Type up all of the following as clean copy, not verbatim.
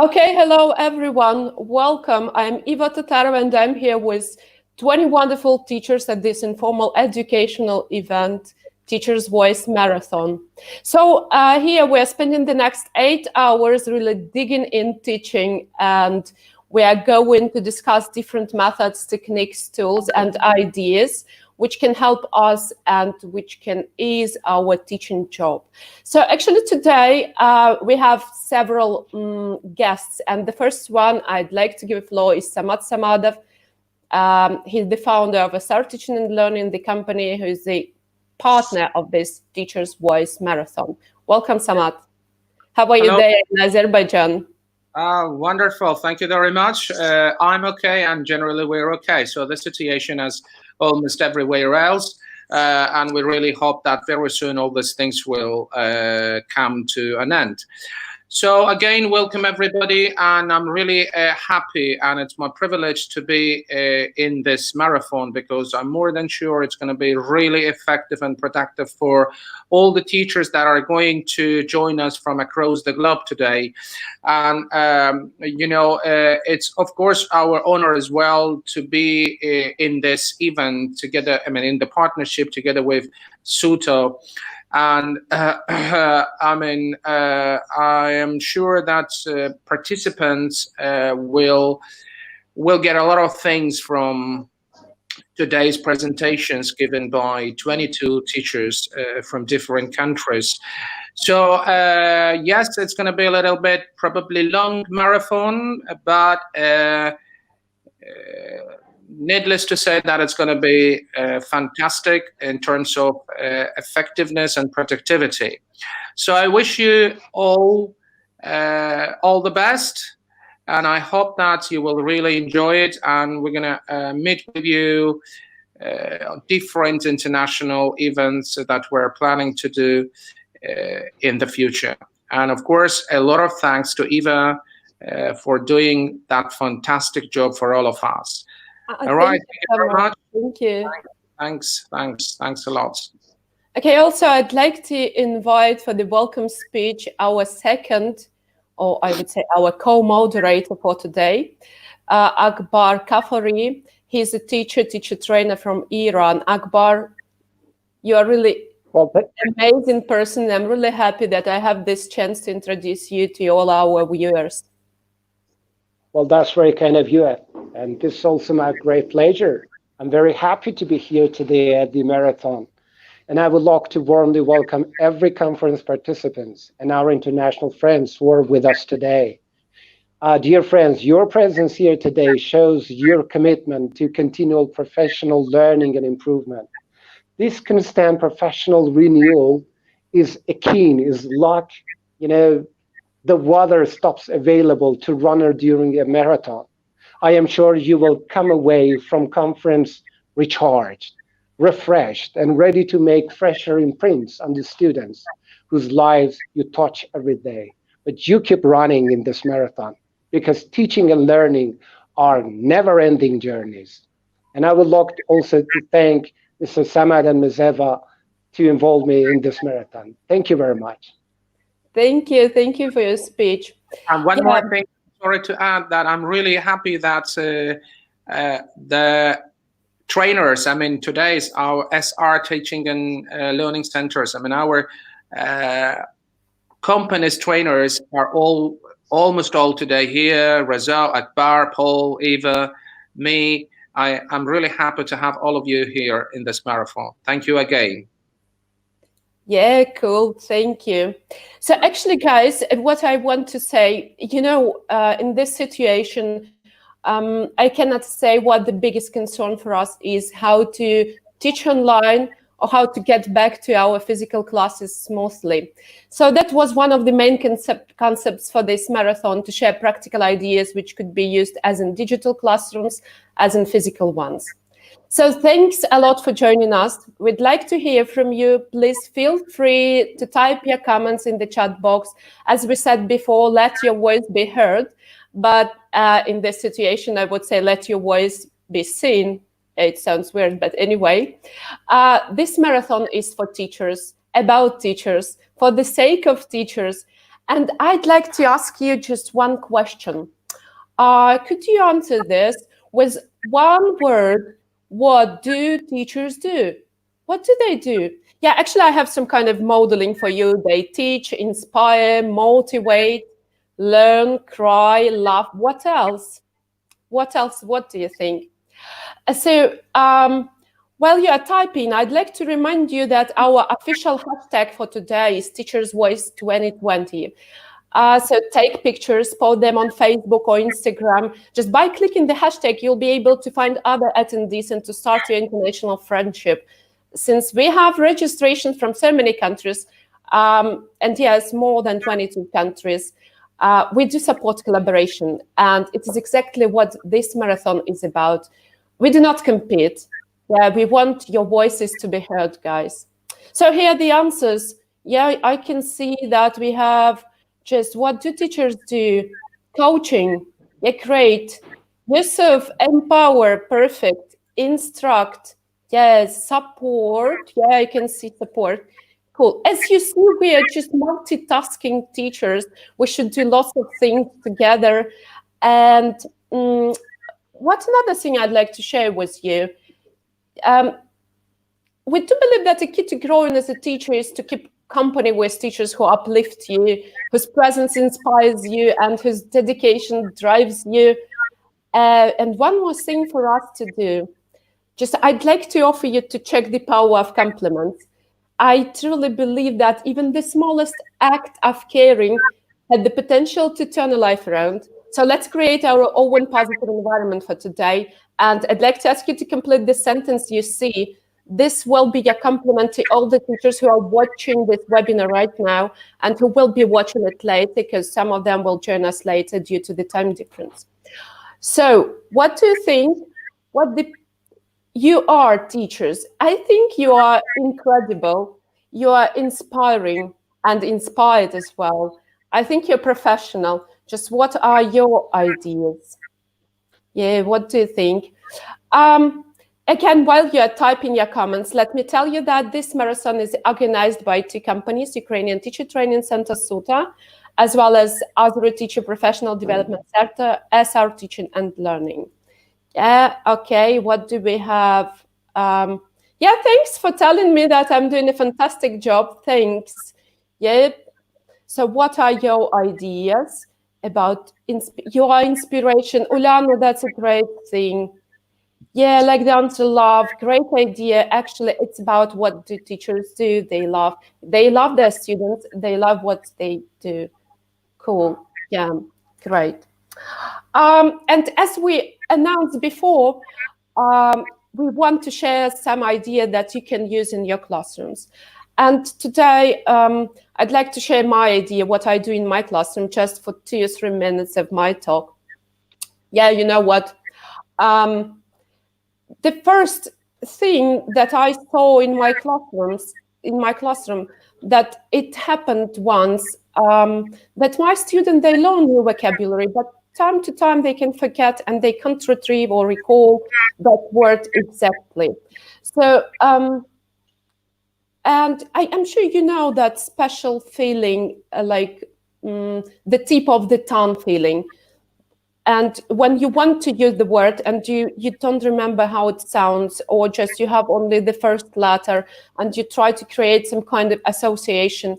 Okay, hello everyone. Welcome. I'm Iva Tatarova and I'm here with 20 wonderful teachers at this informal educational event, Teacher's Voice Marathon. So here we're spending the next 8 hours really digging in teaching, and we are going to discuss different methods, techniques, tools, and ideas which can help us and which can ease our teaching job. So actually today we have several guests, and the first one I'd like to give a floor is Samat Samadov. He's the founder of Start Teaching and Learning, the company who is the partner of this Teacher's Voice Marathon. Welcome, Samat. How are you there in Azerbaijan? Wonderful. Thank you very much. I'm okay, and generally we're okay. So the situation is almost everywhere else, and we really hope that very soon all these things will come to an end. So again, welcome everybody, and I'm really happy, and it's my privilege to be in this marathon, because I'm more than sure it's going to be really effective and productive for all the teachers that are going to join us from across the globe today. And it's of course our honor as well to be in this event together, in the partnership together with Suto. And I am sure that participants will get a lot of things from today's presentations given by 22 teachers from different countries. So yes, it's going to be a little bit probably long marathon, but needless to say that it's going to be fantastic in terms of effectiveness and productivity. So I wish you all the best, and I hope that you will really enjoy it. And we're going to meet with you on different international events that we're planning to do in the future. And of course, a lot of thanks to Eva for doing that fantastic job for all of us. All right, thank you very much. Thank you. Thanks a lot. Okay, also I'd like to invite for the welcome speech our second, or I would say our co-moderator for today, Akbar Kafari. He's a teacher trainer from Iran. Akbar, you are really an amazing person. I'm really happy that I have this chance to introduce you to all our viewers. Well, that's very kind of you, and this is also my great pleasure. I'm very happy to be here today at the marathon, and I would like to warmly welcome every conference participants and our international friends who are with us today. Dear friends, your presence here today shows your commitment to continual professional learning and improvement. This constant professional renewal is like, the water stops available to runner during a marathon. I am sure you will come away from conference recharged, refreshed, and ready to make fresher imprints on the students whose lives you touch every day. But you keep running in this marathon, because teaching and learning are never-ending journeys. And I would like also to thank Mr. Samad and Ms. Eva to involve me in this marathon. Thank you very much. Thank you for your speech. And one more thing, sorry to add, that I'm really happy that the trainers, today's our SR teaching and learning centers, our company's trainers are almost all today here. Raza, Akbar, Paul, Eva, me. I'm really happy to have all of you here in this marathon. Thank you again. Yeah, cool. Thank you. So actually, guys, what I want to say, in this situation, I cannot say what the biggest concern for us is, how to teach online or how to get back to our physical classes smoothly. So that was one of the main concepts for this marathon, to share practical ideas which could be used as in digital classrooms, as in physical ones. So thanks a lot for joining us. We'd like to hear from you. Please feel free to type your comments in the chat box. As we said before, let your voice be heard. But in this situation, I would say let your voice be seen. It sounds weird, but anyway. This marathon is for teachers, about teachers, for the sake of teachers. And I'd like to ask you just one question. Could you answer this with one word? What do teachers do? What do they do? Yeah, actually, I have some kind of modeling for you. They teach, inspire, motivate, learn, cry, laugh. What else? What else? What do you think? While you are typing, I'd like to remind you that our official hashtag for today is Teachers Voice 2020. So take pictures, post them on Facebook or Instagram. Just by clicking the hashtag, you'll be able to find other attendees and to start your international friendship. Since we have registration from so many countries, and yes, more than 22 countries, we do support collaboration. And it is exactly what this marathon is about. We do not compete. Yeah, we want your voices to be heard, guys. So here are the answers. Yeah, I can see that we have just what do teachers do? Coaching, yeah, great. Youssef, empower, perfect. Instruct, yes. Support, yeah, I can see support. Cool. As you see, we are just multitasking teachers. We should do lots of things together. And what's another thing I'd like to share with you? We do believe that the key to growing as a teacher is to keep company with teachers who uplift you, whose presence inspires you, and whose dedication drives you. And one more thing for us to do, just I'd like to offer you to check the power of compliments. I truly believe that even the smallest act of caring had the potential to turn a life around. So let's create our own positive environment for today. And I'd like to ask you to complete the sentence you see. This will be a compliment to all the teachers who are watching this webinar right now and who will be watching it later, because some of them will join us later due to the time difference. So what do you think? You are teachers. I think you are incredible. You are inspiring and inspired as well. I think you're professional. Just what are your ideas? Yeah, what do you think? Again, while you're typing your comments, let me tell you that this marathon is organized by two companies, Ukrainian Teacher Training Center, SUTA, as well as Azure Teacher Professional Development Center, SR Teaching and Learning. Yeah, okay, what do we have? Yeah, thanks for telling me that I'm doing a fantastic job. Thanks. Yeah, so what are your ideas about your inspiration? Uliana, that's a great thing. Yeah, like the answer, love, great idea. Actually, it's about what do teachers do. They love their students. They love what they do. Cool. Yeah, great. And as we announced before, we want to share some idea that you can use in your classrooms. And today, I'd like to share my idea, what I do in my classroom, just for 2 or 3 minutes of my talk. Yeah, you know what? The first thing that I saw in my classroom, that it happened once, that my students, they learn new vocabulary, but time to time they can forget and they can't retrieve or recall that word exactly. So, and I'm sure you know that special feeling, like the tip of the tongue feeling. And when you want to use the word and you don't remember how it sounds, or just you have only the first letter and you try to create some kind of association.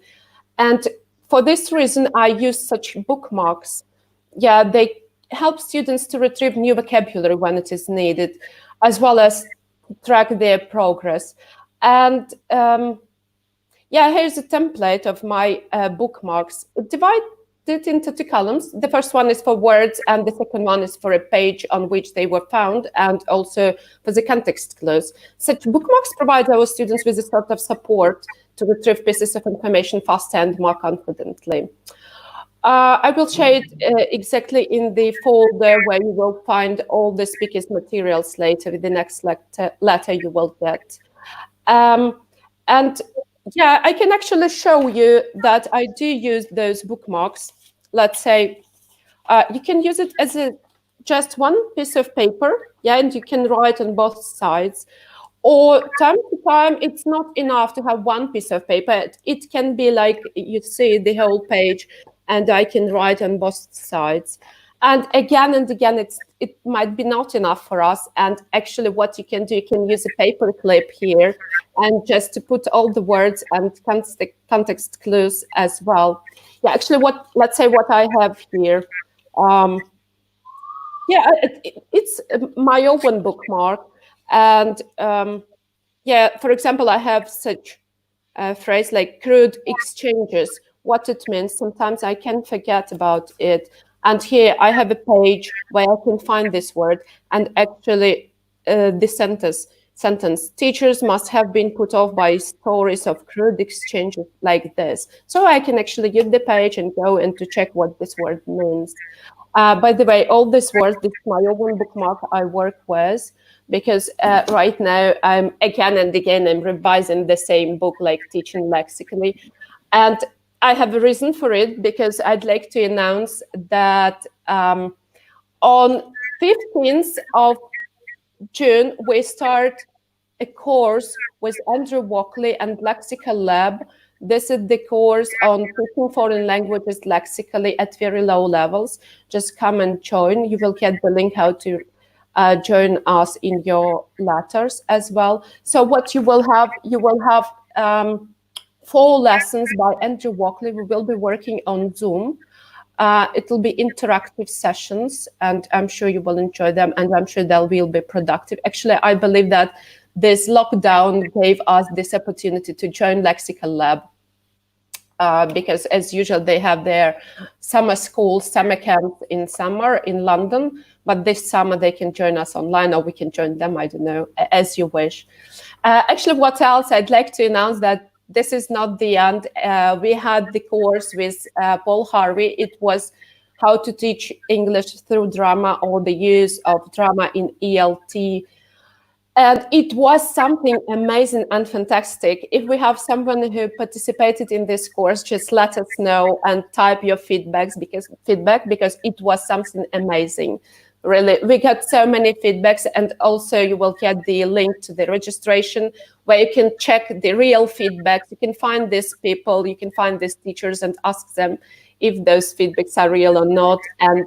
And for this reason, I use such bookmarks. Yeah, they help students to retrieve new vocabulary when it is needed, as well as track their progress. And yeah, here's a template of my bookmarks. Divide it into 2 columns. The first one is for words, and the second one is for a page on which they were found, and also for the context clues. Such bookmarks provide our students with a sort of support to retrieve pieces of information faster and more confidently. I will share it exactly in the folder where you will find all the speakers' materials later with the next letter you will get. And yeah, I can actually show you that I do use those bookmarks. Let's say you can use it as just one piece of paper, yeah, and you can write on both sides. Or time to time, it's not enough to have one piece of paper. It can be like you see the whole page, and I can write on both sides. And again, it might be not enough for us. And actually what you can do, you can use a paper clip here and just to put all the words and context clues as well. Yeah, actually let's say what I have here. It's my own bookmark. And yeah, for example, I have such a phrase like crude exchanges, what it means. Sometimes I can forget about it. And here I have a page where I can find this word, and actually the sentence, teachers must have been put off by stories of crude exchanges like this. So I can actually use the page and go and to check what this word means. By the way, all these words, this is my own bookmark I work with, because right now I'm again and again I'm revising the same book, like teaching lexically. And I have a reason for it, because I'd like to announce that on 15th of June, we start a course with Andrew Walkley and Lexical Lab. This is the course on teaching foreign languages lexically at very low levels. Just come and join. You will get the link how to join us in your letters as well. So what you will have 4 lessons by Andrew Walkley. We will be working on Zoom. It will be interactive sessions, and I'm sure you will enjoy them, and I'm sure they will be productive. Actually, I believe that this lockdown gave us this opportunity to join Lexical Lab, because as usual, they have their summer school, summer camp in summer in London, but this summer they can join us online, or we can join them, I don't know, as you wish. Actually, what else I'd like to announce that this is not the end. We had the course with Paul Harvey. It was how to teach English through drama, or the use of drama in ELT. And it was something amazing and fantastic. If we have someone who participated in this course, just let us know and type your feedback, because it was something amazing. Really, we got so many feedbacks, and also you will get the link to the registration where you can check the real feedbacks. You can find these people, you can find these teachers and ask them if those feedbacks are real or not. And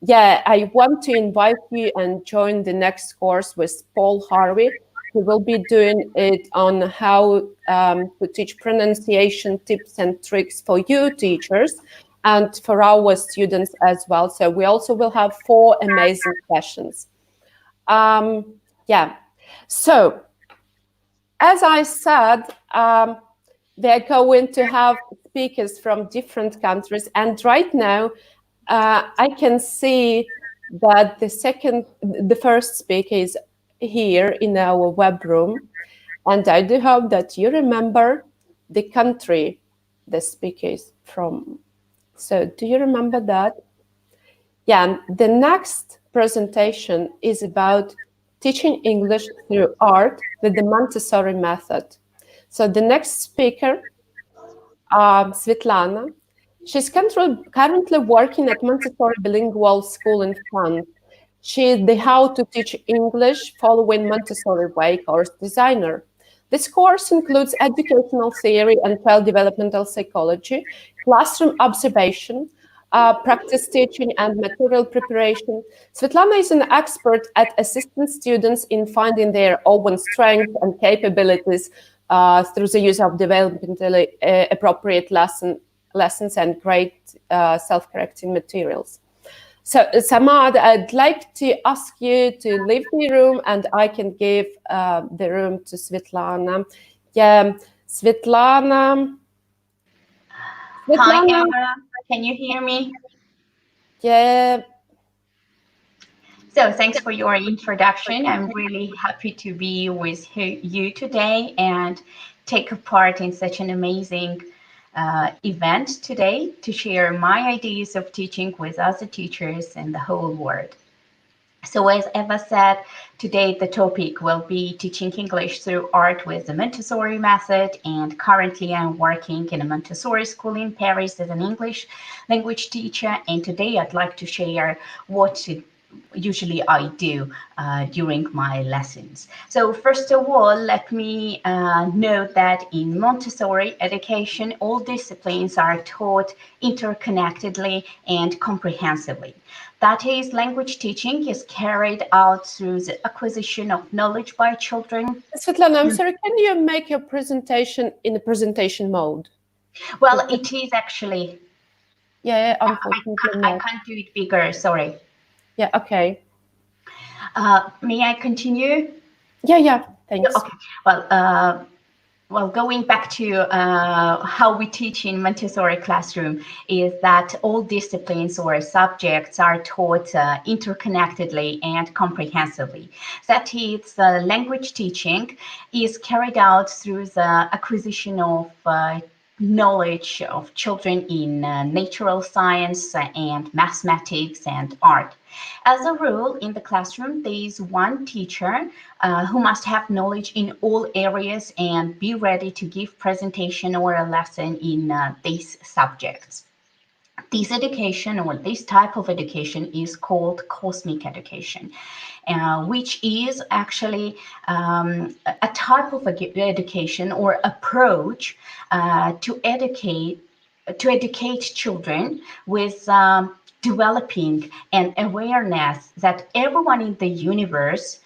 yeah, I want to invite you and join the next course with Paul Harvey. We will be doing it on how to teach pronunciation tips and tricks for you teachers and for our students as well. So we also will have 4 amazing sessions. Yeah, so as I said, they're going to have speakers from different countries. And right now, I can see that the first speaker is here in our web room. And I do hope that you remember the country the speaker is from. So do you remember that? Yeah, the next presentation is about teaching English through art with the Montessori method. So the next speaker, Svetlana. She's currently working at Montessori Bilingual School in France. She is the How to Teach English Following Montessori Way course designer. This course includes educational theory and child developmental psychology, classroom observation, practice teaching, and material preparation. Svetlana is an expert at assisting students in finding their own strengths and capabilities through the use of developmentally appropriate lessons and great self-correcting materials. So, Samad, I'd like to ask you to leave the room, and I can give the room to Svetlana. Yeah, Svetlana. Hi, Emma. Can you hear me? Yeah. So thanks for your introduction. I'm really happy to be with you today and take a part in such an amazing event today to share my ideas of teaching with other teachers in the whole world. So as Eva said, today the topic will be teaching English through art with the Montessori method, and currently I'm working in a Montessori school in Paris as an English language teacher, and today I'd like to share what usually I do during my lessons. So first of all, let me note that in Montessori education, all disciplines are taught interconnectedly and comprehensively. That is, language teaching is carried out through the acquisition of knowledge by children. Svetlana, I'm sorry, can you make your presentation in the presentation mode? Well, it is actually. Yeah, unfortunately I can't do it bigger, sorry. Yeah, okay. May I continue? Yeah, thanks. Okay. Well, going back to how we teach in Montessori classroom is that all disciplines or subjects are taught interconnectedly and comprehensively. That is, language teaching is carried out through the acquisition of knowledge of children in natural science and mathematics and art. As a rule, in the classroom, there is one teacher who must have knowledge in all areas and be ready to give presentation or a lesson in these subjects. This education or this type of education is called cosmic education, which is actually a type of education or approach to educate children with developing an awareness that everyone in the universe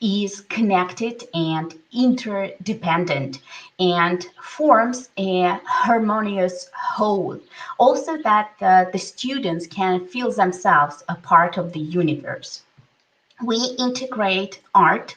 is connected and interdependent and forms a harmonious whole. Also that the students can feel themselves a part of the universe. We integrate art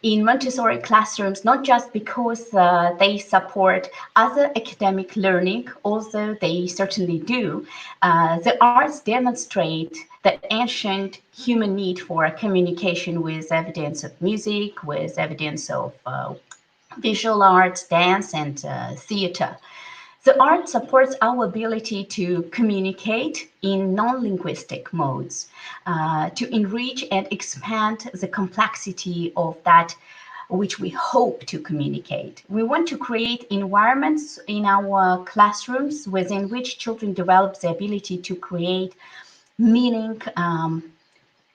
in Montessori classrooms, not just because they support other academic learning, although they certainly do. The arts demonstrate the ancient human need for communication with evidence of music, with evidence of visual arts, dance, and theater. The art supports our ability to communicate in non-linguistic modes, to enrich and expand the complexity of that which we hope to communicate. We want to create environments in our classrooms within which children develop the ability to create meaning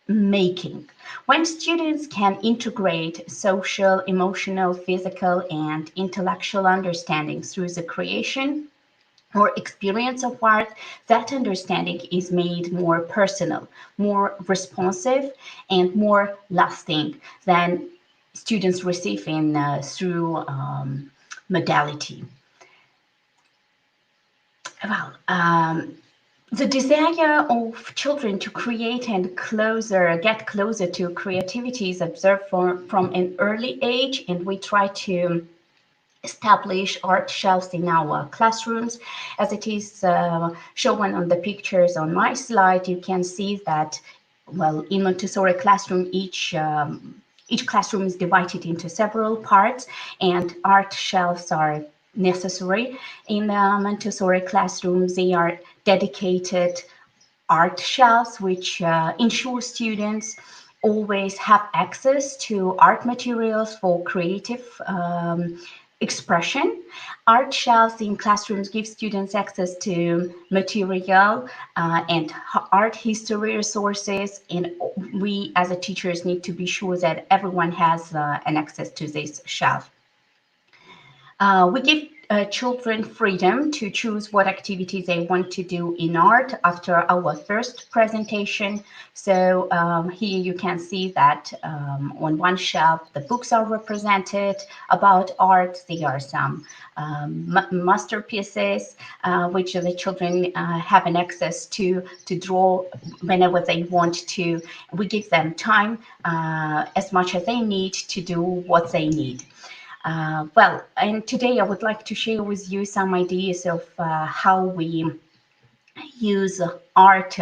making. When students can integrate social, emotional, physical, and intellectual understanding through the creation or experience of art, that understanding is made more personal, more responsive, and more lasting than students receive through modality. Well, the desire of children to create and get closer to creativity is observed from an early age, and we try to establish art shelves in our classrooms. As it is shown on the pictures on my slide, you can see that, well, in Montessori classroom, each classroom is divided into several parts, and art shelves are necessary. In Montessori classrooms, they are dedicated art shelves, which ensure students always have access to art materials for creative expression. Art shelves in classrooms give students access to material and art history resources, and we as a teachers need to be sure that everyone has an access to this shelf. We give children freedom to choose what activities they want to do in art after our first presentation. So here you can see that on one shelf, the books are represented about art. There are some masterpieces which the children have an access to draw whenever they want to. We give them time as much as they need to do what they need. Well, and today I would like to share with you some ideas of how we use art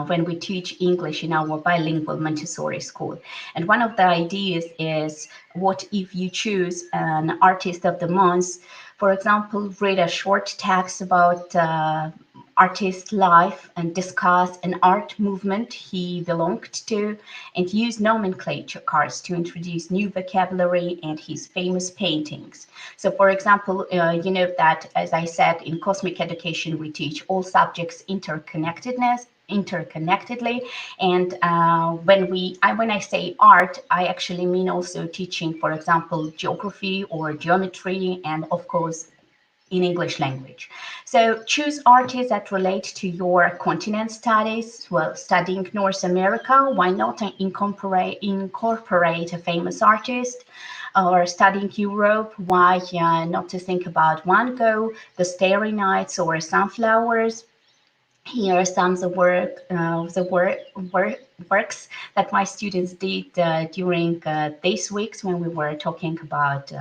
when we teach English in our bilingual Montessori school. And one of the ideas is, what if you choose an artist of the month? For example, read a short text about artist's life and discuss an art movement he belonged to, and use nomenclature cards to introduce new vocabulary and his famous paintings. So for example, you know that, as I said, in cosmic education, we teach all subjects interconnectedness, interconnectedly. And when I say art, I actually mean also teaching, for example, geography or geometry, and of course in English language. So choose artists that relate to your continent studies. Well, studying North America, why not incorporate a famous artist? Or studying Europe, why not to think about Van Gogh, the Starry Nights, or sunflowers? Here are some of the works that my students did during these weeks when we were talking about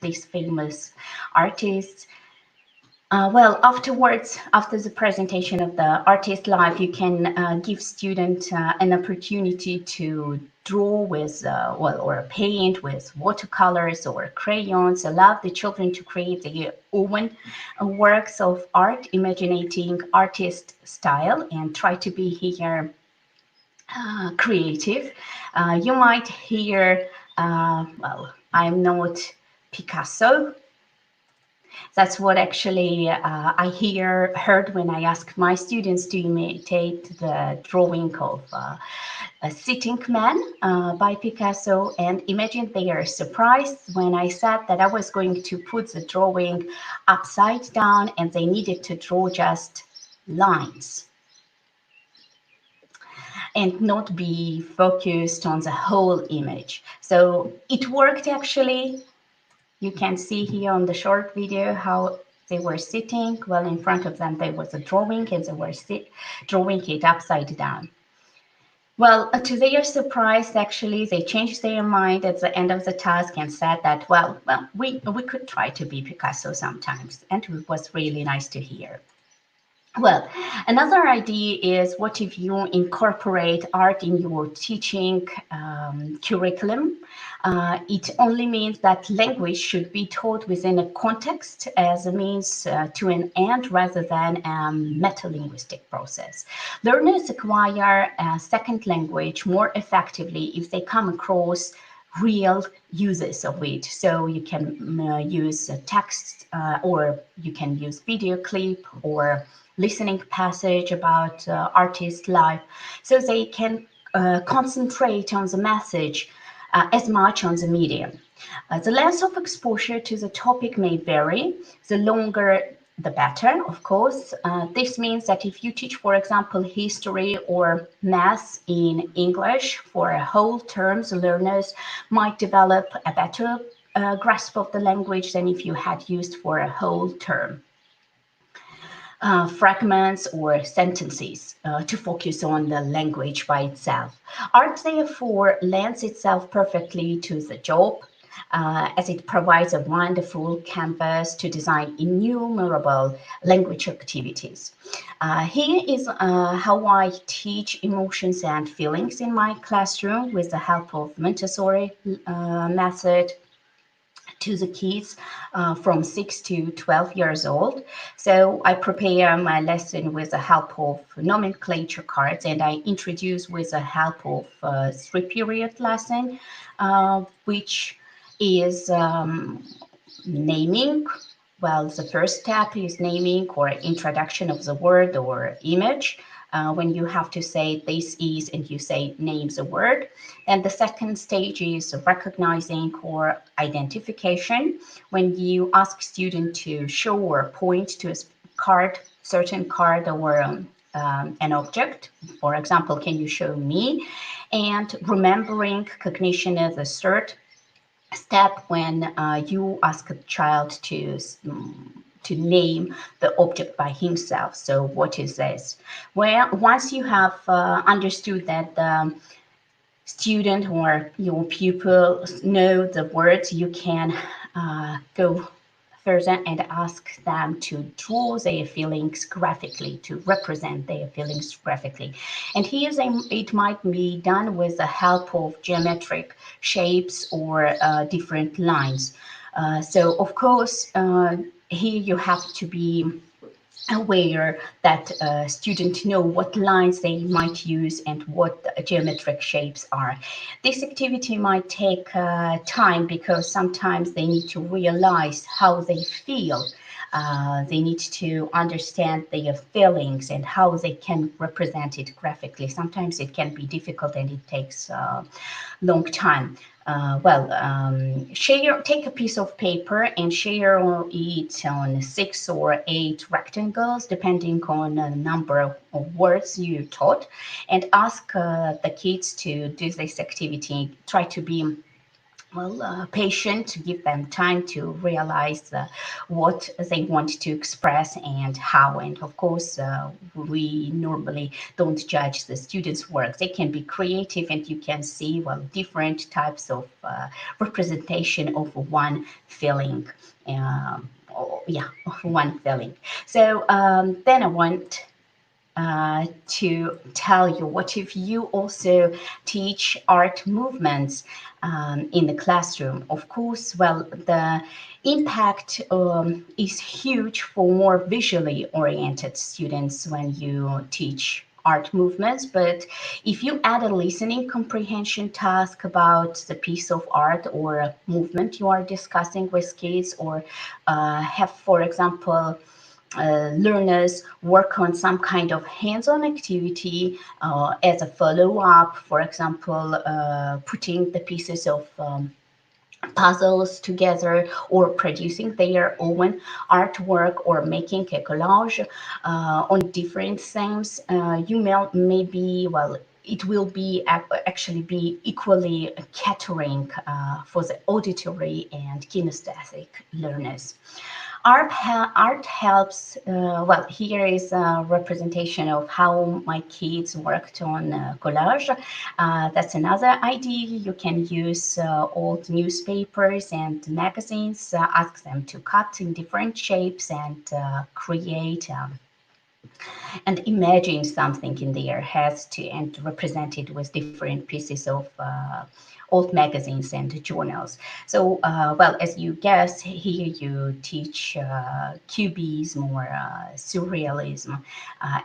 these famous artists. Well, afterwards, after the presentation of the artist live, you can give students an opportunity to draw with, or paint with watercolors or crayons. Allow the children to create their own works of art, imaginating artist style, and try to be here creative. You might hear, well, I'm not Picasso. That's what actually I heard when I ask my students to imitate the drawing of a sitting man by Picasso, and imagine they are surprised when I said that I was going to put the drawing upside down and they needed to draw just lines and not be focused on the whole image. So it worked actually. You can see here on the short video how they were sitting. Well, in front of them there was a drawing and they were drawing it upside down. Well, to their surprise, actually, they changed their mind at the end of the task and said that, well, we could try to be Picasso sometimes. And it was really nice to hear. Well, another idea is what if you incorporate art in your teaching curriculum? It only means that language should be taught within a context as a means to an end rather than a metalinguistic process. Learners acquire a second language more effectively if they come across real uses of it. So you can use text or you can use video clip or listening passage about artist life, so they can concentrate on the message as much on the medium. The length of exposure to the topic may vary. The longer, the better, of course. This means that if you teach, for example, history or math in English for a whole term, the learners might develop a better grasp of the language than if you had used for a whole term. Fragments or sentences to focus on the language by itself. Art, therefore, lends itself perfectly to the job as it provides a wonderful canvas to design innumerable language activities. Here is how I teach emotions and feelings in my classroom with the help of Montessori method to the kids from 6 to 12 years old. So I prepare my lesson with the help of nomenclature cards, and I introduce with the help of 3-period lesson, which is naming. Well, the first step is naming or introduction of the word or image. When you have to say this is and you say names a word. And the second stage is recognizing or identification, when you ask student to show or point to a card, certain card or an object. For example, can you show me? And remembering cognition as a third step when you ask a child to name the object by himself. So what is this? Well, once you have understood that the student or your pupil know the words, you can go further and ask them to draw their feelings graphically, to represent their feelings graphically. And here it might be done with the help of geometric shapes or different lines. So of course, here you have to be aware that students know what lines they might use and what the geometric shapes are. This activity might take time because sometimes they need to realize how they feel They need to understand their feelings and how they can represent it graphically. Sometimes it can be difficult and it takes a long time. Take a piece of paper and share it on 6 or 8 rectangles, depending on the number of words you taught, and ask the kids to do this activity. Try to be patient, to give them time to realize what they want to express and how. And of course, we normally don't judge the students' work. They can be creative, and you can see different types of representation of one feeling. Of one feeling. So then I want to tell you, what if you also teach art movements in the classroom? Of course, the impact is huge for more visually oriented students when you teach art movements. But if you add a listening comprehension task about the piece of art or movement you are discussing with kids, or have, for example, learners work on some kind of hands-on activity as a follow-up, for example, putting the pieces of puzzles together, or producing their own artwork, or making a collage on different themes, it will be actually be equally catering for the auditory and kinesthetic learners. Art helps. Here is a representation of how my kids worked on collage. That's another idea. You can use old newspapers and magazines, ask them to cut in different shapes and create and imagine something in their heads and represent it with different pieces of old magazines and journals. So, as you guess, here you teach cubism or surrealism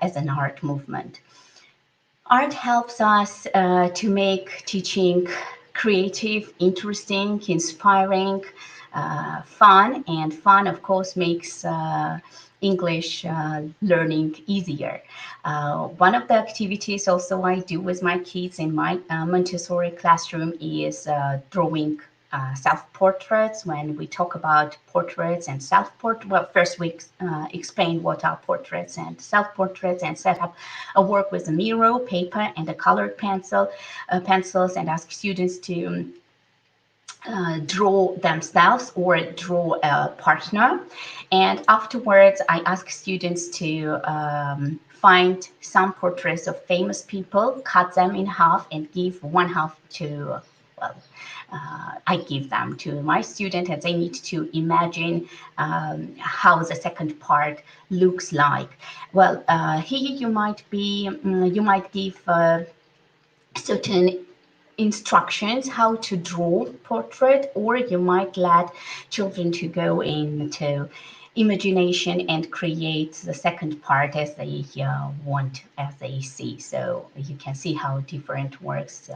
as an art movement. Art helps us to make teaching creative, interesting, inspiring, fun, and fun, of course, makes English learning easier. One of the activities also I do with my kids in my Montessori classroom is drawing self-portraits. When we talk about portraits and self-portrait, first we explain what are portraits and self-portraits, and set up a work with a mirror, paper, and a colored pencils, and ask students to draw themselves or draw a partner. And afterwards, I ask students to find some portraits of famous people, cut them in half, and give one half to, I give them to my student, and they need to imagine how the second part looks like. Here you might give certain instructions how to draw portrait, or you might let children to go into imagination and create the second part as they want, as they see. So you can see how different works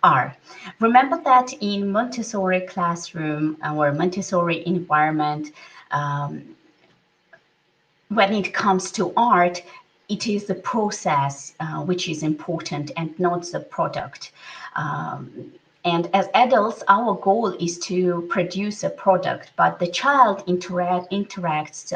are. Remember that in Montessori classroom or Montessori environment, when it comes to art, it is the process which is important and not the product. And as adults, our goal is to produce a product, but the child interacts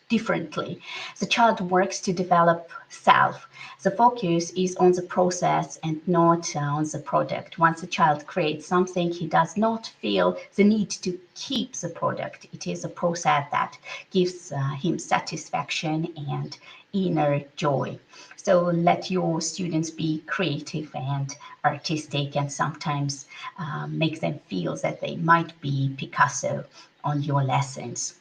differently. The child works to develop self. The focus is on the process and not on the product. Once a child creates something, he does not feel the need to keep the product. It is a process that gives him satisfaction and inner joy. So let your students be creative and artistic, and sometimes make them feel that they might be Picasso on your lessons.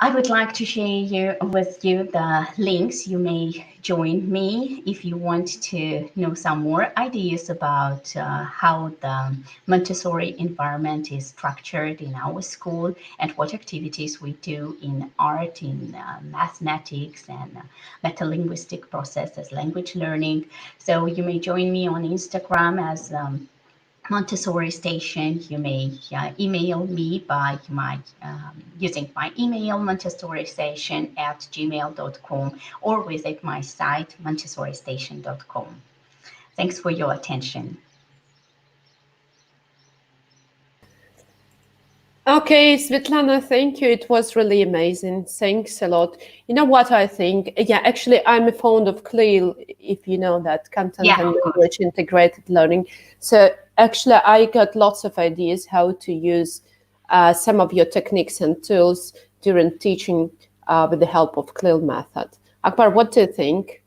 I would like to share with you the links. You may join me if you want to know some more ideas about how the Montessori environment is structured in our school, and what activities we do in art, in mathematics, and metalinguistic processes, language learning. So you may join me on Instagram as Montessori station, you may email me by using my email montessoristation@gmail.com or visit my site montessoristation.com. Thanks for your attention. Okay, Svetlana, thank you. It was really amazing. Thanks a lot. You know what I think? Yeah, actually, I'm fond of CLIL, if you know that, content and language integrated learning. So actually, I got lots of ideas how to use some of your techniques and tools during teaching with the help of CLIL method. Akbar, what do you think?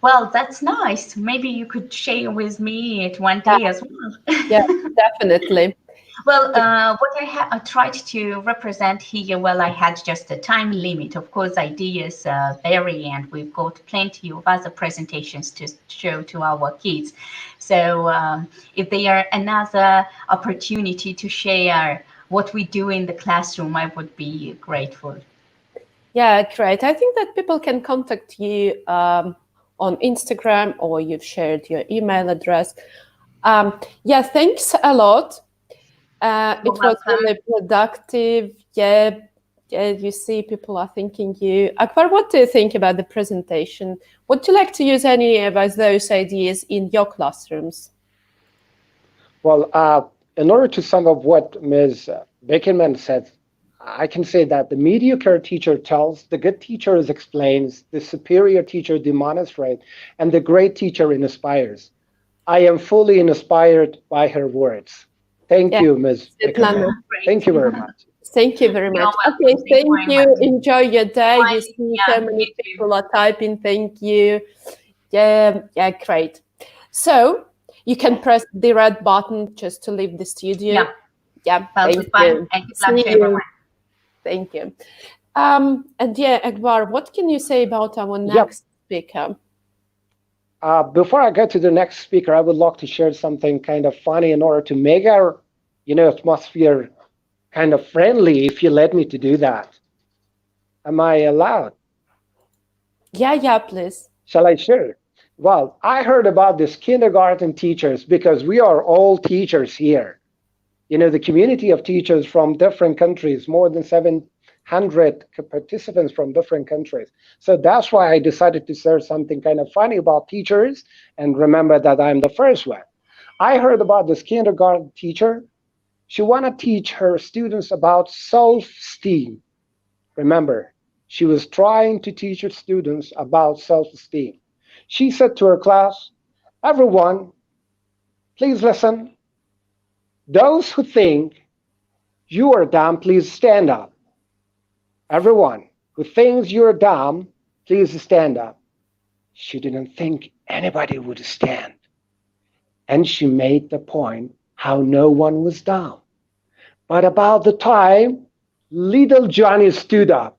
Well, that's nice. Maybe you could share with me it one day as well. Yeah, definitely. Well, what I tried to represent here, well, I had just a time limit. Of course, ideas vary, and we've got plenty of other presentations to show to our kids. So if there are another opportunity to share what we do in the classroom, I would be grateful. Yeah, great. I think that people can contact you on Instagram, or you've shared your email address. Yeah, thanks a lot. It was really productive. Yeah, you see people are thanking you. Akbar, what do you think about the presentation? Would you like to use any of those ideas in your classrooms? Well, in order to sum up what Ms. Bekerman said, I can say that the mediocre teacher tells, the good teacher explains, the superior teacher demonstrates, and the great teacher inspires. I am fully inspired by her words. Thank you, Ms. Bekerman. Thank you very much. Thank you very much. Okay, thank you. Enjoy your day. You see so many people are typing. Thank you. Yeah, great. So you can press the red button just to leave the studio. Yeah, thank you. See you. Thank you. And yeah, Akbar, what can you say about our next speaker? Before I go to the next speaker, I would like to share something kind of funny in order to make our, atmosphere kind of friendly, if you let me to do that. Am I allowed? Yeah, please. Shall I share? Well, I heard about this kindergarten teachers because we are all teachers here. The community of teachers from different countries, more than 700 participants from different countries. So that's why I decided to share something kind of funny about teachers, and remember that I'm the first one. I heard about this kindergarten teacher. She wanted to teach her students about self-esteem. Remember, she was trying to teach her students about self-esteem. She said to her class, everyone, please listen. Those who think you are dumb, please stand up. Everyone who thinks you're dumb, please stand up. She didn't think anybody would stand. And she made the point how no one was dumb. But about the time, little Johnny stood up.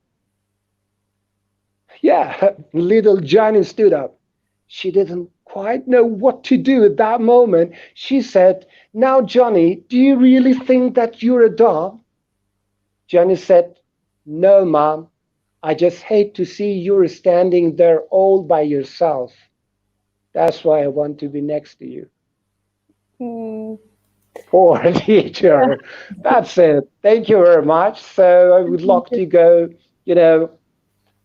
Yeah, little Johnny stood up. She didn't quite know what to do at that moment. She said, now, Johnny, do you really think that you're a dog? Johnny said, no, Mom. I just hate to see you standing there all by yourself. That's why I want to be next to you. Poor teacher. That's it. Thank you very much. So I would like to go, to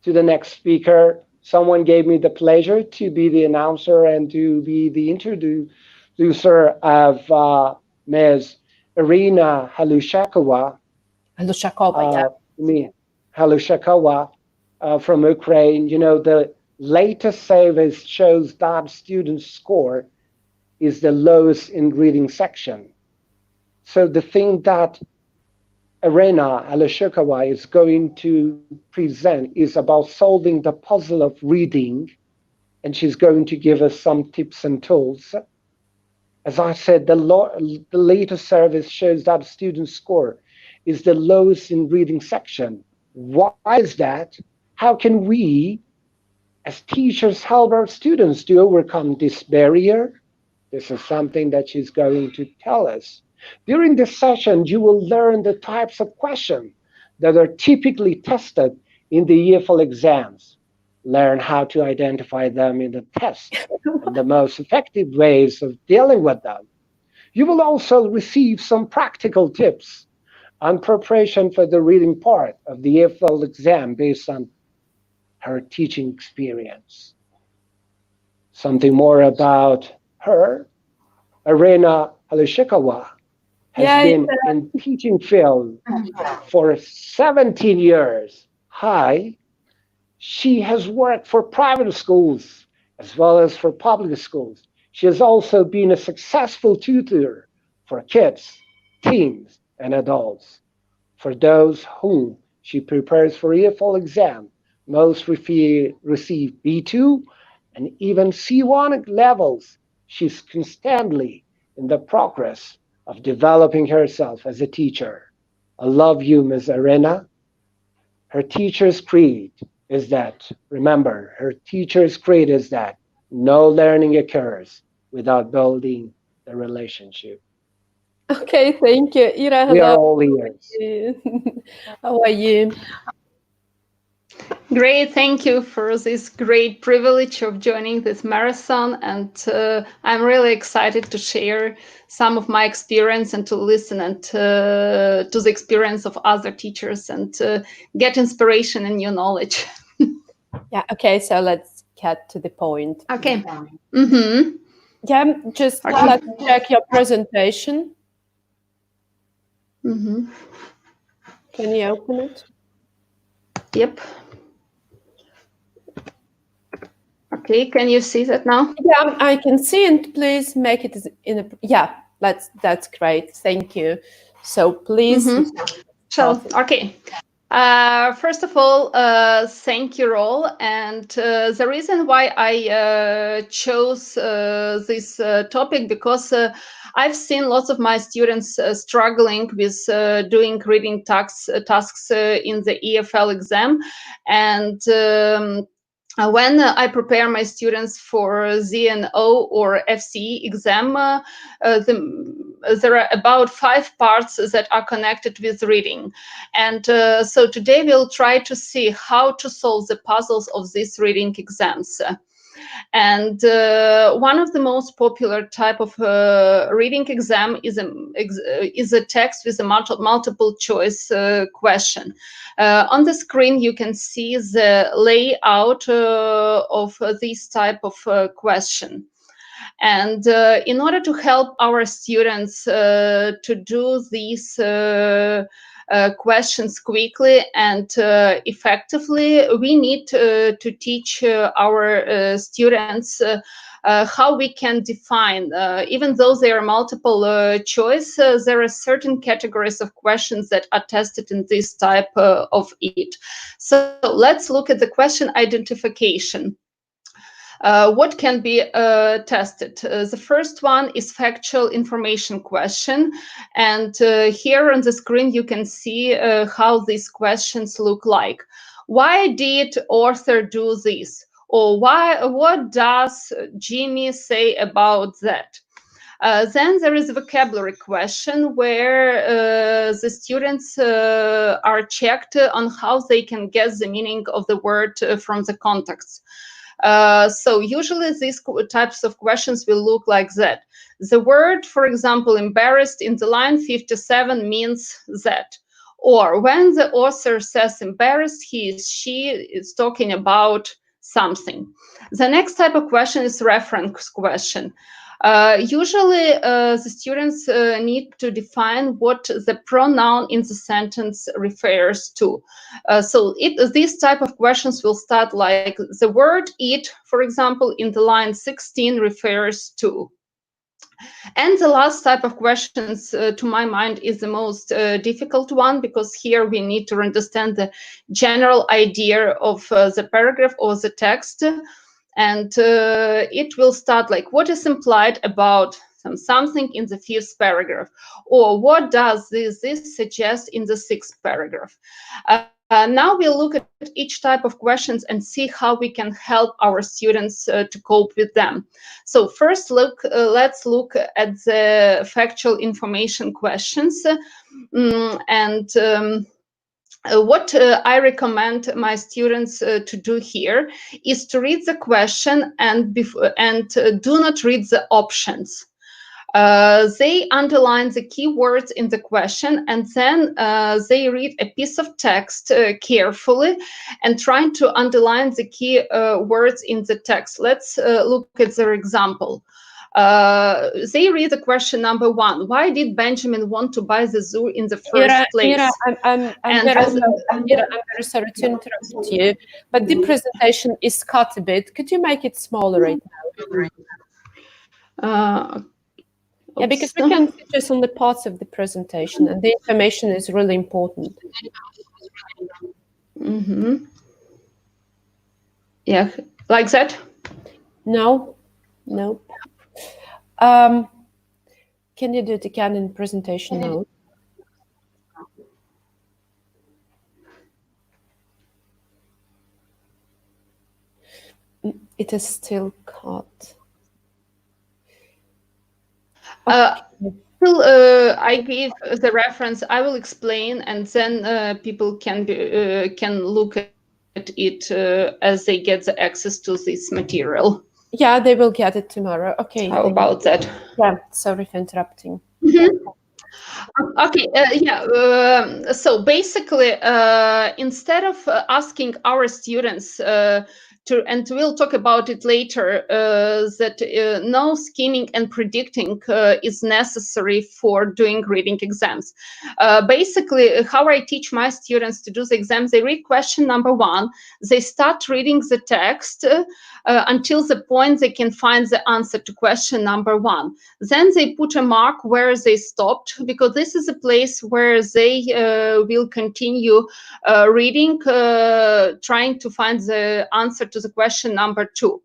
the next speaker. Someone gave me the pleasure to be the announcer and to be the introducer of Ms. Iryna Hlushakova. Hlushakova from Ukraine. The latest survey shows that students' score is the lowest in reading section. So the thing that Iryna Hlushakova is going to present is about solving the puzzle of reading, and she's going to give us some tips and tools. As I said, the latest survey shows that student score is the lowest in reading section. Why is that? How can we, as teachers, help our students to overcome this barrier? This is something that she's going to tell us. During this session, you will learn the types of questions that are typically tested in the EFL exams. Learn how to identify them in the test and the most effective ways of dealing with them. You will also receive some practical tips on preparation for the reading part of the EFL exam based on her teaching experience. Something more about her. Iryna Hlushakova has been in teaching field for 17 years. Hi. She has worked for private schools as well as for public schools. She has also been a successful tutor for kids, teens, and adults. For those whom she prepares for EFL exam, most receive B2 and even C1 levels. She's constantly in the progress of developing herself as a teacher. I love you, Ms. Iryna. Her teacher's creed is that, remember, her teacher's creed is that no learning occurs without building the relationship. Okay, thank you. Ira, We are hello. all ears. How are you? Great, thank you for this great privilege of joining this marathon, and I'm really excited to share some of my experience and to listen and to the experience of other teachers and get inspiration and new knowledge. Yeah, okay, so let's get to the point. Okay. Mm-hmm. Yeah, just let's check your presentation. Mm-hmm. Can you open it? Yep. Okay, can you see that now? Yeah, I can see, and please make it in a, yeah, that's great. Thank you. So please. So, okay. First of all, thank you all. And the reason why I chose this topic, because I've seen lots of my students struggling with doing reading tasks in the EFL exam. And when I prepare my students for ZNO or FCE exam, there are about 5 parts that are connected with reading. And so today we'll try to see how to solve the puzzles of these reading exams. And one of the most popular type of reading exam is a text with a multiple choice question. On the screen, you can see the layout of this type of question. And in order to help our students to do these questions quickly and effectively, we need to teach our students how we can define, even though there are multiple choice, there are certain categories of questions that are tested in this type of it. So let's look at the question identification. What can be tested? The first one is factual information question. And here on the screen, you can see how these questions look like. Why did author do this? Or what does Jimmy say about that? Then there is a vocabulary question where the students are checked on how they can guess the meaning of the word from the context. So usually these types of questions will look like that. The word, for example, embarrassed in the line 57 means that. Or when the author says embarrassed, she is talking about something. The next type of question is reference question. Usually the students need to define what the pronoun in the sentence refers to. So these type of questions will start like the word it, for example, in the line 16 refers to. And the last type of questions, to my mind, is the most difficult one, because here we need to understand the general idea of the paragraph or the text. And it will start like, what is implied about something in the 5th paragraph? Or what does this suggest in the 6th paragraph? Now we'll look at each type of questions and see how we can help our students to cope with them. So first, let's look at the factual information questions. What I recommend my students to do here is to read the question and do not read the options. They underline the keywords in the question, and then they read a piece of text carefully and trying to underline the key words in the text. Let's look at their example. They read the question number 1. Why did Benjamin want to buy the zoo in the first place? I'm very sorry to interrupt you, but the presentation is cut a bit. Could you make it smaller right now? Yeah, because we can focus on the parts of the presentation, and the information is really important. Mm-hmm. Yeah, like that? No. Can you do it again in presentation mode? It is still cut. I gave the reference. I will explain, and then people can look at it as they get the access to this material. Yeah, they will get it tomorrow. Okay. How about that? Yeah, sorry for interrupting. Mm-hmm. Okay, so basically, instead of asking our students and we'll talk about it later, that no scheming and predicting is necessary for doing reading exams. Basically, how I teach my students to do the exams, they read question number 1, they start reading the text until the point they can find the answer to question number 1. Then they put a mark where they stopped, because this is a place where they will continue reading, trying to find the answer to the question number 2.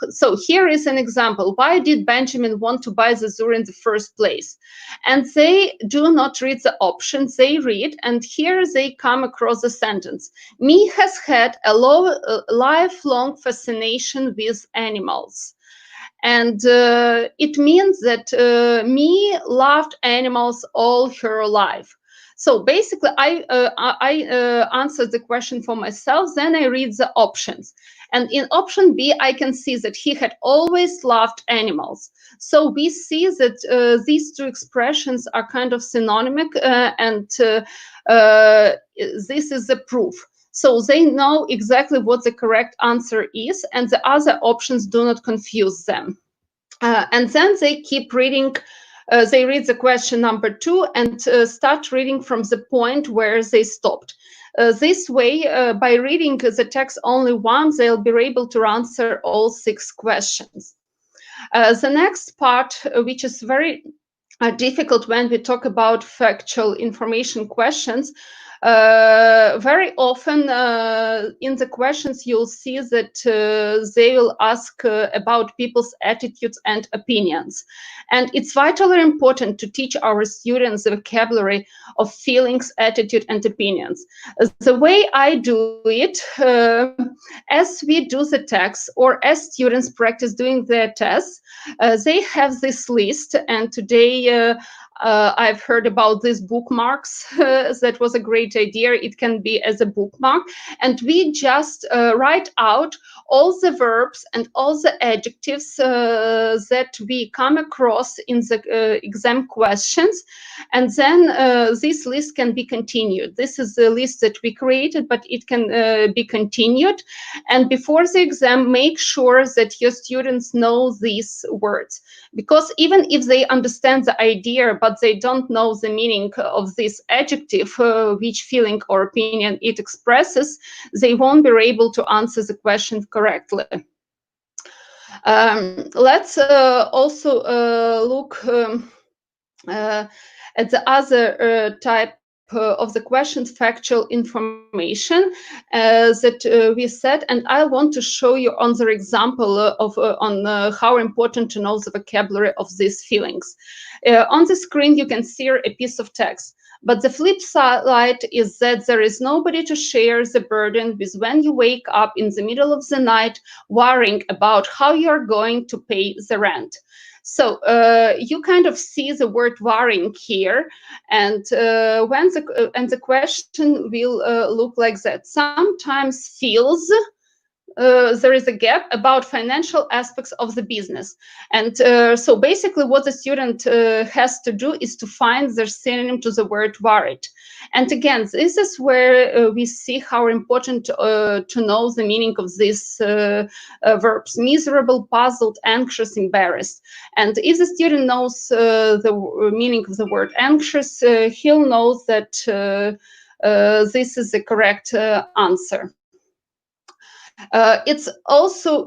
So here is an example. Why did Benjamin want to buy the zoo in the first place? And they do not read the options, they read, and here they come across a sentence. Me has had a lifelong fascination with animals. And it means that me loved animals all her life. So basically, I answered the question for myself, then I read the options. And in option B, I can see that he had always loved animals. So we see that these two expressions are kind of synonymous, and this is the proof. So they know exactly what the correct answer is, and the other options do not confuse them. And then they keep reading. They read the question number 2 and start reading from the point where they stopped. This way, by reading the text only once, they'll be able to answer all 6 questions. The next part, which is very difficult when we talk about factual information questions, very often in the questions you'll see that they will ask about people's attitudes and opinions. And it's vitally important to teach our students the vocabulary of feelings, attitude, and opinions. The way I do it, as we do the text or as students practice doing their tests, they have this list, and today I've heard about these bookmarks. That was a great idea. It can be as a bookmark. And we just write out all the verbs and all the adjectives that we come across in the exam questions. And then this list can be continued. This is the list that we created, but it can be continued. And before the exam, make sure that your students know these words. Because even if they understand the idea, but they don't know the meaning of this adjective, which feeling or opinion it expresses, they won't be able to answer the question correctly. Let's also look at the other type of the questions, factual information that we said, and I want to show you on the example of how important to know the vocabulary of these feelings. On the screen you can see a piece of text, but the flip side is that there is nobody to share the burden with when you wake up in the middle of the night worrying about how you're going to pay the rent. So you kind of see the word worrying here, and the question will look like that. Sometimes feels there is a gap about financial aspects of the business. And so basically what the student has to do is to find the synonym to the word worried. And again, this is where we see how important to know the meaning of these verbs: miserable, puzzled, anxious, embarrassed. And if the student knows the meaning of the word anxious, he'll know that this is the correct answer. It's also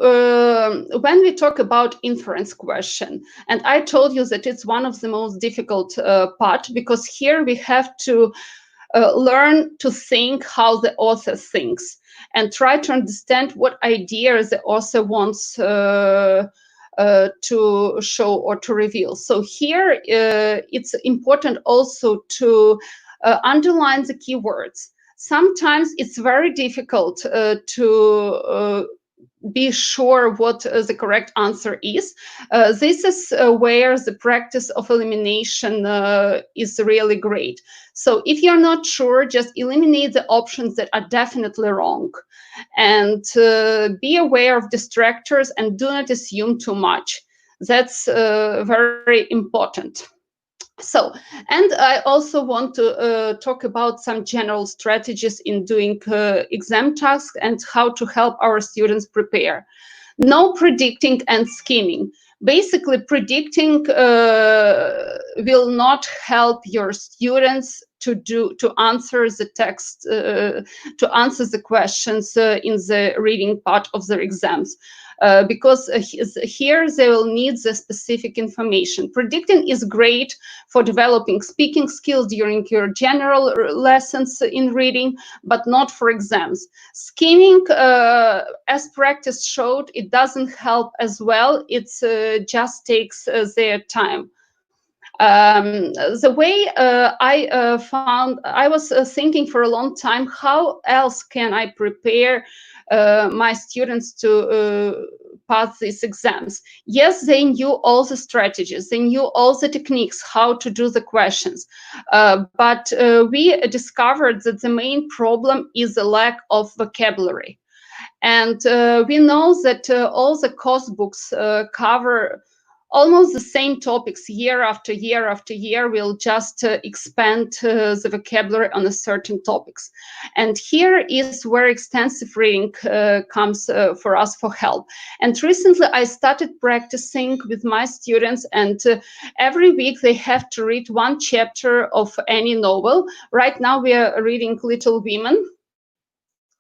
when we talk about inference question, and I told you that it's one of the most difficult part, because here we have to learn to think how the author thinks and try to understand what idea the author wants to show or to reveal. So here it's important also to underline the keywords. Sometimes it's very difficult to be sure what the correct answer is. This is where the practice of elimination is really great. So if you're not sure, just eliminate the options that are definitely wrong. And be aware of distractors and do not assume too much. That's very important. So, and I also want to talk about some general strategies in doing exam tasks and how to help our students prepare. No predicting and scheming. Basically, predicting will not help your students to answer the text, to answer the questions in the reading part of their exams. Because here they will need the specific information. Predicting is great for developing speaking skills during your general lessons in reading, but not for exams. Scheming, as practice showed, it doesn't help as well. It just takes their time. The way I was thinking for a long time, how else can I prepare my students to pass these exams? Yes, they knew all the strategies, they knew all the techniques, how to do the questions, but we discovered that the main problem is the lack of vocabulary. And we know that all the course books cover almost the same topics year after year after year. We'll just expand the vocabulary on a certain topics. And here is where extensive reading comes for us for help. And recently I started practicing with my students, and every week they have to read one chapter of any novel. Right now we are reading Little Women.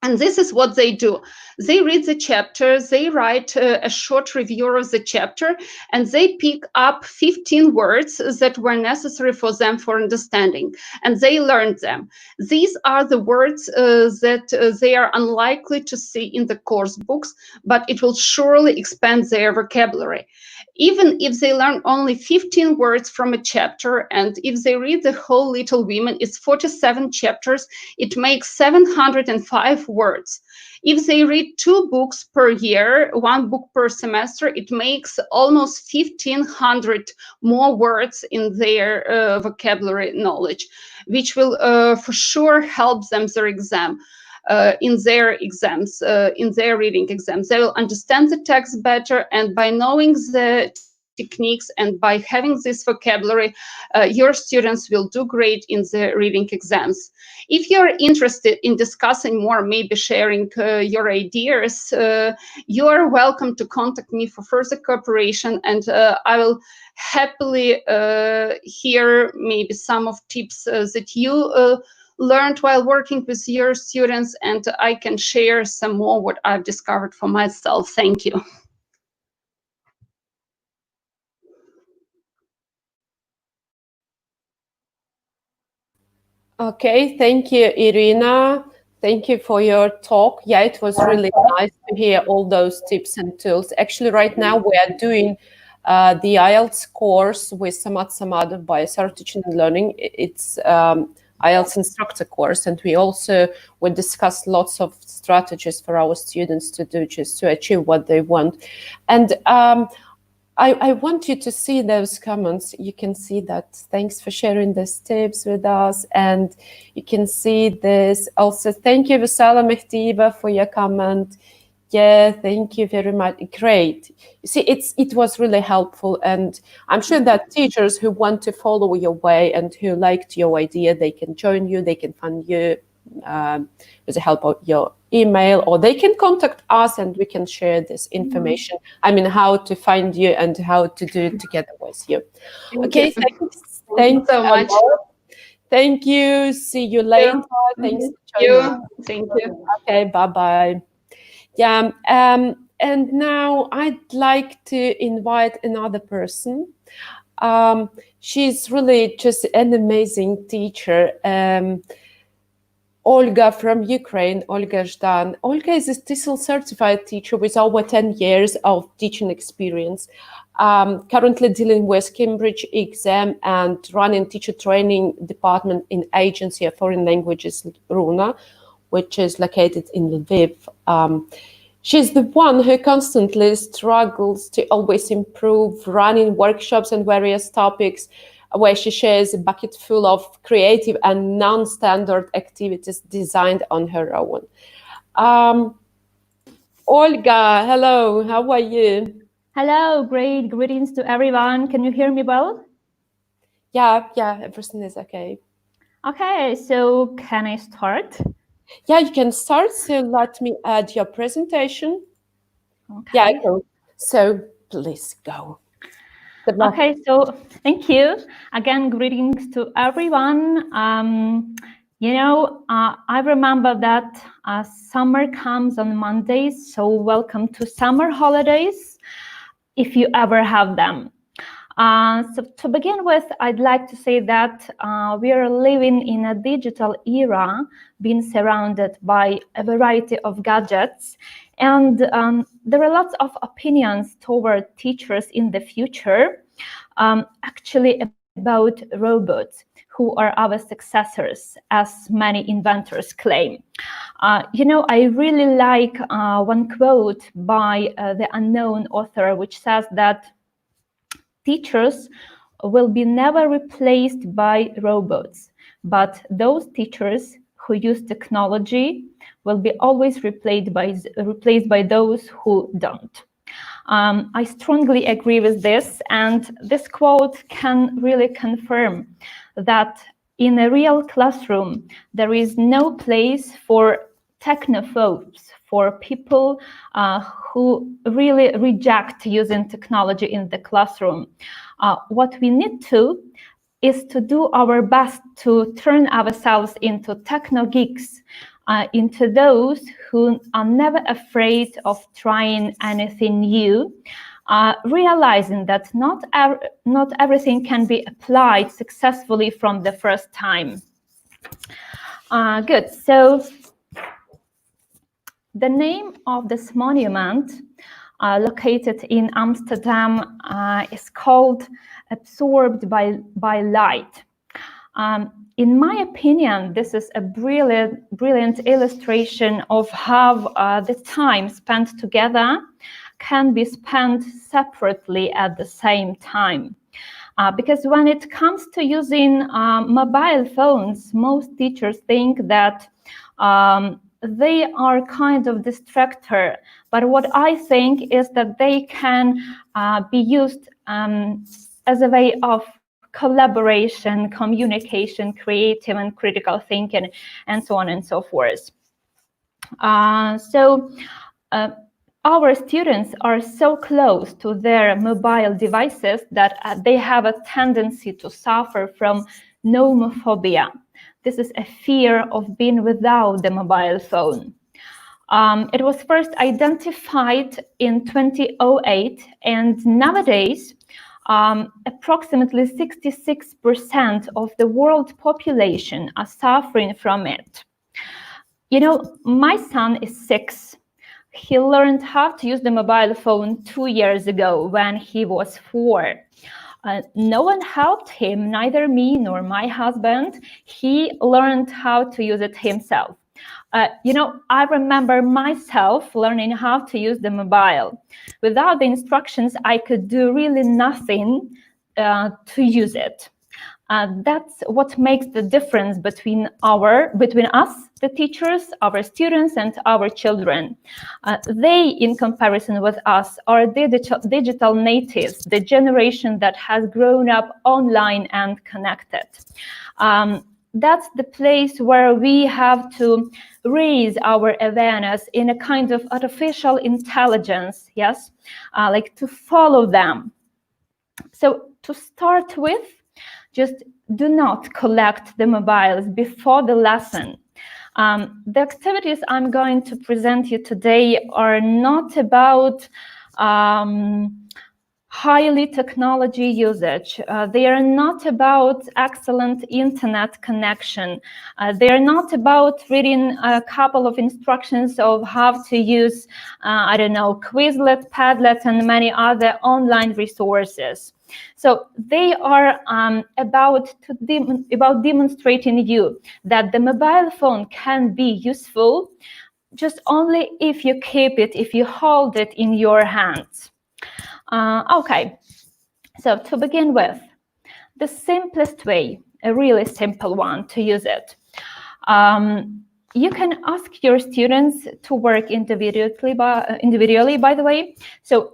And this is what they do. They read the chapter, they write a short review of the chapter, and they pick up 15 words that were necessary for them for understanding, and they learn them. These are the words that they are unlikely to see in the course books, but it will surely expand their vocabulary. Even if they learn only 15 words from a chapter, and if they read the whole Little Women, it's 47 chapters, it makes 705 words. If they read 2 books per year, 1 book per semester, it makes almost 1,500 more words in their vocabulary knowledge, which will for sure help them their exam. In their exams, in their reading exams, they will understand the text better, and by knowing the techniques and by having this vocabulary, your students will do great in the reading exams. If you're interested in discussing more, maybe sharing your ideas, you are welcome to contact me for further cooperation, and I will happily hear maybe some of tips that you learned while working with your students, and I can share some more what I've discovered for myself. Thank you. Okay, thank you, Iryna. Thank you for your talk. Yeah, it was really nice to hear all those tips and tools. Actually, right now we are doing the IELTS course with Samat Samadov by Sarah Teaching and Learning. It's IELTS instructor course, and we discuss lots of strategies for our students to do just to achieve what they want. And I want you to see those comments. You can see that. Thanks for sharing these tips with us. And you can see this also. Thank you, Vesala Mehdiva, for your comment. Yeah, thank you very much. Great. You see, it was really helpful, and I'm sure that teachers who want to follow your way and who liked your idea, they can join you, they can find you with the help of your email, or they can contact us and we can share this information. I mean, how to find you and how to do it together with you. Okay, thanks. Thank you so much. Thank you. See you later. Thanks for joining. Thank you. Okay, bye-bye. Yeah, and now I'd like to invite another person. She's really just an amazing teacher. Olga from Ukraine, Olga Zhdan. Olga is a TESOL certified teacher with over 10 years of teaching experience, currently dealing with Cambridge exam and running teacher training department in Agency of Foreign Languages, Runa, which is located in Lviv. She's the one who constantly struggles to always improve, running workshops on various topics, where she shares a bucket full of creative and non-standard activities designed on her own. Olga, hello, how are you? Hello, great, greetings to everyone. Can you hear me well? Yeah, everything is okay. Okay, so can I start? Yeah, you can start, so let me add your presentation. Okay. Yeah, go. So please go. Okay, so thank you. Again, greetings to everyone. I remember that summer comes on Mondays, so welcome to summer holidays, if you ever have them. So to begin with, I'd like to say that we are living in a digital era, being surrounded by a variety of gadgets, and there are lots of opinions toward teachers in the future, actually about robots, who are our successors, as many inventors claim. I really like one quote by the unknown author, which says that teachers will be never replaced by robots, but those teachers who use technology will be always replaced by those who don't. I strongly agree with this, and this quote can really confirm that in a real classroom, there is no place for technophobes, for people who really reject using technology in the classroom. What we need to is to do our best to turn ourselves into techno geeks, into those who are never afraid of trying anything new, realizing that not everything can be applied successfully from the first time. Good. So the name of this monument, located in Amsterdam, is called Absorbed by Light. In my opinion, this is a brilliant illustration of how the time spent together can be spent separately at the same time. Because when it comes to using mobile phones, most teachers think that they are kind of distractor. But what I think is that they can be used as a way of collaboration, communication, creative and critical thinking, and so on and so forth. Our students are so close to their mobile devices that they have a tendency to suffer from nomophobia. This is a fear of being without the mobile phone. It was first identified in 2008, and nowadays, approximately 66% of the world population are suffering from it. My son is 6. He learned how to use the mobile phone 2 years ago when he was 4. No one helped him, neither me nor my husband. He learned how to use it himself. I remember myself learning how to use the mobile. Without the instructions, I could do really nothing to use it. That's what makes the difference between us, the teachers, our students, and our children. They, in comparison with us, are digital natives, the generation that has grown up online and connected. That's the place where we have to raise our awareness in a kind of artificial intelligence, yes, like to follow them. So to start with, just do not collect the mobiles before the lesson. The activities I'm going to present you today are not about highly technology usage. They are not about excellent internet connection. They are not about reading a couple of instructions of how to use, I don't know, Quizlet, Padlet, and many other online resources. So they are about demonstrating you that the mobile phone can be useful just only if you keep it, if you hold it in your hands. Okay, so to begin with, the simplest way, a really simple one to use it. You can ask your students to work individually, by the way. So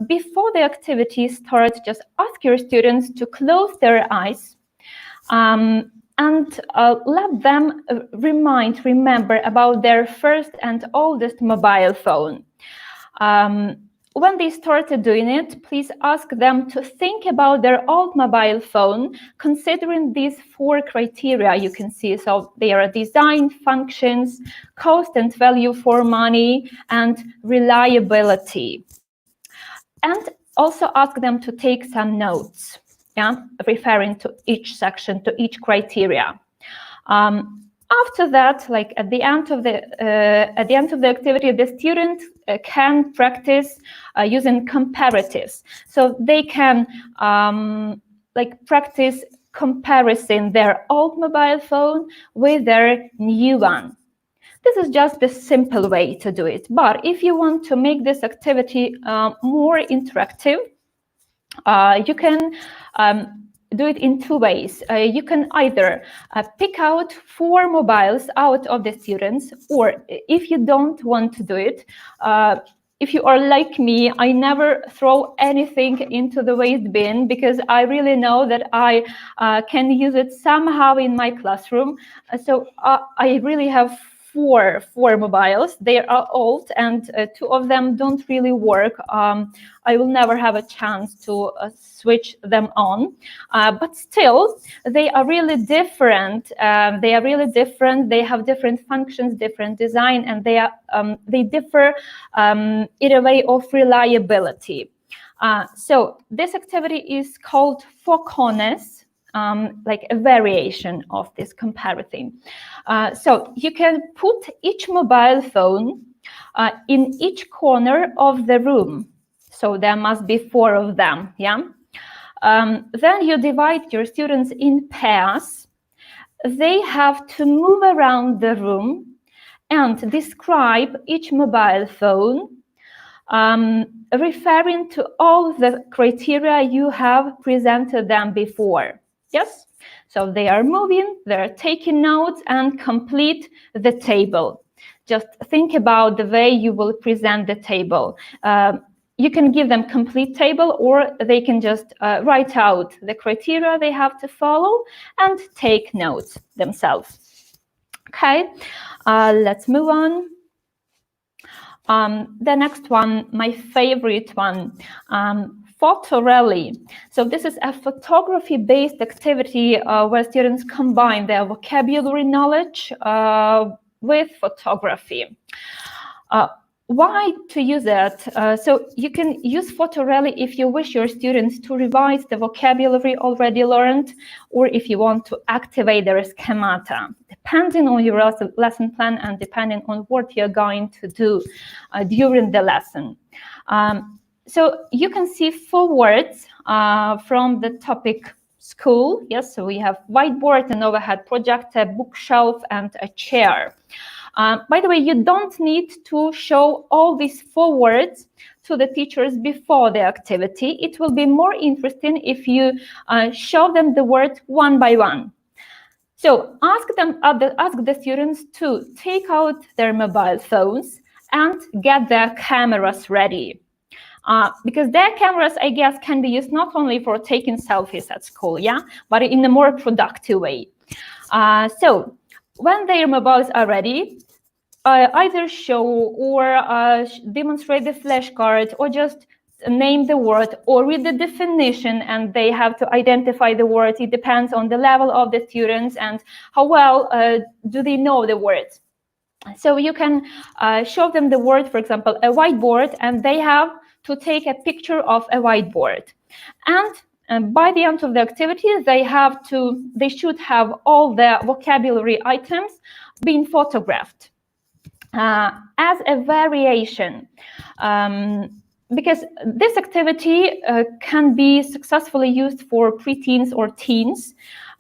before the activity starts, just ask your students to close their eyes and let them remember about their first and oldest mobile phone. When they started doing it, please ask them to think about their old mobile phone, considering these 4 criteria you can see. So they are design, functions, cost and value for money, and reliability. And also ask them to take some notes, yeah, referring to each section, to each criteria. After that, like at the end of the activity, the student can practice using comparatives. So they can practice comparison their old mobile phone with their new one. This is just the simple way to do it. But if you want to make this activity more interactive, you can do it in 2 ways. You can either pick out 4 mobiles out of the students, or if you don't want to do it, if you are like me, I never throw anything into the waste bin because I really know that I can use it somehow in my classroom. So I really have four mobiles. They are old and 2 of them don't really work. I will never have a chance to switch them on, but still they are really different. They have different functions, different design, and they differ in a way of reliability. So this activity is called focones, like a variation of this comparison. So you can put each mobile phone in each corner of the room. So there must be 4 of them, yeah? Then you divide your students in pairs. They have to move around the room and describe each mobile phone, referring to all the criteria you have presented them before. Yes? So they are moving, they're taking notes, and complete the table. Just think about the way you will present the table. You can give them complete table, or they can just write out the criteria they have to follow and take notes themselves. Okay, let's move on. The next one, my favorite one, photo rally. So this is a photography-based activity where students combine their vocabulary knowledge with photography. Why to use it? So you can use photo rally if you wish your students to revise the vocabulary already learned, or if you want to activate their schemata, depending on your lesson plan and depending on what you're going to do during the lesson. So you can see 4 words from the topic school. Yes, so we have whiteboard, an overhead projector, bookshelf, and a chair. By the way, you don't need to show all these 4 words to the teachers before the activity. It will be more interesting if you show them the words one by one. So ask the students to take out their mobile phones and get their cameras ready. Because their cameras, I guess, can be used not only for taking selfies at school, yeah, but in a more productive way. So when their mobiles are ready, either show or demonstrate the flashcard, or just name the word or read the definition, and they have to identify the words. It depends on the level of the students and how well do they know the words. So you can show them the word, for example, a whiteboard, and they have to take a picture of a whiteboard. And by the end of the activity, they should have all the vocabulary items being photographed as a variation. Because this activity can be successfully used for preteens or teens.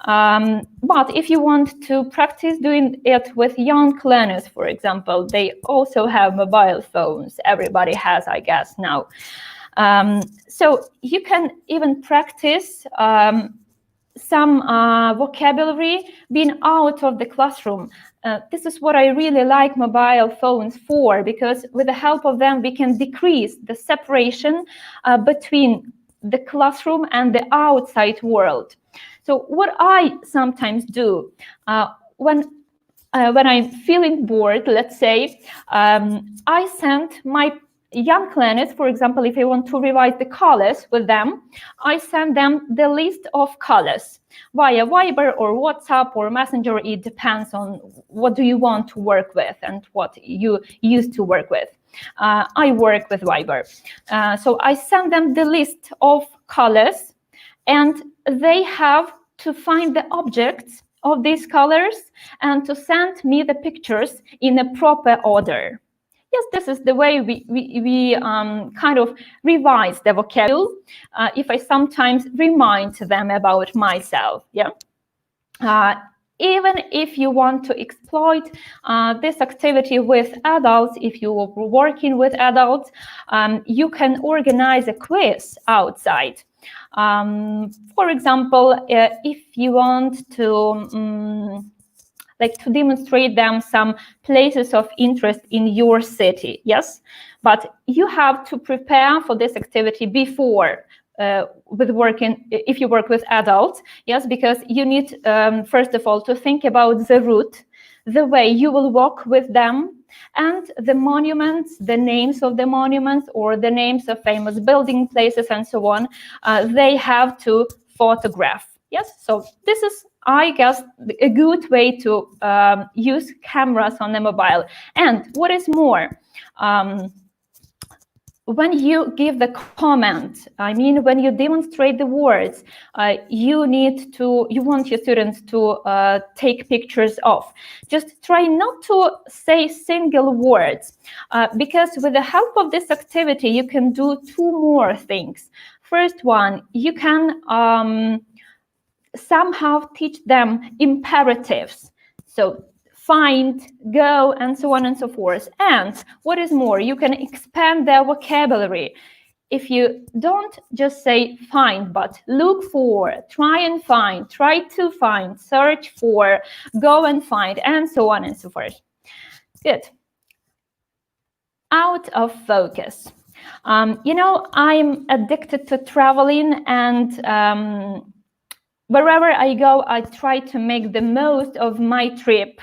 But if you want to practice doing it with young learners, for example, they also have mobile phones. Everybody has, I guess, now. So you can even practice some vocabulary being out of the classroom. This is what I really like mobile phones for, because with the help of them, we can decrease the separation between the classroom and the outside world. So what I sometimes do when I'm feeling bored, let's say, I send my young learners, for example, if I want to revise the colors with them, I send them the list of colors via Viber or WhatsApp or Messenger. It depends on what do you want to work with and what you used to work with. I work with Viber. So I send them the list of colors, and they have to find the objects of these colors and to send me the pictures in a proper order. Yes, this is the way we kind of revise the vocabulary. If I sometimes remind them about myself, yeah. Even if you want to exploit this activity with adults, if you are working with adults, you can organize a quiz outside. For example, if you want to to demonstrate them some places of interest in your city, yes, but you have to prepare for this activity before if you work with adults, yes, because you need first of all to think about the route, the way you will walk with them, and the monuments, the names of the monuments or the names of famous building places and so on, they have to photograph. Yes, so this is, I guess, a good way to use cameras on the mobile. And what is more, when you give the comment, I mean, when you demonstrate the words, you want your students to take pictures of. Just try not to say single words, because with the help of this activity, you can do 2 more things. First one, you can somehow teach them imperatives. So find, go, and so on and so forth. And what is more, you can expand their vocabulary. If you don't just say find, but look for, try and find, try to find, search for, go and find, and so on and so forth. Good. Out of focus. You know, I'm addicted to traveling, and wherever I go, I try to make the most of my trip.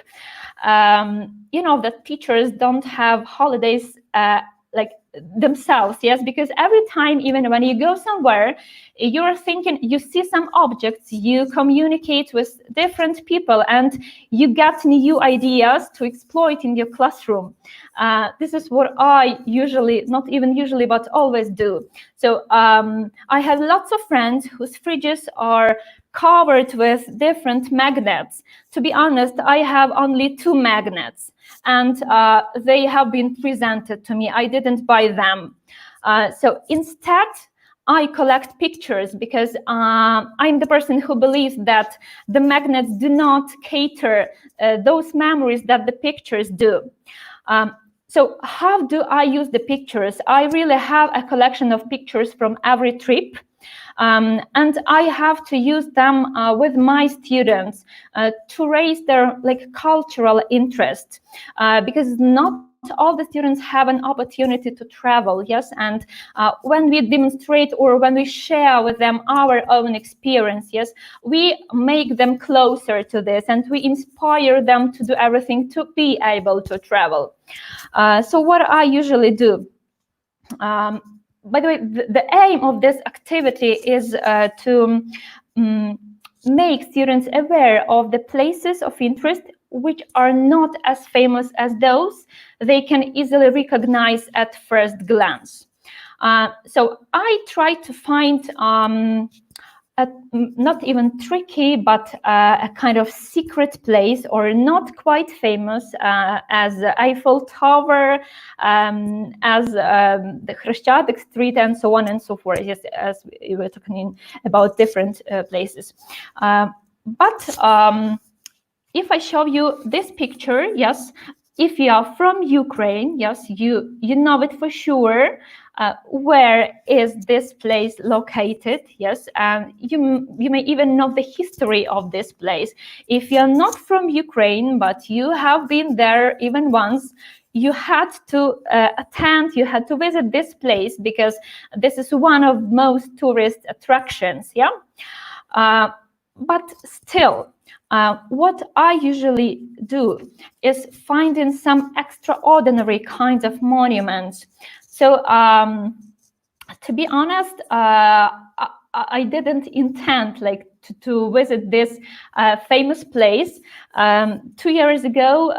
You know, that teachers don't have holidays like themselves, yes, because every time, even when you go somewhere, you're thinking, you see some objects, you communicate with different people, and you get new ideas to exploit in your classroom. This is what I usually, not even usually, but always do. So I have lots of friends whose fridges are covered with different magnets. To be honest, I have only 2 magnets, and they have been presented to me. I didn't buy them. So instead, I collect pictures because I'm the person who believes that the magnets do not cater those memories that the pictures do. So how do I use the pictures? I really have a collection of pictures from every trip. And I have to use them with my students to raise their cultural interest, because not all the students have an opportunity to travel, yes, and when we demonstrate or when we share with them our own experience, yes, we make them closer to this and we inspire them to do everything to be able to travel. So what I usually do, by the way, the aim of this activity is to make students aware of the places of interest which are not as famous as those they can easily recognize at first glance. So I try to find not even tricky, but a kind of secret place or not quite famous as the Eiffel Tower, as the Hlushakova Street, and so on and so forth, yes, as we were talking about different places. But if I show you this picture, yes, if you are from Ukraine, yes, you know it for sure. Where is this place located? Yes, and you may even know the history of this place. If you're not from Ukraine, but you have been there even once, you had to attend, you had to visit this place because this is one of most tourist attractions, yeah? But still, what I usually do is finding some extraordinary kinds of monuments. So to be honest, I didn't intend to visit this famous place. 2 years ago,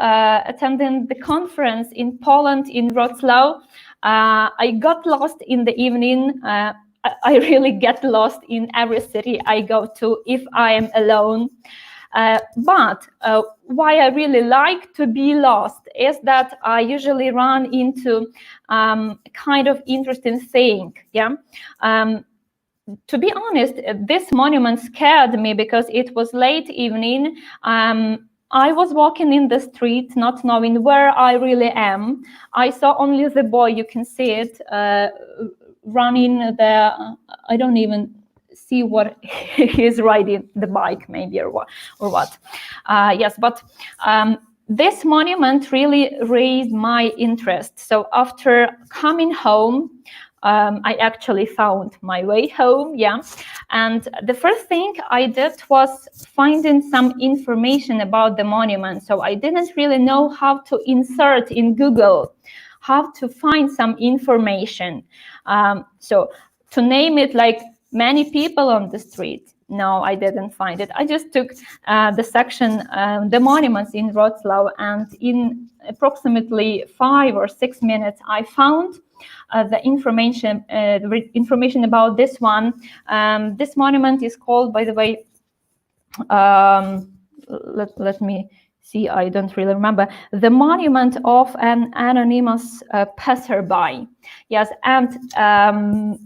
attending the conference in Poland, in Wrocław, I got lost in the evening. I really get lost in every city I go to if I am alone. But why I really like to be lost is that I usually run into kind of interesting thing. Yeah. To be honest, this monument scared me because it was late evening. I was walking in the street, not knowing where I really am. I saw only the boy, you can see it, running there. I don't even see what he's riding, the bike maybe or what. Yes, but this monument really raised my interest. So after coming home, I actually found my way home, yeah. And the first thing I did was finding some information about the monument. So I didn't really know how to insert in Google, how to find some information. So to name it like many people on the street, no, I didn't find it. I just took the section, the monuments in Wrocław, and in approximately 5 or 6 minutes, I found the information about this one. This monument is called, by the way, let me see, I don't really remember, the monument of an anonymous passerby. Yes, and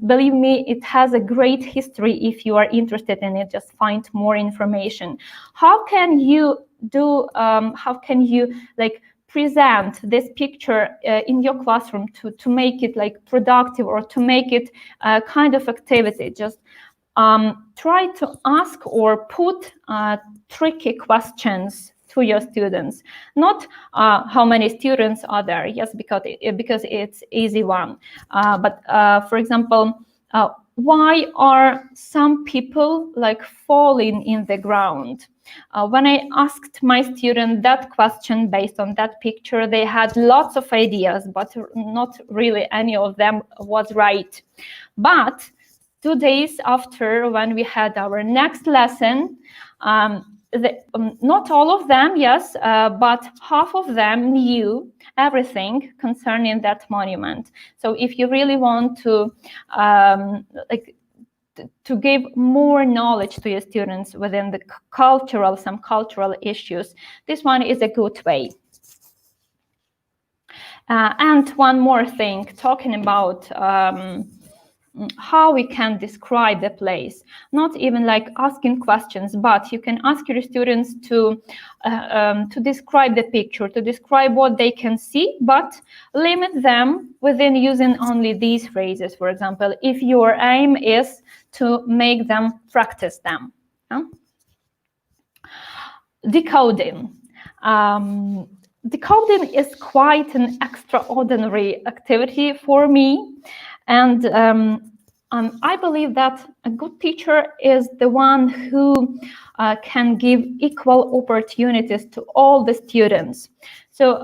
believe me, it has a great history. If you are interested in it, just find more information. How can you do, present this picture in your classroom to make it productive or to make it a kind of activity? Just try to ask or put tricky questions to your students. Not how many students are there, yes, because it's easy one. But for example, why are some people falling in the ground? When I asked my student that question based on that picture, they had lots of ideas, but not really any of them was right. But 2 days after, when we had our next lesson, not all of them, yes, but half of them knew everything concerning that monument. So if you really want to give more knowledge to your students within the some cultural issues, this one is a good way. And one more thing, talking about how we can describe the place. Not even like asking questions, but you can ask your students to describe the picture, to describe what they can see, but limit them within using only these phrases. For example, if your aim is to make them practice them. Decoding. Decoding is quite an extraordinary activity for me. And I believe that a good teacher is the one who can give equal opportunities to all the students. So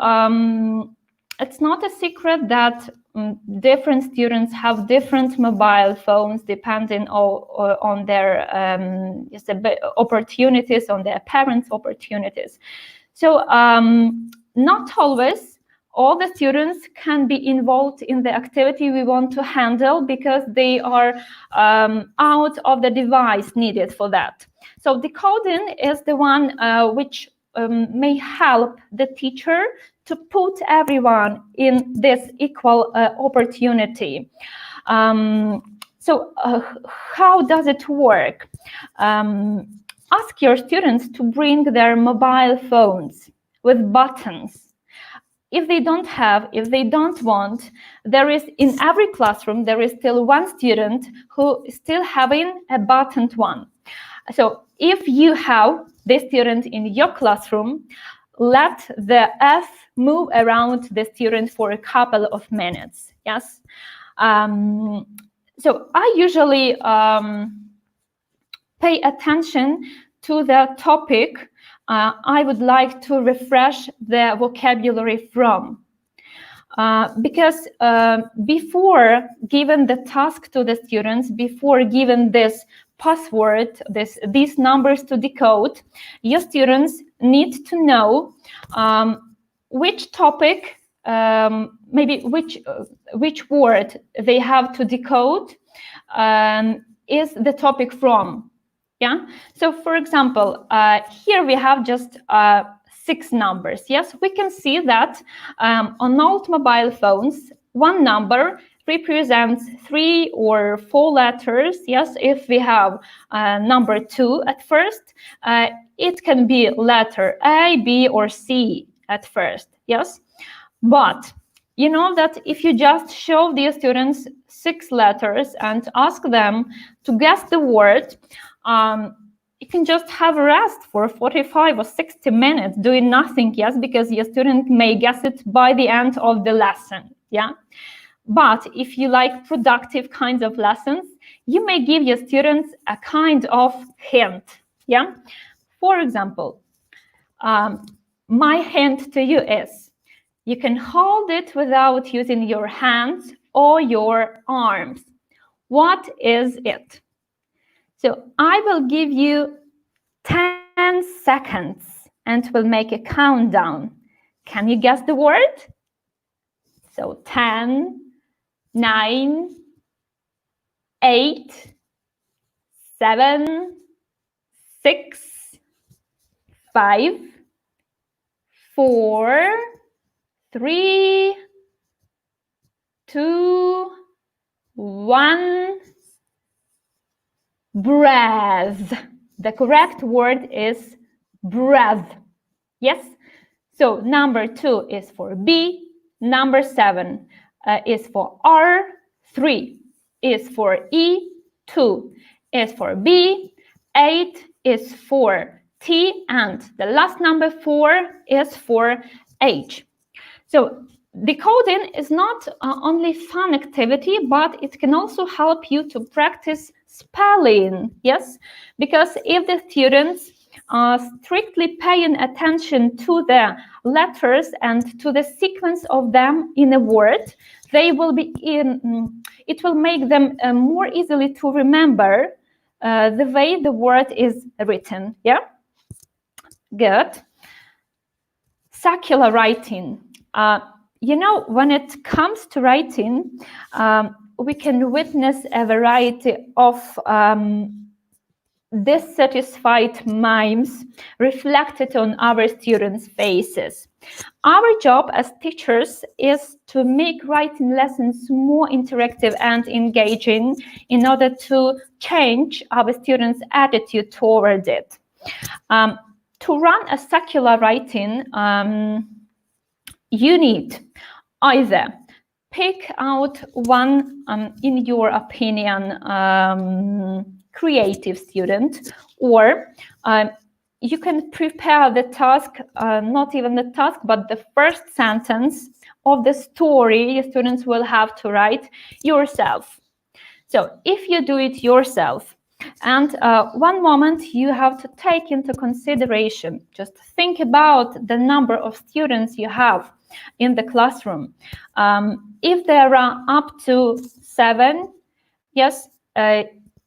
it's not a secret that different students have different mobile phones depending on their opportunities, on their parents' opportunities. So not always all the students can be involved in the activity we want to handle because they are out of the device needed for that. So decoding is the one which may help the teacher to put everyone in this equal opportunity. So how does it work? Ask your students to bring their mobile phones with buttons. If they don't have, if they don't want, there is in every classroom, there is still one student who is still having a buttoned one. So if you have this student in your classroom, let the F move around the student for a couple of minutes, yes? So I usually pay attention to the topic I would like to refresh the vocabulary from. Because before giving the task to the students, before giving this password, these numbers to decode, your students need to know which topic, maybe which word they have to decode is the topic from. Yeah. So, for example, here we have just 6 numbers. Yes, we can see that on old mobile phones, one number represents 3 or 4 letters. Yes, if we have number 2 at first, it can be letter A, B, or C at first. Yes, but you know that if you just show the students 6 letters and ask them to guess the word, you can just have a rest for 45 or 60 minutes doing nothing, yes, because your student may guess it by the end of the lesson, yeah. But if you like productive kinds of lessons, you may give your students a kind of hint, yeah. For example, my hint to you is, you can hold it without using your hands or your arms. What is it? So I will give you 10 seconds and we'll make a countdown. Can you guess the word? So 10, 9, 8, 7, 6, 5, 4, 3, 2, 1. Breath. The correct word is breath. Yes? So number 2 is for B, number 7 is for R, 3 is for E, 2 is for B, 8 is for T, and the last number 4 is for H. So decoding is not only fun activity, but it can also help you to practice spelling, yes? Because if the students are strictly paying attention to the letters and to the sequence of them in a word, they will be it will make them more easily to remember the way the word is written, yeah? Good. Circular writing. You know, when it comes to writing, we can witness a variety of dissatisfied mimes reflected on our students' faces. Our job as teachers is to make writing lessons more interactive and engaging in order to change our students' attitude toward it. To run a secular writing, you need either pick out one, in your opinion, creative student, or you can prepare the task, not even the task, but the first sentence of the story your students will have to write yourself. So if you do it yourself, and one moment you have to take into consideration, just think about the number of students you have in the classroom. If there are up to 7, yes,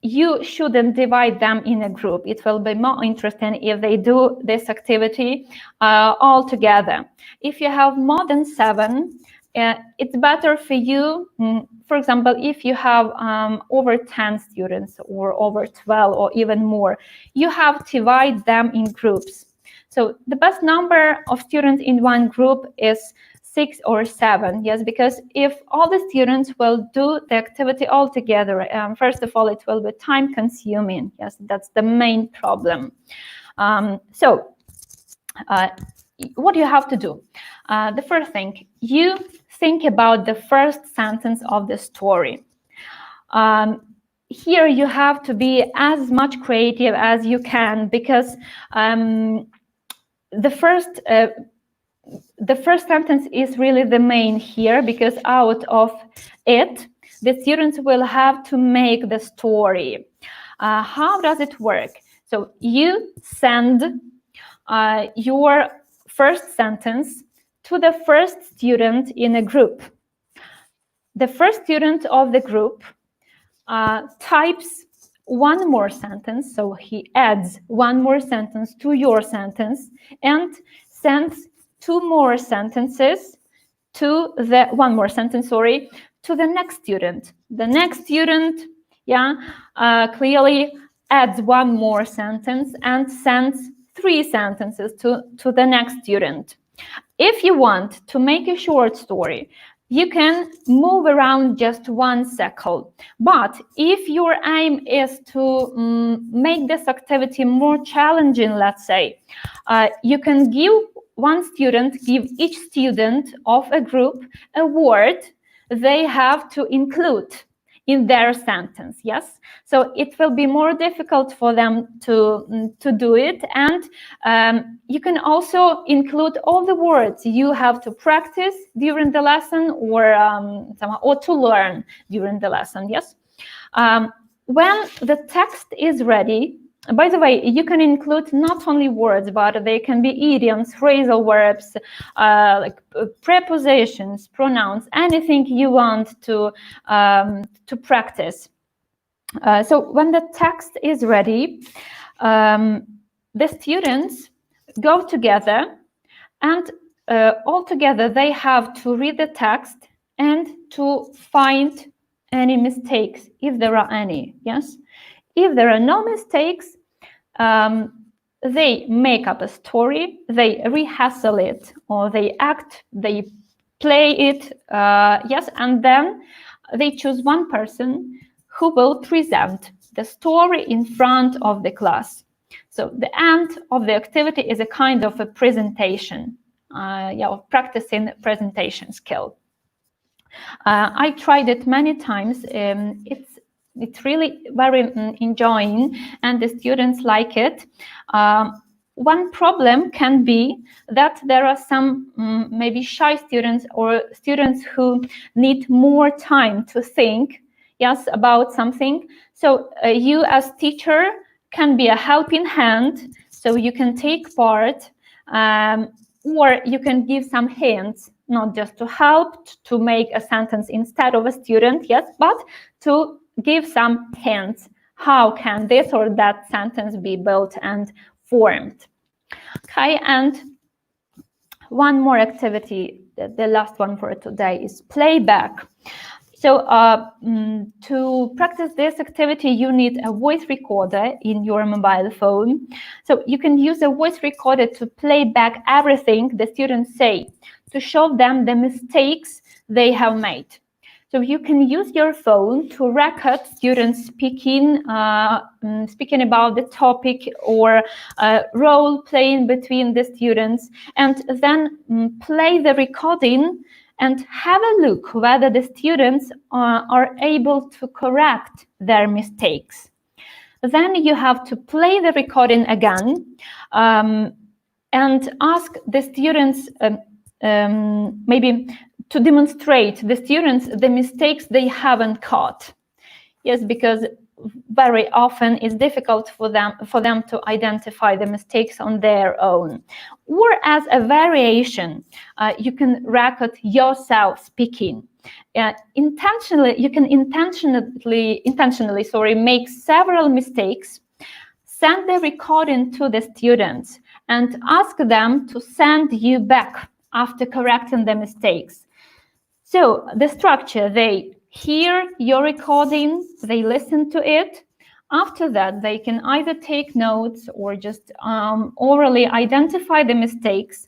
you shouldn't divide them in a group. It will be more interesting if they do this activity all together. If you have more than 7, it's better for you, for example, if you have over 10 students or over 12 or even more, you have to divide them in groups. So the best number of students in one group is 6 or 7, yes, because if all the students will do the activity all together, first of all, it will be time consuming. Yes, that's the main problem. What do you have to do? The first thing, you think about the first sentence of the story. Here you have to be as much creative as you can, because the first sentence is really the main here, because out of it, the students will have to make the story. How does it work? So you send your first sentence to the first student in a group. The first student of the group types one more sentence, so he adds one more sentence to your sentence and sends one more sentence, to the next student. The next student, clearly adds one more sentence and sends 3 sentences to the next student. If you want to make a short story, you can move around just one cycle. But if your aim is to make this activity more challenging, let's say, you can give each student of a group a word they have to include in their sentence, yes? So it will be more difficult for them to do it, and you can also include all the words you have to practice during the lesson, or to learn during the lesson, yes? When the text is ready, by the way, you can include not only words, but they can be idioms, phrasal verbs, like prepositions, pronouns, anything you want to practice. So when the text is ready, the students go together, and all together they have to read the text and to find any mistakes, if there are any, yes? If there are no mistakes, they make up a story, they rehearsal it, or they play it, yes, and then they choose one person who will present the story in front of the class. So the end of the activity is a kind of a presentation, of practicing presentation skill. I tried it many times. It's really very enjoying, and the students like it. One problem can be that there are some maybe shy students, or students who need more time to think, yes, about something. So you as teacher can be a helping hand, so you can take part, or you can give some hints, not just to help to make a sentence instead of a student, yes, but to give some hints. How can this or that sentence be built and formed? Okay, and one more activity, the last one for today, is playback. So to practice this activity, you need a voice recorder in your mobile phone. So you can use a voice recorder to play back everything the students say, to show them the mistakes they have made. So you can use your phone to record students speaking about the topic or role playing between the students, and then play the recording and have a look whether the students are able to correct their mistakes. Then you have to play the recording again and ask the students maybe to demonstrate the students the mistakes they haven't caught. Yes, because very often it's difficult for them to identify the mistakes on their own. Or as a variation, you can record yourself speaking. You can intentionally make several mistakes, send the recording to the students, and ask them to send you back after correcting the mistakes. So the structure, they hear your recording, they listen to it. After that, they can either take notes or just orally identify the mistakes.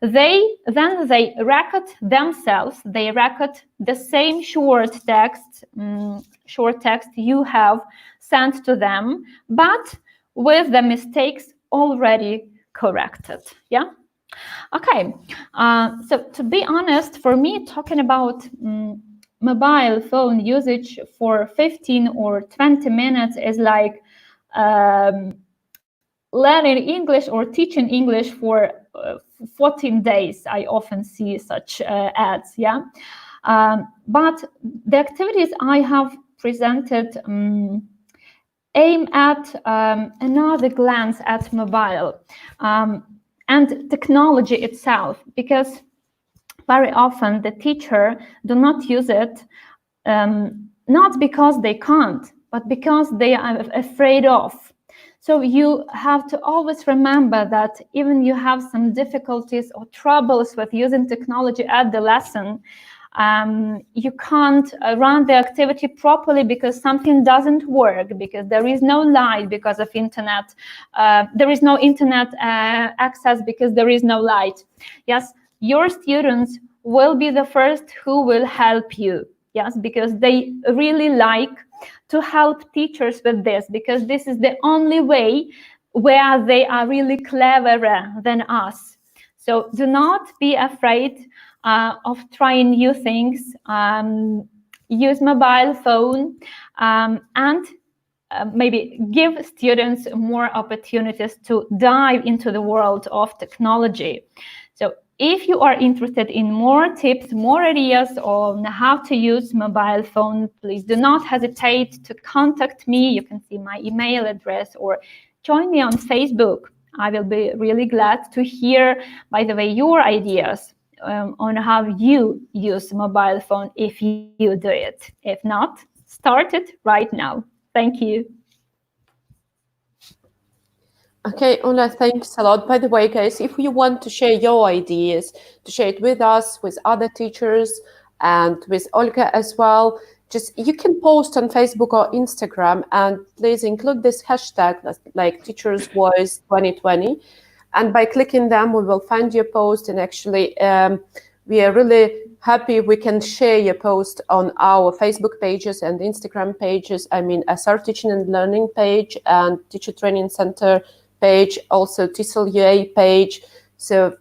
Then they record themselves. They record the same short text you have sent to them, but with the mistakes already corrected. Yeah. Okay. So to be honest, for me, talking about mobile phone usage for 15 or 20 minutes is like learning English or teaching English for 14 days. I often see such ads, yeah. But the activities I have presented aim at another glance at mobile and technology itself, because very often the teacher do not use it, not because they can't, but because they are afraid of. So you have to always remember that even you have some difficulties or troubles with using technology at the lesson, you can't run the activity properly because something doesn't work, because there is no light because of internet, there is no internet access because there is no light. Yes, your students will be the first who will help you. Yes, because they really like to help teachers with this, because this is the only way where they are really cleverer than us. So do not be afraid of trying new things. Use mobile phone and maybe give students more opportunities to dive into the world of technology. So if you are interested in more tips, more ideas on how to use mobile phone, please do not hesitate to contact me. You can see my email address or join me on Facebook. I will be really glad to hear, by the way, your ideas on how you use mobile phone if you do it. If not, start it right now. Thank you. Okay, Ola, thanks a lot. By the way, guys, if you want to share your ideas, to share it with us, with other teachers, and with Olga as well, just you can post on Facebook or Instagram, and please include this hashtag like Teachers Voice 2020. And by clicking them, we will find your post. And actually, we are really happy we can share your post on our Facebook pages and Instagram pages. I mean, SR Teaching and Learning page and Teacher Training Center page, also TESOL UA page. So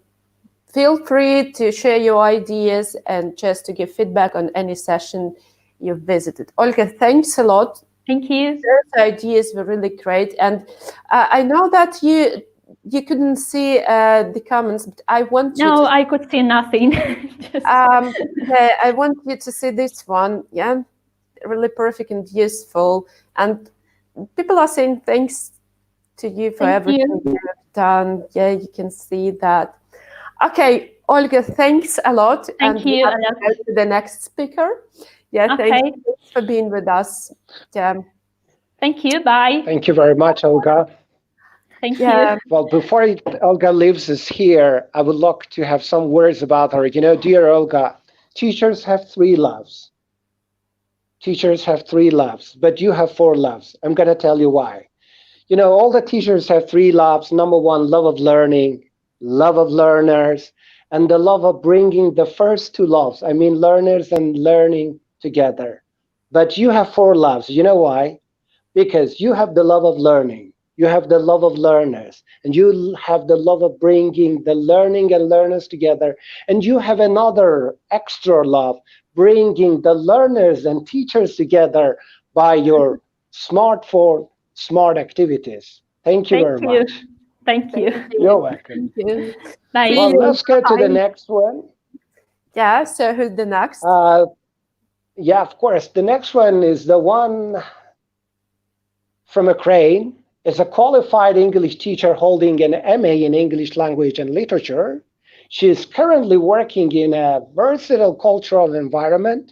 feel free to share your ideas and just to give feedback on any session you've visited. Olga, thanks a lot. Thank you. Those ideas were really great. And I know that you couldn't see the comments, but I want you I could see nothing. I want you to see this one. Yeah, really perfect and useful. And people are saying thanks to you for everything you've done. Yeah, you can see that. Okay, Olga, thanks a lot. Thank you. And go to the next speaker. Yeah, okay. Thanks for being with us. Yeah. Thank you. Bye. Thank you very much, Olga. Thank you. Well, before Olga leaves us here, I would like to have some words about her. You know, dear Olga, teachers have three loves: teachers have 3 loves, but you have 4 loves. I'm going to tell you why. You know, all the teachers have 3 loves. Number 1, love of learning, love of learners, and the love of bringing the first 2 loves. I mean, learners and learning together. But you have 4 loves. You know why? Because you have the love of learning, you have the love of learners, and you have the love of bringing the learning and learners together, and you have another extra love, bringing the learners and teachers together by your smartphone, smart activities. Thank you very much. Thank you. You're welcome. Thank you. Bye. Well, let's go to the next one. Yeah, so who's the next? Yeah, of course. The next one is the one from Ukraine. Is a qualified English teacher holding an MA in English language and literature. She is currently working in a versatile cultural environment,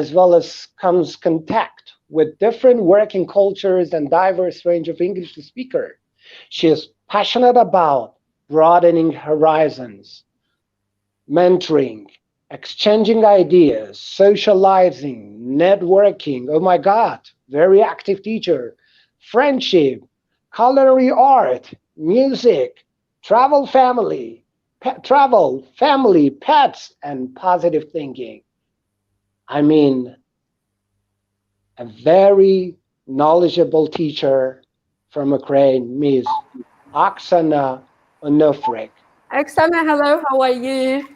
as well as comes contact with different working cultures and diverse range of English speakers. She is passionate about broadening horizons, mentoring, exchanging ideas, socializing, networking. Oh my God, very active teacher. Friendship, culinary art, music, travel, family, pets, and positive thinking. I mean, a very knowledgeable teacher from Ukraine, Ms. Oksana Onufryk. Oksana, hello, how are you?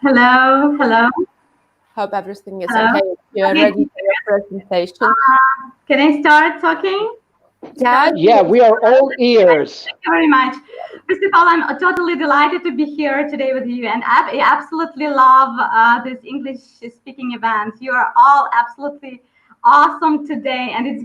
Hello, hello. Hope everything is Hello. okay. You're ready for your presentation. Can I start talking? Yeah, we are all ears. Thank you very much. First of all, I'm totally delighted to be here today with you, and I absolutely love this English-speaking event. You are all absolutely awesome today, and it's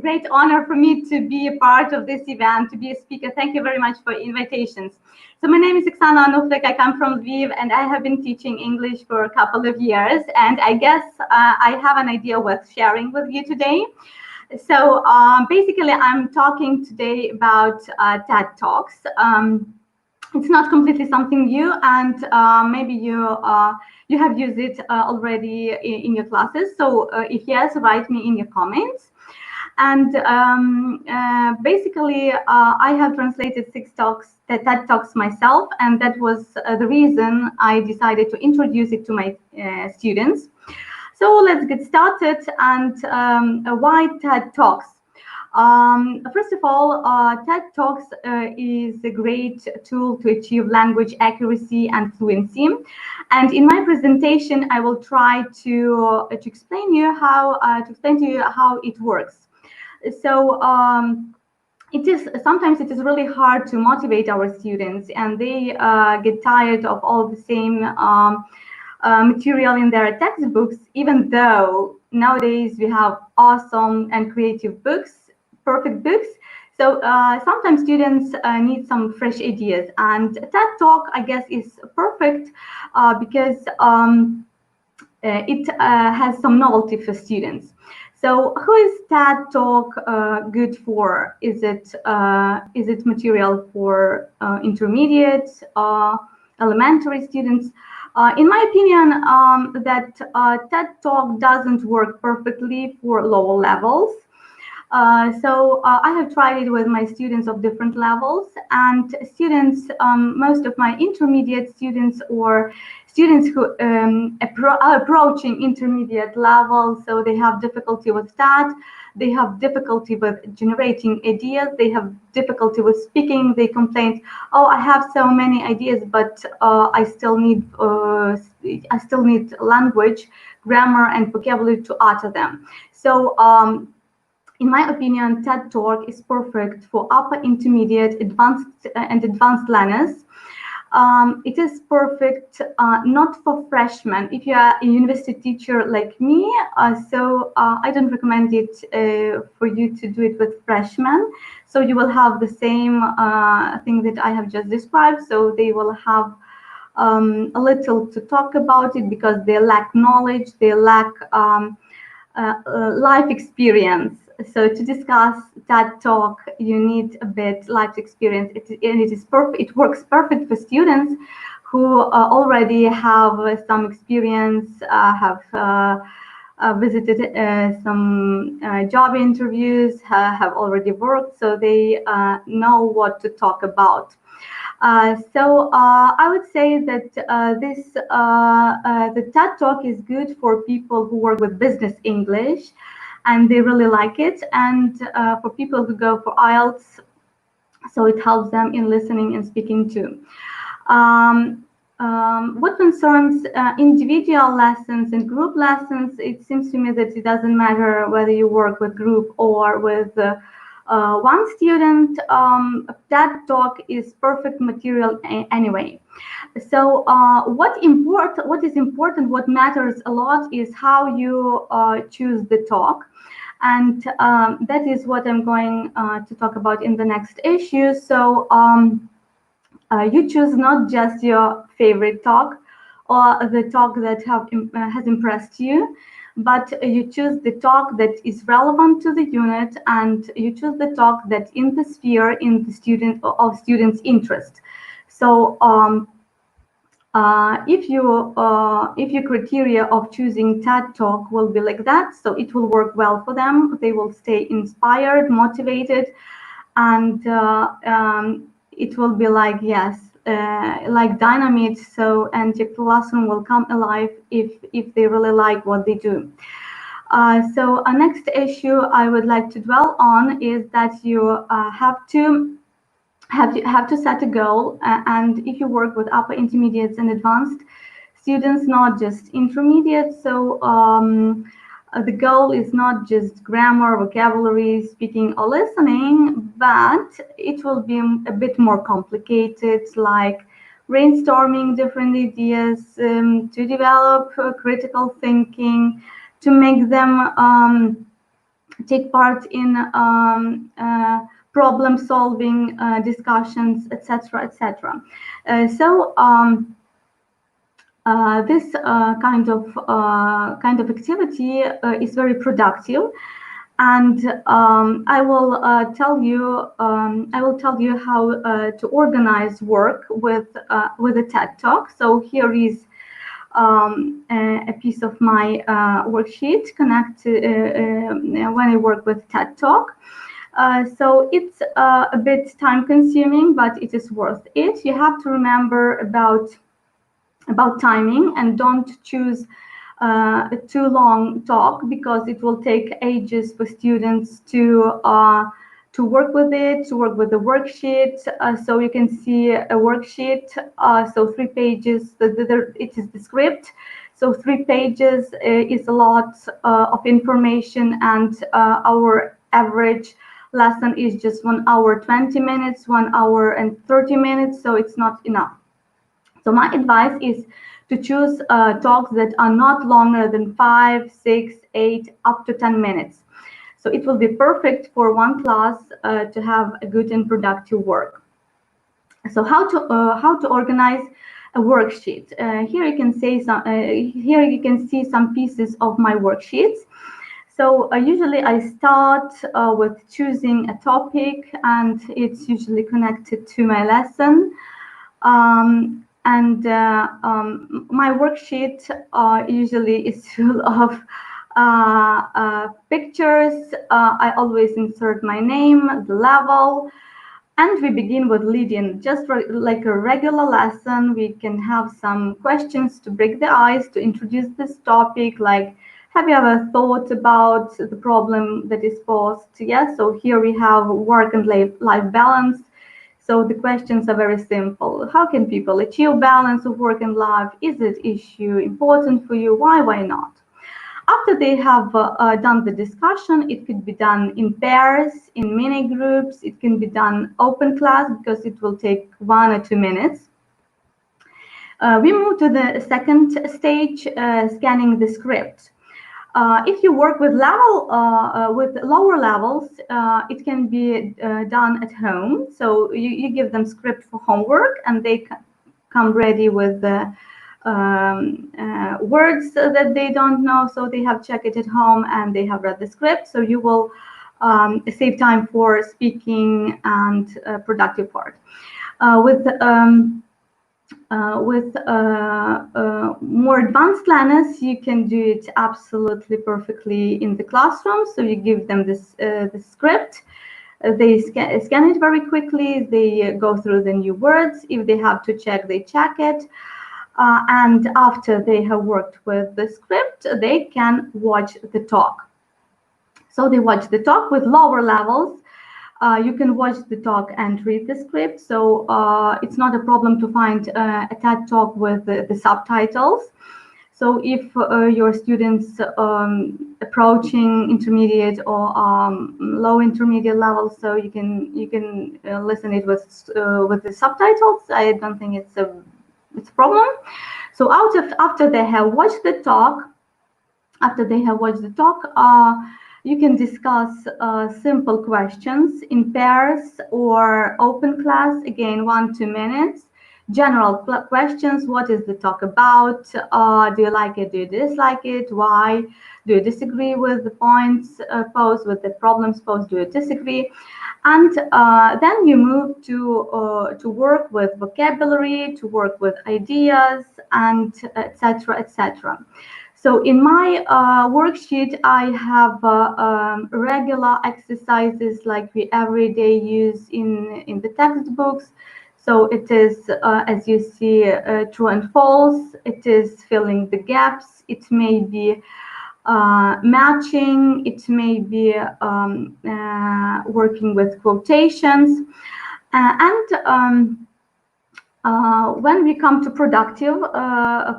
great honor for me to be a part of this event, to be a speaker. Thank you very much for invitations. So my name is Oksana Onufryk. I come from Lviv, and I have been teaching English for a couple of years, and I guess I have an idea worth sharing with you today. So basically, I'm talking today about TED Talks. It's not completely something new, and maybe you have used it already in your classes. So if yes, write me in your comments. And basically, I have translated 6 TED Talks myself, and that was the reason I decided to introduce it to my students. So let's get started. And why TED Talks? First of all, TED Talks is a great tool to achieve language accuracy and fluency. And in my presentation, I will try to explain to you how it works. So sometimes it is really hard to motivate our students, and they get tired of all the same material in their textbooks, even though nowadays we have awesome and creative books, perfect books. So sometimes students need some fresh ideas, and TED Talk, I guess, is perfect because it has some novelty for students. So who is TED Talk good for? Is it material for intermediate, elementary students? In my opinion, that TED Talk doesn't work perfectly for lower levels. So I have tried it with my students of different levels, and students, most of my intermediate students or students who are approaching intermediate level, so they have difficulty with that. They have difficulty with generating ideas. They have difficulty with speaking. They complain, "Oh, I have so many ideas, but I still need language, grammar, and vocabulary to utter them." So, in my opinion, TED Talk is perfect for upper intermediate, advanced learners. It is perfect not for freshmen. If you are a university teacher like me, so I don't recommend it for you to do it with freshmen. So you will have the same thing that I have just described. So they will have a little to talk about it because they lack knowledge, they lack life experience. So to discuss TED Talk, you need a bit life experience, and it is perfect. It works perfect for students who already have some experience, have visited some job interviews, have already worked, so they know what to talk about. So I would say that the TED Talk is good for people who work with business English, and they really like it, and for people who go for IELTS, so it helps them in listening and speaking too. What concerns individual lessons and group lessons, it seems to me that it doesn't matter whether you work with group or with one student. TED Talk is perfect material anyway. So what is important, what matters a lot is how you choose the talk. And that is what I'm going to talk about in the next issue. So you choose not just your favorite talk or the talk that has impressed you, but you choose the talk that is relevant to the unit, and you choose the talk that in the sphere in the student's interest. So if your criteria of choosing TED Talk will be like that, so it will work well for them. They will stay inspired, motivated, and it will be like, yes, like Dynamite. So, and your classroom will come alive if they really like what they do. So a next issue I would like to dwell on is that you have to set a goal, and if you work with upper intermediates and advanced students, not just intermediate, so the goal is not just grammar, vocabulary, speaking or listening, but it will be a bit more complicated, like brainstorming different ideas, to develop critical thinking, to make them take part in problem-solving discussions, etc., etc. So this kind of activity is very productive, and I will tell you how to organize work with a TED Talk. So here is a piece of my worksheet connected when I work with TED Talk. So it's a bit time consuming, but it is worth it. You have to remember about timing, and don't choose a too long talk, because it will take ages for students to work with it, to work with the worksheet. So you can see a worksheet, so 3 pages, it is the script. So 3 pages is a lot of information, and our average lesson is just 1 hour 20 minutes, 1 hour and 30 minutes, so it's not enough. So my advice is to choose talks that are not longer than 5, 6, 8, up to 10 minutes. So it will be perfect for one class to have a good and productive work. So how to organize a worksheet? Here you can see some pieces of my worksheets. So usually I start with choosing a topic, and it's usually connected to my lesson. My worksheet usually is full of pictures. I always insert my name, the level, and we begin with lead-in. Just like a regular lesson, we can have some questions to break the ice, to introduce this topic, like, have you ever thought about the problem that is posed? Yes, so here we have work and life balance. So the questions are very simple. How can people achieve balance of work and life? Is this issue important for you? Why not? After they have done the discussion, it could be done in pairs, in mini groups. It can be done open class, because it will take 1 or 2 minutes. We move to the second stage, scanning the script. If you work with lower levels, it can be done at home. So you give them script for homework, and they come ready with the words that they don't know. So they have checked it at home, and they have read the script. So you will save time for speaking and productive part. With more advanced learners, you can do it absolutely perfectly in the classroom. So you give them this the script. They scan it very quickly. They go through the new words. If they have to check, they check it. And after they have worked with the script, they can watch the talk. So they watch the talk with lower levels. You can watch the talk and read the script. So it's not a problem to find a TED talk with the subtitles. So if your students approaching intermediate or low intermediate level, so you can listen it with the subtitles. I don't think it's a problem. So after they have watched the talk, you can discuss simple questions in pairs or open class, again 1-2 minutes. General questions: what is the talk about? Do you like it? Do you dislike it? Why? Do you disagree with the points posed, with the problems posed? Do you disagree? And then you move to work with vocabulary, to work with ideas, and etc., etc. So in my worksheet, I have regular exercises like we every day use in the textbooks. So it is, as you see, true and false. It is filling the gaps. It may be matching. It may be working with quotations. When we come to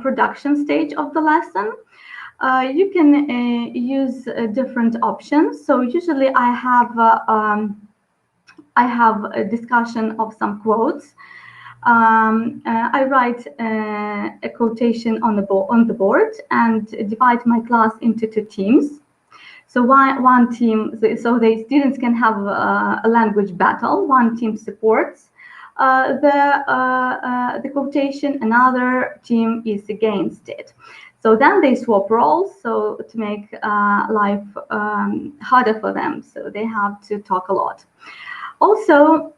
production stage of the lesson, you can use different options. So usually I have a discussion of some quotes. I write a quotation on the board and divide my class into 2 teams. So one team, so the students can have a language battle. One team supports the quotation, another team is against it. So then they swap roles, so to make life harder for them. So they have to talk a lot. Also,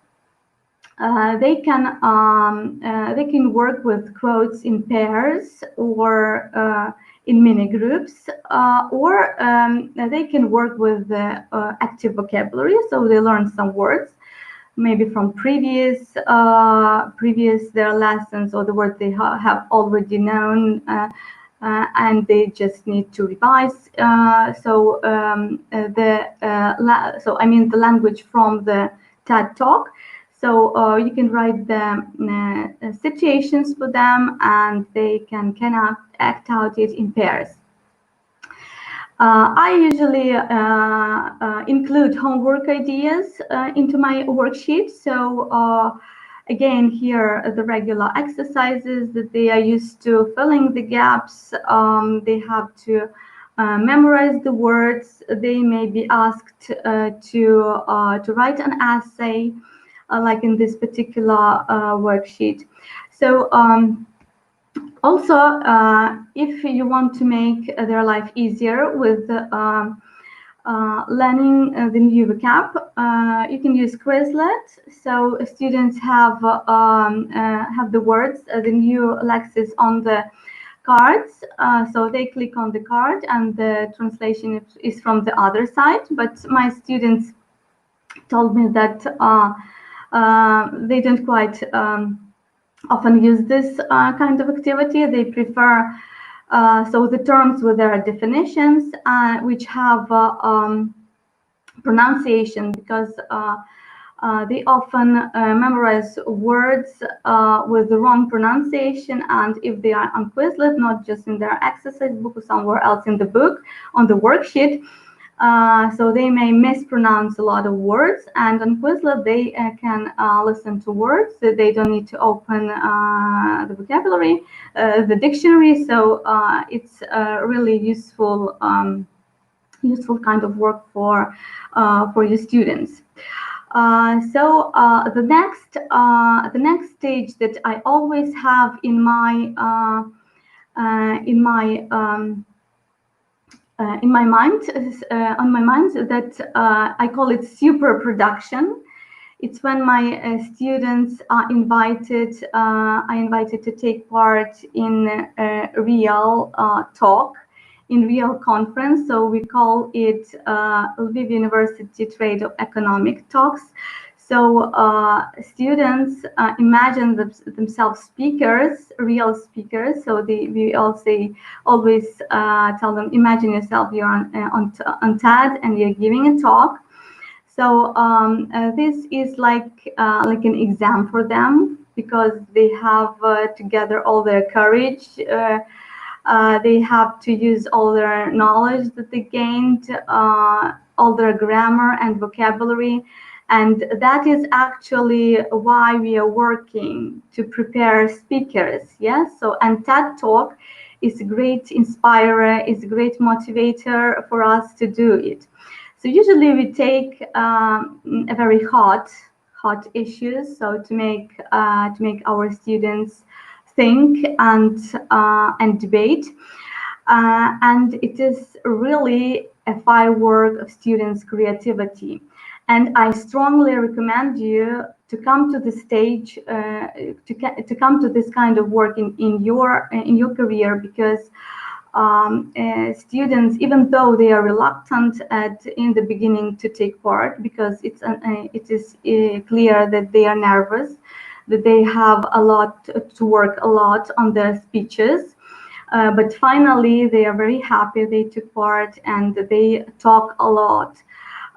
they can work with quotes in pairs or in mini groups, or they can work with the active vocabulary. So they learn some words, maybe from previous their lessons, or the words they have already known. And they just need to revise. So I mean the language from the TED Talk. So you can write the situations for them, and they can act out it in pairs. I usually include homework ideas into my worksheet. So again, here the regular exercises that they are used to, filling the gaps. They have to memorize the words. They may be asked to write an essay, like in this particular worksheet. So also, if you want to make their life easier with learning the new vocab, you can use Quizlet. So students have the words, the new lexis on the cards. So they click on the card, and the translation is from the other side. But my students told me that they don't quite often use this kind of activity. They prefer so the terms with their definitions, which have pronunciation, because they often memorize words with the wrong pronunciation, and if they are on Quizlet, not just in their exercise book or somewhere else in the book, on the worksheet, so they may mispronounce a lot of words, and on Quizlet they can listen to words. They don't need to open the vocabulary, the dictionary. So it's really useful kind of work for your students. So the next stage that I always have in my mind, that I call it super production, It's when my students are invited to take part in a real talk, in real conference. So we call it Lviv University Trade of Economic Talks. So students imagine themselves speakers, real speakers. So we always tell them, imagine yourself you're on TED and you're giving a talk. So this is like an exam for them, because they have to gather all their courage. They have to use all their knowledge that they gained, all their grammar and vocabulary. And that is actually why we are working to prepare speakers. Yes. So, and TED Talk is a great inspirer, is a great motivator for us to do it. So usually we take a very hot issues, so to make our students think and debate, and it is really a firework of students' creativity. And I strongly recommend you to come to the stage, to come to this kind of work in your career, because students, even though they are reluctant in the beginning to take part, because it is clear that they are nervous, that they have a lot to work a lot on their speeches, but finally they are very happy they took part and they talk a lot.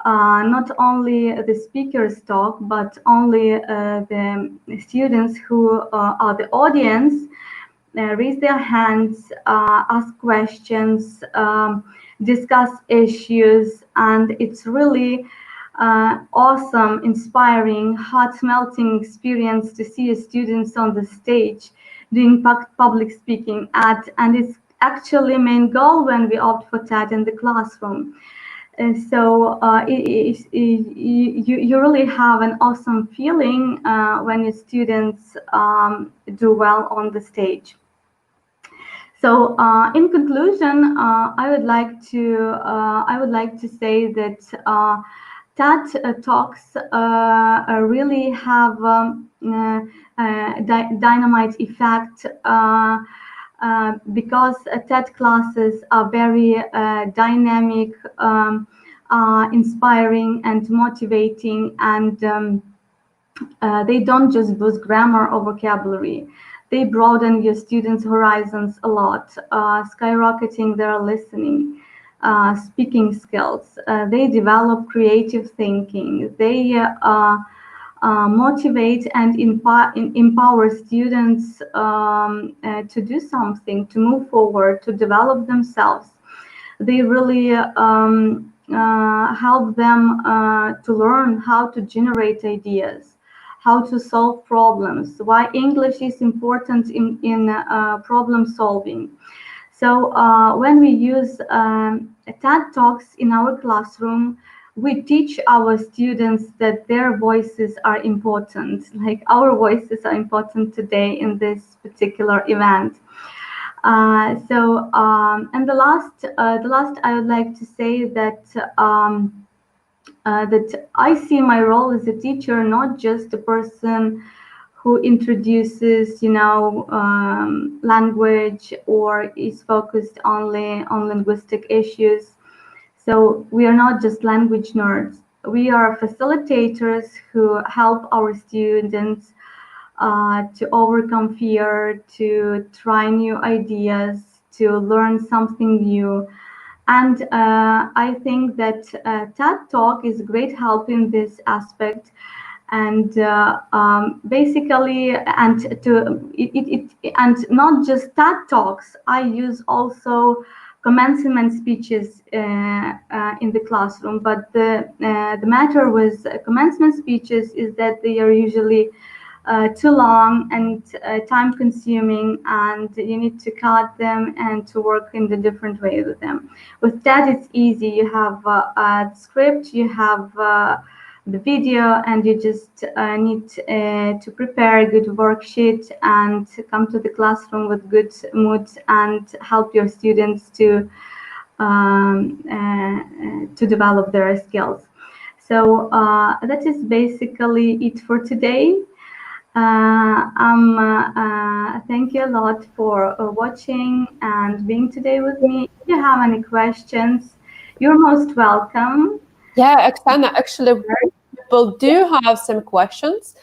Not only the speakers talk, but only the students who are the audience raise their hands, ask questions, discuss issues, and it's really awesome, inspiring, heart-melting experience to see students on the stage doing public speaking and it's actually main goal when we opt for TED in the classroom. So you really have an awesome feeling when your students do well on the stage. So in conclusion, I would like to say that TED Talks really have dynamite effect because TED classes are very dynamic, inspiring and motivating, and they don't just boost grammar or vocabulary. They broaden your students' horizons a lot, skyrocketing their listening, speaking skills. They develop creative thinking. They motivate and empower students to do something, to move forward, to develop themselves. They really help them to learn how to generate ideas, how to solve problems, why English is important in problem solving. So when we use TED Talks in our classroom, we teach our students that their voices are important, like our voices are important today in this particular event. And the last I would like to say that that I see my role as a teacher not just a person who introduces, language or is focused only on linguistic issues. So we are not just language nerds. We are facilitators who help our students to overcome fear, to try new ideas, to learn something new. And I think that TED Talk is a great help in this aspect. And basically, and not just TED Talks, I use also commencement speeches in the classroom. But the matter with commencement speeches is that they are usually too long and time consuming, and you need to cut them and to work in a different way with them. With that, it's easy. You have a script, you have the video, and you just need to prepare a good worksheet and come to the classroom with good mood and help your students to develop their skills. So that is basically it for today. Thank you a lot for watching and being today with me. If you have any questions, you're most welcome. Yeah, Oksana, actually, people do have some questions.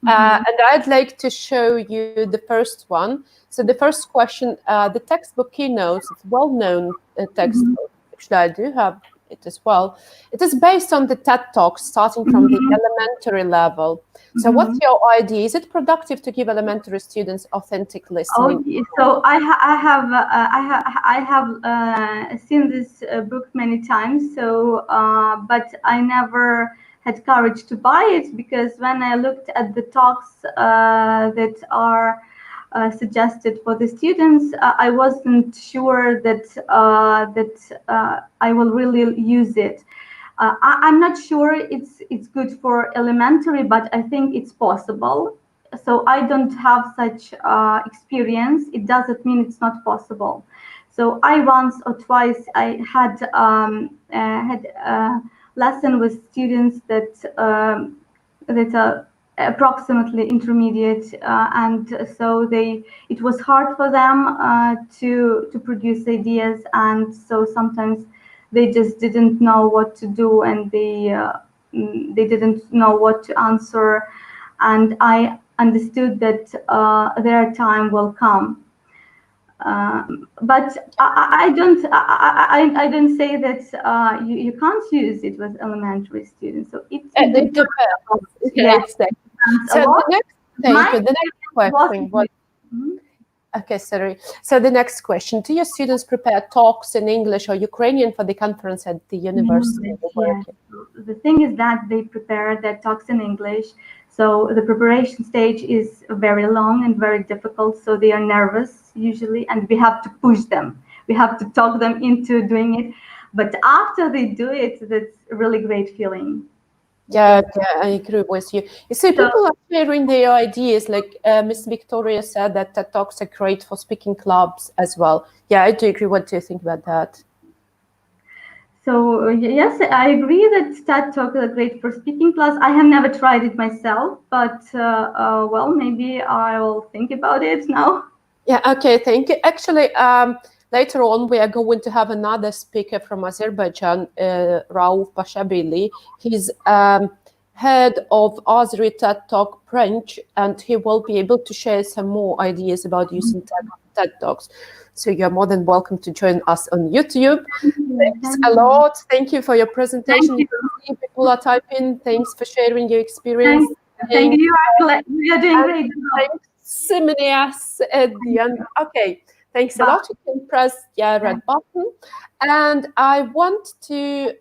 And I'd like to show you the first one. So the first question, the textbook keynotes, it's well-known textbook. Actually, I do have it as well. It is based on the TED Talks, starting from the elementary level. So what's your idea? Is it productive to give elementary students authentic listening? Oh, so I have seen this book many times. So, but I never had courage to buy it, because when I looked at the talks that are suggested for the students, I wasn't sure that I will really use it. I'm not sure it's good for elementary, but I think it's possible. So I don't have such experience. It doesn't mean it's not possible. So I once or twice I had lesson with students that are approximately intermediate, and so it was hard for them to produce ideas, and so sometimes they just didn't know what to do, and they didn't know what to answer, and I understood that their time will come. But I don't say that you can't use it with elementary students. So it depends. Yeah. So the next question. Okay, sorry. So the next question: do your students prepare talks in English or Ukrainian for the conference at the university? Yes. The thing is that they prepare their talks in English. So the preparation stage is very long and very difficult. So they are nervous usually, and we have to push them. We have to talk them into doing it. But after they do it, that's a really great feeling. Yeah, I agree with you. You see, people are sharing their ideas. Like Miss Victoria said that TED Talks are great for speaking clubs as well. Yeah, I do agree. What do you think about that? So yes, I agree that TED Talks are great for speaking class. I have never tried it myself, but well, maybe I will think about it now. Yeah, okay, thank you. Actually, later on, we are going to have another speaker from Azerbaijan, Rauf Pashabili. He's head of Azeri TED Talk branch, and he will be able to share some more ideas about using TED Talks. So you're more than welcome to join us on YouTube. Thanks a lot. Thank you for your presentation. People are typing. Thanks for sharing your experience. Thank you. You are doing great. Thanks, Simonias at the end. Okay, thanks a lot. You can press the red button. And I want to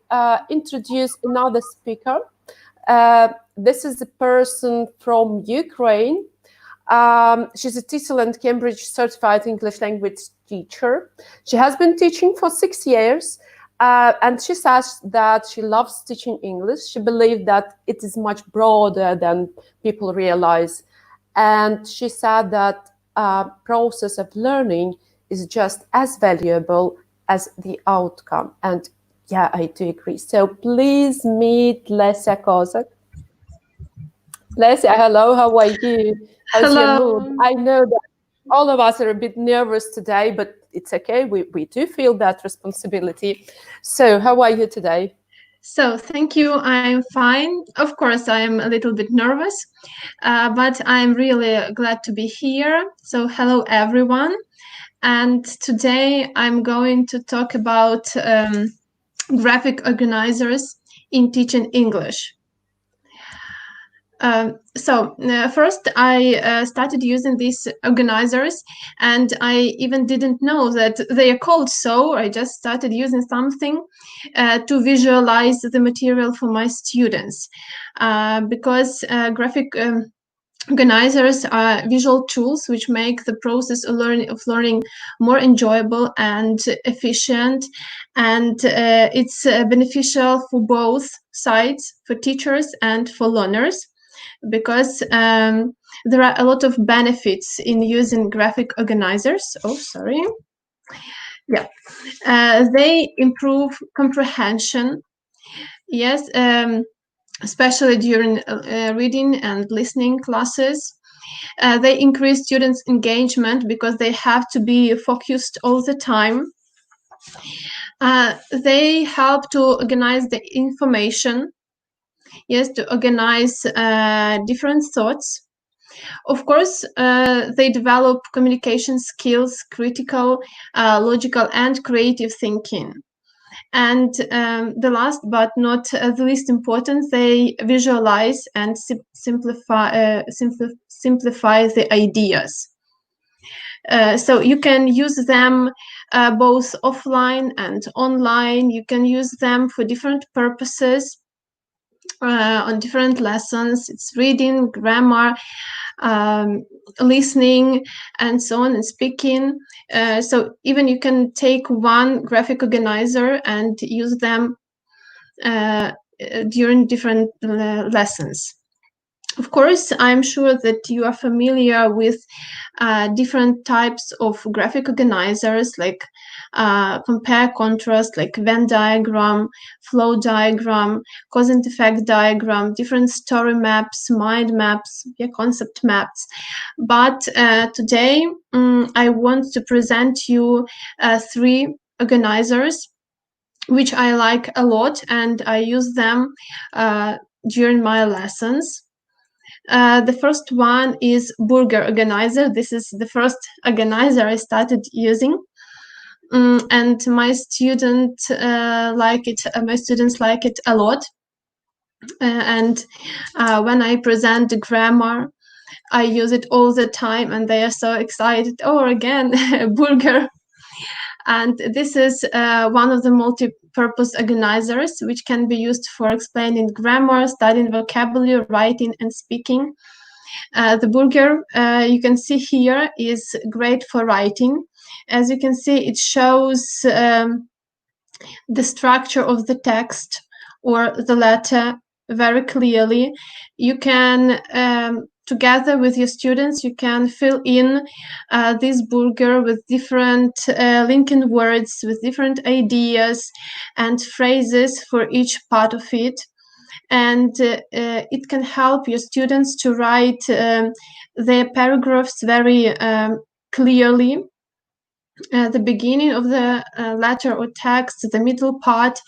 introduce another speaker. This is a person from Ukraine. She's a TESOL and Cambridge certified English language teacher. She has been teaching for 6 years, and she says that she loves teaching English. She believes that it is much broader than people realize. And she said that process of learning is just as valuable as the outcome. And yeah, I do agree. So please meet Lesia Kozak. Lesia, hello, how are you? How's your mood? I know that all of us are a bit nervous today, but it's okay. We do feel that responsibility. So how are you today? So thank you. I'm fine. Of course, I'm a little bit nervous, but I'm really glad to be here. So hello, everyone. And today I'm going to talk about graphic organizers in teaching English. First, I started using these organizers, and I even didn't know that they are called so. I just started using something to visualize the material for my students, because graphic organizers are visual tools which make the process of learning more enjoyable and efficient, and it's beneficial for both sides, for teachers and for learners, because there are a lot of benefits in using graphic organizers. They improve comprehension. Yes, especially during reading and listening classes. They increase students' engagement because they have to be focused all the time. They help to organize the information, yes, to organize different thoughts. Of course, they develop communication skills, critical, logical, and creative thinking. And the last but not the least important, they visualize and simplify the ideas. So you can use them both offline and online. You can use them for different purposes on different lessons. It's reading, grammar, listening, and so on, and speaking. So even you can take one graphic organizer and use them during different lessons. Of course, I'm sure that you are familiar with different types of graphic organizers, like compare contrast, like Venn diagram, flow diagram, cause and effect diagram, different story maps, mind maps, concept maps. But today I want to present you 3 organizers which I like a lot, and I use them during my lessons. The first one is Burger Organizer. This is the first organizer I started using, and my students like it. My students like it a lot. And when I present the grammar, I use it all the time, and they are so excited. Oh, again, Burger! And this is one of the multi-purpose organizers, which can be used for explaining grammar, studying vocabulary, writing, and speaking. The Burger, you can see here, is great for writing. As you can see, it shows the structure of the text or the letter very clearly. You can, together with your students, you can fill in this Burger with different linking words, with different ideas and phrases for each part of it. And it can help your students to write their paragraphs very clearly. The beginning of the letter or text, the middle part,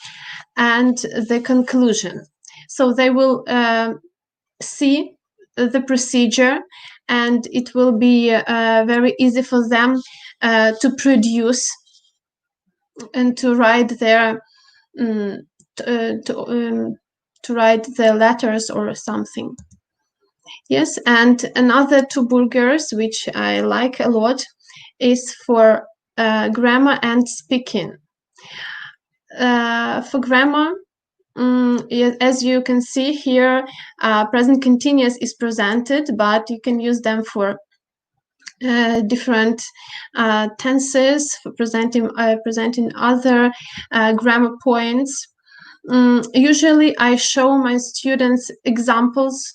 and the conclusion. So they will see the procedure, and it will be very easy for them to produce and to write their to write the letters or something. Yes, and another 2 Burgers which I like a lot is for grammar and speaking. For grammar, as you can see here, present continuous is presented, but you can use them for different tenses, for presenting other grammar points. Usually I show my students examples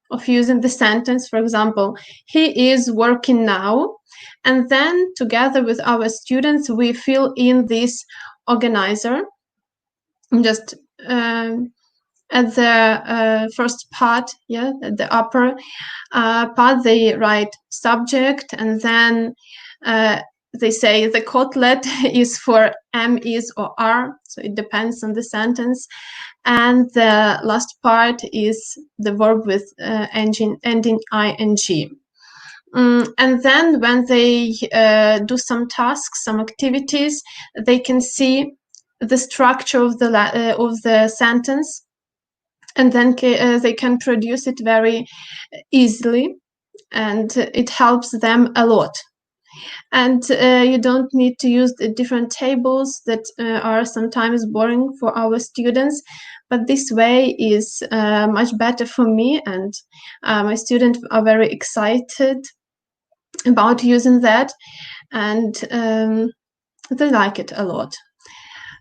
of using the sentence. For example, he is working now, and then together with our students we fill in this organizer. Just at the first part, at the upper part, they write subject, and then they say the cutlet is for am, is, or are, so it depends on the sentence. And the last part is the verb with ending ing. And then when they do some tasks, some activities, they can see the structure of the sentence, and then they can produce it very easily, and it helps them a lot. And you don't need to use the different tables that are sometimes boring for our students, but this way is much better for me, and my students are very excited about using that, and they like it a lot.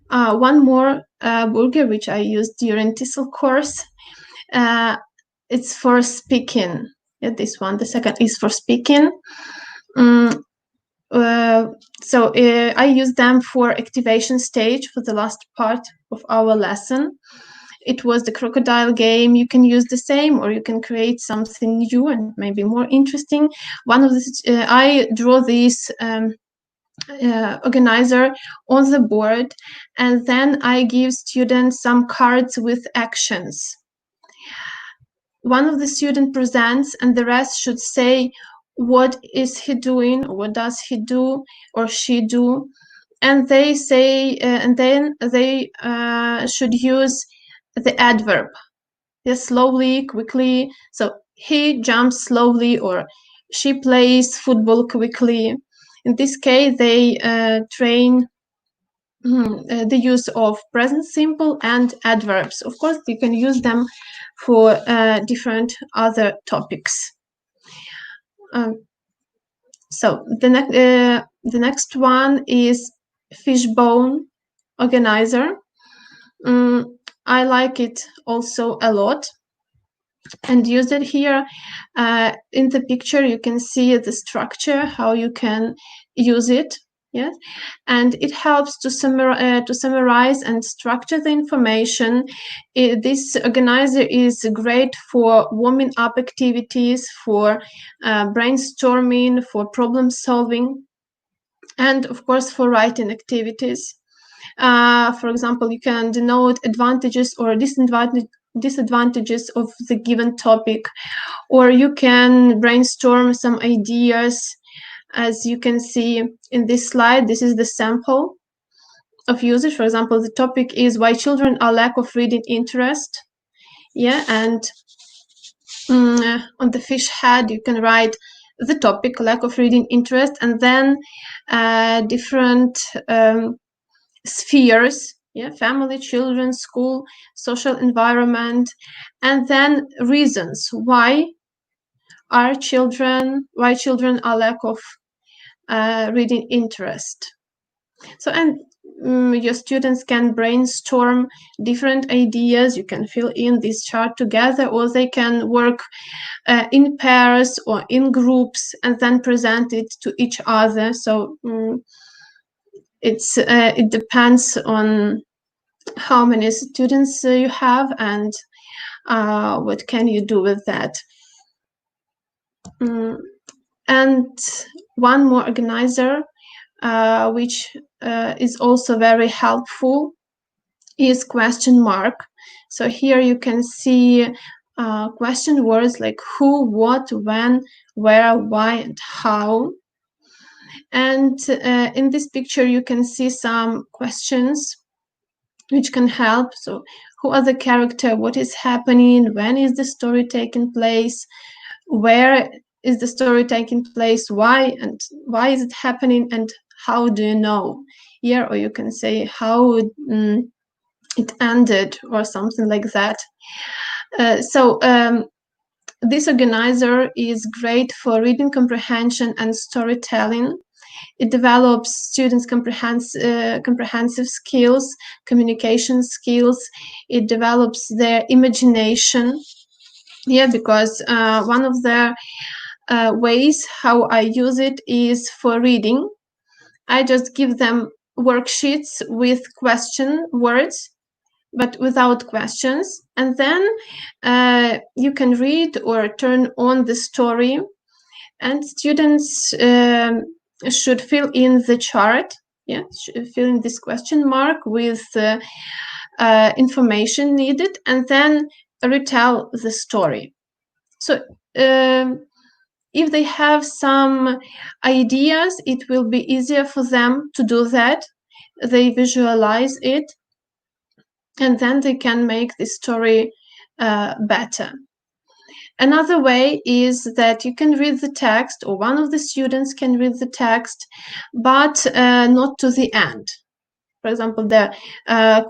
One more Burger which I used during TESOL course, it's for speaking. This one, the second, is for speaking. So I use them for activation stage for the last part of our lesson. it was the crocodile game. You can use the same, or you can create something new and maybe more interesting. One of the I draw this organizer on the board, and then I give students some cards with actions. One of the students presents, and the rest should say what is he doing, what does he do or she do, and they say, and then they should use the adverb. Yes, slowly, quickly. So he jumps slowly, or she plays football quickly. In this case, they train the use of present simple and adverbs. Of course, you can use them for different other topics. So the next one is fishbone organizer. I like it also a lot and use it here. In the picture, you can see the structure, how you can use it. Yes, and it helps to summarize and structure the information. This organizer is great for warming up activities, for brainstorming, for problem solving, and of course for writing activities. For example, you can denote advantages or disadvantages of the given topic, or you can brainstorm some ideas. As you can see in this slide, this is the sample of usage. For example, the topic is why children are lack of reading interest. Yeah, and on the fish head, you can write the topic, lack of reading interest, and then different spheres, yeah, family, children, school, social environment, and then reasons why children are lack of reading interest. So, and your students can brainstorm different ideas. You can fill in this chart together, or they can work in pairs or in groups and then present it to each other. So it depends on how many students you have and what can you do with that. And one more organizer which is also very helpful is question mark. So here you can see question words like who, what, when, where, why, and how. And in this picture you can see some questions which can help. So who are the character, what is happening, when is the story taking place, where is the story taking place, why is it happening, and how do you know? Here, or you can say how it ended or something like that. This organizer is great for reading comprehension and storytelling. It develops students' comprehensive skills, communication skills. It develops their imagination. Yeah, because one of the ways how I use it is for reading. I just give them worksheets with question words, but without questions. And then you can read or turn on the story, and students should fill in the chart. Yeah, fill in this question mark with information needed, and then retell the story. So if they have some ideas, it will be easier for them to do that. They visualize it, and then they can make the story better. Another way is that you can read the text, or one of the students can read the text, but not to the end. For example, the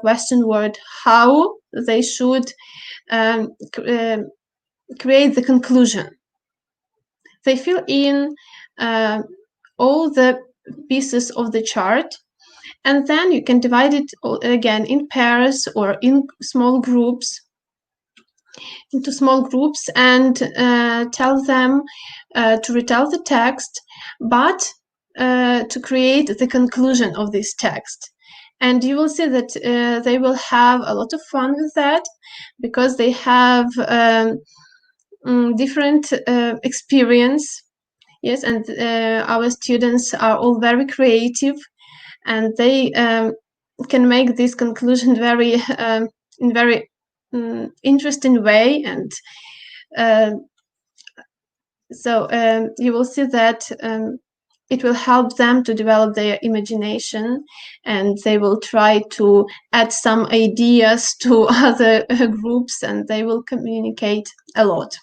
question word how, they should create the conclusion. They fill in all the pieces of the chart, and then you can divide it again in pairs or in small groups, into small groups, and tell them to retell the text, but to create the conclusion of this text. And you will see that they will have a lot of fun with that, because they have different experience. Yes, and our students are all very creative, and they can make this conclusion very in very interesting way. And so you will see that it will help them to develop their imagination, and they will try to add some ideas to other groups, and they will communicate a lot.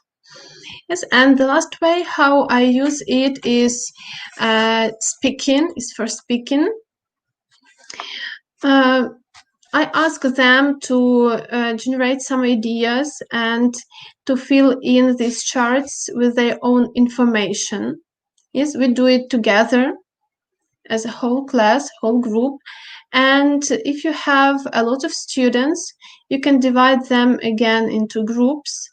Yes, and the last way how I use it is speaking, is for speaking. I ask them to generate some ideas and to fill in these charts with their own information. Yes, we do it together as a whole class, whole group. And if you have a lot of students, you can divide them again into groups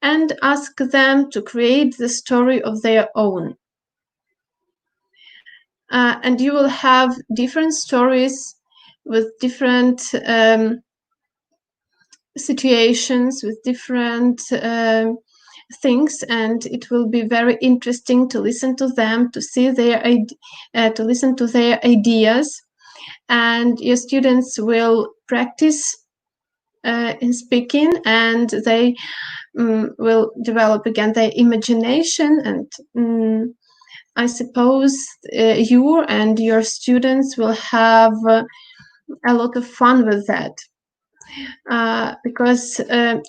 and ask them to create the story of their own. And you will have different stories with different situations, with different things, and it will be very interesting to listen to them, to see their to listen to their ideas, and your students will practice in speaking, and they will develop again their imagination, and I suppose you and your students will have a lot of fun with that, because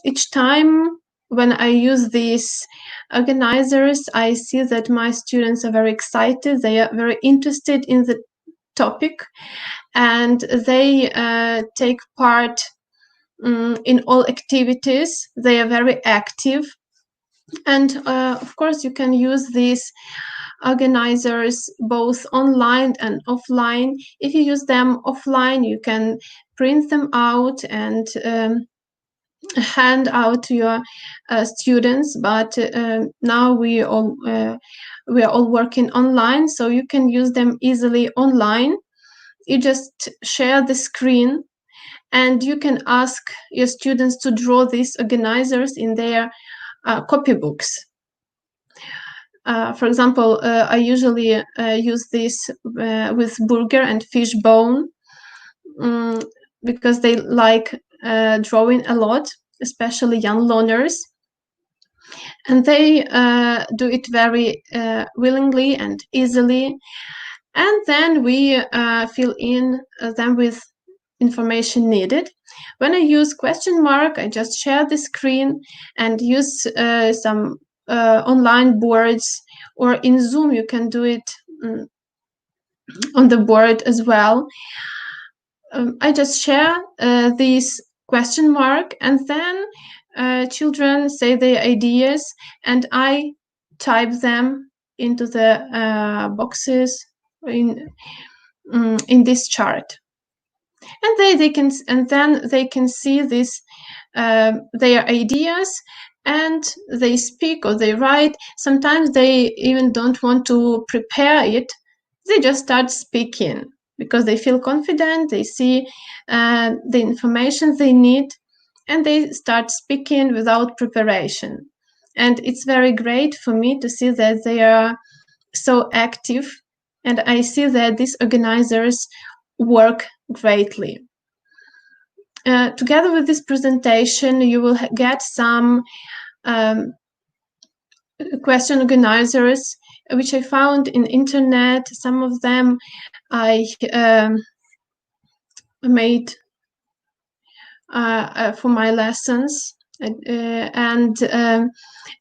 each time when I use these organizers, I see that my students are very excited, they are very interested in the topic, and they take part in all activities. They are very active, and of course you can use these organizers both online and offline. If you use them offline, you can print them out and hand out to your students, but now we are all working online, so you can use them easily online. You just share the screen, and you can ask your students to draw these organizers in their copybooks. For example, I usually use this with burger and fish bone, because they like drawing a lot, especially young learners, and they do it very willingly and easily. And then we fill in them with information needed. When I use question mark, I just share the screen and use some online boards, or in Zoom you can do it on the board as well. I just share this question mark, and then children say their ideas, and I type them into the boxes in this chart, and then they can see this their ideas, and they speak or they write. Sometimes they even don't want to prepare it, they just start speaking because they feel confident, they see the information they need, and they start speaking without preparation. And it's very great for me to see that they are so active, and I see that these organizers work greatly. Together with this presentation, you will get some question organizers which I found in internet. Some of them I made for my lessons, and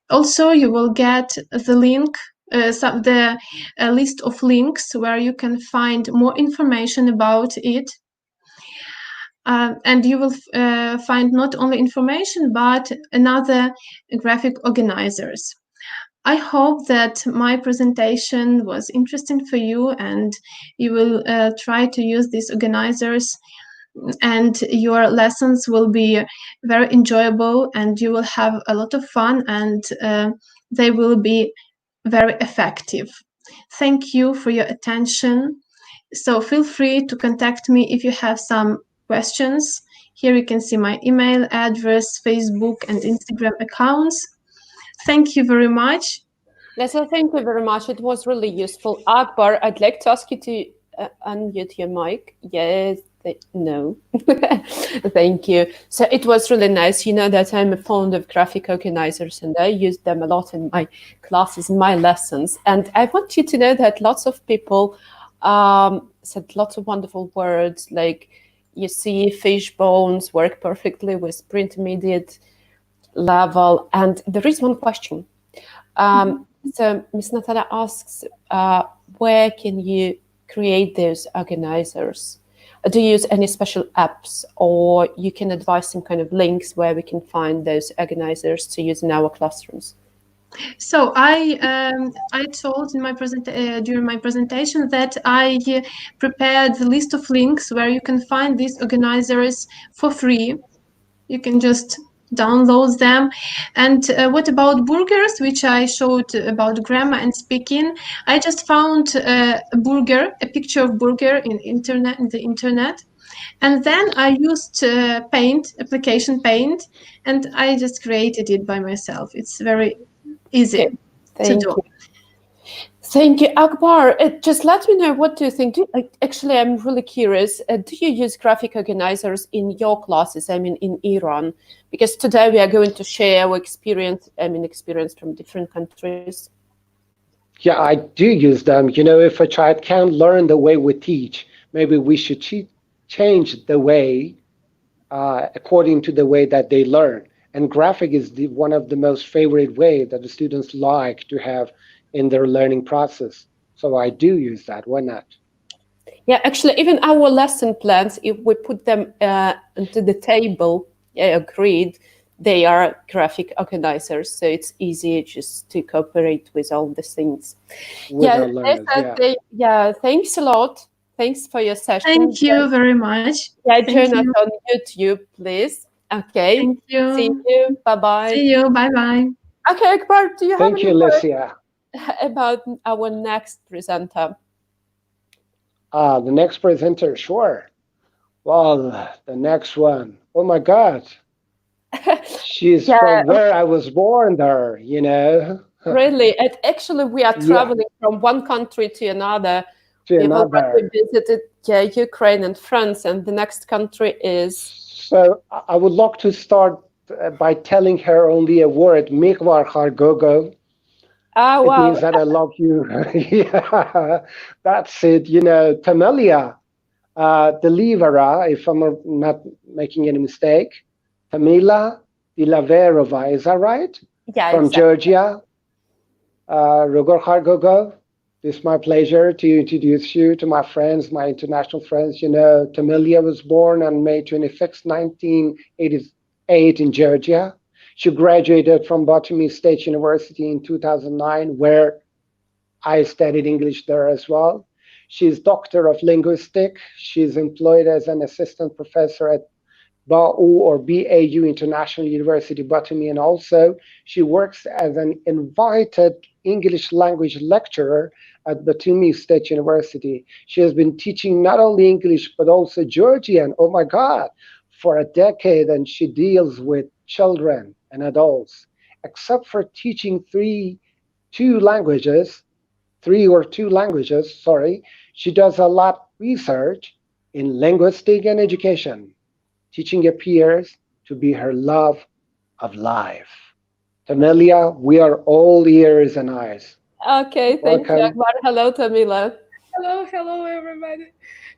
also you will get the link, the list of links where you can find more information about it. And you will find not only information, but another graphic organizers. I hope that my presentation was interesting for you, and you will try to use these organizers, and your lessons will be very enjoyable, and you will have a lot of fun, and they will be very effective. Thank you for your attention. So feel free to contact me if you have some questions. Here you can see my email address, Facebook and Instagram accounts. Thank you very much. Lesia, thank you very much. It was really useful. Akbar, I'd like to ask you to unmute your mic. Yes, no. Thank you. So it was really nice. You know that I'm fond of graphic organizers and I use them a lot in my classes, in my lessons. And I want you to know that lots of people said lots of wonderful words, like you see fish bones work perfectly with pre-intermediate level. And there is one question. So Ms. Natalia asks, where can you create those organizers? Do you use any special apps, or you can advise some kind of links where we can find those organizers to use in our classrooms? So I told in my during my presentation that I prepared the list of links where you can find these organizers for free. You can just download them. And what about burgers, which I showed about grammar and speaking? I just found a picture of burger in the internet. And then I used application Paint, and I just created it by myself. It's very easy to do. Thank you, Akbar. Just let me know, what do you think? Actually, I'm really curious. Do you use graphic organizers in your classes? I mean, in Iran, because today we are going to share our experience. Experience from different countries. Yeah, I do use them. You know, if a child can't learn the way we teach, maybe we should change the way according to the way that they learn. And graphic is one of the most favorite way that the students like to have in their learning process. So I do use that. Why not? Yeah, actually, even our lesson plans, if we put them into the table, agreed, they are graphic organizers. So it's easy just to cooperate with all the things. Thanks a lot. Thanks for your session. Thank you very much. Yeah, join us on YouTube, please. Okay. Thank you. See you. Bye-bye. See you. Bye-bye. Okay, Akbar, do you have any Lesia. About our next presenter? The next presenter, sure. Well, the next one. Oh my God. She's from where I was born there, you know. Really? And actually, we are traveling from one country to another. We've already visited Ukraine and France, and the next country is... So I would like to start by telling her only a word, Mikvar Khargogo. Oh, wow. It means that I love you. Yeah, that's it. You know, Tamila, Dilaverova, if I'm not making any mistake. Tamila, Dilaverova, is that right? Yeah, from Georgia. Rogor Khargogo. It's my pleasure to introduce you to my friends, my international friends. You know, Tamila was born on May 26, 1988 in Georgia. She graduated from Batumi State University in 2009, where I studied English there as well. She's Doctor of Linguistics. She's employed as an assistant professor at BAU or BAU International University, Batumi, and also she works as an invited English language lecturer at Batumi State University. She has been teaching not only English, but also Georgian, oh my God, for a decade, and she deals with children and adults. Except for teaching three or two languages, she does a lot of research in linguistics and education. Teaching appears to be her love of life. Tamila, we are all ears and eyes. Okay, thank you, Akbar. Hello, Tamila. Hello, everybody.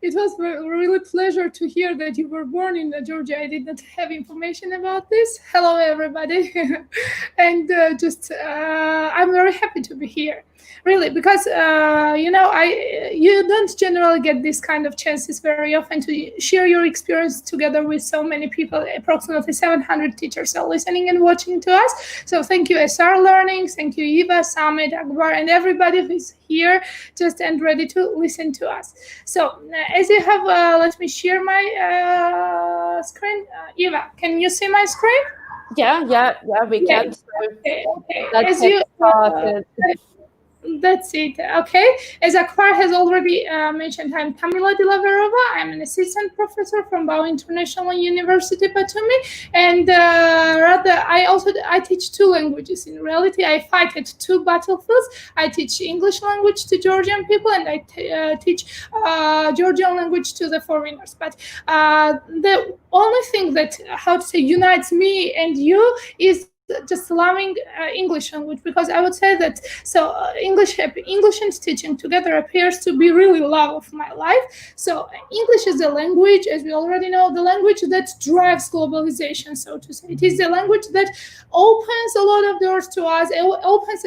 It was really pleasure to hear that you were born in Georgia. I did not have information about this. Hello, everybody. And I'm very happy to be here. Really, because you don't generally get this kind of chances very often to share your experience together with so many people. Approximately 700 teachers are listening and watching to us. So thank you, SR Learning, thank you, Eva, Samit, Akbar, and everybody who's here just and ready to listen to us. So as you have, let me share my screen. Eva, can you see my screen? Yeah, we can. Okay. Let's get started. that's it. Okay. As Akbar has already mentioned, I'm Tamila Dilaverova. I'm an assistant professor from Bao International University, Batumi, and I teach two languages. In reality, I fight at two battlefields. I teach English language to Georgian people, and I teach Georgian language to the foreigners. But the only thing that, unites me and you is just loving English language, because I would say that English and teaching together appears to be really love of my life. So English is a language, as we already know, the language that drives globalization, so to say. It is the language that opens a lot of doors to us. It opens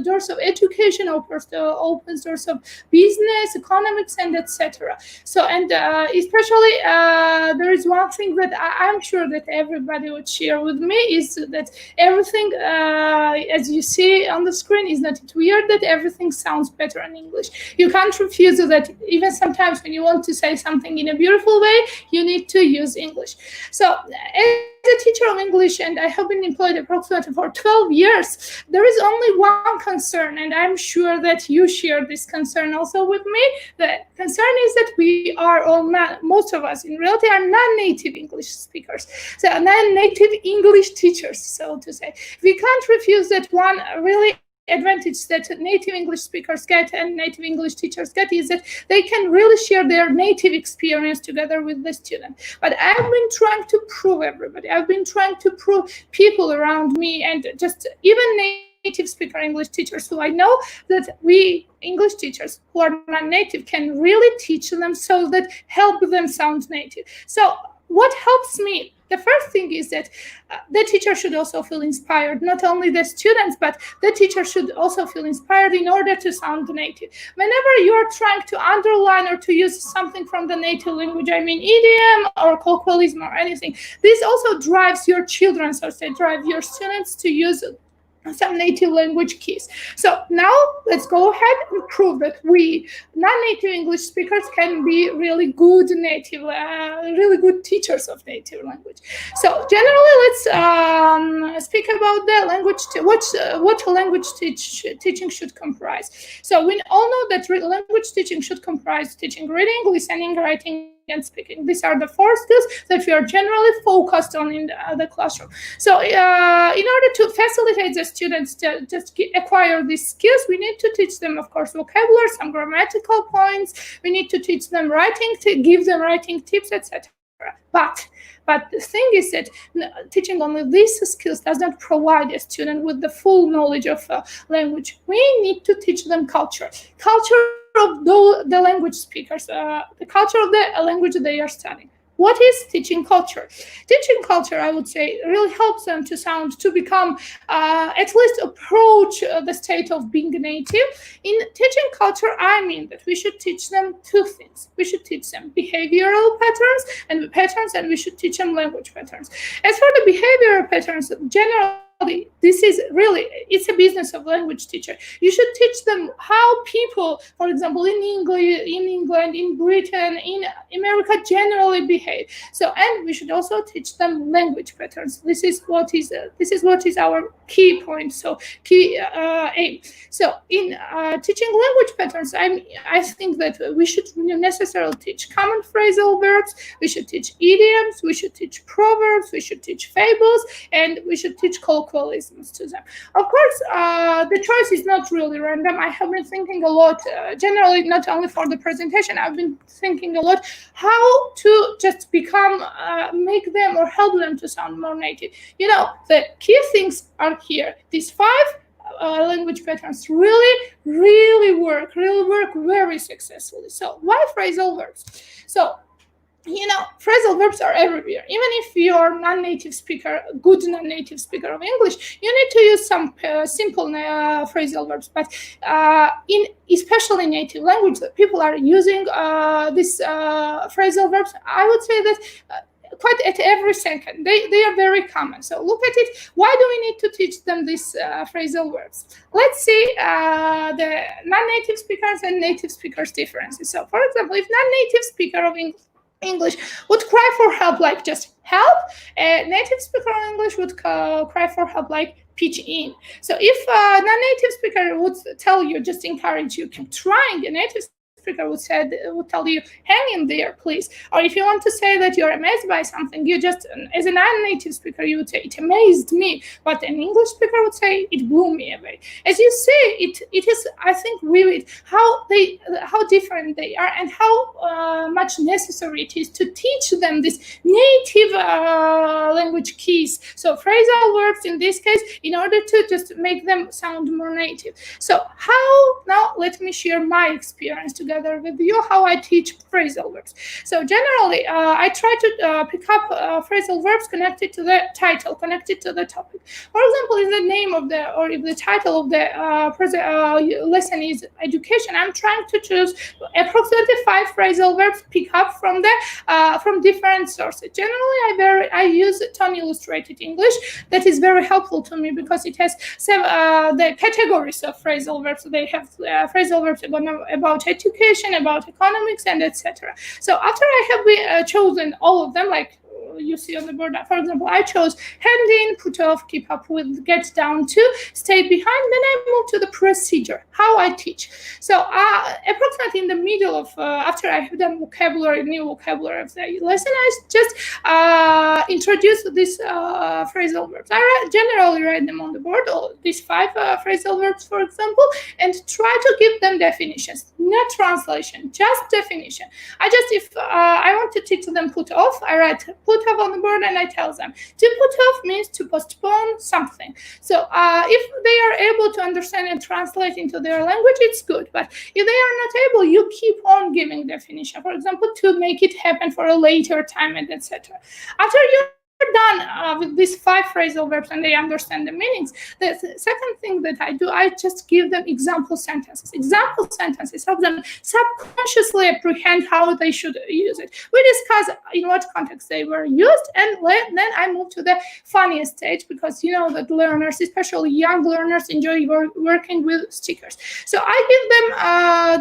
doors of education, opens doors of business, economics, and etc. So, and especially there is one thing that I'm sure that everybody would share with me, is that everything, as you see on the screen, is not it weird that everything sounds better in English. You can't refuse that. Even sometimes when you want to say something in a beautiful way, you need to use English. So as a teacher of English, and I have been employed approximately for 12 years, there is only one concern, and I'm sure that you share this concern also with me. The concern is that we are all most of us in reality are non-native English speakers, so non-native English teachers, so to say. We can't refuse that one really advantage that native English speakers get and native English teachers get is that they can really share their native experience together with the student. But I've been trying to prove everybody, I've been trying to prove people around me, and just even native speaker English teachers who I know, that we English teachers who are non-native can really teach them so that help them sound native. So what helps me? The first thing is that the teacher should also feel inspired. Not only the students, but the teacher should also feel inspired in order to sound native. Whenever you are trying to underline or to use something from the native language, I mean idiom or colloquialism or anything, this also drives your children, so to drive your students to use some native language keys. So now let's go ahead and prove that we non-native English speakers can be really good native, really good teachers of native language. So generally, let's speak about the language, what language teaching should comprise. So we all know that language teaching should comprise teaching reading, listening, writing, and speaking. These are the 4 skills that we are generally focused on in the classroom. So in order to facilitate the students to just acquire these skills, we need to teach them, of course, vocabulary, some grammatical points. We need to teach them writing, to give them writing tips, etc. But the thing is that teaching only these skills does not provide a student with the full knowledge of language. We need to teach them culture of the language speakers, the culture of the language they are studying. What is teaching culture? Teaching culture, I would say, really helps them to become, at least approach the state of being native. In teaching culture, I mean that we should teach them 2 things. We should teach them behavioral patterns, and we should teach them language patterns. As for the behavioral patterns, generally, this is really, it's a business of language teacher. You should teach them how people, for example, in England, in Britain, in America generally behave. So, and we should also teach them language patterns. This is what is our key point. So, key aim. So, in teaching language patterns, I think that we should necessarily teach common phrasal verbs. We should teach idioms. We should teach proverbs. We should teach fables, and we should teach colloquialisms to them. Of course, the choice is not really random. I have been thinking a lot, generally, not only for the presentation, I've been thinking a lot how to just make them or help them to sound more native. You know, the key things are here. These 5 language patterns really work very successfully. So why phrasal verbs? So, you know, phrasal verbs are everywhere. Even if you're good non-native speaker of English, you need to use some simple phrasal verbs. But especially in native language, people are using these phrasal verbs. I would say that quite at every second. They are very common. So look at it. Why do we need to teach them these phrasal verbs? Let's see the non-native speakers and native speakers differences. So, for example, if non-native speaker of English would cry for help like just help, a native speaker of English would cry for help like pitch in. So if a non-native speaker would tell you, just encourage you, keep trying, a native speaker would tell you, hang in there, please. Or if you want to say that you're amazed by something, you just, as a non-native speaker, you would say, it amazed me. But an English speaker would say, it blew me away. As you say, it is, I think, vivid how different they are and how much necessary it is to teach them these native language keys. So phrasal verbs in this case, in order to just make them sound more native. So now let me share my experience together with you, how I teach phrasal verbs. So generally, I try to pick up phrasal verbs connected to the title, connected to the topic. For example, if the name of if the title of the lesson is education, I'm trying to choose approximately 5 phrasal verbs pick up from different sources. Generally, I use tone illustrated English. That is very helpful to me because it has the categories of phrasal verbs. They have phrasal verbs about education, about economics, and etc. So after I have chosen all of them, like you see on the board, for example, I chose hand in, put off, keep up with, get down to, stay behind. Then I move to the procedure, how I teach. So approximately in the middle of, after I have done new vocabulary of the lesson, I just introduce these phrasal verbs. I generally write them on the board, all these 5 phrasal verbs, for example, and try to give them definitions, not translation, just definition. If I want to teach them put off, I write put off on the board and I tell them to put off means to postpone something. So if they are able to understand and translate into their language, it's good. But if they are not able, you keep on giving definition. For example, to make it happen for a later time, and etc. After you're done with these 5 phrasal verbs and they understand the meanings, the second thing that I do, I just give them example sentences. Example sentences help them subconsciously apprehend how they should use it. We discuss in what context they were used, and then I move to the funniest stage, because you know that learners, especially young learners, enjoy working with stickers. So I give them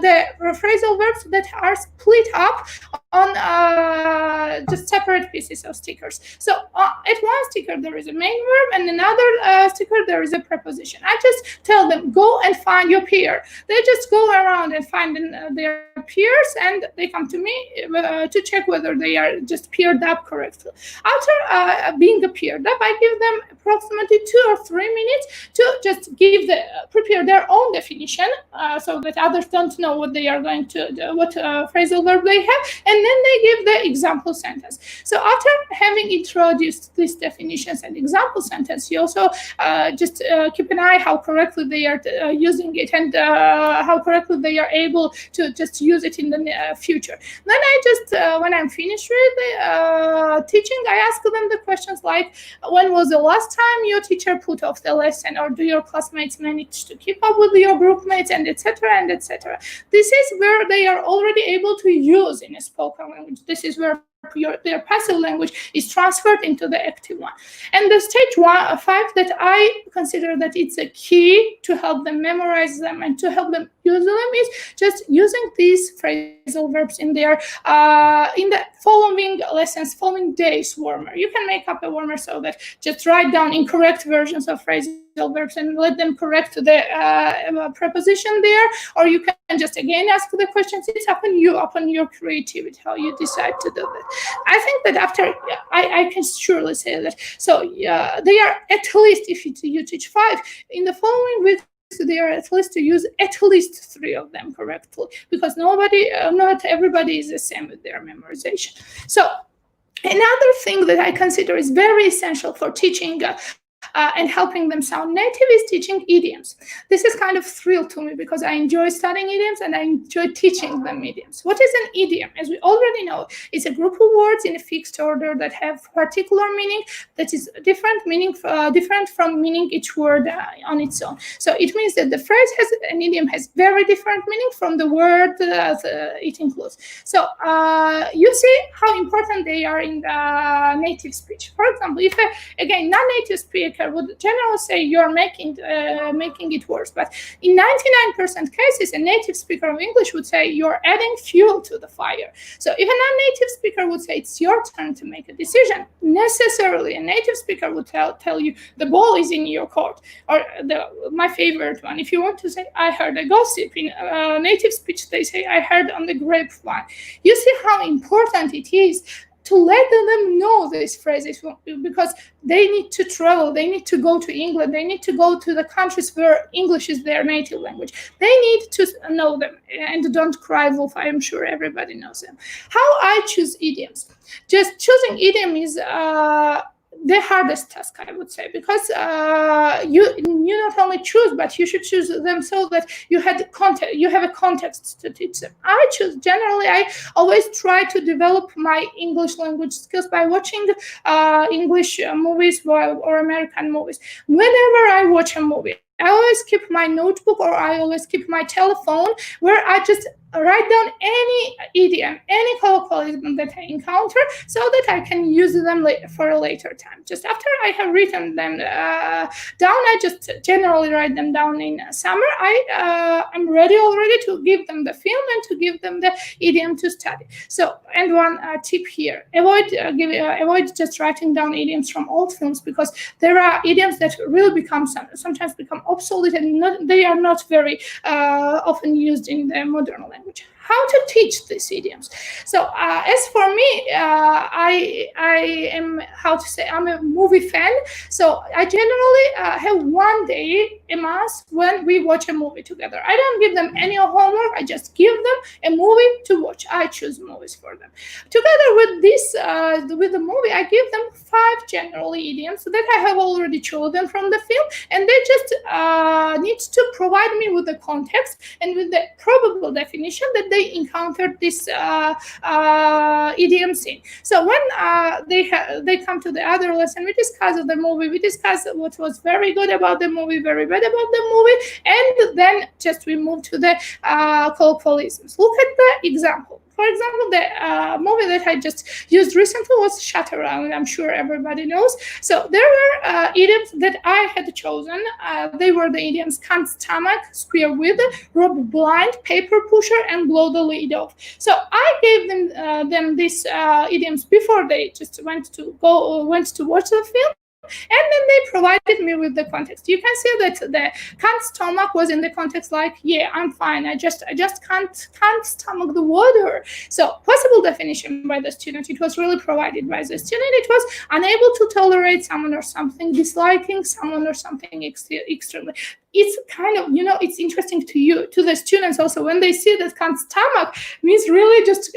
the phrasal verbs that are split up on just separate pieces of stickers. So at one sticker there is a main verb, and another sticker there is a preposition. I just tell them, go and find your peer. They just go around and find their peers, and they come to me to check whether they are just paired up correctly. After being paired up, I give them approximately 2 or 3 minutes to just prepare their own definition, so that others don't know what they are going to do, what phrasal verb they have, and then they give the example sentence. So after having introduced these definitions and example sentence, you also just keep an eye how correctly they are using it, and how correctly they are able to just use it in the future. Then I just, when I'm finished with the teaching, I ask them the questions like, when was the last time your teacher put off the lesson, or do your classmates manage to keep up with your group mates, and etc. and etc. This is where they are already able to use in a spoken language. This is where their passive language is transferred into the active one. And the stage 5 that I consider that it's a key to help them memorize them and to help them use them is just using these phrasal verbs in their in the following lessons, following days warmer. You can make up a warmer so that just write down incorrect versions of phrasal verbs and let them correct the preposition there, or you can just again ask the questions. It's upon your creativity, how you decide to do that. I think that after, I can surely say that. So they are at least, if you teach 5, in the following week, they are at least to use at least 3 of them correctly, because not everybody is the same with their memorization. So another thing that I consider is very essential for teaching and helping them sound native is teaching idioms. This is kind of thrill to me because I enjoy studying idioms and I enjoy teaching them idioms. What is an idiom? As we already know, it's a group of words in a fixed order that have particular meaning that is different from meaning each word on its own. So it means that the phrase an idiom has very different meaning from the word it includes. So you see how important they are in the native speech. For example, if again non-native speaker speaker would generally say you're making it worse. But in 99% cases, a native speaker of English would say you're adding fuel to the fire. So if a non-native speaker would say it's your turn to make a decision, necessarily a native speaker would tell you the ball is in your court. Or my favorite one, if you want to say I heard a gossip, in native speech they say I heard on the grapevine. You see how important it is to let them know these phrases, because they need to travel, they need to go to England, they need to go to the countries where English is their native language. They need to know them. And don't cry, Wolf, I am sure everybody knows them. How I choose idioms. Just choosing idiom is the hardest task, I would say, because you not only choose, but you should choose them so that you have a context to teach them. I always try to develop my English language skills by watching English movies or American movies. Whenever I watch a movie, I always keep my notebook, or I always keep my telephone, where I just write down any idiom, any colloquialism that I encounter, so that I can use them for a later time. Just after I have written them down, I just generally write them down in summer. I'm ready already to give them the film and to give them the idiom to study. So, and one tip here: avoid just writing down idioms from old films, because there are idioms that really sometimes become obsolete, and they are not very often used in the modern language. How to teach these idioms? So as for me, I'm a movie fan. So I generally have one day a month when we watch a movie together. I don't give them any homework. I just give them a movie to watch. I choose movies for them. Together with this, with the movie, I give them 5 generally idioms that I have already chosen from the film, and they just need to provide me with the context and with the probable definition that they encountered this idiom scene. So when they come to the other lesson, we discuss the movie, we discuss what was very good about the movie, very bad about the movie, and then just we move to the colloquialisms. Look at the example. For example, the movie that I just used recently was Shutter Island. I'm sure everybody knows. So there were idioms that I had chosen. They were the idioms can't stomach, square with, rob blind, paper pusher, and blow the lid off. So I gave them these idioms before they just went to watch the film. And then they provided me with the context. You can see that the can't stomach was in the context like, yeah, I'm fine. I just can't stomach the water. So possible definition by the student. It was really provided by the student. It was unable to tolerate someone or something, disliking someone or something extremely. It's kind of, it's interesting to the students also when they see that can't stomach means really just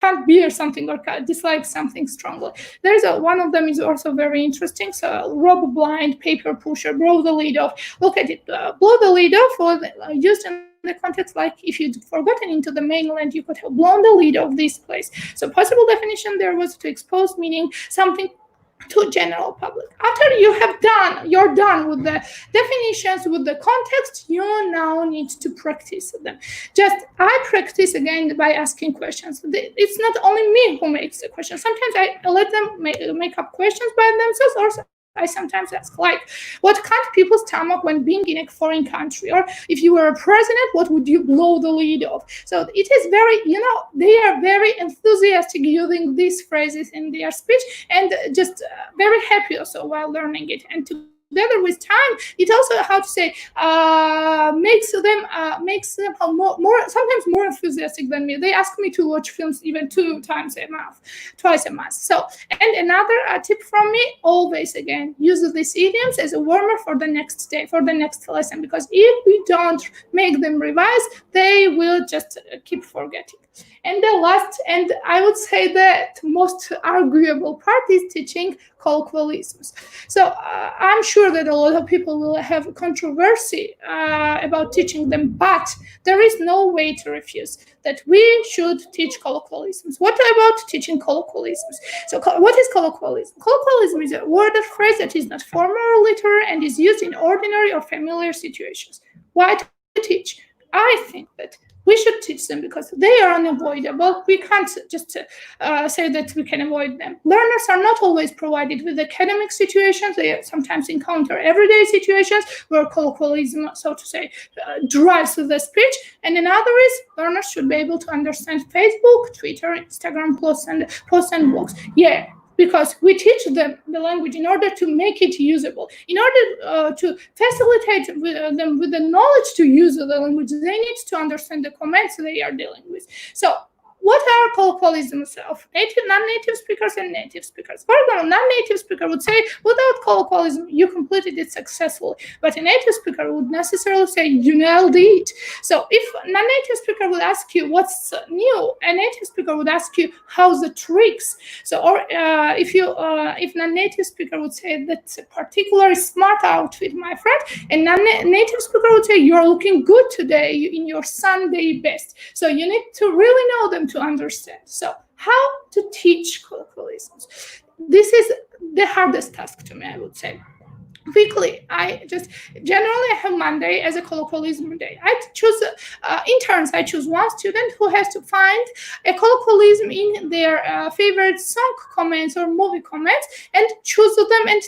can't bear something or dislike something strongly. There's one of them is also very interesting. So rob blind, paper pusher, blow the lid off. Look at it. Blow the lid off was used in the context like if you'd forgotten into the mainland, you could have blown the lid off this place. So possible definition there was to expose, meaning something to general public. After you're done with the definitions, with the context, you now need to practice them. I practice again by asking questions. It's not only me who makes the questions. Sometimes I let them make up questions by themselves, or I sometimes ask, like, what can't people stomach when being in a foreign country? Or if you were a president, what would you blow the lid off? So it is very, they are very enthusiastic using these phrases in their speech, and just very happy also while learning it. And together with time, it also, makes them sometimes more enthusiastic than me. They ask me to watch films even twice a month. So, and another tip from me, always again, use these idioms as a warmer for the next day, for the next lesson, because if we don't make them revise, they will just keep forgetting. And the last, and I would say that most arguable part is teaching colloquialisms. So I'm sure that a lot of people will have controversy about teaching them, but there is no way to refuse that we should teach colloquialisms. What about teaching colloquialisms? So what is colloquialism? Colloquialism is a word or phrase that is not formal or literal and is used in ordinary or familiar situations. Why to teach? I think that we should teach them because they are unavoidable. We can't just say that we can avoid them. Learners are not always provided with academic situations. They sometimes encounter everyday situations where colloquialism, so to say, drives the speech. And another is learners should be able to understand Facebook, Twitter, Instagram posts and blogs. Yeah, because we teach them the language in order to make it usable, in order to facilitate them with the knowledge to use the language. They need to understand the comments they are dealing with. So what are colloquialisms of non-native speakers and native speakers? For example, non-native speaker would say, without colloquialism, you completed it successfully. But a native speaker would necessarily say, you nailed it. So if a non-native speaker would ask you what's new, a native speaker would ask you, how's the tricks? So, or if non-native speaker would say, that's a particularly smart outfit, my friend, and non-native speaker would say, you're looking good today in your Sunday best. So you need to really know them to understand. So how to teach colloquialisms? This is the hardest task to me, I would say. Weekly, I have Monday as a colloquialism day. I choose interns. I choose one student who has to find a colloquialism in their favorite song comments or movie comments and choose them and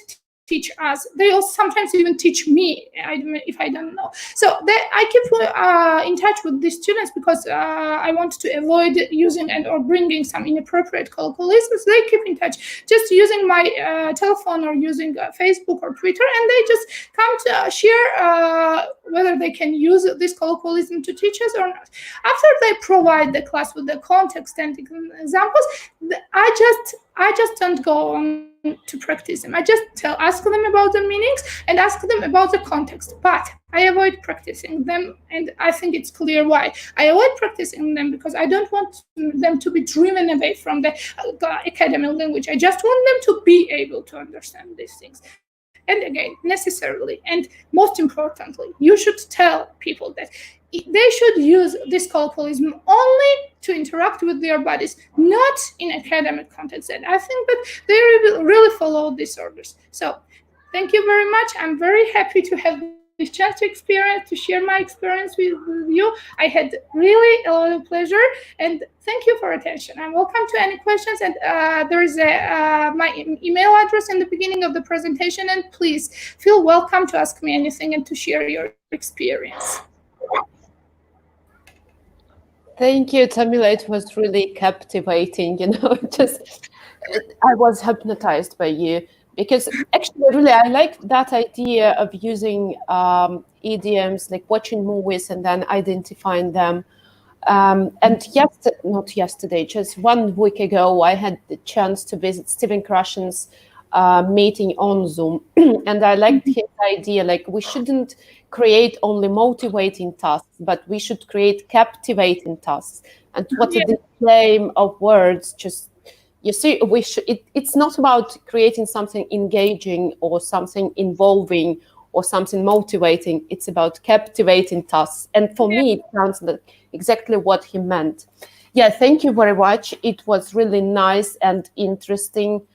teach us. They also sometimes even teach me if I don't know. So I keep in touch with these students because I want to avoid using or bringing some inappropriate colloquialisms. They keep in touch just using my telephone or using Facebook or Twitter, and they just come to share whether they can use this colloquialism to teach us or not. After they provide the class with the context and examples, I just don't go on to practice them. I just ask them about the meanings and ask them about the context. But I avoid practicing them, and I think it's clear why. I avoid practicing them because I don't want them to be driven away from the academic language. I just want them to be able to understand these things. And again, necessarily, and most importantly, you should tell people that they should use this colloquialism only to interact with their bodies, not in academic context. And I think that they really follow these orders. So thank you very much. I'm very happy to have this chance to share my experience with you. I had really a lot of pleasure, and thank you for attention. I'm welcome to any questions, and there is my email address in the beginning of the presentation, and please feel welcome to ask me anything and to share your experience. Thank you, Tamila. It was really captivating. I was hypnotized by you because actually, really, I like that idea of using idioms, like watching movies and then identifying them. And not yesterday, just 1 week ago, I had the chance to visit Stephen Krashen's meeting on Zoom, and I liked his idea. Like, we shouldn't create only motivating tasks, but we should create captivating tasks. And what a display of words! Just, you see, it's not about creating something engaging or something involving or something motivating. It's about captivating tasks. And for me, it sounds like exactly what he meant. Yeah, thank you very much. It was really nice and interesting.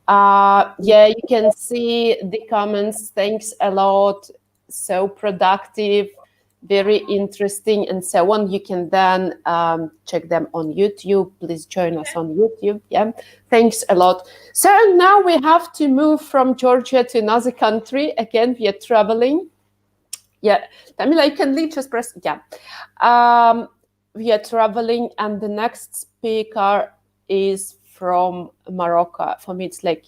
You can see the comments. Thanks a lot. So productive, very interesting, and so on. You can then check them on YouTube. Please join us on YouTube. Yeah, thanks a lot. So now we have to move from Georgia to another country. Again, we are traveling. Yeah, Tamila, you can leave, just press, yeah. We are traveling, and the next speaker is from Morocco. For me, it's like,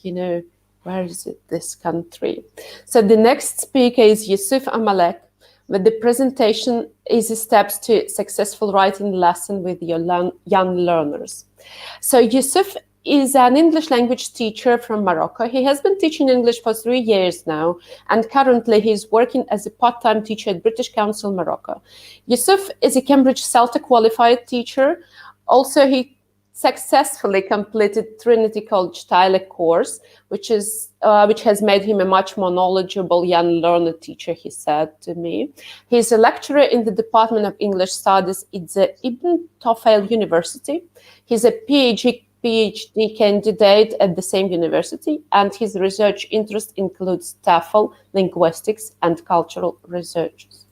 where is it, this country? So the next speaker is Youssef Oumalek, with the presentation Easy Steps to Successful Writing Lesson with Your Young Learners. So Youssef is an English language teacher from Morocco. He has been teaching English for 3 years now, and currently he's working as a part-time teacher at British Council Morocco. Youssef is a Cambridge CELTA qualified teacher. Also, he successfully completed Trinity College TILEC course, which has made him a much more knowledgeable young learner teacher, he said to me. He's a lecturer in the Department of English Studies at the Ibn Tufayl University. He's a PhD candidate at the same university, and his research interest includes TEFL, linguistics, and cultural researches.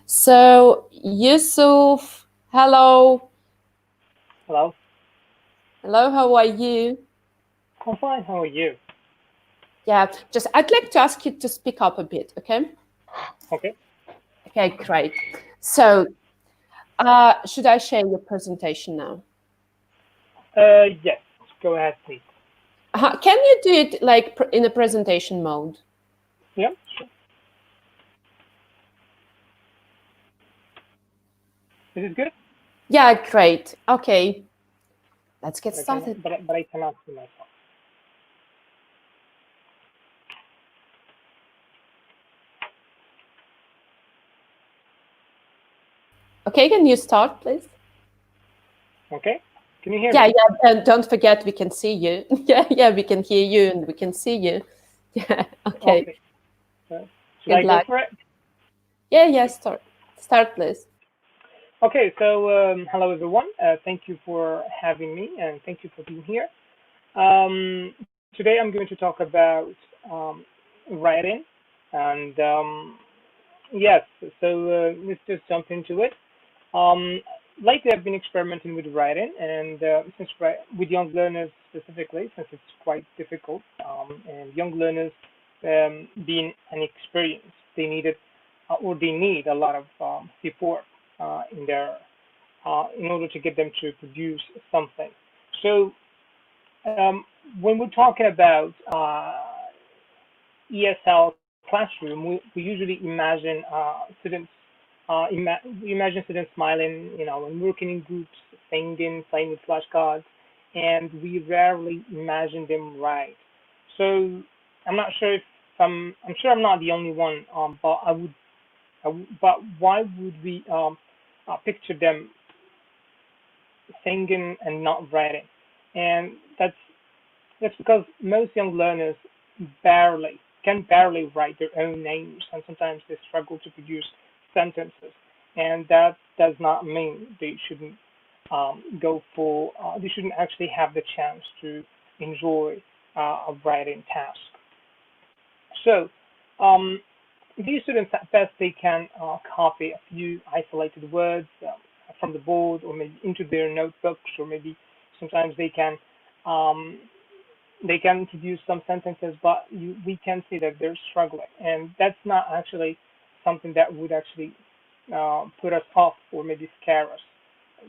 So, Youssef, Hello. Hello. Hello, how are you? I'm fine. How are you? Yeah, just I'd like to ask you to speak up a bit, okay? Okay. Okay, great. So, should I share your presentation now? Yes. Go ahead, please. Can you do it like in a presentation mode? Yeah, sure. Is it good? Yeah, great. Okay, let's get started. But I cannot see myself. Okay, can you start, please? Okay. Can you hear me? me? Yeah, and don't forget we can see you. Yeah, we can hear you and we can see you. Yeah, okay. Should I go for it? Yeah, start, please. Okay, so hello everyone. Thank you for having me and thank you for being here. Today I'm going to talk about writing, and yes, so let's just jump into it. Lately I've been experimenting with writing, and with young learners specifically, since it's quite difficult, and young learners being inexperienced, they needed or they need a lot of support in their in order to get them to produce something. So when we're talking about ESL classroom, we usually imagine students we imagine students smiling, and working in groups, singing, playing with flashcards, and we rarely imagine them write. So I'm not sure if I'm sure I'm not the only one, but but why would we picture them singing and not writing? And that's because most young learners can barely write their own names, and sometimes they struggle to produce sentences. And that does not mean they shouldn't they shouldn't actually have the chance to enjoy a writing task. So these students, at best, they can copy a few isolated words from the board or maybe into their notebooks, or maybe sometimes um, they can introduce some sentences, but we can see that they're struggling, and that's not actually something that would actually put us off or maybe scare us.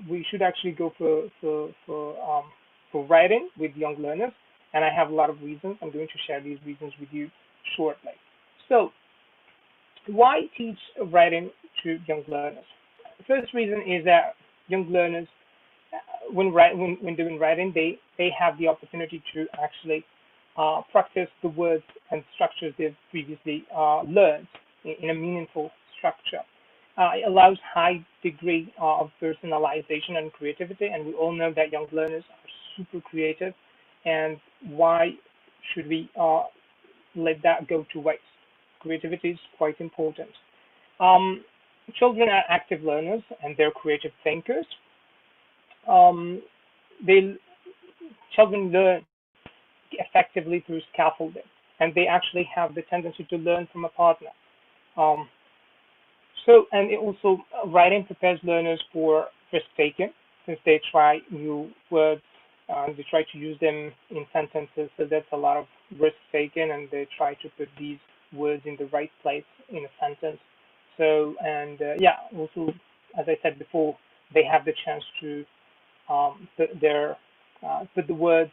We should actually go for writing with young learners, and I have a lot of reasons. I'm going to share these reasons with you shortly. So, why teach writing to young learners? The first reason is that young learners, when doing writing, they have the opportunity to actually practice the words and structures they've previously learned in a meaningful structure. It allows high degree of personalization and creativity, and we all know that young learners are super creative, and why should we let that go to waste? Creativity is quite important. Um, Children are active learners and they're creative thinkers. Um, they Children learn effectively through scaffolding, and they actually have the tendency to learn from a partner. Um, and it also writing prepares learners for risk taking, since they try new words, they try to use them in sentences. So that's a lot of risk taking, and they try to put these words in the right place in a sentence. So also, as I said before, they have the chance to put the words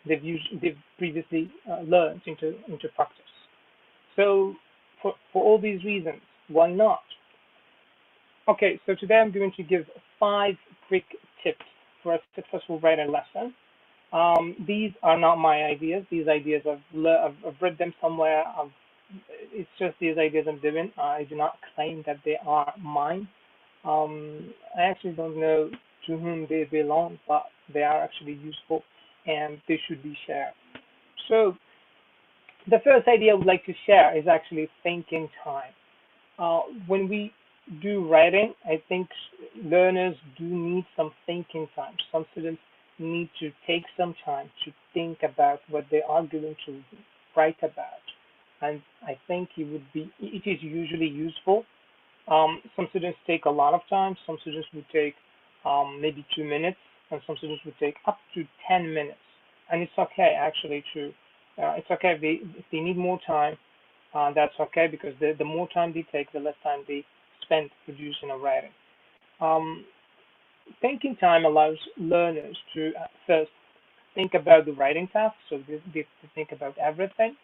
they've previously learned into practice. So for all these reasons, why not? Okay, so today I'm going to give 5 quick tips for a successful writing lesson. These are not my ideas. These ideas I've read them somewhere. It's just these ideas I'm doing. I do not claim that they are mine. I actually don't know to whom they belong, but they are actually useful and they should be shared. So the first idea I would like to share is actually thinking time. When we do writing, I think learners do need some thinking time. Some students need to take some time to think about what they are going to write about. And I think it is usually useful Some students take a lot of time. Some students would take maybe 2 minutes, and some students would take up to 10 minutes. And it's okay actually to, it's okay if they need more time. That's okay because the more time they take, the less time they spend producing or writing. Um, Thinking time allows learners to first think about the writing task, so they think about everything.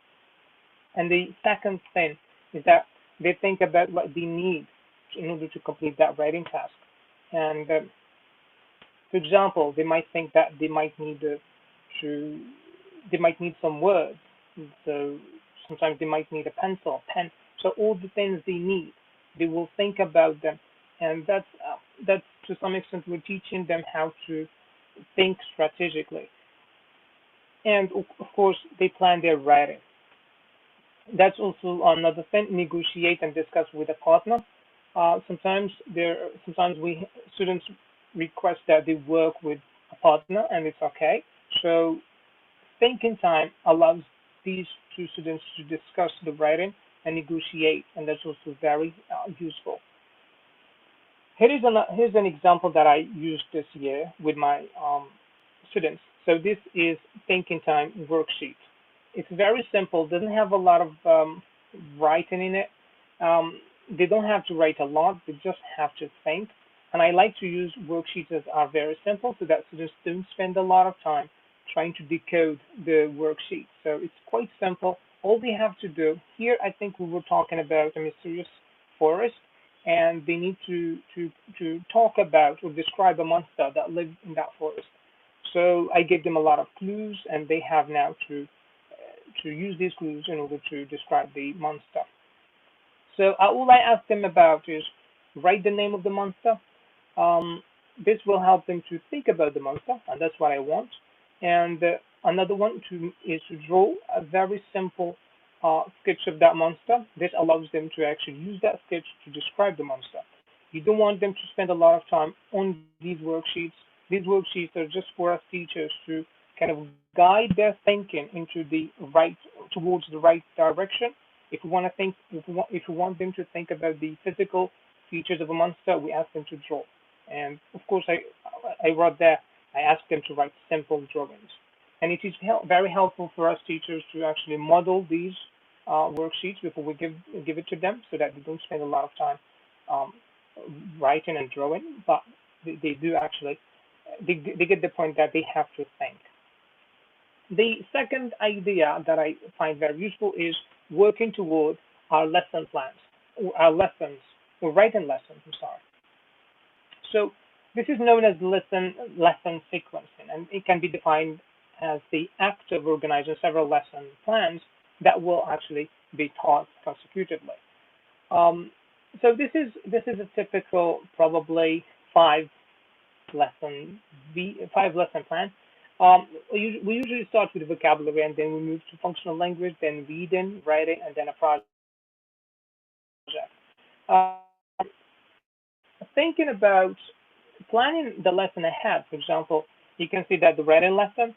And the second thing is that they think about what they need in order to complete that writing task. And for example, they might think that to they might need some words. So sometimes they might need a pencil, a pen. So all the things they need, they will think about them, and that's to some extent we're teaching them how to think strategically. And of course, they plan their writing. That's also another thing. Negotiate and discuss with a partner. Sometimes we students request that they work with a partner, and it's okay. So thinking time allows these two students to discuss the writing and negotiate, and that's also very useful. Here's an example that I used this year with my students. So this is thinking time worksheet. It's very simple. Doesn't have a lot of writing in it. They don't have to write a lot. They just have to think. And I like to use worksheets that are very simple so that students don't spend a lot of time trying to decode the worksheet. So it's quite simple. All they have to do here, I think we were talking about a mysterious forest, and they need to talk about or describe a monster that lives in that forest. So I gave them a lot of clues, and they have now to use these clues in order to describe the monster. So all I ask them about is write the name of the monster. This will help them to think about the monster, and that's what I want. And another one is to draw a very simple sketch of that monster. This allows them to actually use that sketch to describe the monster. You don't want them to spend a lot of time on these worksheets. These worksheets are just for us teachers to kind of guide their thinking towards the right direction. If we want to think, if we want them to think about the physical features of a monster, we ask them to draw. And of course, I wrote there. I asked them to write simple drawings, and it is very helpful for us teachers to actually model these worksheets before we give it to them, so that they don't spend a lot of time um, writing and drawing, but they do actually they get the point that they have to think. The second idea that I find very useful is working toward our lesson plans, or our lessons, or writing lessons, I'm sorry. So this is known as lesson sequencing, and it can be defined as the act of organizing several lesson plans that will actually be taught consecutively. So this is a typical probably five lesson plan. We usually start with vocabulary, and then we move to functional language, then reading, writing, and then a project. Uh, Thinking about planning the lesson ahead, for example, you can see that the writing lesson,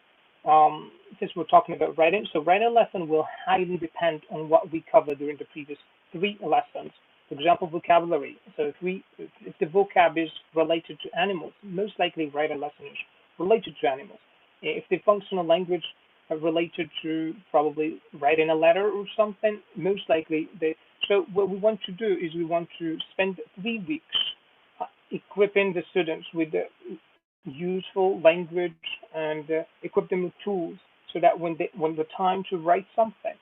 since we're talking about writing, so writing lesson will highly depend on what we covered during the previous three lessons. For example, vocabulary. So if the vocab is related to animals, most likely writing lesson is related to animals. If the functional language are related to probably writing a letter or something, most likely they. So what we want to do is we want to spend 3 weeks equipping the students with the useful language and equip them with tools so that when the time to write something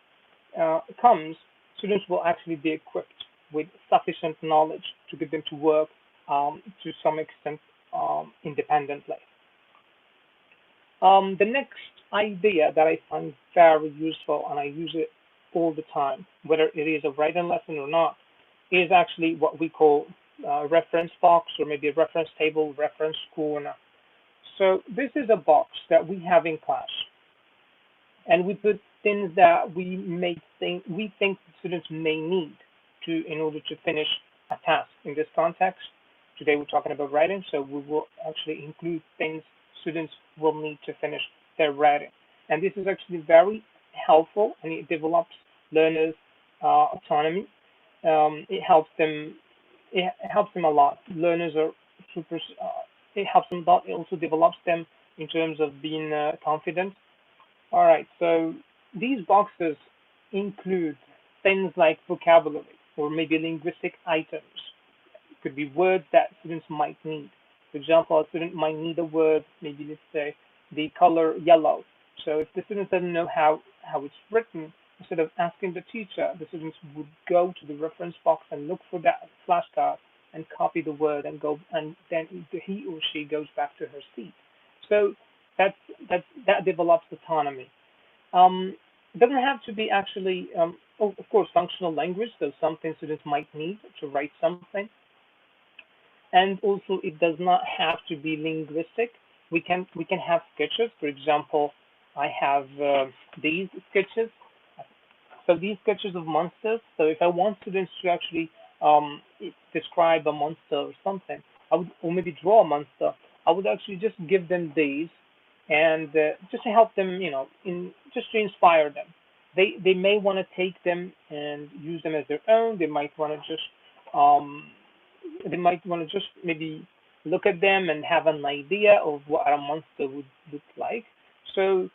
comes, students will actually be equipped with sufficient knowledge to get them to work to some extent independently. The next idea that I find very useful, and I use it all the time, whether it is a writing lesson or not, is actually what we call reference box, or maybe a reference table, reference corner. So this is a box that we have in class, and we put things that we think students may need in order to finish a task. In this context, today we're talking about writing, so we will actually include things students will need to finish their writing. And this is actually very helpful, and it develops learners' autonomy. It helps them it helps them a lot. Learners are super. It helps them a lot. It also develops them in terms of being confident. All right, so these boxes include things like vocabulary or maybe linguistic items. It could be words that students might need. For example, a student might need a word, maybe let's say the color yellow. So if the student doesn't know how it's written, instead of asking the teacher, the students would go to the reference box and look for that flashcard and copy the word and go, and then he or she goes back to her seat. So that develops autonomy. It doesn't have to be actually, of course, functional language. So something students might need to write something, and also it does not have to be linguistic. We can have sketches. For example, I have these sketches. So these sketches of monsters. So if I want students to actually describe a monster or something, or maybe draw a monster, I would actually just give them these, and just to help them, just to inspire them. They may want to take them and use them as their own. They might want to just maybe look at them and have an idea of what a monster would look like. So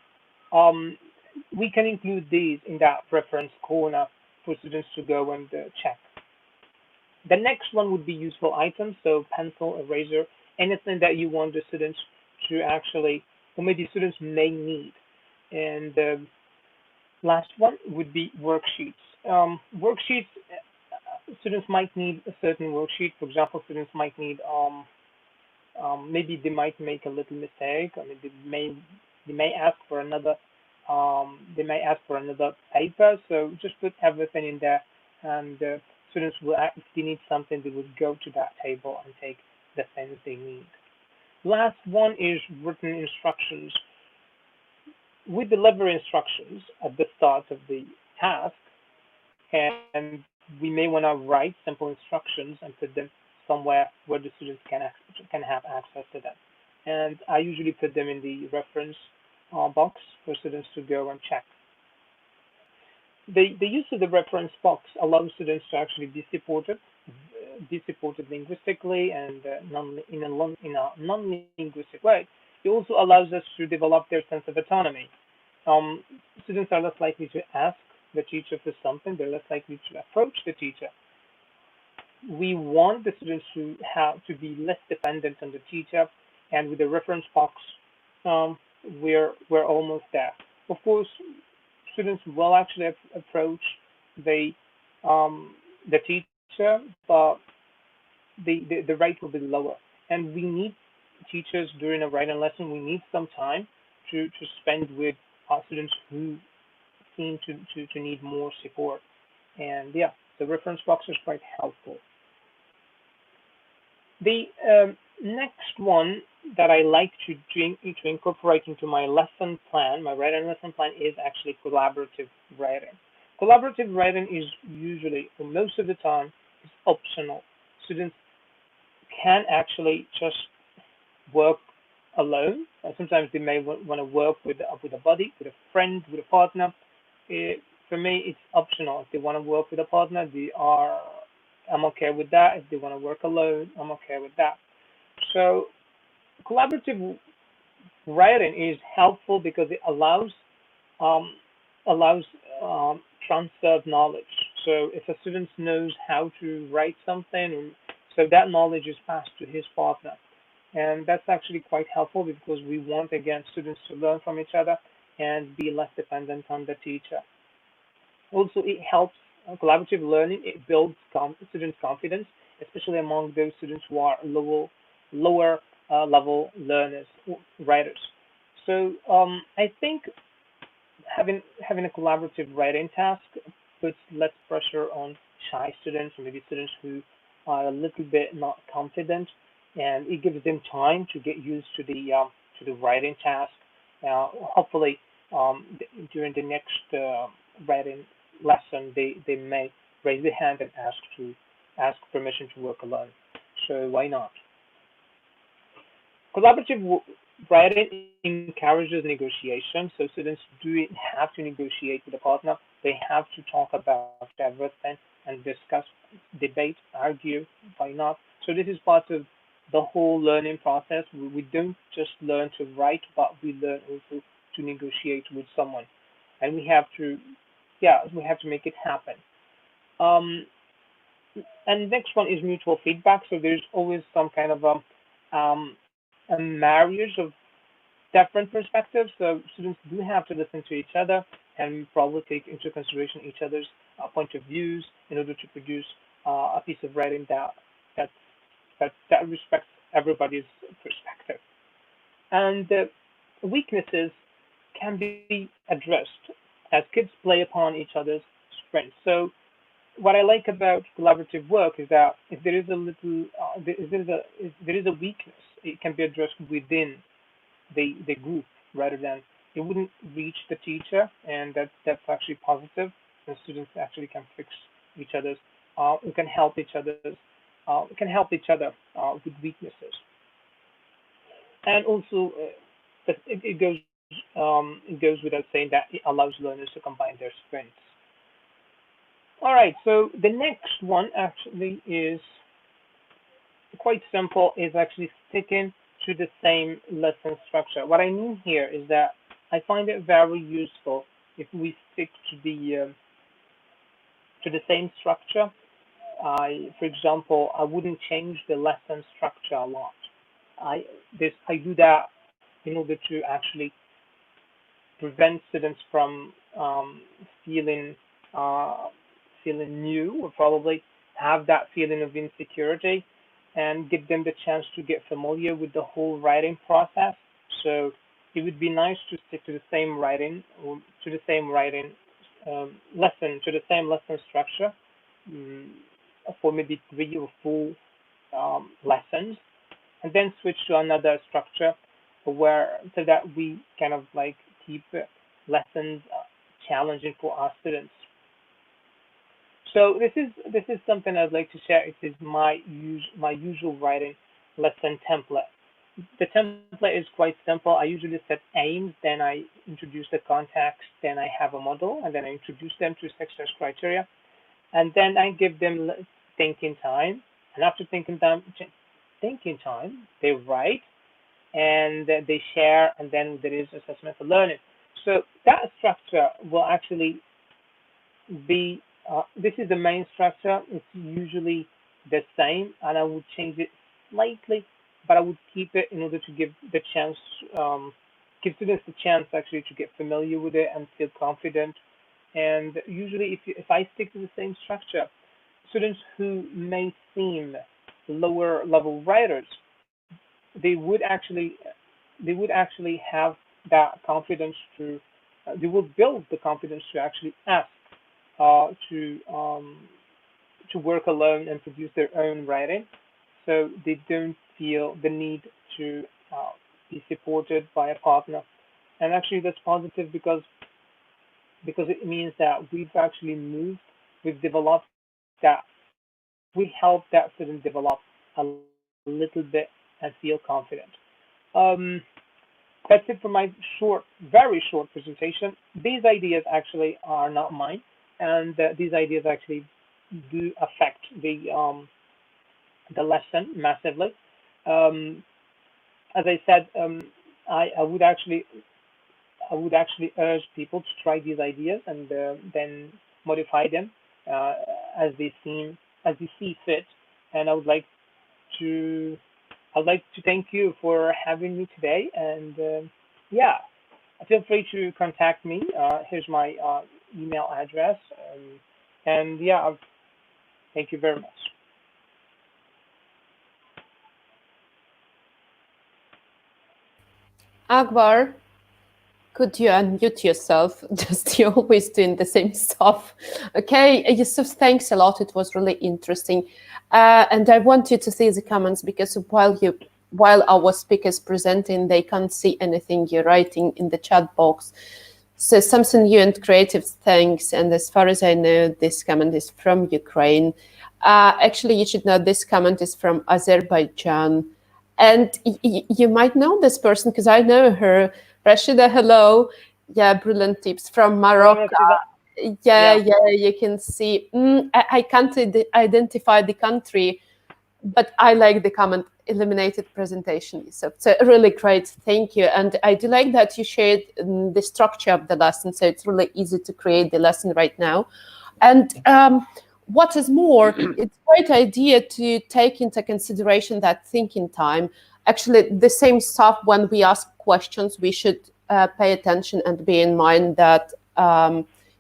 we can include these in that reference corner for students to go and check. The next one would be useful items, so pencil, eraser, anything that you want the students to actually, or maybe students may need. And the last one would be worksheets. Worksheets, students might need a certain worksheet. For example, students might need, maybe they might make a little mistake. I mean, they may ask for another, paper. So just put everything in there, and students will, if they need something, they would go to that table and take the things they need. Last one is written instructions. We deliver instructions at the start of the task, and we may want to write simple instructions and put them somewhere where the students can have access to them. And I usually put them in the reference box for students to go and check. The use of the reference box allows students to actually be supported linguistically and in a non-linguistic way. It also allows us to develop their sense of autonomy. Students are less likely to ask the teacher for something. They're less likely to approach the teacher. We want the students to be less dependent on the teacher, and with the reference box, we're almost there. Of course, students will actually approach the teacher, but the rate will be lower. And we need teachers during a writing lesson. We need some time to spend with our students who seem to need more support. And yeah, the reference box is quite helpful. The next one that I like to incorporate into my lesson plan, my writing lesson plan, is actually collaborative writing. Collaborative writing is usually, or most of the time, is optional. Students can actually just work alone. Sometimes they may want to work with a buddy, with a friend, with a partner. For me, it's optional. If they want to work with a partner, I'm okay with that. If they want to work alone, I'm okay with that. So collaborative writing is helpful because it allows transfer of knowledge. So if a student knows how to write something, so that knowledge is passed to his partner. And that's actually quite helpful because we want, again, students to learn from each other and be less dependent on the teacher. Also, it helps collaborative learning. It builds students' confidence, especially among those students who are lower level learners, writers. So I think having a collaborative writing task puts less pressure on shy students, or maybe students who are a little bit not confident, and it gives them time to get used to the writing task. Hopefully, during the next writing lesson, they may raise their hand and ask permission to work alone. So why not? Collaborative writing encourages negotiation. So students do have to negotiate with a partner. They have to talk about everything. and discuss, debate, argue, why not? So this is part of the whole learning process. We don't just learn to write, but we learn also to negotiate with someone, and we have to make it happen. Um, and the next one is mutual feedback. So there's always some kind of a marriage of different perspectives. So students do have to listen to each other and probably take into consideration each other's point of views in order to produce a piece of writing that that respects everybody's perspective. And weaknesses can be addressed as kids play upon each other's strengths. So what I like about collaborative work is that if there is a little, if there is a weakness, it can be addressed within the group rather than it wouldn't reach the teacher, and that's actually positive. And students actually can fix each other's, we can help each other's, we can help each other with weaknesses. And also, it goes without saying that it allows learners to combine their strengths. All right, so the next one actually is quite simple, is actually sticking to the same lesson structure. What I mean here is that I find it very useful if we stick to the same structure. For example, I wouldn't change the lesson structure a lot. I do that in order to actually prevent students from feeling new, or probably have that feeling of insecurity, and give them the chance to get familiar with the whole writing process. So it would be nice to stick to the same writing, or to the same writing lesson, to the same lesson structure for maybe 3 or 4 lessons, and then switch to another structure so that we kind of like keep lessons challenging for our students. So this is something I'd like to share. It is my usual writing lesson template. The template is quite simple. I usually set aims, then I introduce the context, then I have a model, and then I introduce them to success criteria, and then I give them thinking time. And after thinking time, they write and they share, and then there is assessment for learning. So that structure will actually be. This is the main structure. It's usually the same, and I would change it slightly, but I would keep it in order to give the chance, give students the chance actually to get familiar with it and feel confident. And usually, if I stick to the same structure, students who may seem lower level writers, they would actually have that confidence to, they will build the confidence to actually ask to work alone and produce their own writing, so they don't feel the need to be supported by a partner. And actually, that's positive because it means that we've developed that, we help that student develop a little bit and feel confident. That's it for my very short presentation. These ideas actually are not mine, and these ideas actually do affect the lesson massively. As I said, I would actually urge people to try these ideas and then modify them as they see fit. And I'd like to thank you for having me today. And yeah, feel free to contact me. Here's my email address. And yeah, thank you very much. Akbar, could you unmute yourself? Just you're always doing the same stuff. Okay, Youssef, thanks a lot. It was really interesting. And I want you to see the comments, because while our speakers presenting, they can't see anything you're writing in the chat box. So something new and creative, thanks. And as far as I know, this comment is from Ukraine. Actually, you should know this comment is from Azerbaijan. And you might know this person because I know her. Rashida, hello. Yeah, brilliant tips from Morocco. Yeah, you can see. I can't identify the country, but I like the comment eliminated presentation. So really great, thank you. And I do like that you shared the structure of the lesson, so it's really easy to create the lesson right now. And what is more, it's a great idea to take into consideration that thinking time. Actually, the same stuff when we ask questions, we should pay attention and be in mind that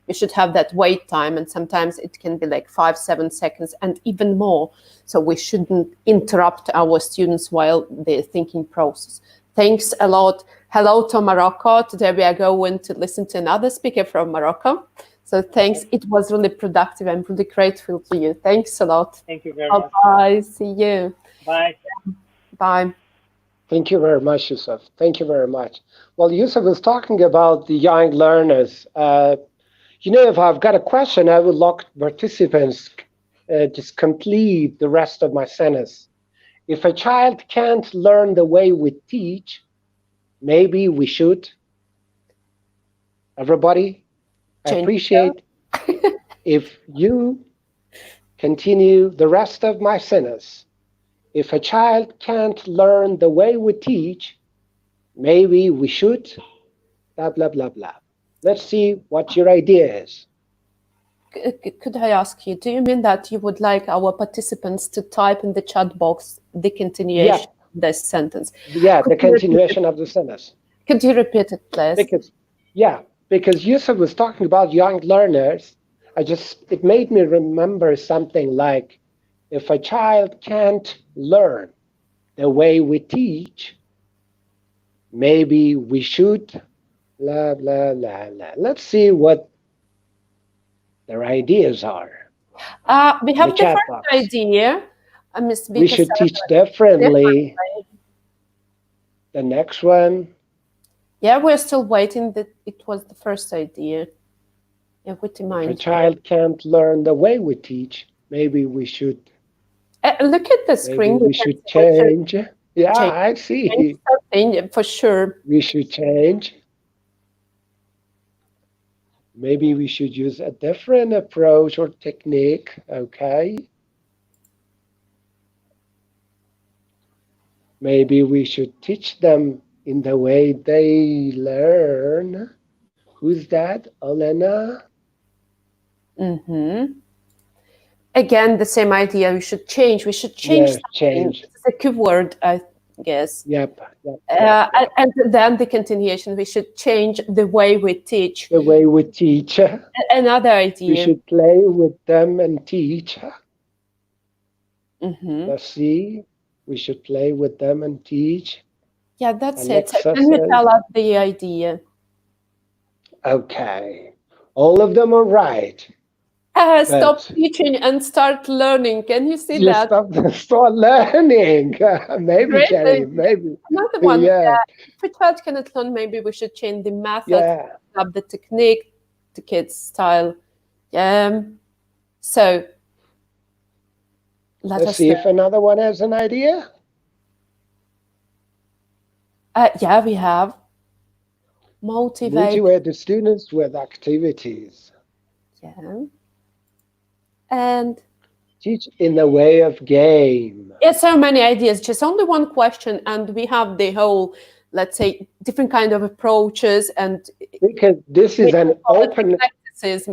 we should have that wait time, and sometimes it can be like 5-7 seconds and even more. So we shouldn't interrupt our students while they're thinking process. Thanks a lot. Hello to Morocco. Today we are going to listen to another speaker from Morocco. So thanks. It was really productive. I'm really grateful to you. Thanks a lot. Thank you very much. Bye. See you. Bye. Bye. Thank you very much, Youssef. Thank you very much. Well, Youssef was talking about the young learners. If I've got a question, I would like participants just complete the rest of my sentence. If a child can't learn the way we teach, maybe we should. Everybody, I appreciate if you continue the rest of my sentence. If a child can't learn the way we teach, maybe we should, blah, blah, blah, blah. Let's see what your idea is. Could I ask you, do you mean that you would like our participants to type in the chat box the continuation of this sentence? Yeah, the continuation of the sentence. Could you repeat it, please? Because Youssef was talking about young learners. It made me remember something like, if a child can't learn the way we teach, maybe we should, blah, blah, blah, blah. Let's see what their ideas are. We have the first idea. We should teach differently. The next one. Yeah, we're still waiting. That it was the first idea. Yeah, what do you mind? If a child can't learn the way we teach, maybe we should. Look at the screen. Maybe we should change. Yeah, I see. For sure. We should change. Maybe we should use a different approach or technique, okay? Maybe we should teach them in the way they learn. Who's that? Olena? Mm-hmm. Again, the same idea. We should change. Yes, change. It's a keyword, I guess. Yep. And then the continuation. We should change the way we teach. The way we teach. Another idea. We should play with them and teach. Mm-hmm. Let's see. We should play with them and teach. Yeah, that's it. Can you tell us the idea? Okay. All of them are right. Stop teaching and start learning. Can you see that? Start learning. Maybe, Jenny, maybe. Another one. Yeah. If a child cannot learn, maybe we should change the method, of the technique, the kids' style. So let's see if another one has an idea. Yeah, we have. Motivate the students with activities. Yeah. And teach in the way of game. Yeah, so many ideas, just only one question, and we have the whole, let's say, different kind of approaches. And because this is an open practices,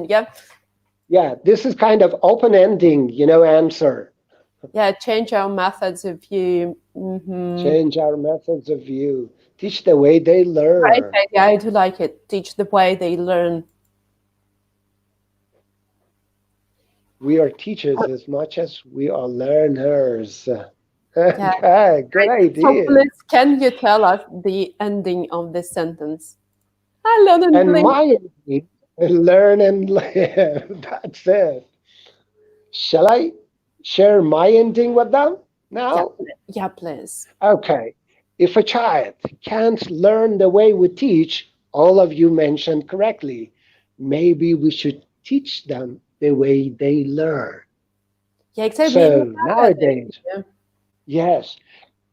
yeah, this is kind of open-ending, answer. Yeah, change our methods of view. Mm-hmm. Change our methods of view. Teach the way they learn. Right, yeah, I do like it. Teach the way they learn. We are teachers as much as we are learners. Okay, good idea. So please, can you tell us the ending of this sentence? I learn and live. My ending, learn and live. That's it. Shall I share my ending with them now? Yeah, please. Okay. If a child can't learn the way we teach, all of you mentioned correctly, maybe we should teach them the way they learn. Yeah, exactly. So nowadays, yes.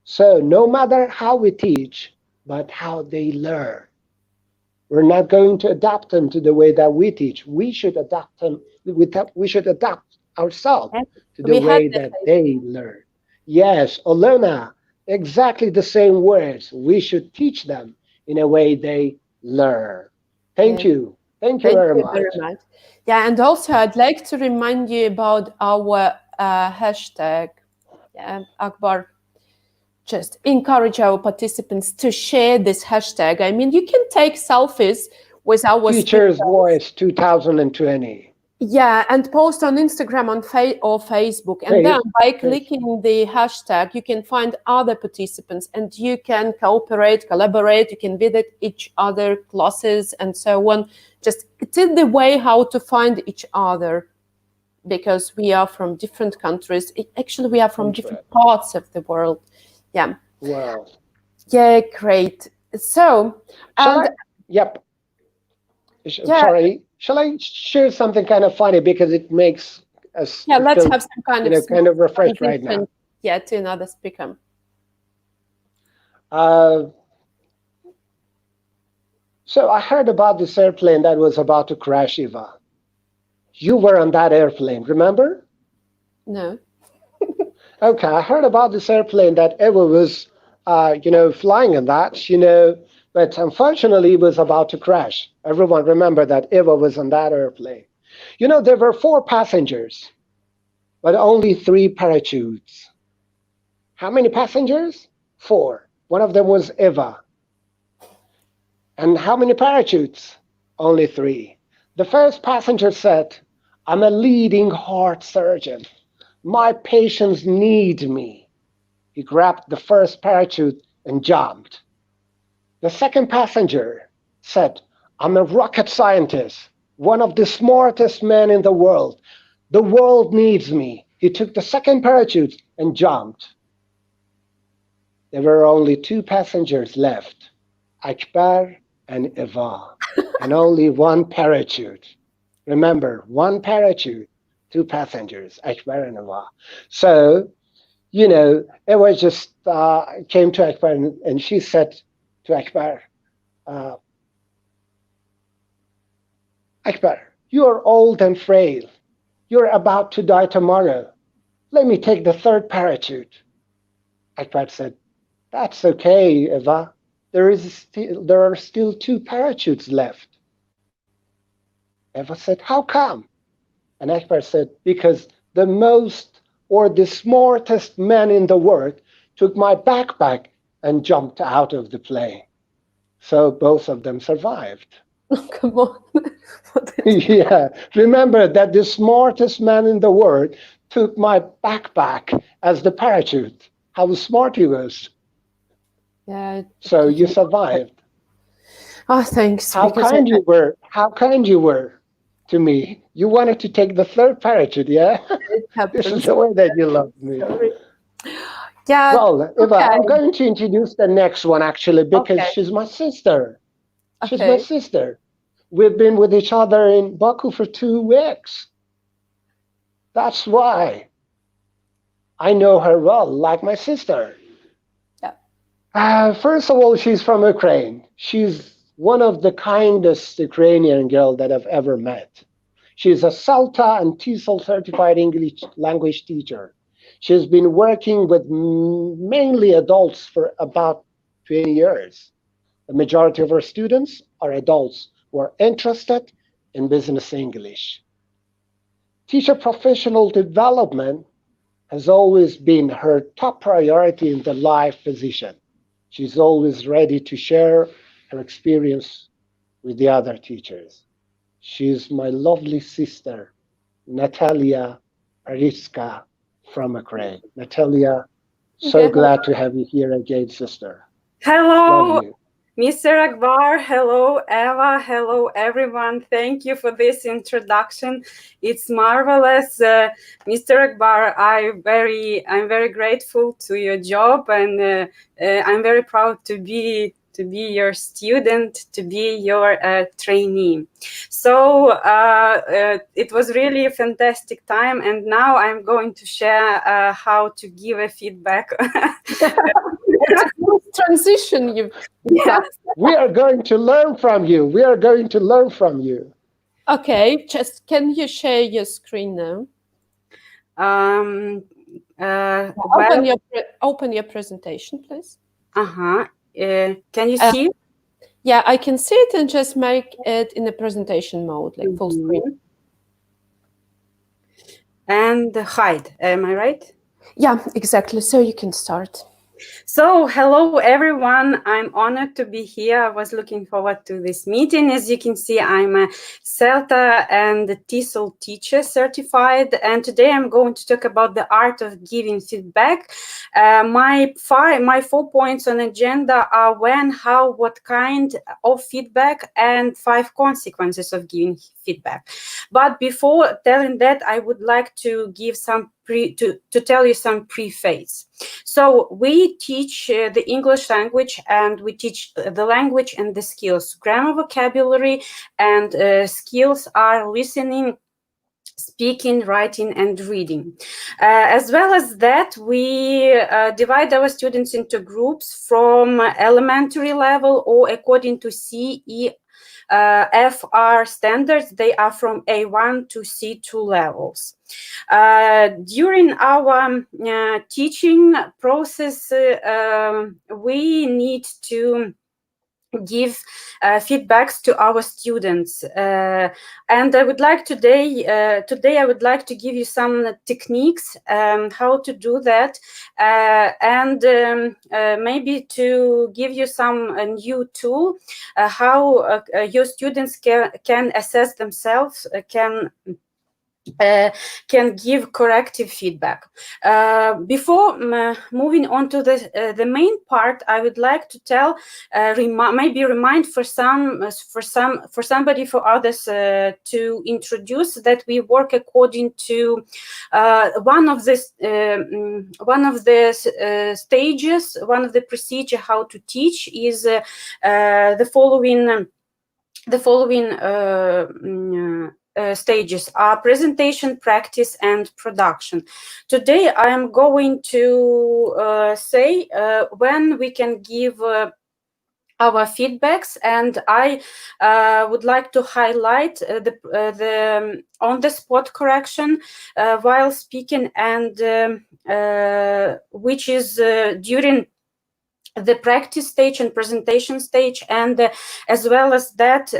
So no matter how we teach, but how they learn. We're not going to adapt them to the way that we teach. We should adapt them. We should adapt ourselves to the way that they learn. Yes, Olena, exactly the same words. We should teach them in a way they learn. Thank you. Thank you very much. Yeah, and also I'd like to remind you about our hashtag. Yeah, Akbar, just encourage our participants to share this hashtag. I mean, you can take selfies with our Teacher's Voice 2020. Yeah, and post on Instagram or Facebook. And then by clicking the hashtag, you can find other participants and you can collaborate, you can visit each other classes and so on. Just it's in the way how to find each other, because we are from different countries. Actually, we are from different parts of the world. Yeah. Wow. Yeah, great. So, yep. Sorry. Shall I share something kind of funny, because it makes us let's have some kind of refreshed right now. Yeah, to another speaker. So I heard about this airplane that was about to crash, Eva. You were on that airplane, remember? No. Okay, I heard about this airplane that Eva was, flying in that, but unfortunately it was about to crash. Everyone remember that Eva was on that airplane. There were 4 passengers, but only 3 parachutes. How many passengers? 4. One of them was Eva. And how many parachutes? Only 3. The first passenger said, "I'm a leading heart surgeon. My patients need me." He grabbed the first parachute and jumped. The second passenger said, "I'm a rocket scientist, one of the smartest men in the world. The world needs me." He took the second parachute and jumped. There were only 2 passengers left, Akbar and Eva, and only 1 parachute. Remember, 1 parachute, 2 passengers, Akbar and Eva. So, Eva just came to Akbar and she said to Akbar, "Akbar, you are old and frail. You're about to die tomorrow. Let me take the 3rd parachute." Akbar said, "That's okay, Eva. There are still 2 parachutes left." Eva said, "How come?" And Akbar said, "Because the smartest man in the world took my backpack and jumped out of the plane." So both of them survived. Come on. Yeah, remember that the smartest man in the world took my backpack as the parachute. How smart he was. Yeah. So you survived. Oh, thanks. How kind you were. How kind you were to me. You wanted to take the 3rd parachute, yeah? This is the way that you loved me. Sorry. Yeah. Well, Eva, I'm going to introduce the next one, actually, because she's my sister. She's my sister. We've been with each other in Baku for 2 weeks. That's why I know her well, like my sister. First of all, she's from Ukraine. She's one of the kindest Ukrainian girls that I've ever met. She's a SALTA and TESOL certified English language teacher. She's been working with mainly adults for about 20 years. The majority of her students are adults who are interested in business English. Teacher professional development has always been her top priority in the life position. She's always ready to share her experience with the other teachers. She's my lovely sister, Natalia Ariska from Ukraine. Natalia, so glad to have you here again, sister. Hello, Mr. Akbar. Hello, Eva. Hello, everyone. Thank you for this introduction. It's marvelous. Mr. Akbar, I'm very grateful to your job, and I'm very proud to be your student, to be your trainee. So it was really a fantastic time, and now I'm going to share how to give a feedback. Transition you. Yes. We are going to learn from you. We are going to learn from you. Okay, just can you share your screen now? Open your presentation, please. Can you see? Yeah, I can see it, and just make it in the presentation mode, like full screen. And hide, am I right? Yeah, exactly. So you can start. So, hello everyone. I'm honored to be here. I was looking forward to this meeting. As you can see, I'm a CELTA and TESOL teacher certified. And today I'm going to talk about the art of giving feedback. My 4 points on agenda are when, how, what kind of feedback, and 5 consequences of giving feedback. But before telling that, I would like to give some to tell you some preface. So we teach the English language, and we teach the language and the skills. Grammar, vocabulary, and skills are listening, speaking, writing, and reading. As well as that, we divide our students into groups from elementary level or according to CE FR standards. They are from A1 to C2 levels. During our teaching process, we need to give feedbacks to our students, and I would like today I would like to give you some techniques how to do that, and maybe to give you some new tool how your students can assess themselves, can give corrective feedback. Before moving on to the main part, I would like to tell, maybe remind for others to introduce that we work according to one of the stages, one of the procedure how to teach is the following. Stages are presentation, practice, and production. Today, I am going to say when we can give our feedbacks, and I would like to highlight the on-the-spot correction while speaking, and which is during the practice stage and presentation stage, and as well as that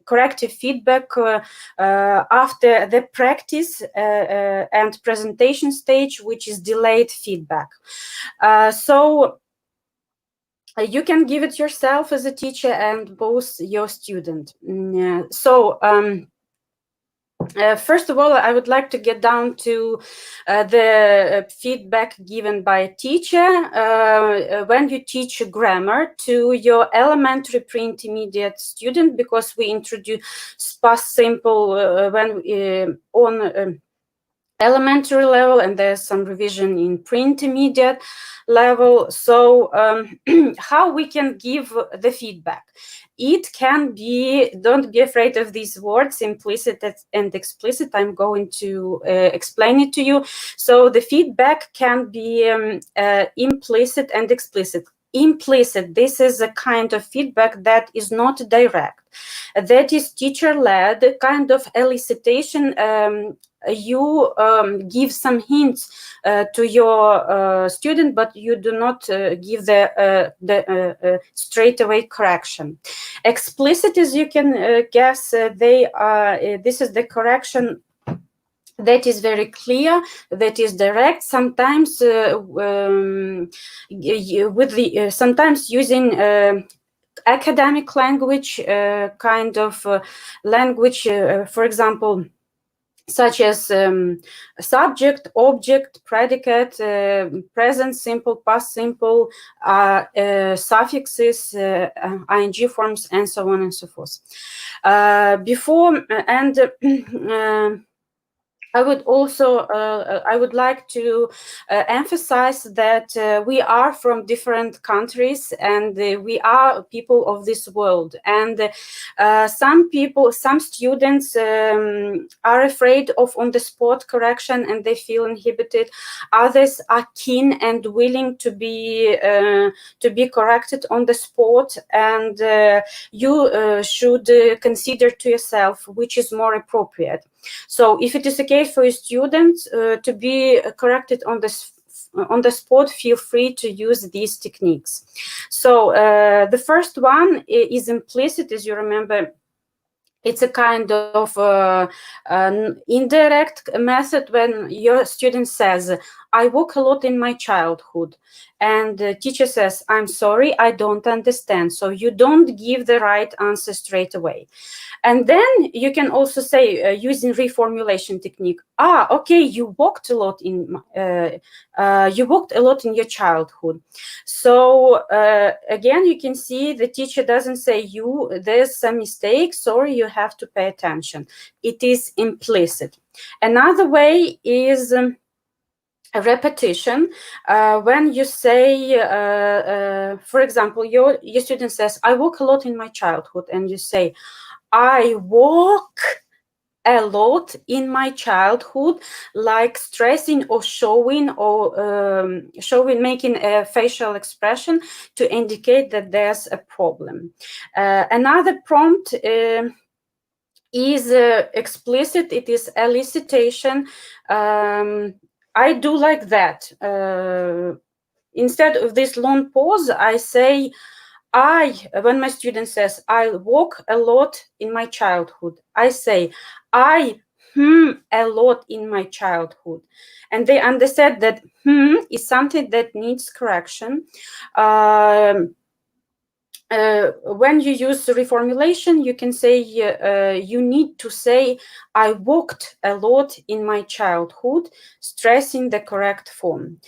corrective feedback after the practice and presentation stage, which is delayed feedback. So you can give it yourself as a teacher and both your student. First of all, I would like to get down to the feedback given by a teacher when you teach grammar to your elementary pre-intermediate student, because we introduce past simple when on elementary level, and there's some revision in pre-intermediate level. So how we can give the feedback? It can be, don't be afraid of these words, implicit and explicit. I'm going to explain it to you. So the feedback can be implicit and explicit. Implicit, this is a kind of feedback that is not direct. That is teacher-led, kind of elicitation. You give some hints to your student, but you do not give the straightaway correction. Explicit, as you can guess, this is the correction that is very clear, that is direct. Sometimes sometimes using academic language, kind of language, for example, such as subject, object, predicate, present simple, past simple, suffixes, ing forms, and so on and so forth. I would also I would like to emphasize that we are from different countries, and we are people of this world. And some students are afraid of on-the-spot correction, and they feel inhibited. Others are keen and willing to be corrected on the spot. And you should consider to yourself which is more appropriate. So if it is a case for a student to be corrected on the spot, feel free to use these techniques. So the first one is implicit, as you remember. It's a kind of an indirect method when your student says, I walk a lot in my childhood. And the teacher says, I'm sorry, I don't understand. So you don't give the right answer straight away. And then you can also say, using reformulation technique, okay, you walked a lot in your childhood. So again, you can see the teacher doesn't say there's some mistake, sorry, you have to pay attention. It is implicit. Another way is a repetition. When you say, for example, your student says, I walk a lot in my childhood, and you say, I walk a lot in my childhood, like stressing or showing making a facial expression to indicate that there's a problem. Another prompt is explicit. It is elicitation. I do like that. Instead of this long pause, I say, when my student says, I walk a lot in my childhood, I say, I a lot in my childhood. And they understand that is something that needs correction. When you use reformulation, you can say, you need to say, I walked a lot in my childhood, stressing the correct form.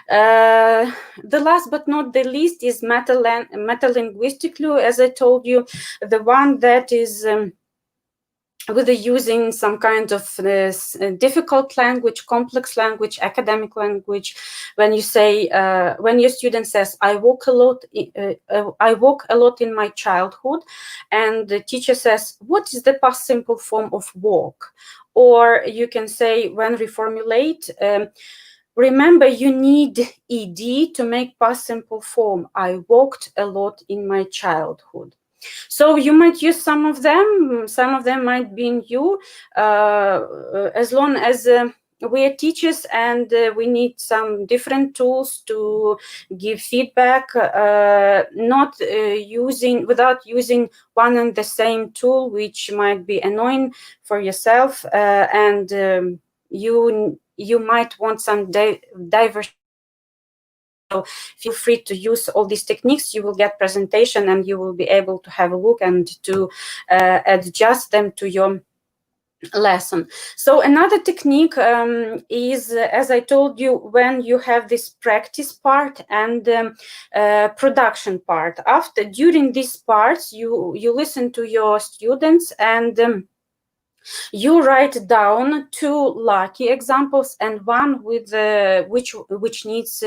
The last but not the least is metalinguistically, as I told you, the one that is with using some kind of difficult language, complex language, academic language. When you say, when your student says, I walk a lot in my childhood, and the teacher says, what is the past simple form of walk? Or you can say, when reformulate, remember, you need ed to make past simple form. I walked a lot in my childhood. So you might use some of them might be new, as long as we are teachers and we need some different tools to give feedback, without using one and the same tool, which might be annoying for yourself, and you might want some diversity. So feel free to use all these techniques. You will get presentation and you will be able to have a look and to adjust them to your lesson. So another technique is, as I told you, when you have this practice part and production part. During these parts, you listen to your students and you write down 2 lucky examples and one with which needs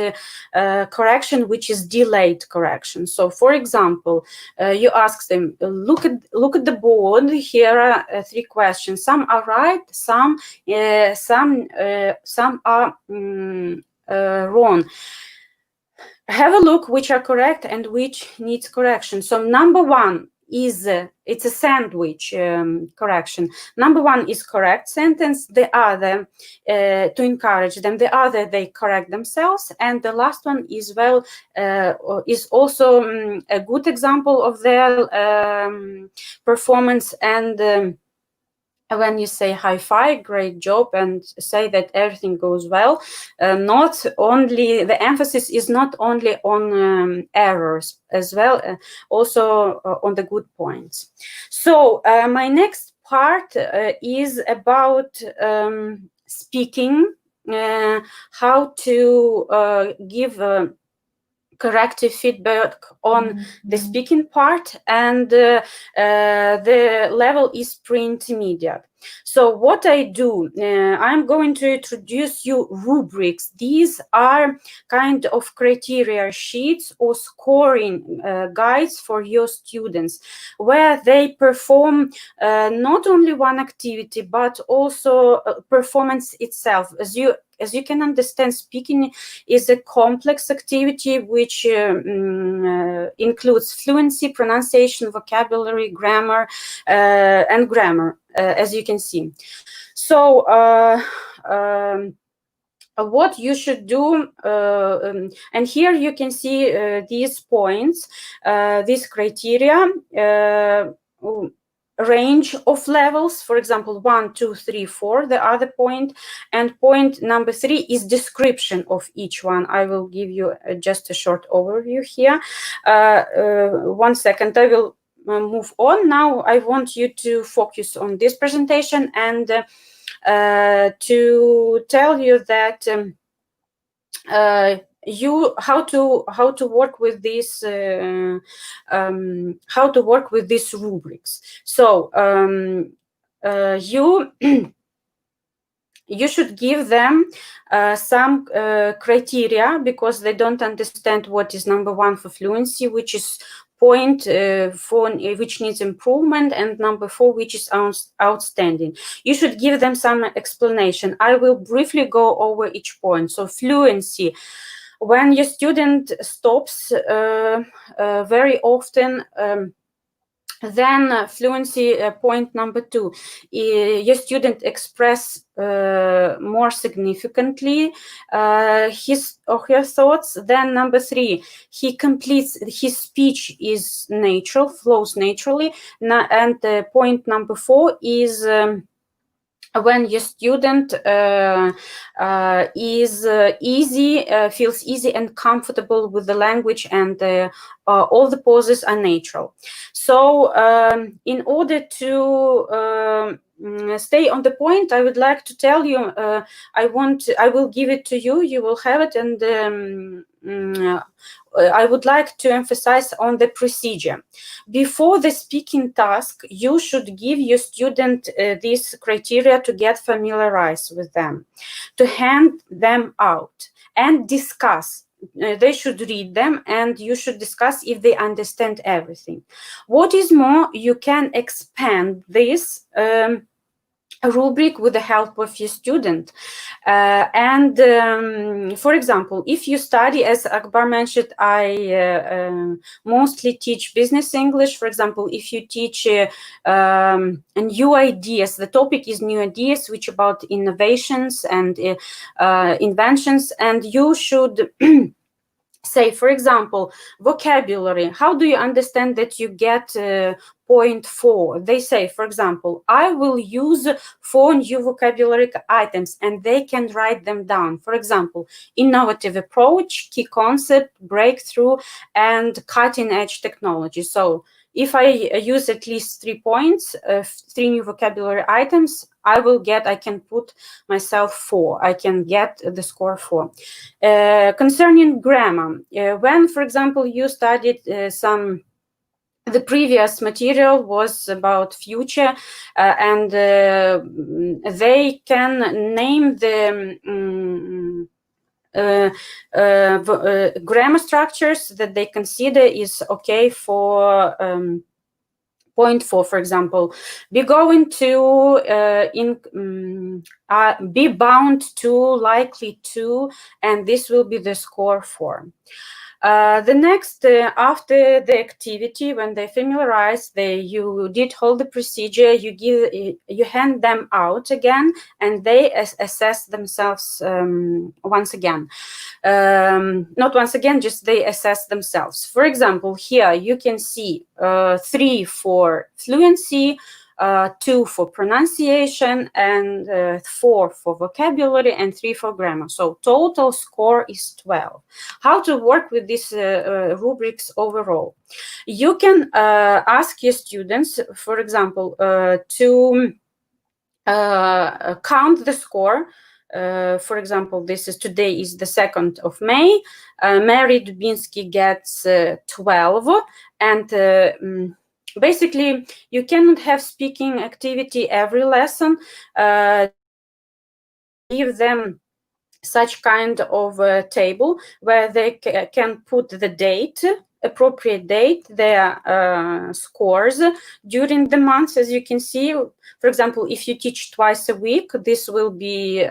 correction, which is delayed correction. So, for example, you ask them, look at the board. Here are 3 questions. Some are right, some are wrong. Have a look which are correct and which needs correction. So number 1 is it's a sandwich correction. Number 1 is correct sentence. The other, to encourage them, the other they correct themselves, and the last one is is also a good example of their performance. And when you say high five, great job, and say that everything goes well, not only the emphasis is not only on errors as well, also on the good points. So my next part is about speaking, how to give corrective feedback on the speaking part, and the level is pre-intermediate. So what I do, I'm going to introduce you rubrics. These are kind of criteria sheets or scoring guides for your students, where they perform not only one activity, but also performance itself. As you can understand, speaking is a complex activity which includes fluency, pronunciation, vocabulary, grammar, and grammar, as you can see. So what you should do, and here you can see these points, these criteria, range of levels, for example, 1, 2, 3, 4, the other point, and point number 3 is description of each one. I will give you just a short overview here. 1 second, I will move on. Now I want you to focus on this presentation and to tell you that how to work with these rubrics. So you should give them some criteria, because they don't understand what is number 1 for fluency, which is point for which needs improvement, and number 4, which is outstanding. You should give them some explanation. I will briefly go over each point. So fluency, when your student stops very often, then fluency, point number 2, your student express more significantly his or her thoughts. Then number 3, he completes, his speech is natural, flows naturally. And point number 4 is when your student is feels easy and comfortable with the language, and all the pauses are natural. So in order to stay on the point, I would like to tell you, I will give it to you, you will have it, and I would like to emphasize on the procedure. Before the speaking task, you should give your student these criteria to get familiarized with them, to hand them out and discuss. They should read them, and you should discuss if they understand everything. What is more, you can expand this rubric with the help of your student. For example, if you study, as Akbar mentioned, I mostly teach business English. For example, if you teach new ideas, the topic is new ideas, which about innovations and inventions, and you should say, for example, vocabulary. How do you understand that you get point 4? They say, for example, I will use 4 new vocabulary items, and they can write them down. For example, innovative approach, key concept, breakthrough, and cutting-edge technology. So if I use at least 3 points, 3 new vocabulary items, I can put myself 4. I can get the score 4. Concerning grammar, when, for example, you studied the previous material was about future, and they can name the grammar structures that they consider is okay for point 4, for example, be going to, be bound to, likely to, and this will be the score 4. The next, after the activity, when they familiarize, you did all the procedure, you hand them out again, and they assess themselves once again. Not once again, just they assess themselves. For example, here you can see 3 for fluency, 2 for pronunciation, and 4 for vocabulary, and 3 for grammar. So total score is 12. How to work with these rubrics overall? You can ask your students, for example, to count the score. For example, today is the 2nd of May. Mary Dubinsky gets 12, and basically, you cannot have speaking activity every lesson. Give them such kind of a table where they can put the date, appropriate date, their scores during the month. As you can see, for example, if you teach twice a week, this will be,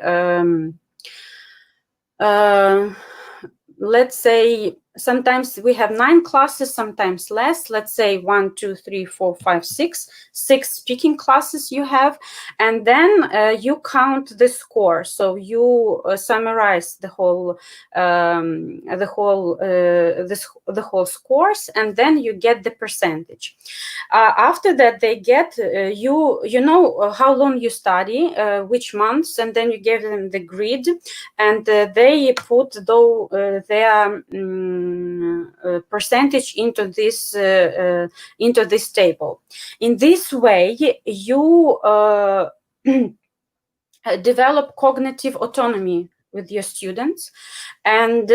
let's say, sometimes we have 9 classes, sometimes less. Let's say 1, 2, 3, 4, 5, 6 speaking classes you have, and then you count the score. So you summarize the whole scores, and then you get the percentage. After that, they get you know how long you study, which months, and then you give them the grid, and they put their percentage into this table. In this way, you develop cognitive autonomy with your students, and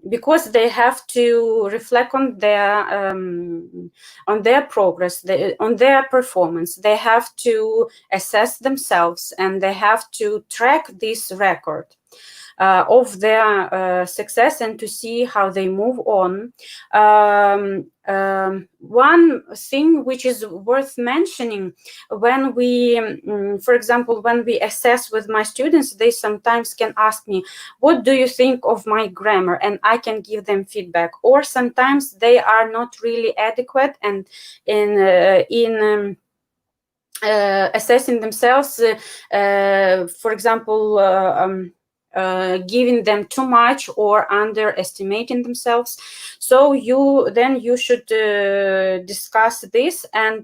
because they have to reflect on their progress, on their performance, they have to assess themselves, and they have to track this record of their success and to see how they move on. One thing which is worth mentioning, when we, for example, when we assess with my students, they sometimes can ask me, what do you think of my grammar? And I can give them feedback. Or sometimes they are not really adequate, and in assessing themselves, for example, giving them too much or underestimating themselves. So you should discuss this and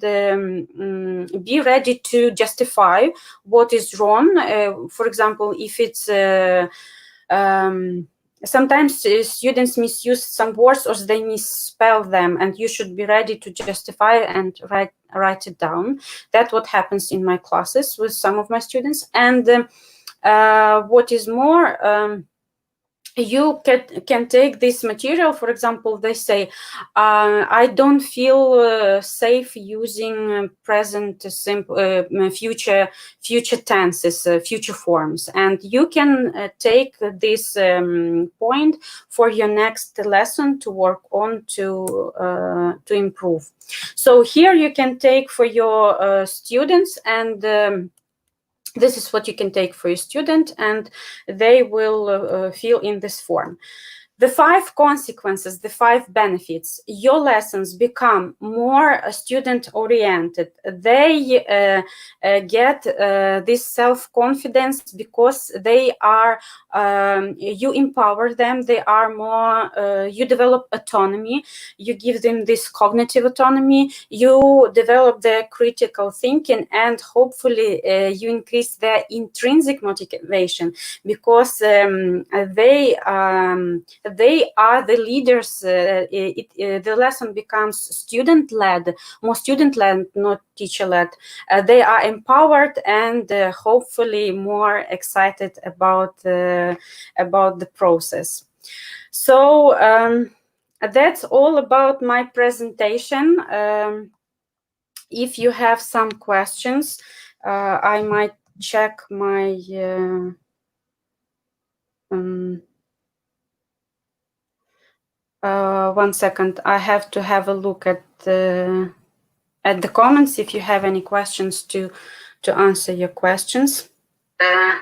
be ready to justify what is wrong. For example, if it's sometimes students misuse some words or they misspell them, and you should be ready to justify and write it down. That's what happens in my classes with some of my students. And what is more, you can take this material. For example, they say, I don't feel safe using present simple, future tenses, future forms, and you can take this point for your next lesson to work on to improve. So here you can take for your students, and this is what you can take for your student, and they will fill in this form. The 5 consequences, the 5 benefits: your lessons become more student-oriented. They get this self-confidence because they are, you empower them, they are more, you develop autonomy, you give them this cognitive autonomy, you develop their critical thinking, and hopefully you increase their intrinsic motivation, because they are the leaders. The lesson becomes student-led, more student-led, not teacher-led. They are empowered and hopefully more excited about the process. So that's all about my presentation. If you have some questions, I might check my one second. I have to have a look at the comments. If you have any questions, to answer your questions. At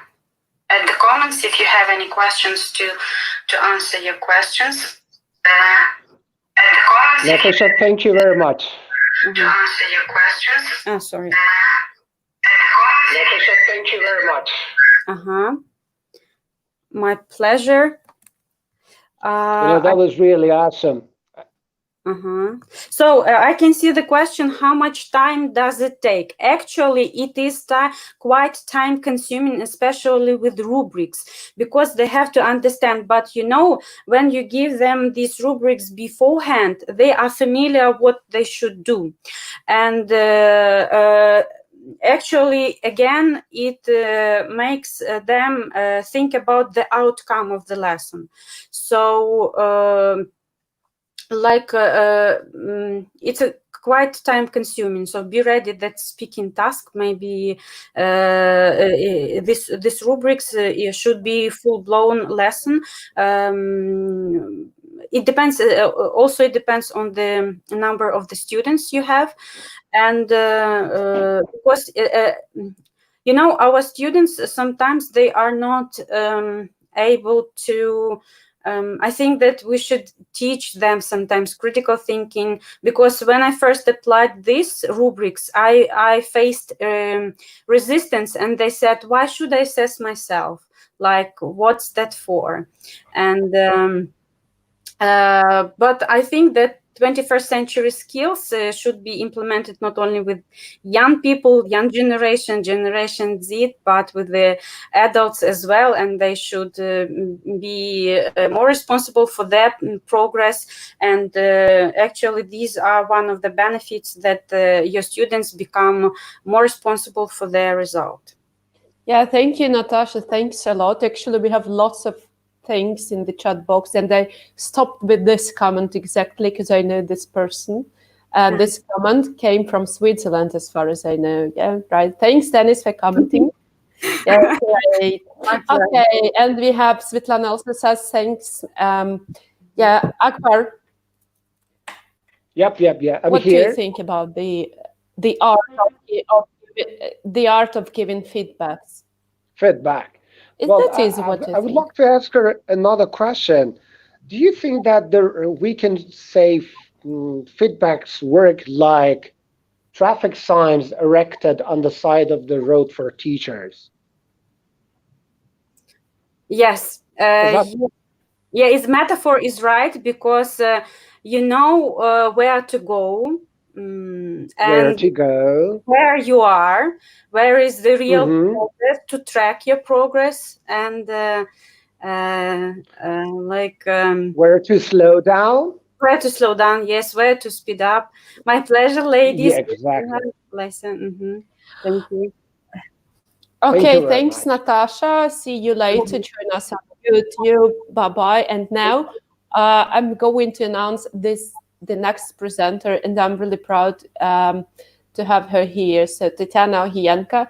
the comments, if you have any questions, to answer your questions. Natasha, thank you very much. To answer your questions. Oh, sorry. Natasha, thank you very much. My pleasure. That was really awesome. So I can see the question, how much time does it take? Actually, it is quite time consuming, especially with rubrics, because they have to understand. But when you give them these rubrics beforehand, they are familiar what they should do. And actually, again, it makes them think about the outcome of the lesson. So it's a quite time consuming, so be ready that speaking task maybe this rubrics should be full-blown lesson. It depends also, it depends on the number of the students you have, and because you know, our students sometimes they are not able to I think that we should teach them sometimes critical thinking, because when I first applied these rubrics, I faced resistance, and they said, why should I assess myself? Like, what's that for? And but I think that 21st century skills should be implemented not only with young people, young generation Z, but with the adults as well, and they should be more responsible for their progress. And actually, these are one of the benefits that your students become more responsible for their result. Yeah, thank you, Natasha. Thanks a lot. Actually, we have lots of things in the chat box, and I stopped with this comment exactly because I know this person. This comment came from Switzerland, as far as I know. Yeah, right. Thanks, Dennis, for commenting. Yeah, great. Okay, and we have Svetlana also says thanks. Yeah, Akbar. Yep. I'm what here. do you think about the art of giving feedbacks? Feedback. Well, I would like to ask her another question. Do you think that we can say feedbacks work like traffic signs erected on the side of the road for teachers? Yes. Yeah, his metaphor is right, because you know where to go. And where to go, where you are, where is the real progress, to track your progress, and where to slow down. Where to slow down, yes, where to speed up. My pleasure, ladies. Yeah, exactly. Lesson. Thank you. Okay, thanks, Natasha. See you later. Join us on YouTube. Bye-bye. And now I'm going to announce the next presenter, and I'm really proud to have her here. So Tatiana Ohienka,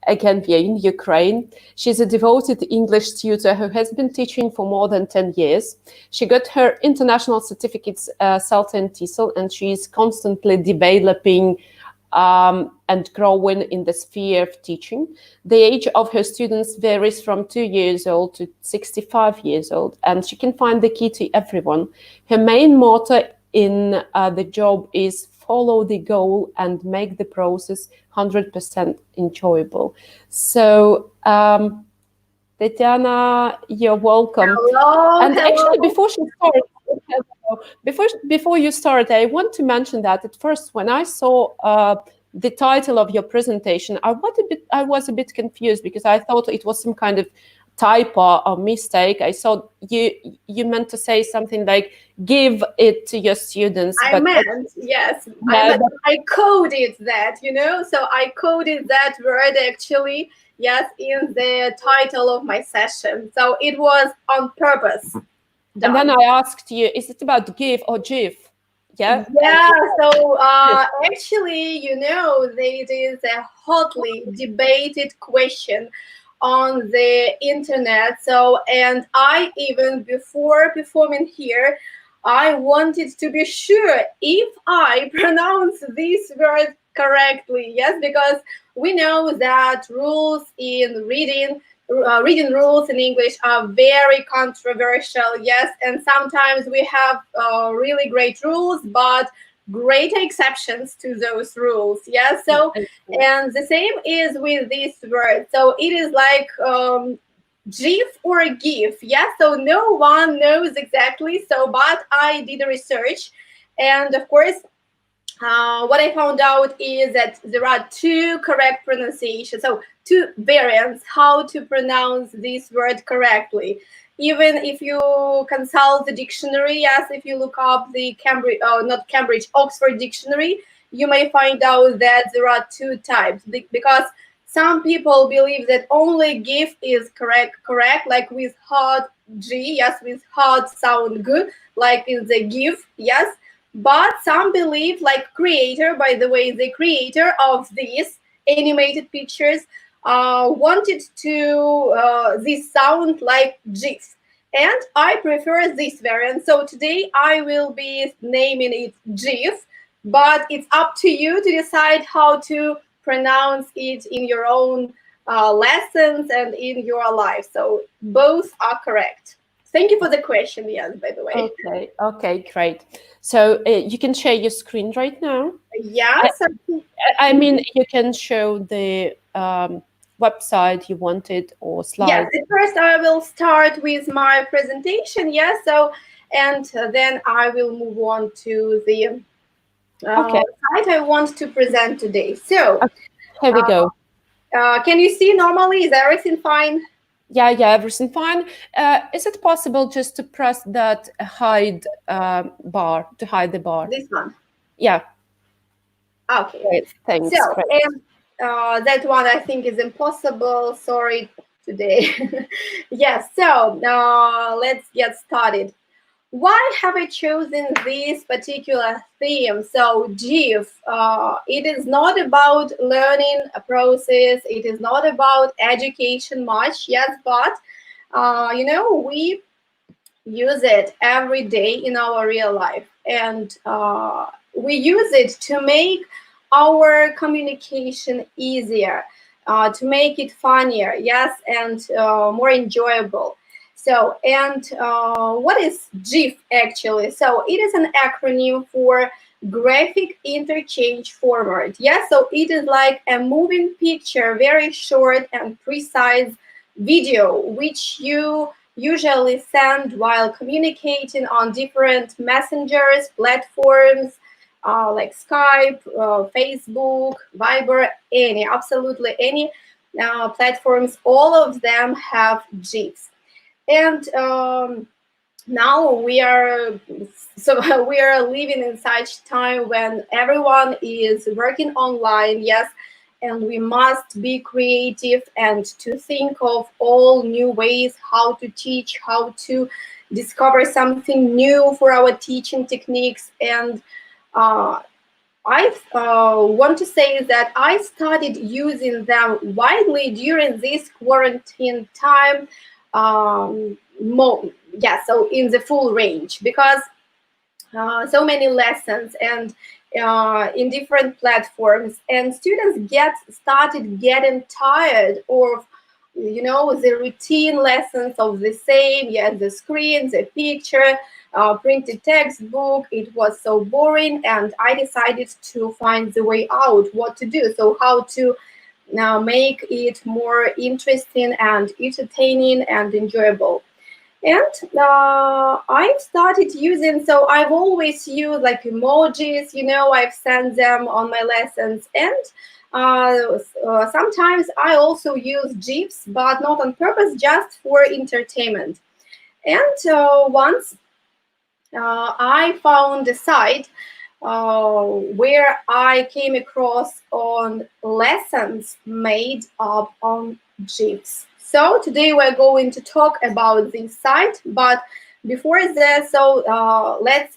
again, via in Ukraine. She's a devoted English tutor who has been teaching for more than 10 years. She got her international certificates, CELTA and TESOL, and she's constantly developing and growing in the sphere of teaching. The age of her students varies from 2 years old to 65 years old, and she can find the key to everyone. Her main motto in the job is follow the goal and make the process 100% enjoyable. So, Tatiana, you're welcome. Hello, and hello. Actually, before you start, I want to mention that at first, when I saw the title of your presentation, I was a bit confused, because I thought it was some kind of typo or mistake. I thought you meant to say something like give it to your students. I coded that, so I coded that word actually, yes, in the title of my session. So it was on purpose. And then I asked you, is it about give or jiv? Yeah. Yeah. So actually, it is a hotly debated question on the internet. So, and I even before performing here, I wanted to be sure if I pronounce this word correctly. Yes, because we know that rules in reading rules in English are very controversial. Yes, and sometimes we have really great rules, but great exceptions to those rules. Yes, so and the same is with this word. So it is like GIF or GIF. Yes, so no one knows exactly. So, but I did a research, and of course, what I found out is that there are two correct pronunciations. So two variants how to pronounce this word correctly. Even if you consult the dictionary, yes, if you look up the Oxford dictionary, you may find out that there are two types, because some people believe that only GIF is correct, like with hot G, yes, with heart sound good, like in the GIF, yes. But some believe, like creator, by the way, the creator of these animated pictures wanted to this sound like GIF. And I prefer this variant. So today I will be naming it GIF, but it's up to you to decide how to pronounce it in your own lessons and in your life. So both are correct. Thank you for the question, Jan, by the way. Okay, great. So you can share your screen right now. Yes. I mean, you can show the website you wanted or slides. Yes, at first I will start with my presentation, yes, so, and then I will move on to the site I want to present today. So, here we go. Can you see normally? Is everything fine? Yeah, everything fine. Is it possible just to press that hide bar, to hide the bar? This one? Yeah. Okay. Great, thanks. So, Great. that one I think is impossible. Sorry today. Yes, so let's get started. Why have I chosen this particular theme? So GIF, it is not about learning a process. It is not about education much, yes, but you know, we use it every day in our real life, and we use it to make our communication easier, to make it funnier, yes, and more enjoyable. So, and what is GIF actually? So it is an acronym for graphic interchange format. Yes, so it is like a moving picture, very short and precise video, which you usually send while communicating on different messengers, platforms, like Skype, Facebook, Viber, absolutely any platforms. All of them have GIFs. And now we are living in such time when everyone is working online, yes, and we must be creative and to think of all new ways how to teach, how to discover something new for our teaching techniques. And I want to say that I started using them widely during this quarantine time. So in the full range, because so many lessons and in different platforms, and students started getting tired of, you know, the routine lessons of the same, the screen, the picture, printed textbook. It was so boring, and I decided to find the way out, what to do, so how to now make it more interesting and entertaining and enjoyable. And I've started using, so I've always used like emojis, you know, I've sent them on my lessons. And sometimes I also use GIFs, but not on purpose, just for entertainment. And once I found a site where I came across on lessons made up on GIFs. So today we're going to talk about this site, but before that, so let's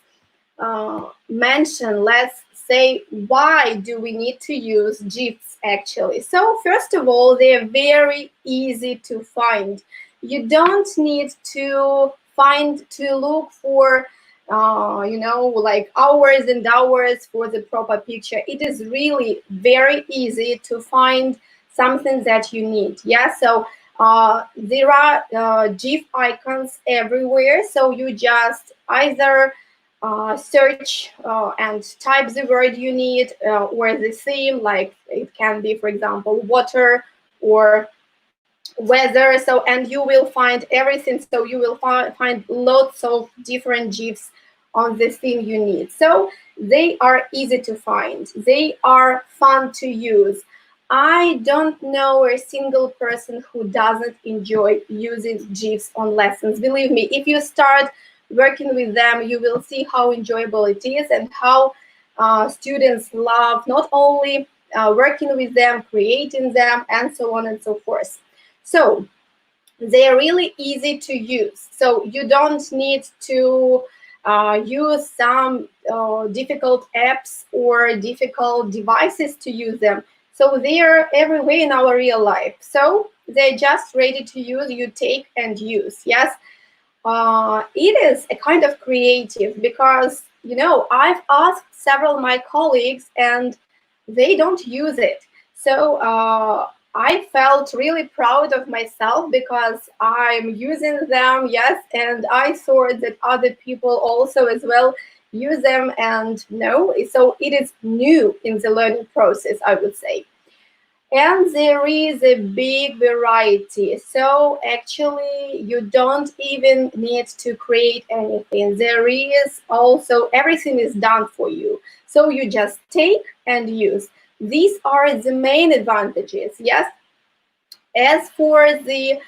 say, why do we need to use GIFs actually? So first of all, they're very easy to find. You don't need to look for you know, like hours and hours for the proper picture. It is really very easy to find something that you need. Yeah, so there are GIF icons everywhere, so you just either search and type the word you need or the theme, like it can be, for example, water or weather, so, and you will find everything. So you will find lots of different GIFs on the theme you need. So they are easy to find, they are fun to use. I don't know a single person who doesn't enjoy using GIFs on lessons. Believe me, if you start working with them, you will see how enjoyable it is and how students love not only working with them, creating them, and so on and so forth. So they are really easy to use. So you don't need to use some difficult apps or difficult devices to use them. So they are everywhere in our real life. So they're just ready to use, you take and use. Yes, it is a kind of creative, because, you know, I've asked several of my colleagues and they don't use it. So I felt really proud of myself because I'm using them, yes, and I thought that other people also as well use them and know. So it is new in the learning process, I would say. And there is a big variety. So actually, you don't even need to create anything. There is also, everything is done for you. So you just take and use. These are the main advantages, yes? As for the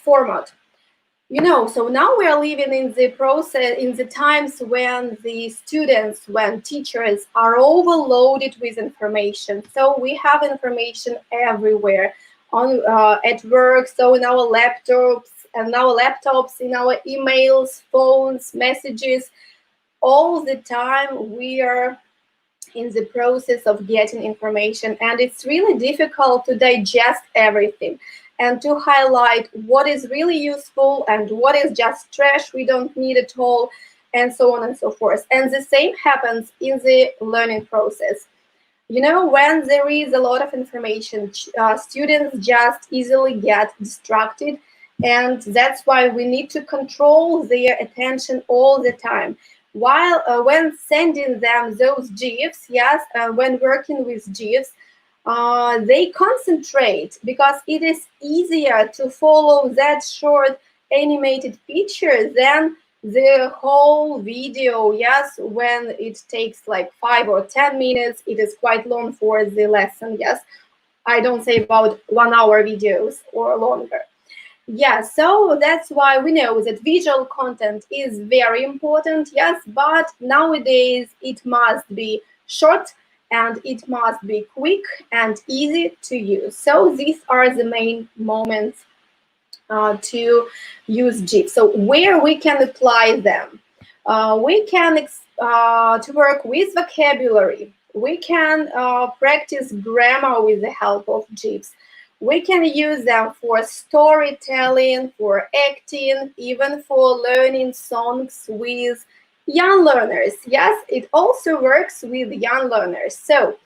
format, you know, so now we are living in the process, in the times when the students, when teachers are overloaded with information. So we have information everywhere, on at work, so in our laptops, in our emails, phones, messages. All the time we are in the process of getting information, and it's really difficult to digest everything and to highlight what is really useful and what is just trash we don't need at all, and so on and so forth. And the same happens in the learning process. You know, when there is a lot of information, students just easily get distracted, and that's why we need to control their attention all the time. While when sending them those GIFs, yes, when working with GIFs, they concentrate, because it is easier to follow that short animated picture than the whole video. Yes, when it takes like 5 or 10 minutes, it is quite long for the lesson. Yes, I don't say about 1 hour videos or longer. Yeah, so that's why we know that visual content is very important, yes, but nowadays it must be short and it must be quick and easy to use. So these are the main moments to use GIF. So where we can apply them, we can to work with vocabulary. We can practice grammar with the help of GIFs. We can use them for storytelling, for acting, even for learning songs with young learners. Yes, it also works with young learners. So,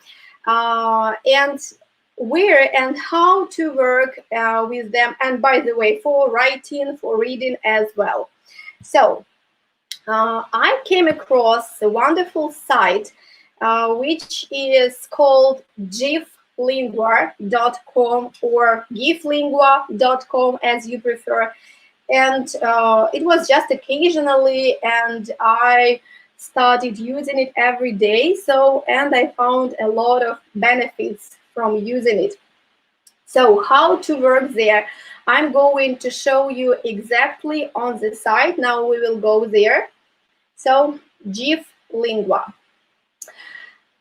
and where and how to work with them. And by the way, for writing, for reading as well. So, I came across a wonderful site which is called giflingua.com or giflingua.com, as you prefer. And it was just occasionally, and I started using it every day. So, and I found a lot of benefits from using it. So how to work there, I'm going to show you exactly on the site. Now we will go there. So giflingua.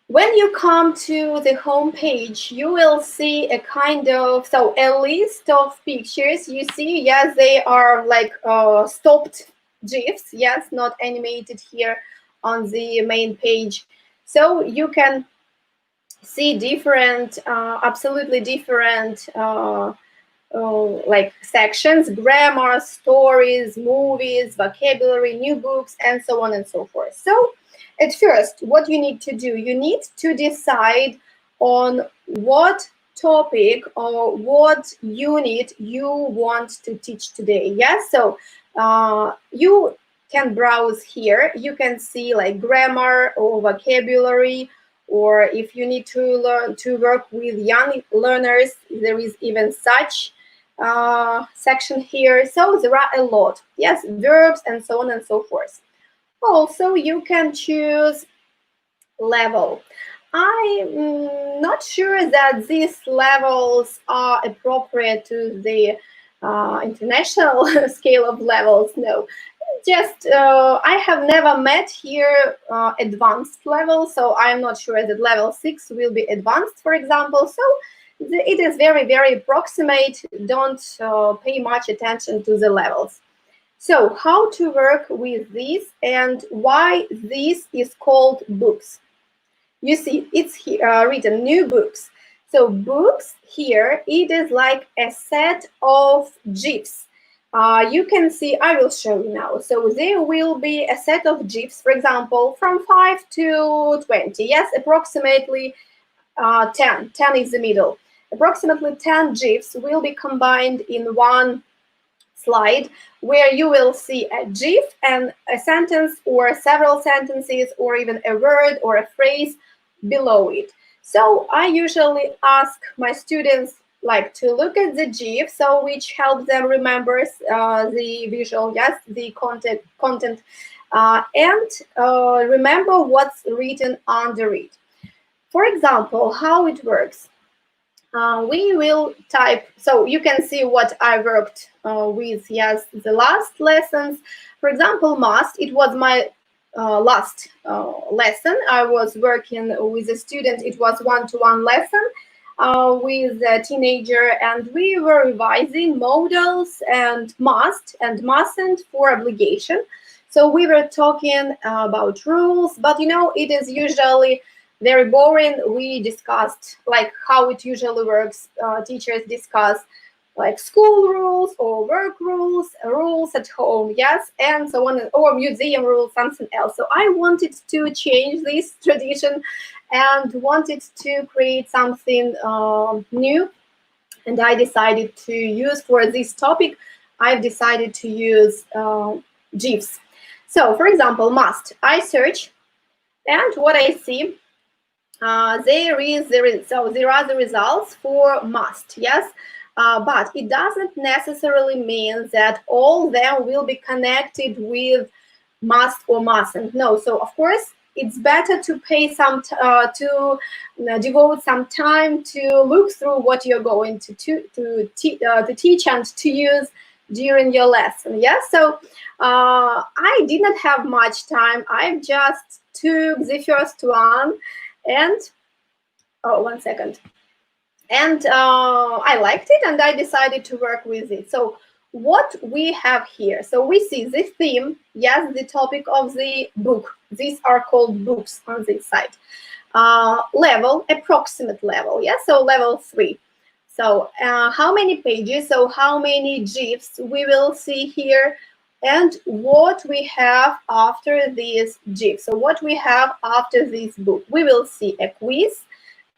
When you come to the home page, you will see a kind of, so a list of pictures. You see, yes, they are like stopped GIFs, yes, not animated here on the main page. So you can see different, absolutely different like sections: grammar, stories, movies, vocabulary, new books, and so on and so forth. So at first, what you need to do, you need to decide on what topic or what unit you want to teach today. Yes, so you can browse here. You can see like grammar or vocabulary, or if you need to learn to work with young learners, there is even such section here. So there are a lot, yes, verbs and so on and so forth. Also, you can choose level. I'm not sure that these levels are appropriate to the international scale of levels. No, just I have never met here advanced level, so I'm not sure that level 6 will be advanced, for example. So it is very, very approximate. Don't pay much attention to the levels. So how to work with this and why this is called books. You see, it's here, written new books. So books here, it is like a set of GIFs. You can see, I will show you now. So there will be a set of GIFs, for example, from 5 to 20. Yes, approximately 10. 10 is the middle. Approximately 10 GIFs will be combined in one slide, where you will see a GIF and a sentence or several sentences or even a word or a phrase below it. So I usually ask my students like to look at the GIF, so which helps them remember the visual, yes, the content, and remember what's written under it. For example, how it works. We will type, so you can see what I worked with, yes, the last lessons. For example, must, it was my last lesson. I was working with a student, it was one-to-one lesson with a teenager, and we were revising modals and must and mustn't for obligation. So we were talking about rules, but you know, it is usually very boring. We discussed like how it usually works. Teachers discuss like school rules or work rules, rules at home, yes, and so on, or museum rules, something else. So I wanted to change this tradition and wanted to create something new. And I decided to use, for this topic, I've decided to use GIFs. So for example, must, I search, and what I see, there are the results for must, yes, but it doesn't necessarily mean that all them will be connected with must or mustn't. No, so of course it's better to pay some devote some time to look through what you're going to teach and to use during your lesson. Yes, so I did not have much time. I just took the first one. And oh, 1 second. And I liked it, and I decided to work with it. So what we have here, so we see the theme, yes, the topic of the book. These are called books on this side. Level, approximate level, yes, so level 3. So how many pages, so how many GIFs we will see here, and what we have after this GIF. So what we have after this book. We will see a quiz,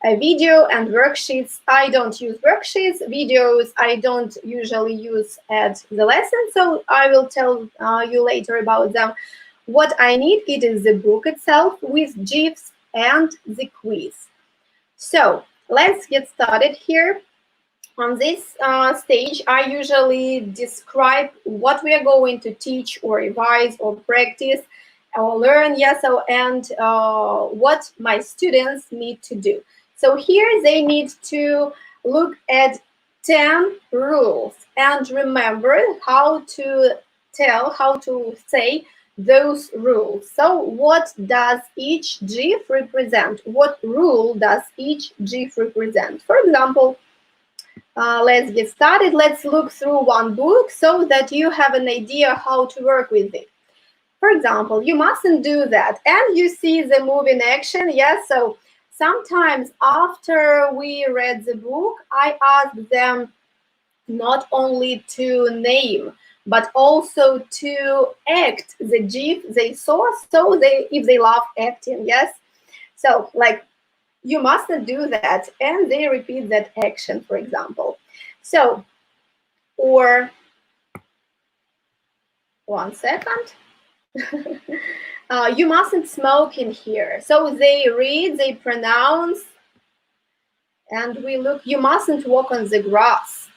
a video, and worksheets. I don't use worksheets. Videos I don't usually use at the lesson, so I will tell you later about them. What I need, it is the book itself with GIFs and the quiz. So let's get started here. On this stage, I usually describe what we are going to teach or revise or practice or learn, yes, so, and what my students need to do. So here they need to look at 10 rules and remember how to say those rules. So what does each GIF represent? What rule does each GIF represent? For example, let's get started. Let's look through one book so that you have an idea how to work with it. For example, you mustn't do that. And you see the move in action. Yes, so sometimes after we read the book, I ask them not only to name, but also to act the GIF they saw, so if they love acting, yes. So like, you mustn't do that, and they repeat that action, for example. So, or 1 second. You mustn't smoke in here. So they read, they pronounce, and we look, you mustn't walk on the grass,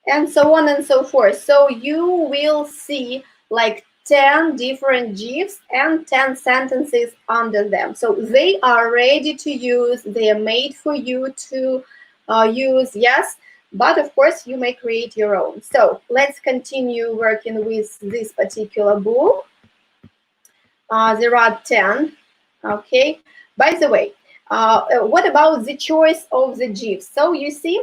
and so on and so forth. So you will see like 10 different GIFs and 10 sentences under them. So they are ready to use, they are made for you to use, yes, but of course you may create your own. So let's continue working with this particular book. There are 10, okay. By the way, What about the choice of the GIFs? So you see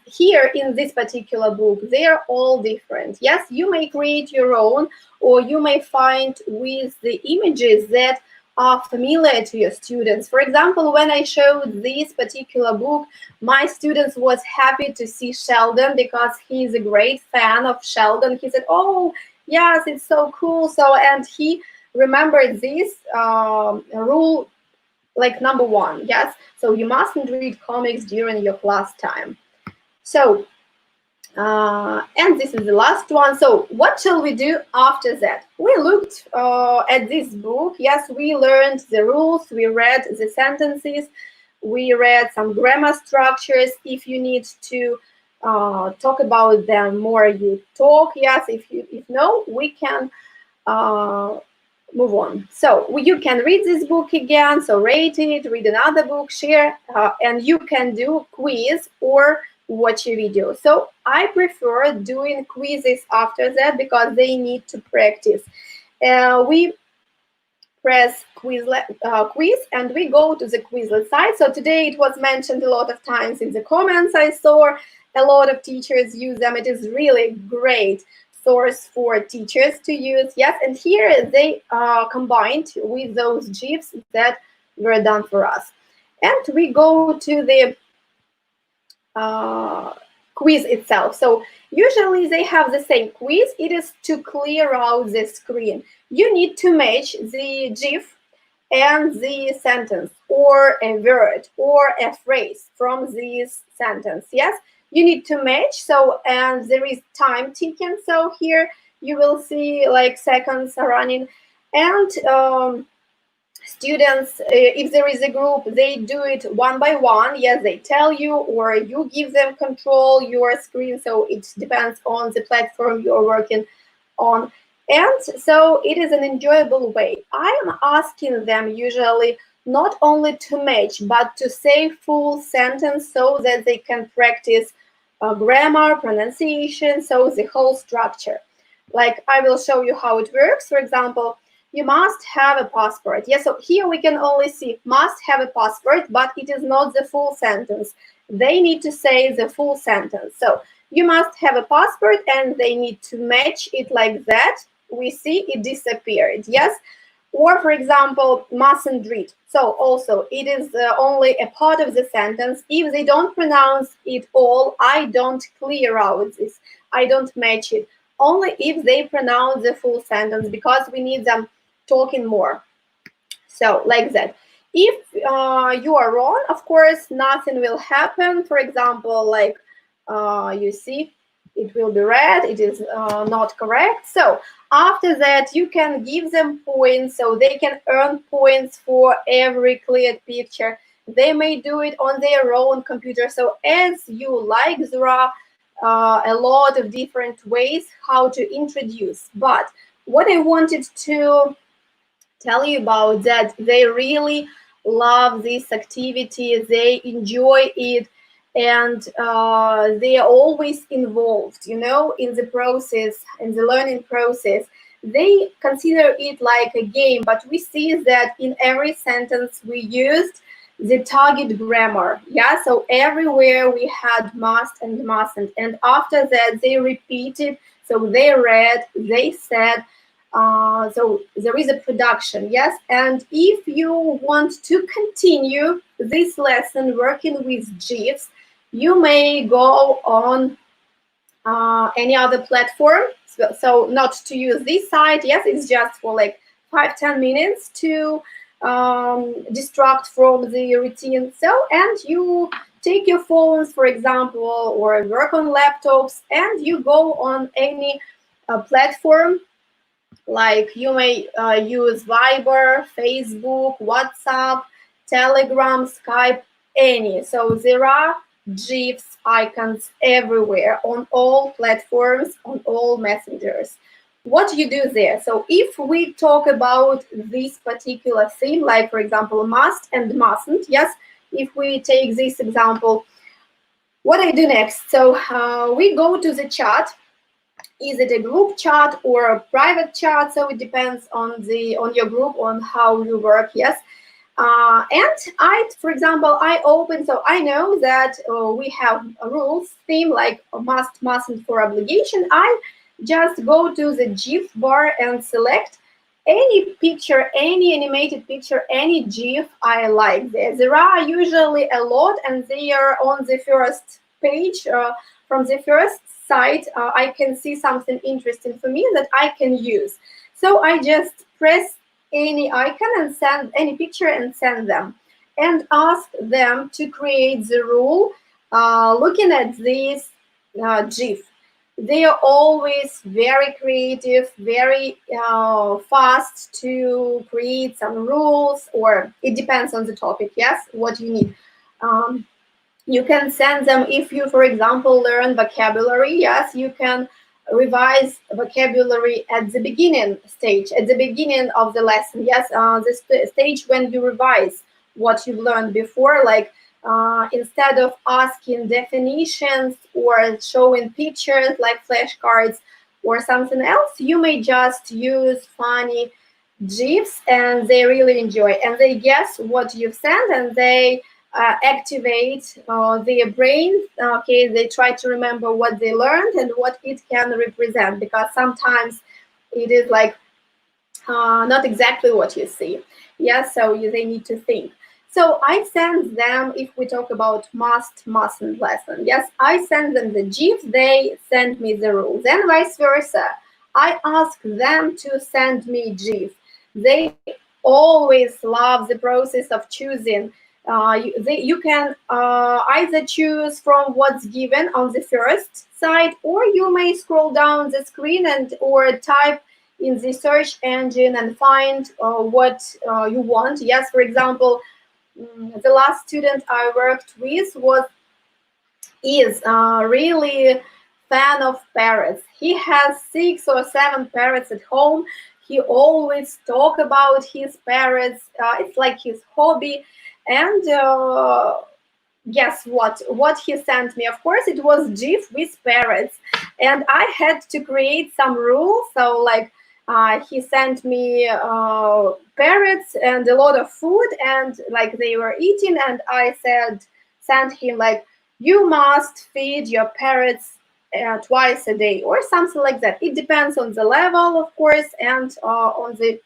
here in this particular book, they are all different. Yes, you may create your own, or you may find with the images that are familiar to your students. For example, when I showed this particular book, my students was happy to see Sheldon because he's a great fan of Sheldon. He said, oh, yes, it's so cool. So, and he remembered this rule, like number 1, yes? So you mustn't read comics during your class time. So, and this is the last one. So what shall we do after that? We looked at this book. Yes, we learned the rules. We read the sentences. We read some grammar structures. If you need to talk about them more, you talk. Yes, if no, we can move on. So you can read this book again, so rate it, read another book, share, and you can do quiz or watch a video. So I prefer doing quizzes after that because they need to practice. We press quiz and we go to the Quizlet site. So today it was mentioned a lot of times in the comments. I saw a lot of teachers use them. It is really great source for teachers to use. Yes, and here they are combined with those GIFs that were done for us. And we go to the quiz itself. So usually they have the same quiz. It is to clear out the screen. You need to match the GIF and the sentence, or a word or a phrase from this sentence. Yes, you need to match. So, and there is time ticking. So here you will see like seconds are running, and students, if there is a group, they do it one by one. Yes, they tell you, or you give them control your screen. So it depends on the platform you're working on. And so it is an enjoyable way. I am asking them usually not only to match, but to say full sentence so that they can practice grammar, pronunciation, so the whole structure. Like I will show you how it works. For example, you must have a passport. Yes, so here we can only see must have a passport, but it is not the full sentence. They need to say the full sentence. So you must have a passport, and they need to match it like that. We see it disappeared. Yes. Or, for example, mustn't read. So also it is only a part of the sentence. If they don't pronounce it all, I don't clear out this. I don't match it. Only if they pronounce the full sentence, because we need them talking more. So like that. If you are wrong, of course, nothing will happen. For example, like you see, it will be red. It is not correct. So after that, you can give them points, so they can earn points for every cleared picture. They may do it on their own computer. So as you like, there are a lot of different ways how to introduce. But what I wanted to tell you about that, they really love this activity. They enjoy it. And they are always involved, you know, in the process, in the learning process. They consider it like a game, but we see that in every sentence we used the target grammar. Yeah, so everywhere we had must and mustn't. And after that, they repeated. So they read, they said. So there is a production, yes. And if you want to continue this lesson working with GIFs, you may go on any other platform. So not to use this site. Yes, it's just for like 5-10 minutes to distract from the routine. So, and you take your phones, for example, or work on laptops, and you go on any platform. Like you may use Viber, Facebook, WhatsApp, Telegram, Skype, any. So there are GIFs icons everywhere on all platforms, on all messengers. What you do there? So if we talk about this particular theme, like for example, must and mustn't, yes, if we take this example, what I do next? So we go to the chat. Is it a group chat or a private chat? So it depends on your group, on how you work, yes. And for example, I open, so I know that we have a rules theme like must, mustn't for obligation. I just go to the GIF bar and select any picture, any animated picture, any GIF I like. There are usually a lot, and they are on the first page. From the first site, I can see something interesting for me that I can use. So I just press any icon and send any picture and send them, and ask them to create the rule looking at this GIF. They are always very creative, very fast to create some rules, or it depends on the topic, yes, what you need. You can send them if you, for example, learn vocabulary. Yes, you can revise vocabulary at the beginning stage, at the beginning of the lesson. Yes, the stage when you revise what you've learned before, like instead of asking definitions or showing pictures like flashcards or something else, you may just use funny GIFs, and they really enjoy, and they guess what you've sent, and they activate their brain. Okay, they try to remember what they learned and what it can represent, because sometimes it is like not exactly what you see. Yes, so they need to think. So I send them, if we talk about must, mustn't lesson, yes, I send them the GIF, they send me the rules, and vice versa. I ask them to send me GIF. They always love the process of choosing. You can either choose from what's given on the first side, or you may scroll down the screen and or type in the search engine and find what you want. Yes, for example, the last student I worked with is really fan of parrots. He has 6 or 7 parrots at home. He always talk about his parrots. It's like his hobby. And guess what? What he sent me? Of course, it was GIF with parrots, and I had to create some rules. So, like, he sent me parrots and a lot of food, and like they were eating, and I sent him like, you must feed your parrots twice a day or something like that. It depends on the level, of course, and on the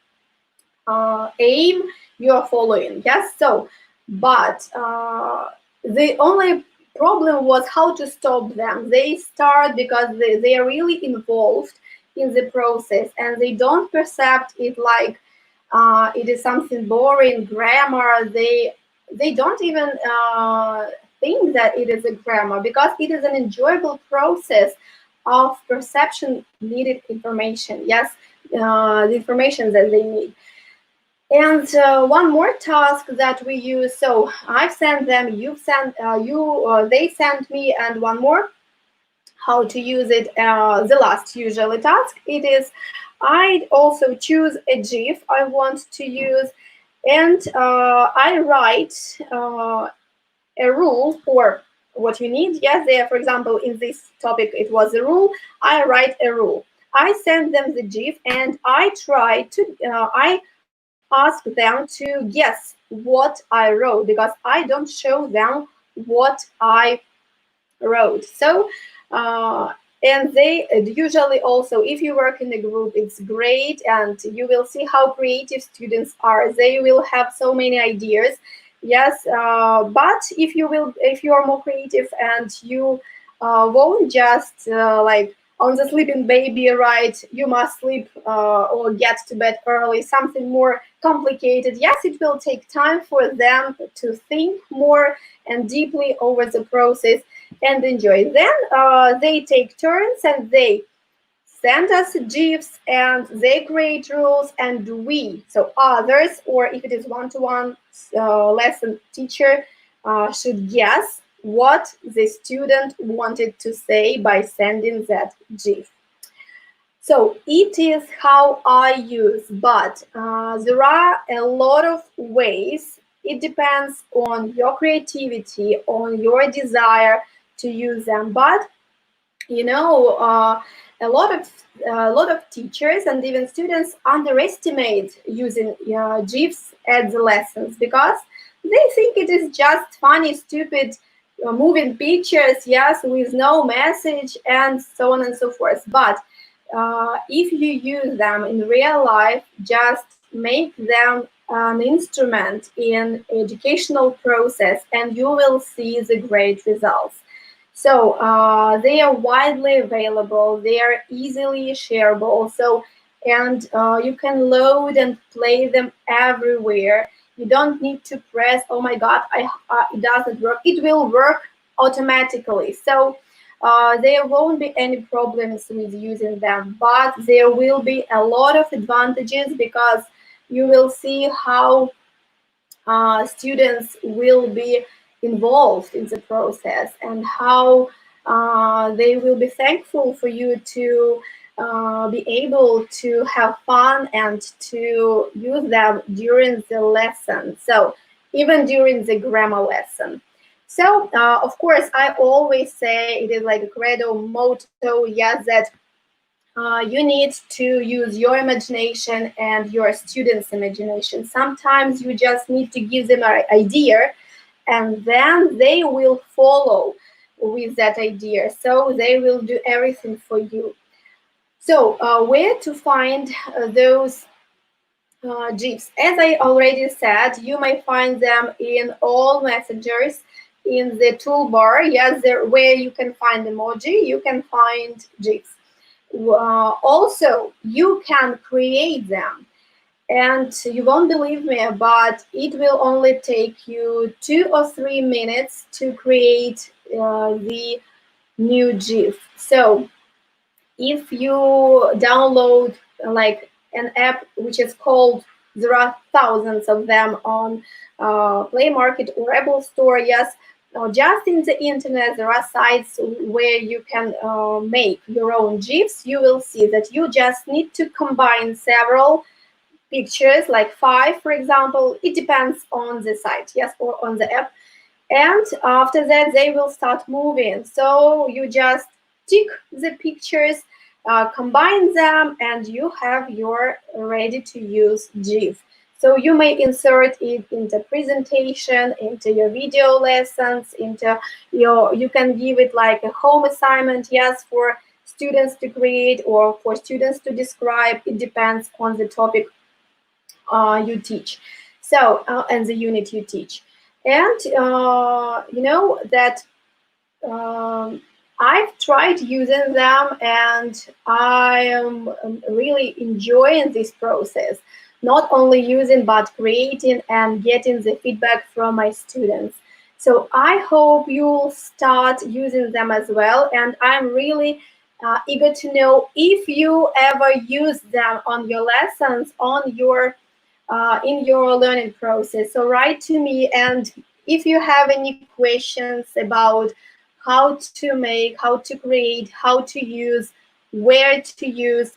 aim you are following. Yes, so. But the only problem was how to stop them. They start because they are really involved in the process, and they don't perceive it like it is something boring grammar. They don't even think that it is a grammar, because it is an enjoyable process of perception needed information. Yes, the information that they need. And one more task that we use. So I've sent them, you've sent they sent me, and one more, how to use it. The last usually task, it is I also choose a GIF I want to use, and I write a rule for what you need. Yes, there, for example, in this topic it was a rule. I write a rule. I send them the GIF, and I try to I ask them to guess what I wrote, because I don't show them what I wrote. So and they usually also, if you work in a group, it's great, and you will see how creative students are. They will have so many ideas. Yes, but if you are more creative, and you won't just like on the sleeping baby, right, you must sleep or get to bed early, something more complicated. Yes, it will take time for them to think more and deeply over the process and enjoy. Then they take turns, and they send us GIFs, and they create rules, and we, so others, or if it is one-to-one lesson, teacher should guess what the student wanted to say by sending that GIF. So it is how I use, but there are a lot of ways. It depends on your creativity, on your desire to use them. But you know, a lot of teachers and even students underestimate using GIFs at the lessons because they think it is just funny, stupid, moving pictures, yes, with no message and so on and so forth. But if you use them in real life, just make them an instrument in educational process, and you will see the great results. So they are widely available, they are easily shareable, so and you can load and play them everywhere. You don't need to press, oh my god, it doesn't work. It will work automatically. So there won't be any problems with using them, but there will be a lot of advantages because you will see how students will be involved in the process and how they will be thankful for you to be able to have fun and to use them during the lesson. So even during the grammar lesson. So of course, I always say it is like a credo, motto, yes, that you need to use your imagination and your students' imagination. Sometimes you just need to give them an idea and then they will follow with that idea. So they will do everything for you. So where to find those GIFs? As I already said, you may find them in all messengers, in the toolbar. Yes, there where you can find emoji, you can find GIFs. Also, you can create them, and you won't believe me, but it will only take you 2 or 3 minutes to create the new GIF. So if you download like an app which is called, there are thousands of them on Play Market or Apple Store, yes, just in the internet, there are sites where you can make your own GIFs. You will see that you just need to combine several pictures, like 5, for example. It depends on the site, yes, or on the app. And after that, they will start moving. So you just tick the pictures, combine them, and you have your ready-to-use GIF. So you may insert it into presentation, into your video lessons, into your, you can give it like a home assignment, yes, for students to create or for students to describe. It depends on the topic you teach. So, and the unit you teach. And you know that I've tried using them and I am really enjoying this process. Not only using, but creating and getting the feedback from my students. So I hope you'll start using them as well. And I'm really eager to know if you ever use them on your lessons, on your in your learning process. So write to me, and if you have any questions about how to make, how to create, how to use, where to use,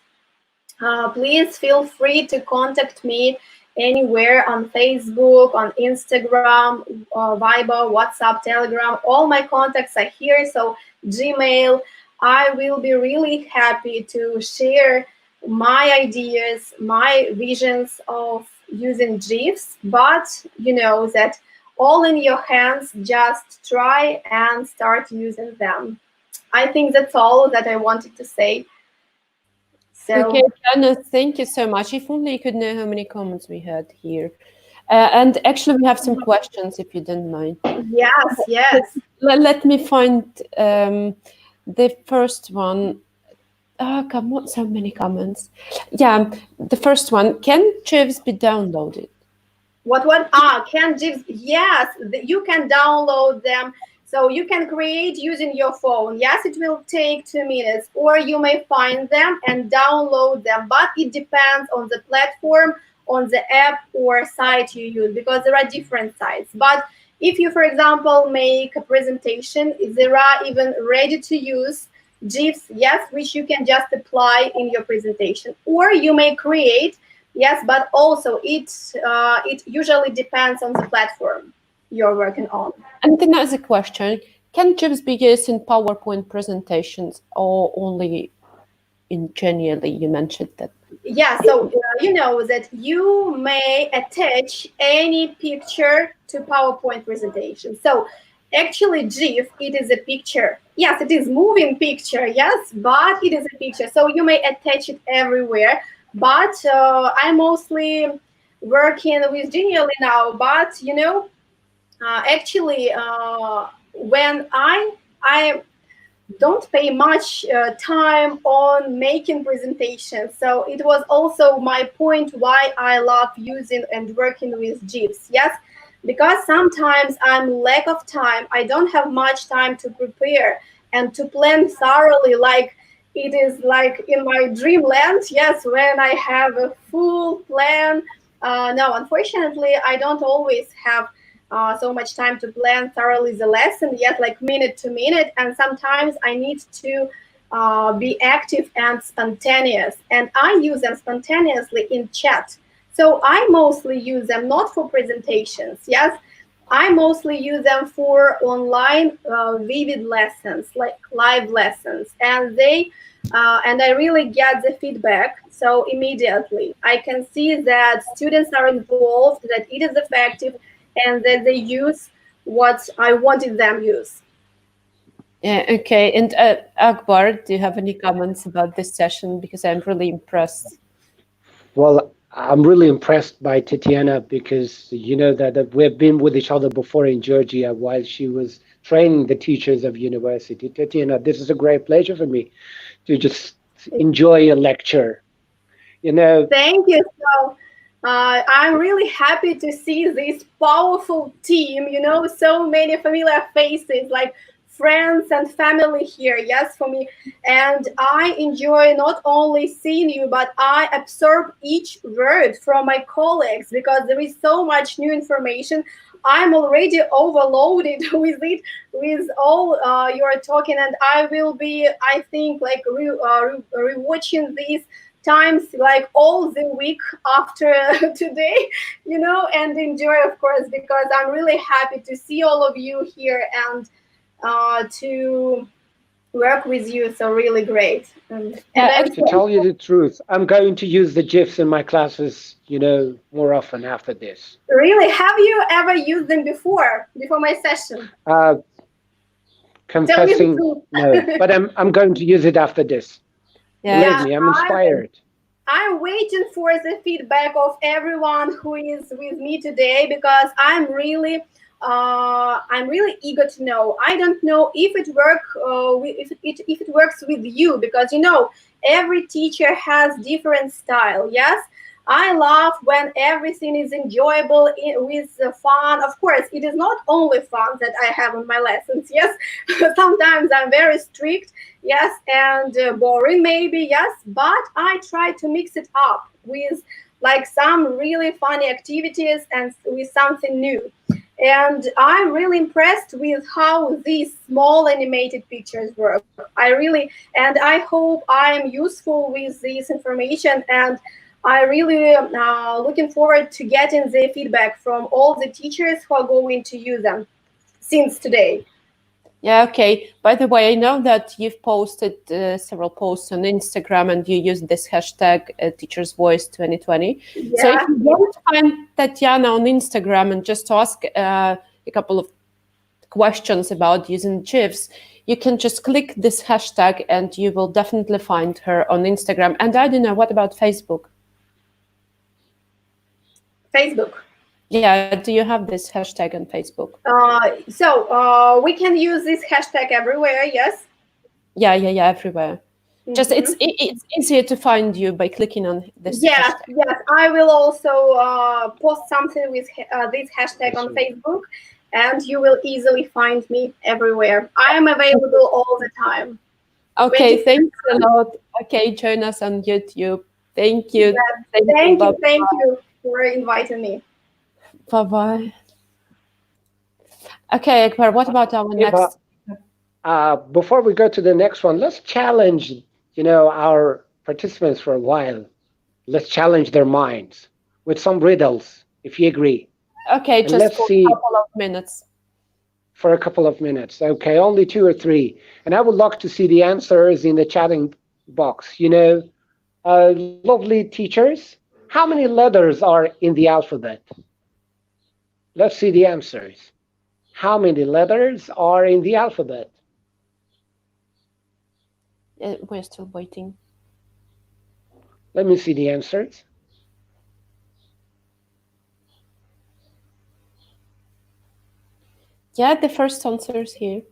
please feel free to contact me anywhere on Facebook, on Instagram, Viber, WhatsApp, Telegram. All my contacts are here, so Gmail. I will be really happy to share my ideas, my visions of using GIFs, but you know that all in your hands. Just try and start using them. I think that's all that I wanted to say. So, okay, Jana, thank you so much. If only you could know how many comments we had here. And actually, we have some questions, if you don't mind. Yes, yes. Let me find the first one. Oh, come on, so many comments. Yeah, the first one. Can GIFs be downloaded? What? Can GIFs? Yes, you can download them. So you can create using your phone. Yes, it will take 2 minutes, or you may find them and download them. But it depends on the platform, on the app or site you use, because there are different sites. But if you, for example, make a presentation, there are even ready-to-use GIFs, yes, which you can just apply in your presentation, or you may create, yes, but also it usually depends on the platform you're working on. And then there's a question: Can GIFs be used in PowerPoint presentations or only in generally? You mentioned that. Yeah, so you know that you may attach any picture to PowerPoint presentation. So actually GIF, it is a picture. Yes, it is moving picture, yes, but it is a picture. So you may attach it everywhere. But I'm mostly working with Genially now. But you know, actually, when I don't pay much time on making presentations. So it was also my point why I love using and working with GIFs. Yes, because sometimes I'm lack of time. I don't have much time to prepare and to plan thoroughly. Like it is like in my dreamland. Yes, when I have a full plan. No, unfortunately, I don't always have so much time to plan thoroughly the lesson, yet like minute to minute, and sometimes I need to be active and spontaneous, and I use them spontaneously in chat. So I mostly use them not for presentations, yes, I mostly use them for online vivid lessons, like live lessons, and I really get the feedback. So immediately I can see that students are involved, that it is effective, and that they use what I wanted them use. Yeah, okay. And Akbar, do you have any comments about this session? Because I'm really impressed. Well, I'm really impressed by Tatiana because you know that we've been with each other before in Georgia while she was training the teachers of university. Tatiana, this is a great pleasure for me to just enjoy a lecture. You know. Thank you. So I'm really happy to see this powerful team. You know, so many familiar faces, like friends and family here, yes, for me. And I enjoy not only seeing you, but I absorb each word from my colleagues because there is so much new information. I'm already overloaded with it, with all you're talking, and I will be, I think, like rewatching these times like all the week after today, you know, and enjoy, of course, because I'm really happy to see all of you here and to work with you. So really great. And to tell you the truth, I'm going to use the GIFs in my classes, you know, more often after this. Really? Have you ever used them before my session? Confessing, no, but I'm going to use it after this. Yeah, believe me, I'm inspired. I'm waiting for the feedback of everyone who is with me today because I'm really eager to know. I don't know if it works with you because you know every teacher has different style. Yes, I love when everything is enjoyable with fun. Of course, it is not only fun that I have on my lessons. Yes, sometimes I'm very strict. Yes, and boring maybe. Yes, but I try to mix it up with like some really funny activities and with something new. And I'm really impressed with how these small animated pictures work. And I hope I'm useful with this information, and I really looking forward to getting the feedback from all the teachers who are going to use them since today. Yeah, okay. By the way, I know that you've posted several posts on Instagram and you use this hashtag Teacher's Voice 2020. Yeah. So if you want to find Tatiana on Instagram and just ask a couple of questions about using GIFs, you can just click this hashtag and you will definitely find her on Instagram. And I don't know, what about Facebook? Facebook. Yeah, do you have this hashtag on Facebook? So we can use this hashtag everywhere, yes? Yeah, everywhere. Mm-hmm. Just it's easier to find you by clicking on this hashtag. Yes. I will also post something with this hashtag on Facebook, and you will easily find me everywhere. I am available all the time. Okay, thanks a lot. Okay, join us on YouTube. Thank you. Yes. Thank you for inviting me. Bye-bye. Okay, Akbar, what about our next? Before we go to the next one, let's challenge, you know, our participants for a while. Let's challenge their minds with some riddles, if you agree. Okay, and just for a couple of minutes. for a couple of minutes. Okay, only 2 or 3. And I would like to see the answers in the chatting box. You know, lovely teachers, how many letters are in the alphabet? Let's see the answers. How many letters are in the alphabet? We're still waiting. Let me see the answers. Yeah, the first answer is here.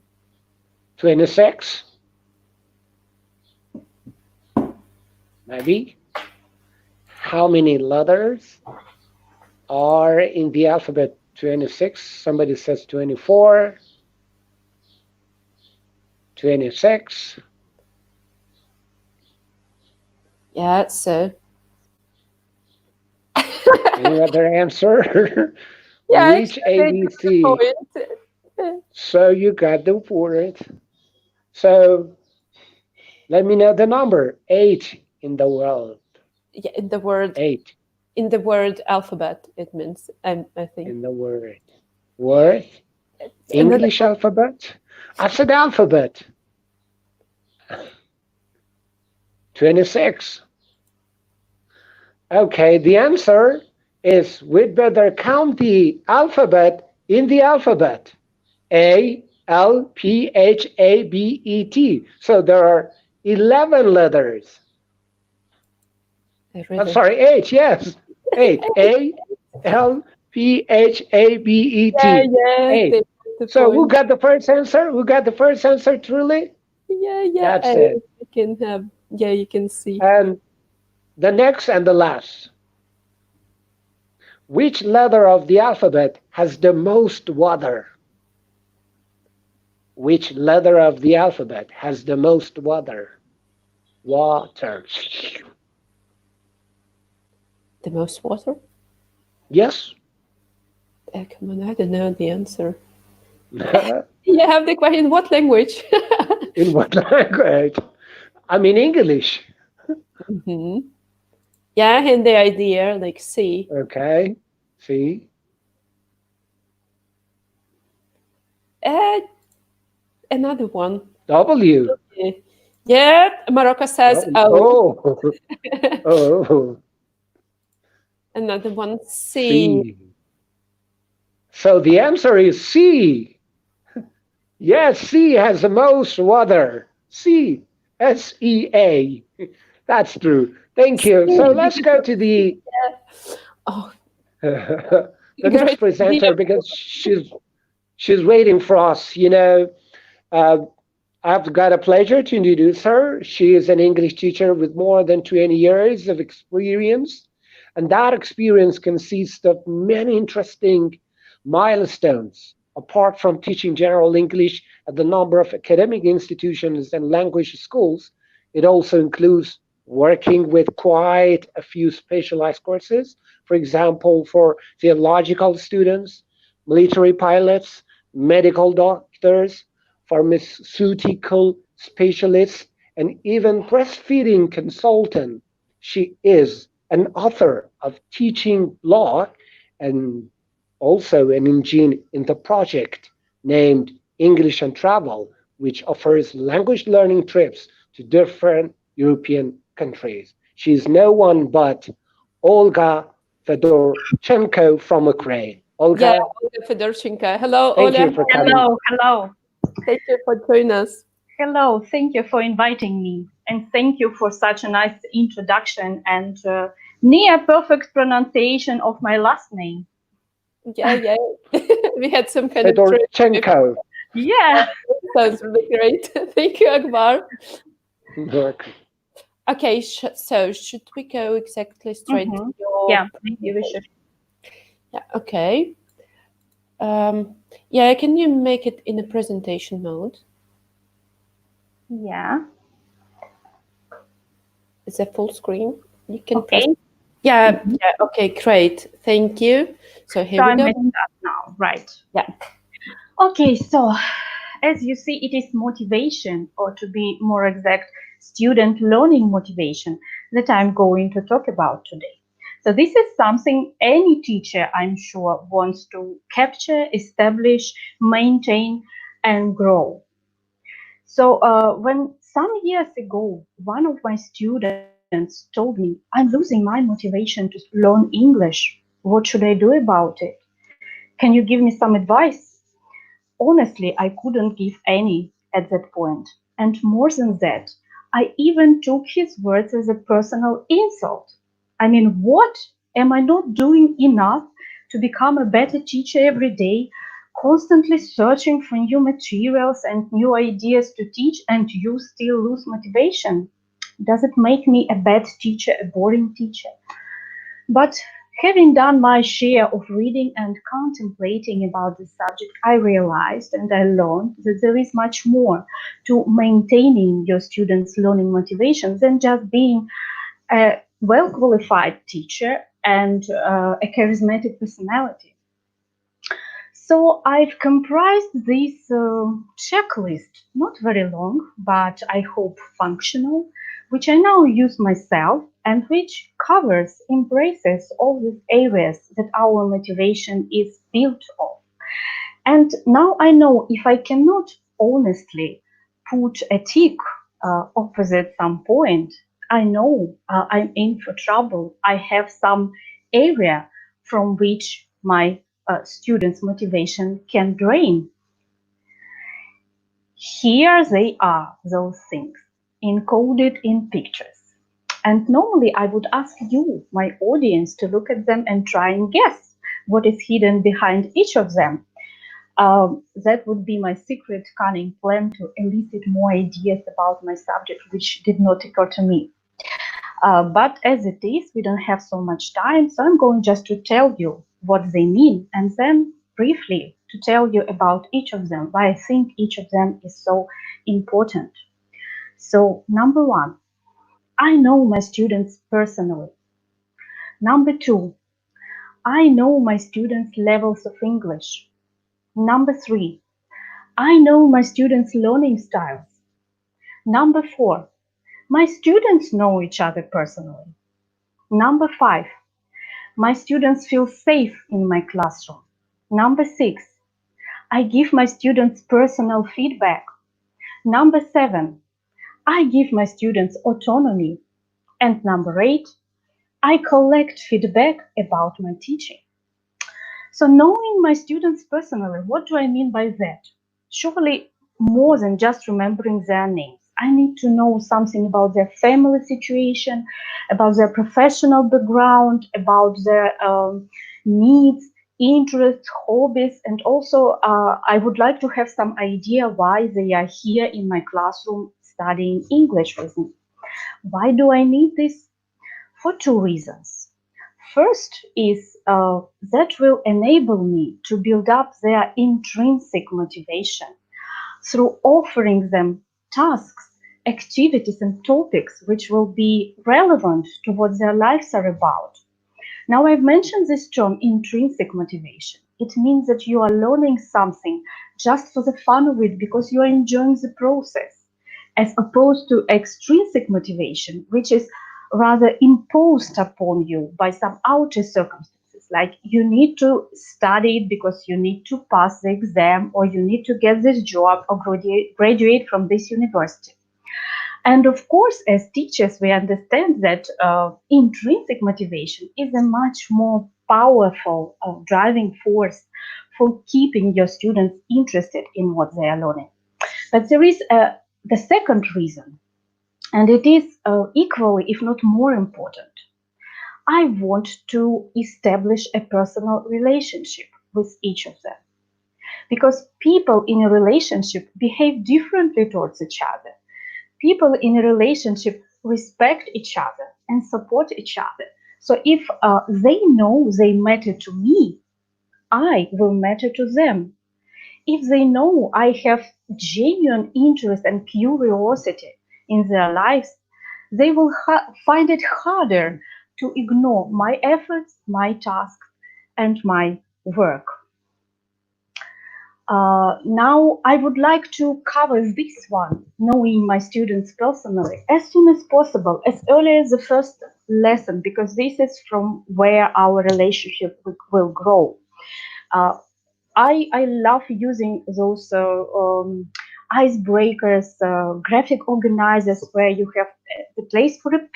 26. Maybe. How many letters are in the alphabet? 26. Somebody says 24. 26. Yeah, so. Any other answer? Yeah, Which ABC? So you got the word. So let me know the number. 8 in the world. Yeah, in the word. 8. In the word alphabet, it means, I think. In the word. Word? English alphabet? I said alphabet. 26. Okay, the answer is we'd better count the alphabet in the alphabet. A, L, P, H, A, B, E, T. So there are 11 letters. I'm sorry, 8, yes. 8. A, L, P, H, A, B, E, T. Yeah, 8. So who got the first answer? Who got the first answer truly? Yeah. That's it. You can have, you can see. And the next and the last. Which letter of the alphabet has the most water? Which letter of the alphabet has the most water? Water. The most water? Yes. Come on, I don't know the answer. You have the question. In what language? In what language? I mean English. Mm-hmm. Yeah, and the idea, like C. Okay. C. Another one. W. Yeah, Morocco says O. Oh. Another one, C. So the answer is C. Yes, C has the most water. C. S-E-A. That's true. Thank you. So let's go to the the next presenter because she's waiting for us. You know, I've got a pleasure to introduce her. She is an English teacher with more than 20 years of experience. And that experience consists of many interesting milestones. Apart from teaching general English at the number of academic institutions and language schools, it also includes working with quite a few specialized courses. For example, for theological students, military pilots, medical doctors, pharmaceutical specialists, and even breastfeeding consultant. She is an author of teaching blog and also an engine in the project named English and Travel, which offers language learning trips to different European countries. She's no one but Olga Fedorchenko from Ukraine. Olga? Yeah, Olga Fedorchenko. Hello, Thank Olga. you for coming. Hello. Thank you for joining us. Hello, thank you for inviting me. And thank you for such a nice introduction and near perfect pronunciation of my last name. Yeah. We had some kind Fedorchenko. Yeah. Sounds really great. Thank you, Akbar. Okay, so should we go exactly straight to your... Yeah, maybe we should. Yeah, okay. Yeah, can you make it in a presentation mode? Yeah. It's a full screen. You can okay. press. Yeah, okay, great. Thank you. So here we go. I'm making that now, right. Yeah. Okay, so as you see, it is motivation, or to be more exact, student learning motivation that I'm going to talk about today. So this is something any teacher, I'm sure, wants to capture, establish, maintain, and grow. So when some years ago, one of my students told me, I'm losing my motivation to learn English. What should I do about it? Can you give me some advice? Honestly, I couldn't give any at that point. And more than that, I even took his words as a personal insult. I mean, what? Am I not doing enough to become a better teacher every day, constantly searching for new materials and new ideas to teach, and you still lose motivation? Does it make me a bad teacher, a boring teacher? But having done my share of reading and contemplating about the subject, I realized and I learned that there is much more to maintaining your students' learning motivation than just being a well-qualified teacher and a charismatic personality. So I've comprised this checklist, not very long, but I hope functional, which I now use myself and which covers, embraces all these areas that our motivation is built of. And now I know if I cannot honestly put a tick opposite some point, I know I'm in for trouble. I have some area from which my students' motivation can drain. Here they are, those things, encoded in pictures. And normally I would ask you, my audience, to look at them and try and guess what is hidden behind each of them. That would be my secret cunning plan to elicit more ideas about my subject, which did not occur to me. But as it is, we don't have so much time, so I'm going just to tell you what they mean, and then briefly to tell you about each of them, why I think each of them is so important. So, number one, I know my students personally. Number two, I know my students' levels of English. Number three, I know my students' learning styles. Number four, my students know each other personally. Number five, my students feel safe in my classroom. Number six, I give my students personal feedback. Number seven, I give my students autonomy. And number eight, I collect feedback about my teaching. So knowing my students personally, what do I mean by that? Surely more than just remembering their names. I need to know something about their family situation, about their professional background, about their needs, interests, hobbies, and also I would like to have some idea why they are here in my classroom studying English with me. Why do I need this? For two reasons. First is that will enable me to build up their intrinsic motivation through offering them tasks, activities, and topics which will be relevant to what their lives are about. Now, I've mentioned this term, intrinsic motivation. It means that you are learning something just for the fun of it because you are enjoying the process, as opposed to extrinsic motivation, which is rather imposed upon you by some outer circumstances, like you need to study because you need to pass the exam, or you need to get this job, or graduate from this university. And of course, as teachers, we understand that intrinsic motivation is a much more powerful driving force for keeping your students interested in what they are learning. But there is the second reason, and it is equally, if not more important. I want to establish a personal relationship with each of them. Because people in a relationship behave differently towards each other. People in a relationship respect each other and support each other. So if they know they matter to me, I will matter to them. If they know I have genuine interest and curiosity in their lives, they will find it harder to ignore my efforts, my tasks, and my work. Now I would like to cover this one, knowing my students personally, as soon as possible, as early as the first lesson, because this is from where our relationship will grow. I love using those icebreakers, graphic organizers, where you have the place for a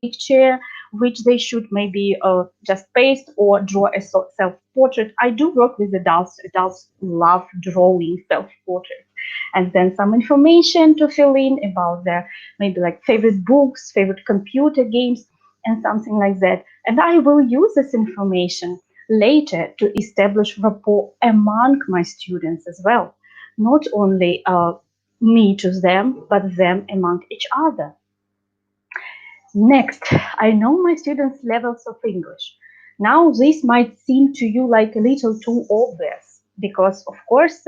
picture, which they should maybe just paste or draw a self-portrait. I do work with adults. Adults love drawing self-portraits. And then some information to fill in about their maybe like favorite books, favorite computer games, and something like that. And I will use this information later to establish rapport among my students as well. Not only me to them, but them among each other. Next, I know my students' levels of English. Now, this might seem to you like a little too obvious, because of course,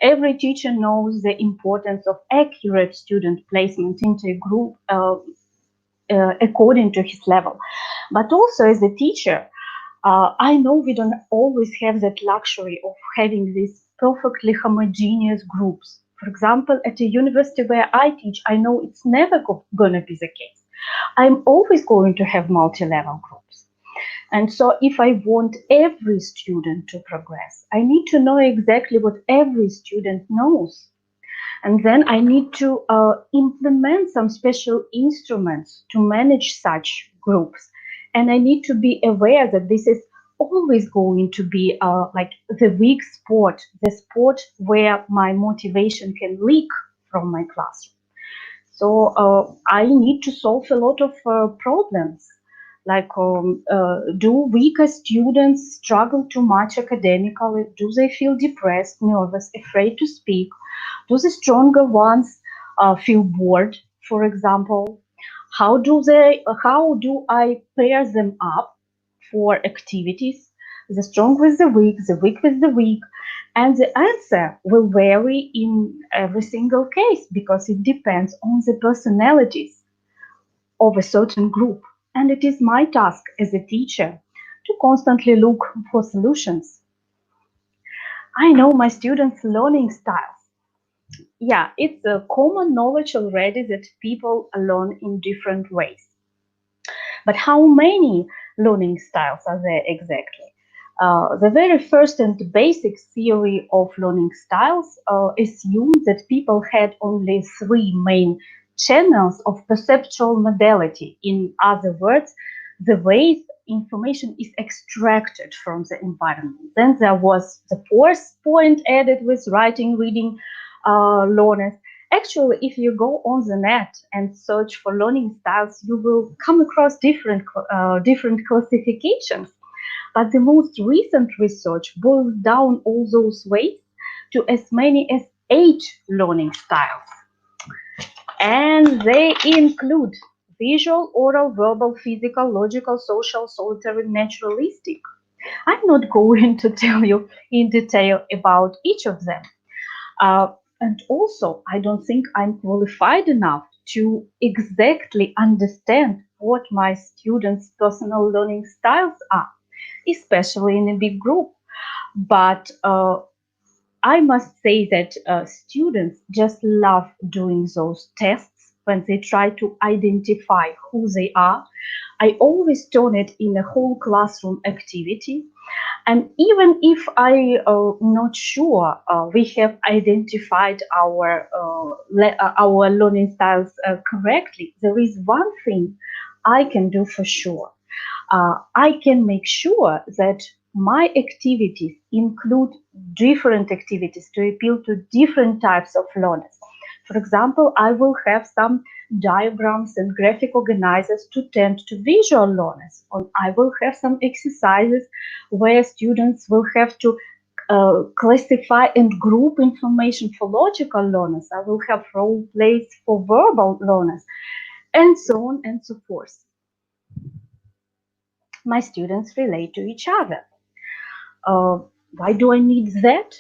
every teacher knows the importance of accurate student placement into a group according to his level. But also as a teacher, I know we don't always have that luxury of having these perfectly homogeneous groups. For example, at a university where I teach, I know it's never going to be the case. I'm always going to have multi-level groups. And so if I want every student to progress, I need to know exactly what every student knows. And then I need to implement some special instruments to manage such groups. And I need to be aware that this is always going to be like the weak spot, the spot where my motivation can leak from my classroom. So I need to solve a lot of problems. Like, do weaker students struggle too much academically? Do they feel depressed, nervous, afraid to speak? Do the stronger ones feel bored, for example? How do I pair them up for activities? The strong with the weak with the weak. And the answer will vary in every single case because it depends on the personalities of a certain group. And it is my task as a teacher to constantly look for solutions. I know my students' learning styles. Yeah, it's a common knowledge already that people learn in different ways. But how many learning styles are there exactly? The very first and basic theory of learning styles assumes that people had only three main channels of perceptual modality. In other words, the ways information is extracted from the environment. Then there was the fourth point added with writing, reading learners. Actually, if you go on the net and search for learning styles, you will come across different classifications. But the most recent research boils down all those ways to as many as 8 learning styles. And they include visual, oral, verbal, physical, logical, social, solitary, naturalistic. I'm not going to tell you in detail about each of them. And also, I don't think I'm qualified enough to exactly understand what my students' personal learning styles are, especially in a big group. But I must say that students just love doing those tests when they try to identify who they are. I always turn it in a whole classroom activity. And even if I'm not sure we have identified our learning styles correctly, there is one thing I can do for sure. I can make sure that my activities include different activities to appeal to different types of learners. For example, I will have some diagrams and graphic organizers to tend to visual learners. Or I will have some exercises where students will have to classify and group information for logical learners. I will have role plays for verbal learners, and so on and so forth. My students relate to each other. Why do I need that?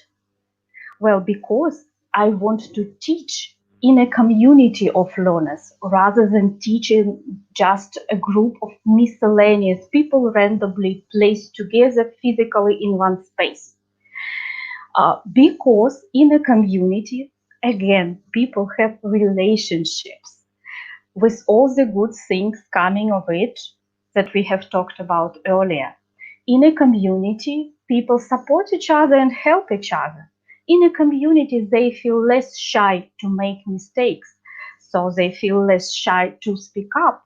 Well, because I want to teach in a community of learners rather than teaching just a group of miscellaneous people randomly placed together physically in one space. Because in a community, again, people have relationships with all the good things coming of it that we have talked about earlier. In a community, people support each other and help each other. In a community, they feel less shy to make mistakes, so they feel less shy to speak up.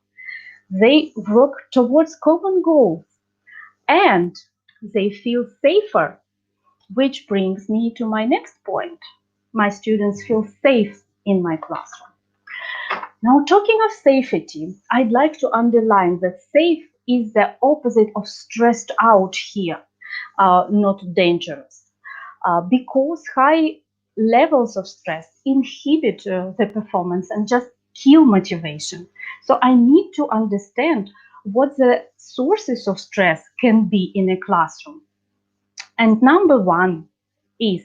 They work towards common goals, and they feel safer, which brings me to my next point. My students feel safe in my classroom. Now, talking of safety, I'd like to underline that safe is the opposite of stressed out here, not dangerous, because high levels of stress inhibit the performance and just kill motivation. So I need to understand what the sources of stress can be in a classroom. And number one is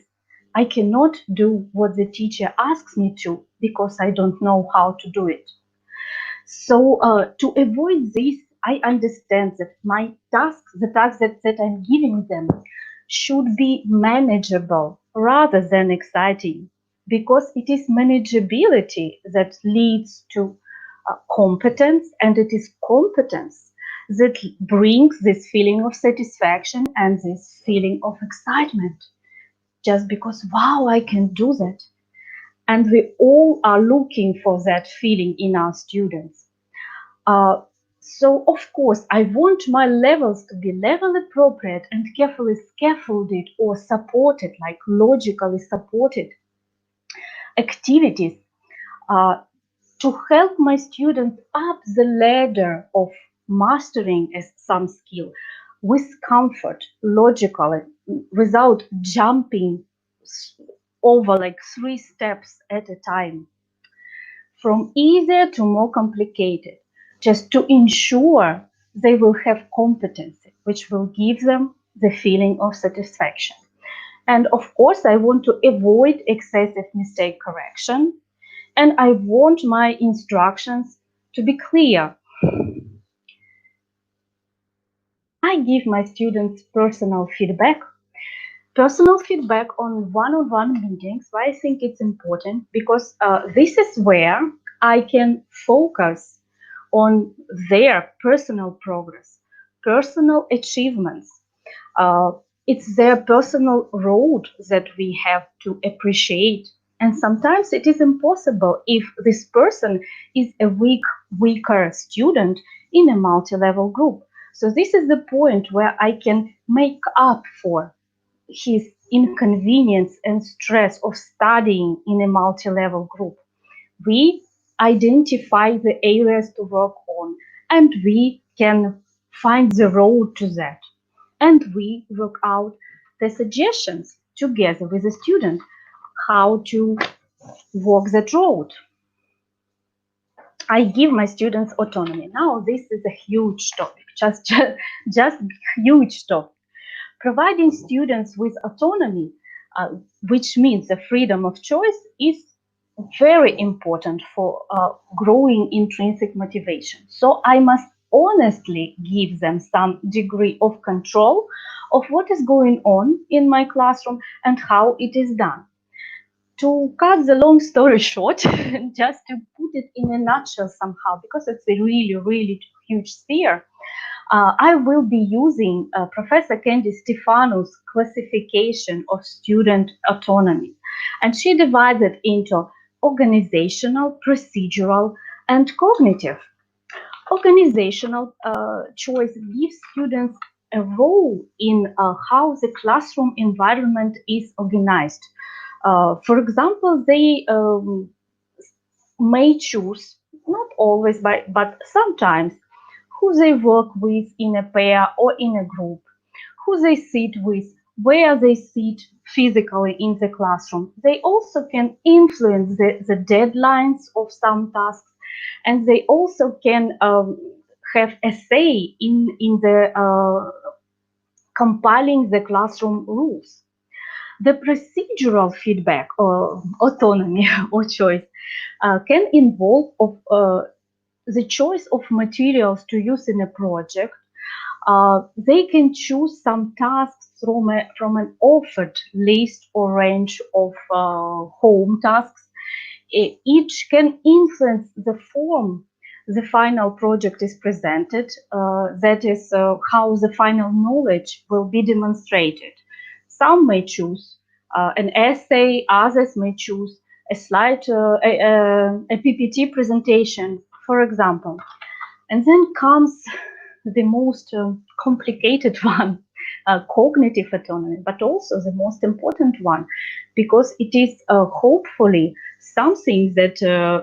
I cannot do what the teacher asks me to because I don't know how to do it. So to avoid this, I understand that my tasks, the tasks that I'm giving them, should be manageable rather than exciting, because it is manageability that leads to competence, and it is competence that brings this feeling of satisfaction and this feeling of excitement, just because, wow, I can do that. And we all are looking for that feeling in our students. So, of course, I want my levels to be level appropriate and carefully scaffolded or supported, like logically supported activities to help my students up the ladder of mastering some skill with comfort, logically, without jumping over like 3 steps at a time, from easier to more complicated, just to ensure they will have competency, which will give them the feeling of satisfaction. And of course, I want to avoid excessive mistake correction, and I want my instructions to be clear. I give my students personal feedback on one-on-one meetings. Why I think it's important, because this is where I can focus on their personal progress, personal achievements. It's their personal road that we have to appreciate. And sometimes it is impossible if this person is a weaker student in a multi-level group. So this is the point where I can make up for his inconvenience and stress of studying in a multi-level group. We identify the areas to work on, and we can find the road to that. And we work out the suggestions together with the student, how to walk that road. I give my students autonomy. Now, this is a huge topic, just huge topic. Providing students with autonomy, which means the freedom of choice, is very important for growing intrinsic motivation. So I must honestly give them some degree of control of what is going on in my classroom and how it is done. To cut the long story short, just to put it in a nutshell somehow, because it's a really, really huge sphere, I will be using Professor Candy Stefano's classification of student autonomy. And she divides it into organizational, procedural, and cognitive. Organizational choice gives students a role in how the classroom environment is organized. For example, they may choose, not always, but sometimes, who they work with in a pair or in a group, who they sit with, where they sit physically in the classroom. They also can influence the deadlines of some tasks, and they also can have a say in the compiling the classroom rules. The procedural feedback or autonomy or choice can involve the choice of materials to use in a project. They can choose some tasks from an offered list or range of home tasks. Each can influence the form the final project is presented, that is how the final knowledge will be demonstrated. Some may choose an essay, others may choose a slide, a PPT presentation, for example. And then comes the most complicated one, cognitive autonomy, but also the most important one, because it is hopefully something that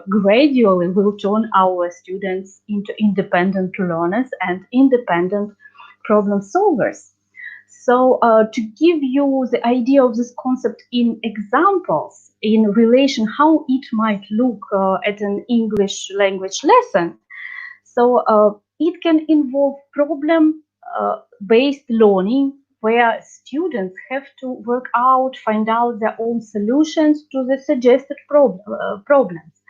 gradually will turn our students into independent learners and independent problem solvers. So to give you the idea of this concept in examples, in relation how it might look at an English language lesson. So it can involve problem-based learning, where students have to work out, find out their own solutions to the suggested problems,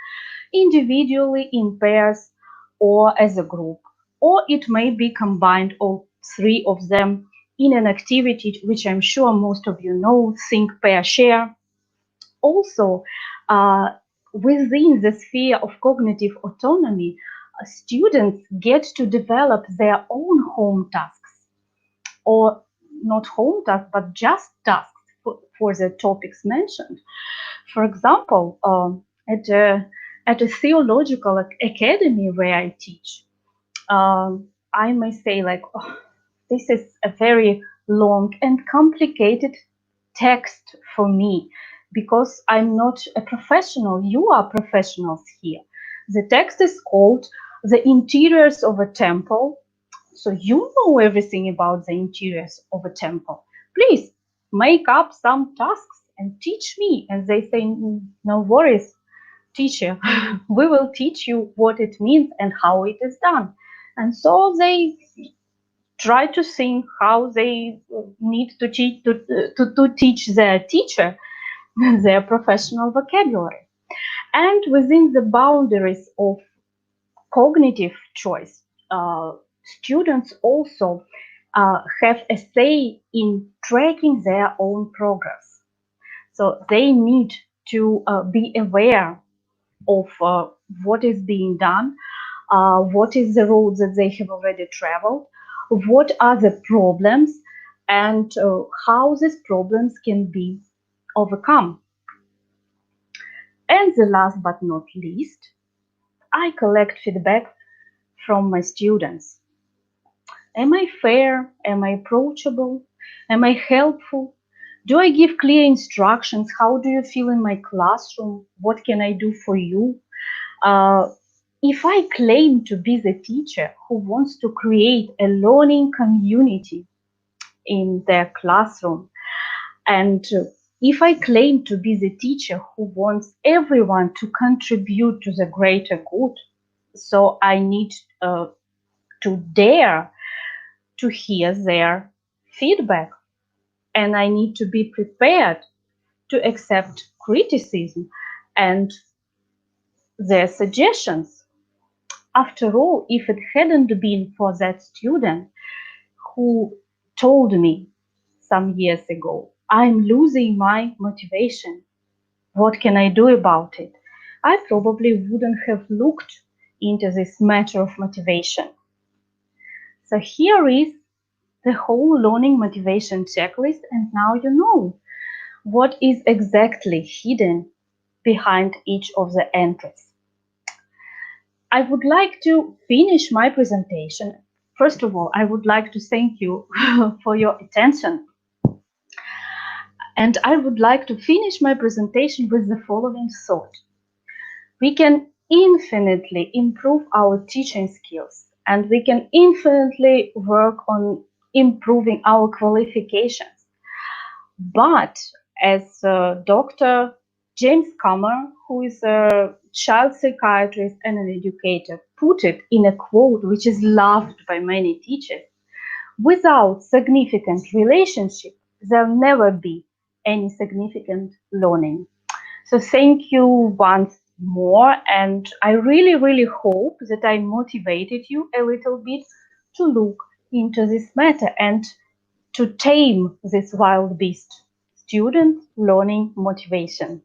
individually, in pairs, or as a group. Or it may be combined, all three of them, in an activity which I'm sure most of you know, think, pair, share. Also, within the sphere of cognitive autonomy, students get to develop their own home tasks, or not home tasks, but just tasks for the topics mentioned. For example, at a theological academy where I teach, I may say like, oh, this is a very long and complicated text for me, because I'm not a professional. You are professionals here. The text is called The Interiors of a Temple. So you know everything about the interiors of a temple. Please make up some tasks and teach me. And they say, no worries, teacher. We will teach you what it means and how it is done. And so they try to think how they need to teach their teacher their professional vocabulary. And within the boundaries of cognitive choice, students also have a say in tracking their own progress. So they need to be aware of what is being done, what is the road that they have already traveled, what are the problems, and how these problems can be overcome. And the last but not least, I collect feedback from my students. Am I fair? Am I approachable? Am I helpful? Do I give clear instructions? How do you feel in my classroom? What can I do for you? If I claim to be the teacher who wants to create a learning community in their classroom, and if I claim to be the teacher who wants everyone to contribute to the greater good, so I need to dare to hear their feedback, and I need to be prepared to accept criticism and their suggestions. After all, if it hadn't been for that student who told me some years ago, I'm losing my motivation, what can I do about it? I probably wouldn't have looked into this matter of motivation. So here is the whole learning motivation checklist, and now you know what is exactly hidden behind each of the entries. I would like to finish my presentation. First of all, I would like to thank you for your attention. And I would like to finish my presentation with the following thought. We can infinitely improve our teaching skills, and we can infinitely work on improving our qualifications. But as Dr. James Comer, who is a child psychiatrist and an educator, put it in a quote which is loved by many teachers, without significant relationship, there'll never be any significant learning. So thank you once more, and I really, really hope that I motivated you a little bit to look into this matter and to tame this wild beast, student learning motivation.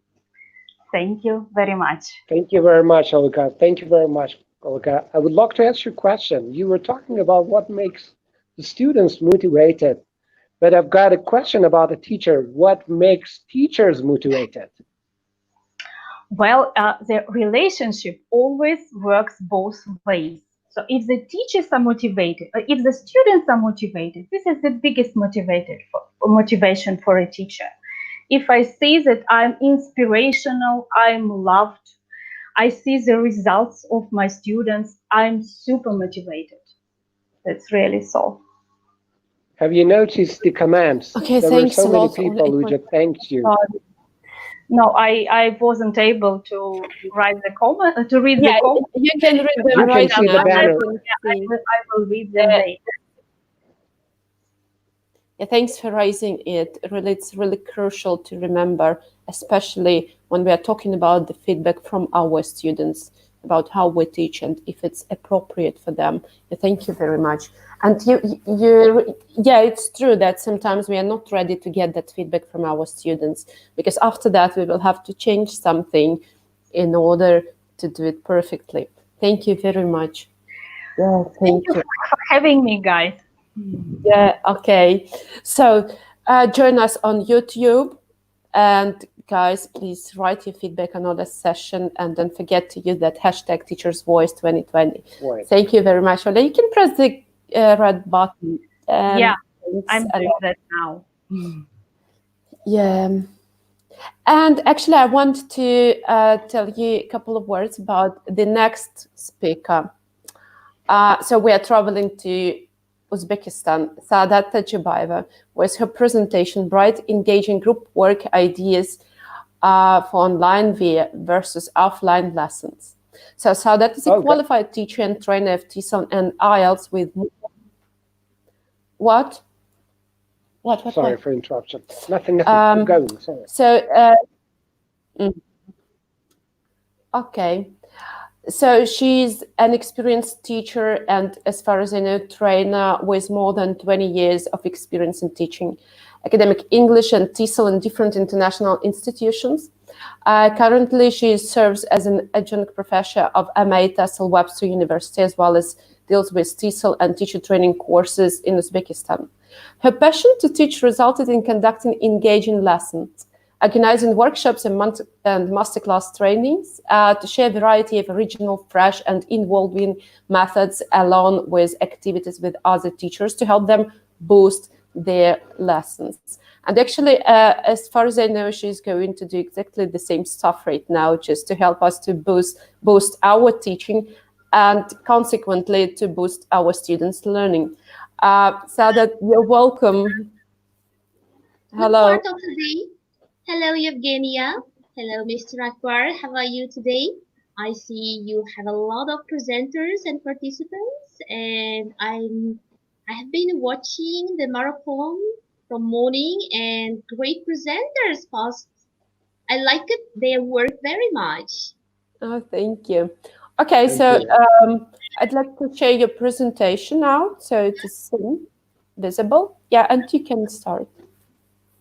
Thank you very much. Thank you very much, Olga. Thank you very much, Olga. I would like to ask you a question. You were talking about what makes the students motivated, but I've got a question about the teacher. What makes teachers motivated? Well, the relationship always works both ways. So if the teachers are motivated, if the students are motivated, this is the biggest motivation for a teacher. If I see that I'm inspirational, I'm loved, I see the results of my students, I'm super motivated. That's really so. Have you noticed the comments? Okay, there were thanks so a many lot. people who just thanked you. No, I wasn't able to write the comment, to read Yeah, the comment. you can read them You right can see now. the banner. I will read them later. Yeah, thanks for raising it. Really, it's really crucial to remember, especially when we are talking about the feedback from our students about how we teach and if it's appropriate for them. Yeah, thank you very much. And yeah, it's true that sometimes we are not ready to get that feedback from our students, because after that we will have to change something in order to do it perfectly. Thank you very much. Yeah, Thank you for having me, guys. Yeah, okay. So join us on YouTube. And guys, please write your feedback on the session, and don't forget to use that hashtag Teachers Voice 2020. Right. Thank you very much, Olga. You can press the red button. Yeah, I'm doing that now. Yeah. And actually, I want to tell you a couple of words about the next speaker. So we are traveling to Uzbekistan, Saadat Tajibayeva, with her presentation, Bright Engaging Group Work Ideas for Online versus Offline Lessons. So Saadat is a qualified teacher and trainer of TESOL and IELTS with... What? Sorry for interruption. Nothing. Keep going. Sorry. So, okay. So she's an experienced teacher and, as far as I know, trainer with more than 20 years of experience in teaching academic English and TESOL in different international institutions. Currently, she serves as an adjunct professor of MA TESOL Webster University, as well as deals with TESOL and teacher training courses in Uzbekistan. Her passion to teach resulted in conducting engaging lessons, organizing workshops and masterclass trainings to share a variety of original, fresh, and involving methods, along with activities with other teachers to help them boost their lessons. And actually, as far as I know, she's going to do exactly the same stuff right now, just to help us to boost our teaching and consequently to boost our students' learning. Saadat, you're welcome. Hello. Good part of the day. Hello, Evgenia. Hello, Mr. Akbar. How are you today? I see you have a lot of presenters and participants, and I have been watching the marathon from morning, and great presenters past. I like it, their work very much. Oh, thank you. Okay, so I'd like to share your presentation now, so it is seen, visible. Yeah, and you can start.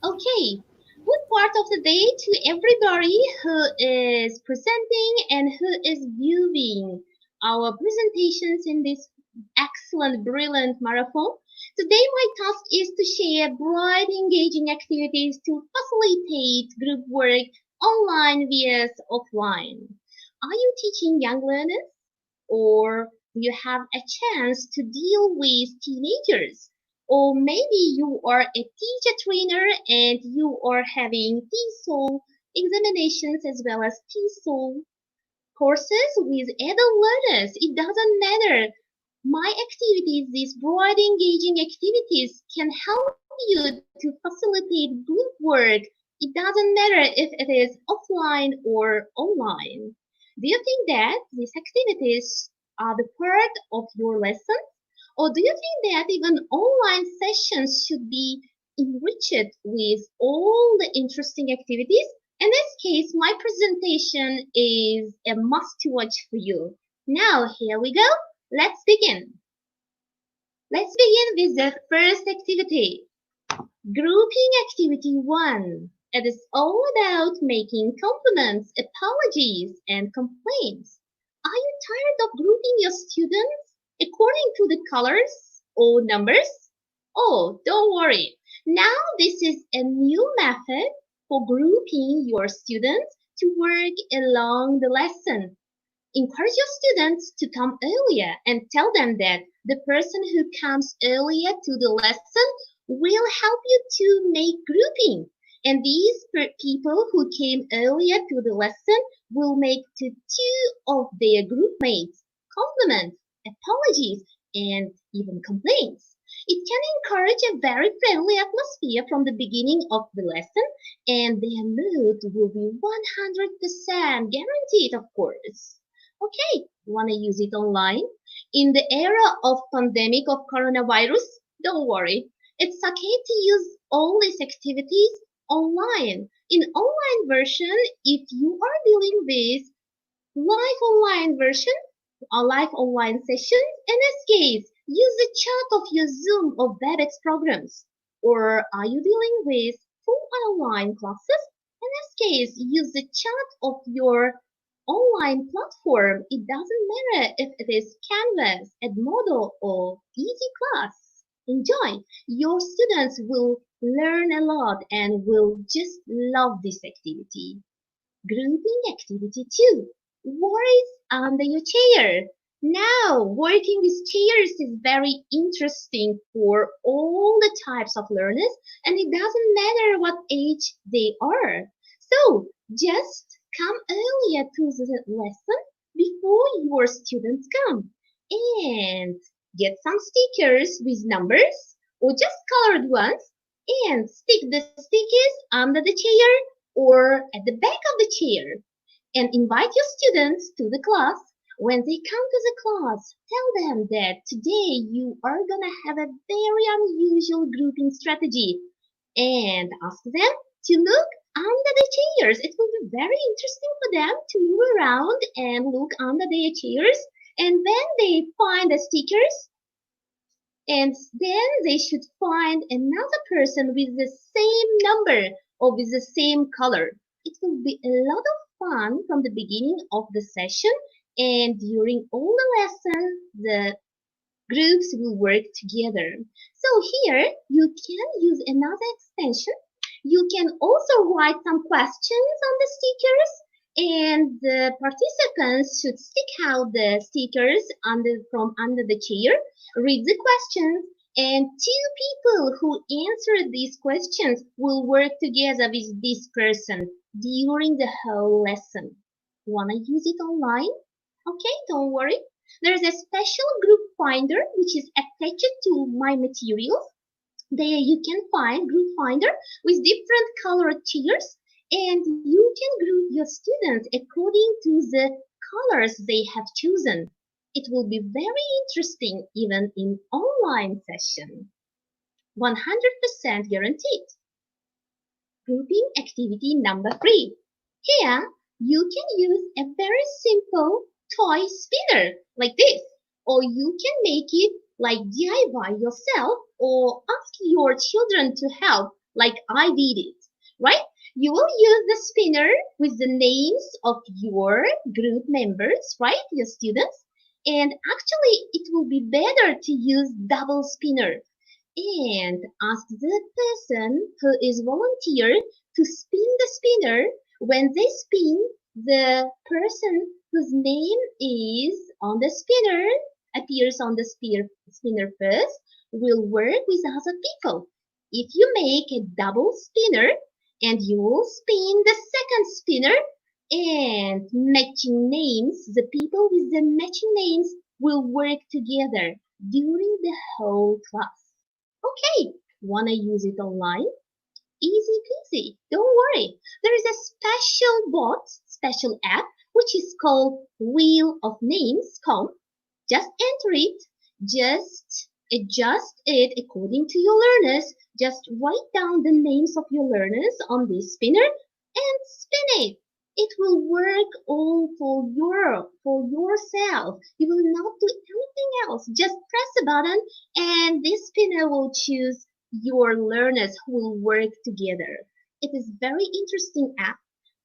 Okay, good part of the day to everybody who is presenting and who is viewing our presentations in this excellent, brilliant marathon. Today my task is to share bright, engaging activities to facilitate group work online vs offline. Are you teaching young learners, or do you have a chance to deal with teenagers? Or maybe you are a teacher trainer and you are having TESOL examinations as well as TESOL courses with adult learners. It doesn't matter. My activities, these broad engaging activities, can help you to facilitate group work. It doesn't matter if it is offline or online. Do you think that these activities are the part of your lesson? Or do you think that even online sessions should be enriched with all the interesting activities? In this case, my presentation is a must-watch for you. Now, here we go. Let's begin. Let's begin with the first activity. Grouping activity 1. It is all about making compliments, apologies, and complaints. Are you tired of grouping your students according to the colors or numbers? Oh, don't worry. Now this is a new method for grouping your students to work along the lesson. Encourage your students to come earlier and tell them that the person who comes earlier to the lesson will help you to make grouping. And these people who came earlier to the lesson will make to two of their group mates compliments, apologies, and even complaints. It can encourage a very friendly atmosphere from the beginning of the lesson, and their mood will be 100% guaranteed, of course. Okay, wanna use it online? In the era of pandemic of coronavirus, don't worry. It's okay to use all these activities online. In online version, if you are dealing with live online version or live online sessions, in this case, use the chat of your Zoom or WebEx programs. Or are you dealing with full online classes? In this case, use the chat of your online platform. It doesn't matter if it is Canvas, Edmodo, or Easy Class. Enjoy. Your students will learn a lot and will just love this activity. Grouping activity 2. Worries under your chair. Now, working with chairs is very interesting for all the types of learners, and it doesn't matter what age they are. So, just come earlier to the lesson before your students come and get some stickers with numbers or just colored ones and stick the stickers under the chair or at the back of the chair and invite your students to the class. When they come to the class, tell them that today you are gonna have a very unusual grouping strategy and ask them to look under the chairs. It will be very interesting for them to move around and look under their chairs. And when they find the stickers, and then they should find another person with the same number or with the same color. It will be a lot of fun from the beginning of the session, and during all the lesson, the groups will work together. So here you can use another extension. You can also write some questions on the stickers, and the participants should stick out the stickers from under the chair, read the questions, and two people who answer these questions will work together with this person during the whole lesson. Wanna use it online? Okay, don't worry. There's a special group finder which is attached to my materials. There you can find group finder with different colored chairs, and you can group your students according to the colors they have chosen. It will be very interesting even in online session. 100% guaranteed. Grouping activity number 3. Here you can use a very simple toy spinner like this, or you can make it like DIY yourself or ask your children to help like I did it, right? You will use the spinner with the names of your group members, right? Your students. And actually it will be better to use double spinner and ask the person who is volunteer to spin the spinner. When they spin, the person whose name is on the spinner appears on the spinner first will work with other people. If you make a double spinner and you will spin the second spinner and matching names, the people with the matching names will work together during the whole class. Okay, wanna use it online? Easy peasy, don't worry. There is a special app, which is called wheel-of-names.com. Just enter it, just adjust it according to your learners. Just write down the names of your learners on this spinner and spin it. It will work all for yourself. You will not do anything else. Just press a button and this spinner will choose your learners who will work together. It is very interesting app,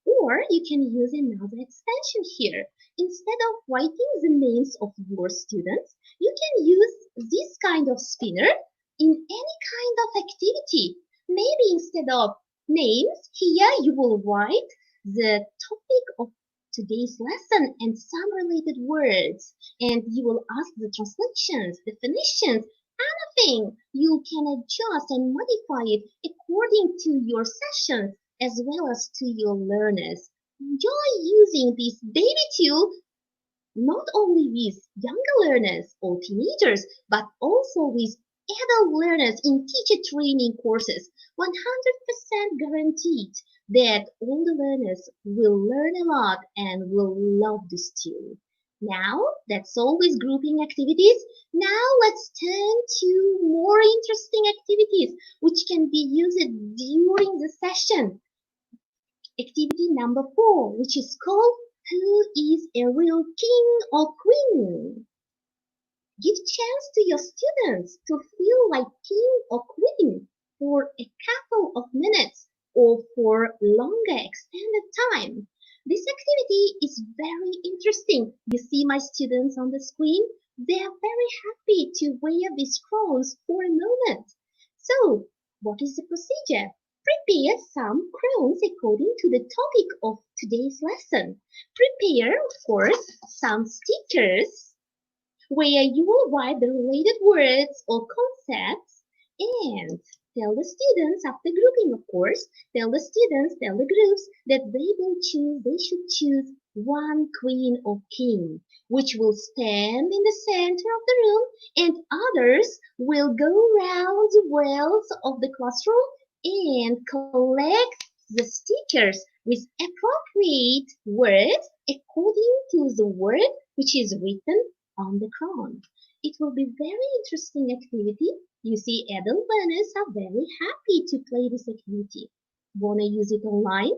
or you can use another extension here. Instead of writing the names of your students, you can use this kind of spinner in any kind of activity. Maybe instead of names, here you will write the topic of today's lesson and some related words, and you will ask the translations, definitions, anything. You can adjust and modify it according to your sessions as well as to your learners. Enjoy using this baby tool not only with younger learners or teenagers, but also with adult learners in teacher training courses. 100% guaranteed that all the learners will learn a lot and will love this tool. Now, that's all with grouping activities. Now let's turn to more interesting activities which can be used during the session. Activity number 4, which is called Who is a Real King or Queen? Give chance to your students to feel like king or queen for a couple of minutes or for longer extended time. This activity is very interesting. You see my students on the screen? They are very happy to wear these crowns for a moment. So, what is the procedure? Prepare some crowns according to the topic of today's lesson. Prepare, of course, some stickers where you will write the related words or concepts and tell the students after grouping, of course, tell the students, tell the groups that they should choose one queen or king, which will stand in the center of the room, and others will go around the walls of the classroom and collect the stickers with appropriate words according to the word which is written on the crown. It will be very interesting activity. You see, adult learners are very happy to play this activity. Wanna use it online?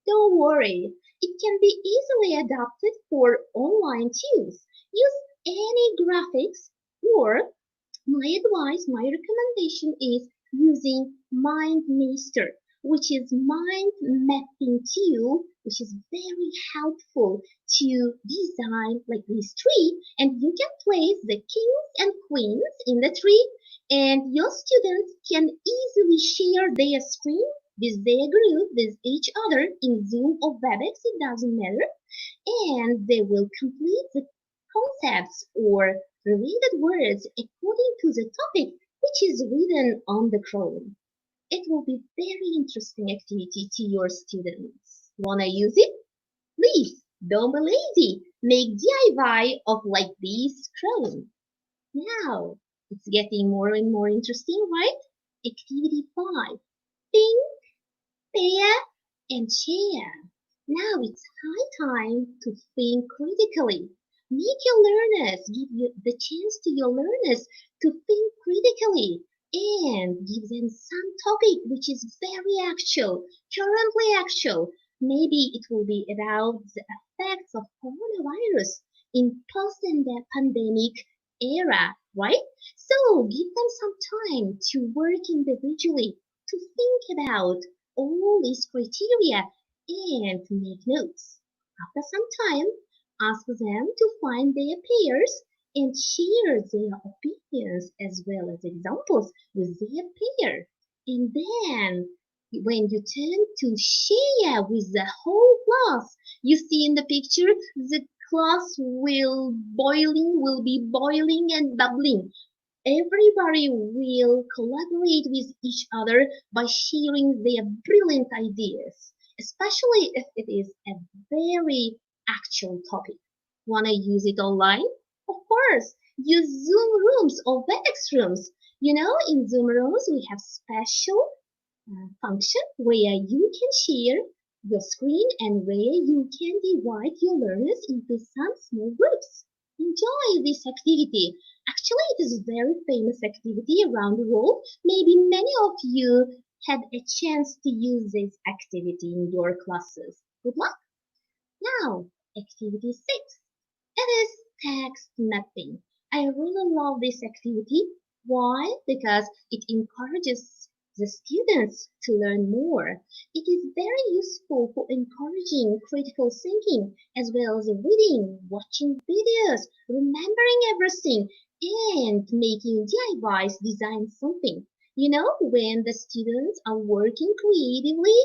Don't worry. It can be easily adapted for online tools. Use any graphics, or my advice, my recommendation is using MindMeister, which is mind mapping tool, which is very helpful to design like this tree, and you can place the kings and queens in the tree, and your students can easily share their screen with their group, with each other in Zoom or WebEx, it doesn't matter, and they will complete the concepts or related words according to the topic which is written on the crown. It will be very interesting activity to your students. Wanna use it? Please, don't be lazy. Make DIY of like this crown. Now, it's getting more and more interesting, right? Activity 5. Think, pair, and share. Now it's high time to think critically. Make your learners, give you the chance to your learners to think critically and give them some topic which is very actual, currently actual. Maybe it will be about the effects of coronavirus in post-pandemic era, right? So give them some time to work individually, to think about all these criteria and make notes. After some time, ask them to find their peers and share their opinions as well as examples with their peer. And then when you turn to share with the whole class, you see in the picture the class will be boiling and bubbling. Everybody will collaborate with each other by sharing their brilliant ideas, especially if it is a very actual topic. Wanna use it online? Of course, use Zoom rooms or WebEx rooms. You know, in Zoom rooms we have special function where you can share your screen and where you can divide your learners into some small groups. Enjoy this activity. Actually, it is a very famous activity around the world. Maybe many of you had a chance to use this activity in your classes. Good luck. Now, activity 6. It is text mapping. I really love this activity. Why? Because it encourages the students to learn more. It is very useful for encouraging critical thinking as well as reading, watching videos, remembering everything, and making DIYs design something. You know, when the students are working creatively,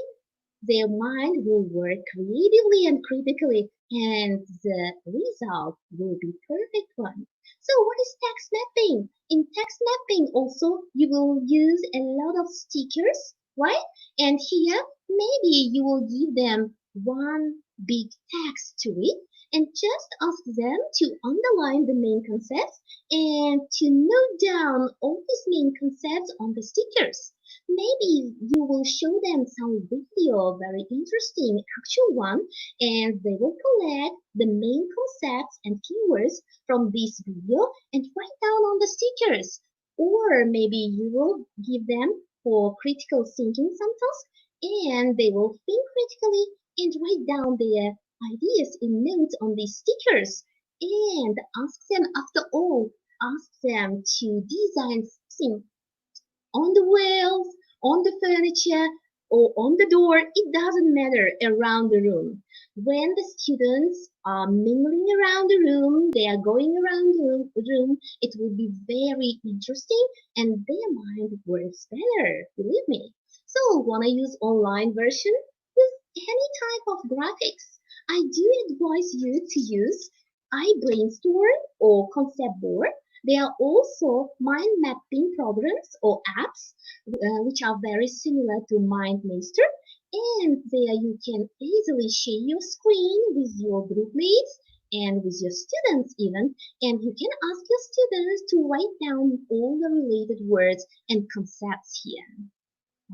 their mind will work creatively and critically, and the result will be perfect one. So what is text mapping? In text mapping also you will use a lot of stickers, right? And here maybe you will give them one big text to read and just ask them to underline the main concepts and to note down all these main concepts on the stickers. Maybe you will show them some video, very interesting, actual one, and they will collect the main concepts and keywords from this video and write down on the stickers. Or maybe you will give them for critical thinking some task, and they will think critically and write down their ideas in notes on these stickers. And ask them, after all, ask them to design something on the walls, on the furniture, or on the door, it doesn't matter, around the room. When the students are mingling around the room, they are going around the room, it will be very interesting and their mind works better, believe me. So, wanna use online version? Use any type of graphics. I do advise you to use iBrainstorm or Concept Board. There are also mind mapping programs or apps which are very similar to MindMaster, and there you can easily share your screen with your group mates and with your students even, and you can ask your students to write down all the related words and concepts here.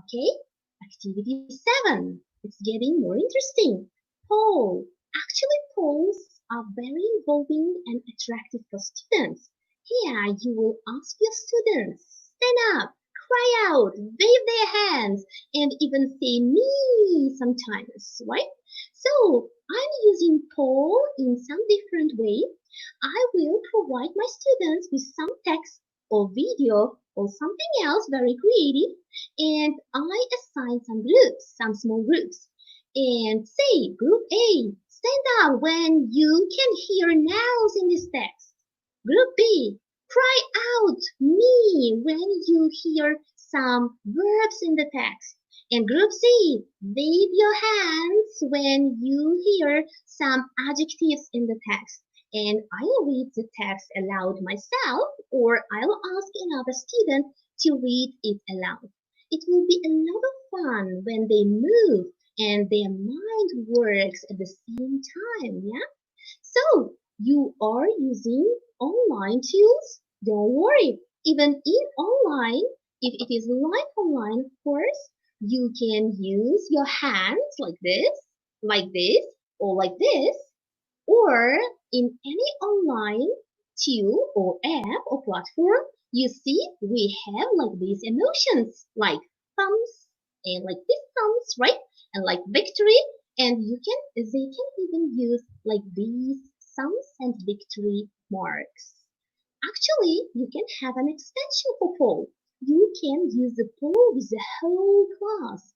Okay, activity 7. It's getting more interesting. Poll. Actually, polls are very involving and attractive for students. Here you will ask your students, stand up, cry out, wave their hands, and even say me sometimes, right? So I'm using poll in some different way. I will provide my students with some text or video or something else very creative, and I assign some groups, some small groups, and say, Group A, stand up when you can hear nouns in this text. Group B, cry out me when you hear some verbs in the text. And Group C, wave your hands when you hear some adjectives in the text. And I'll read the text aloud myself, or I'll ask another student to read it aloud. It will be a lot of fun when they move and their mind works at the same time, yeah? So, you are using online tools? Don't worry. Even in online, if it is live online, of course, you can use your hands like this, or like this, or in any online tool or app or platform, you see we have like these emotions, like thumbs, and like these thumbs, right? And like victory, and they can even use like these thumbs and victory marks. Actually, you can have an extension for poll. You can use the poll with the whole class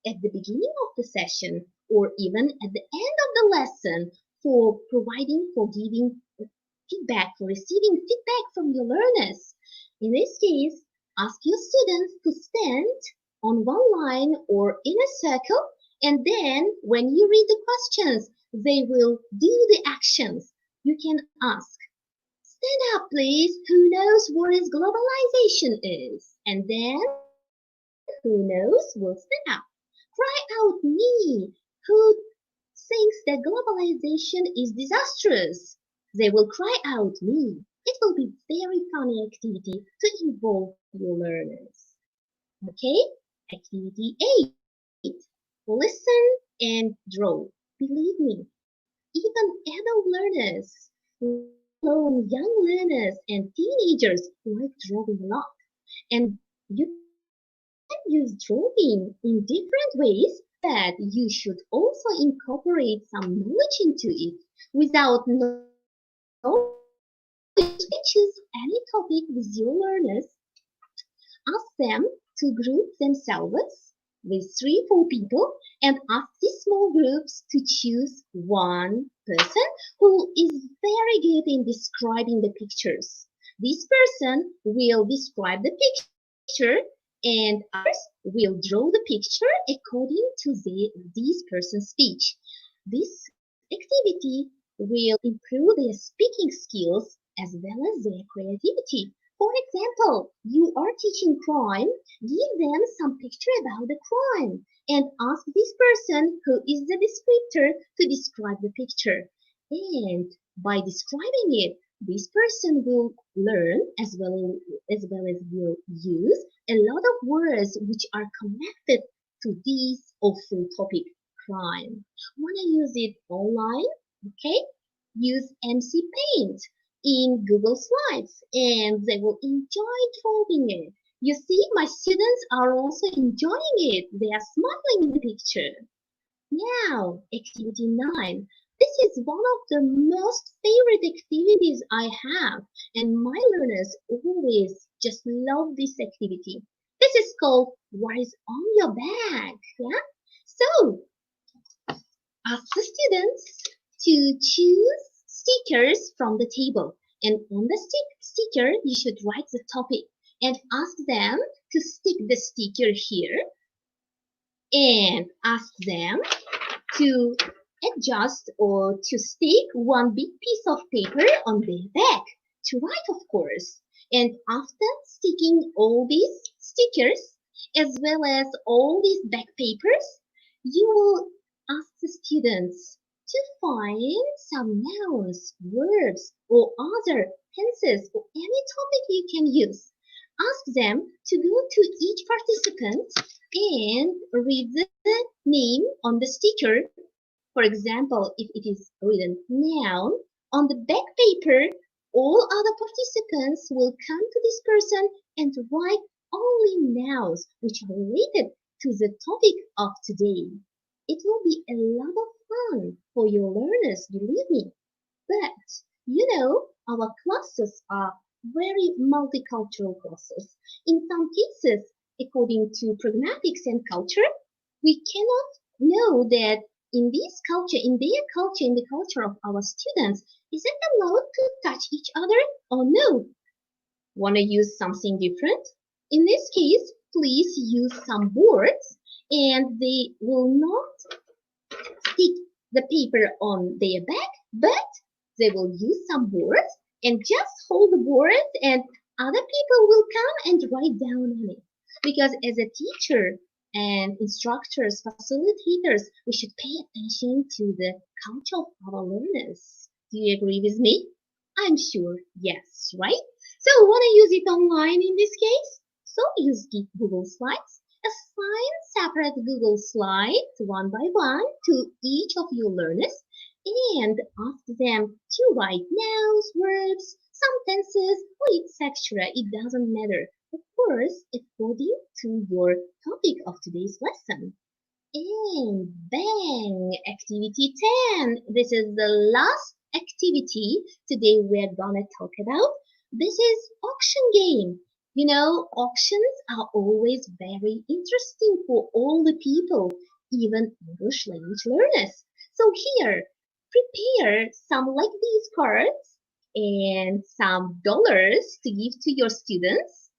at the beginning of the session or even at the end of the lesson for giving feedback, for receiving feedback from your learners. In this case, ask your students to stand on one line or in a circle, and then when you read the questions, they will do the actions. You can ask, stand up please, who knows what is globalization is? And then, who knows will stand up. Cry out me, who thinks that globalization is disastrous? They will cry out me. It will be very funny activity to involve your learners. Okay, activity 8. Listen and draw. Believe me, even adult learners, alone young learners and teenagers like drawing a lot. And you can use drawing in different ways, but you should also incorporate some knowledge into it. Without knowledge, you can choose any topic with your learners ask them to group themselves with 3-4 people and ask these small groups to choose one person who is very good in describing the pictures. This person will describe the picture and others will draw the picture according to this person's speech. This activity will improve their speaking skills as well as their creativity. For example, you are teaching crime, give them some picture about the crime and ask this person who is the descriptor to describe the picture. And by describing it, this person will learn as well as will use a lot of words which are connected to this awful topic, crime. Want to use it online? Okay, use MC Paint in Google Slides and they will enjoy drawing it. You see, my students are also enjoying it. They are smiling in the picture. Now, activity 9. This is one of the most favorite activities I have, and my learners always just love this activity. This is called What is on your bag? Yeah? So, ask the students to choose stickers from the table, and on the sticker you should write the topic and ask them to stick the sticker here and ask them to adjust or to stick one big piece of paper on their back to write, of course. And after sticking all these stickers as well as all these back papers, you will ask the students to find some nouns, verbs, or other tenses or any topic you can use. Ask them to go to each participant and read the name on the sticker. For example, if it is written noun, on the back paper, all other participants will come to this person and write only nouns which are related to the topic of today. It will be a lot of fun for your learners, believe me. But, you know, our classes are very multicultural classes. In some cases, according to pragmatics and culture, we cannot know that in this culture, in their culture, in the culture of our students, is it allowed to touch each other or no? Want to use something different? In this case, please use some boards and they will not stick the paper on their back, but they will use some boards and just hold the board and other people will come and write down on it. Because as a teacher and instructors, facilitators, we should pay attention to the culture of our learners. Do you agree with me? I'm sure yes, right? So want to use it online in this case? So use Google Slides. Assign separate Google Slides one by one to each of your learners and ask them to write nouns, verbs, some tenses, or etc. It doesn't matter. Of course, according to your topic of today's lesson. And bang! Activity 10. This is the last activity today we're gonna talk about. This is auction game. You know, auctions are always very interesting for all the people, even English language learners. So here, prepare some like these cards and some dollars to give to your students.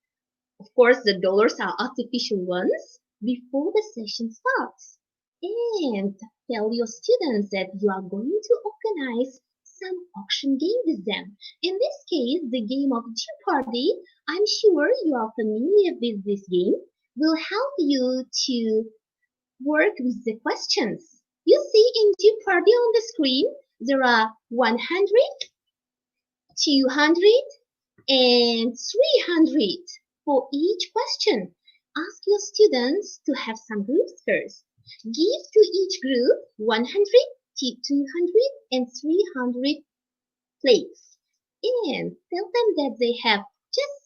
Of course, the dollars are artificial ones before the session starts. And tell your students that you are going to organize some auction game with them. In this case, the game of Jeopardy, I'm sure you are familiar with this game, will help you to work with the questions. You see in Jeopardy on the screen, there are 100, 200, and 300 for each question. Ask your students to have some groups first. Give to each group 100, 200, and 300 plates. And tell them that they have just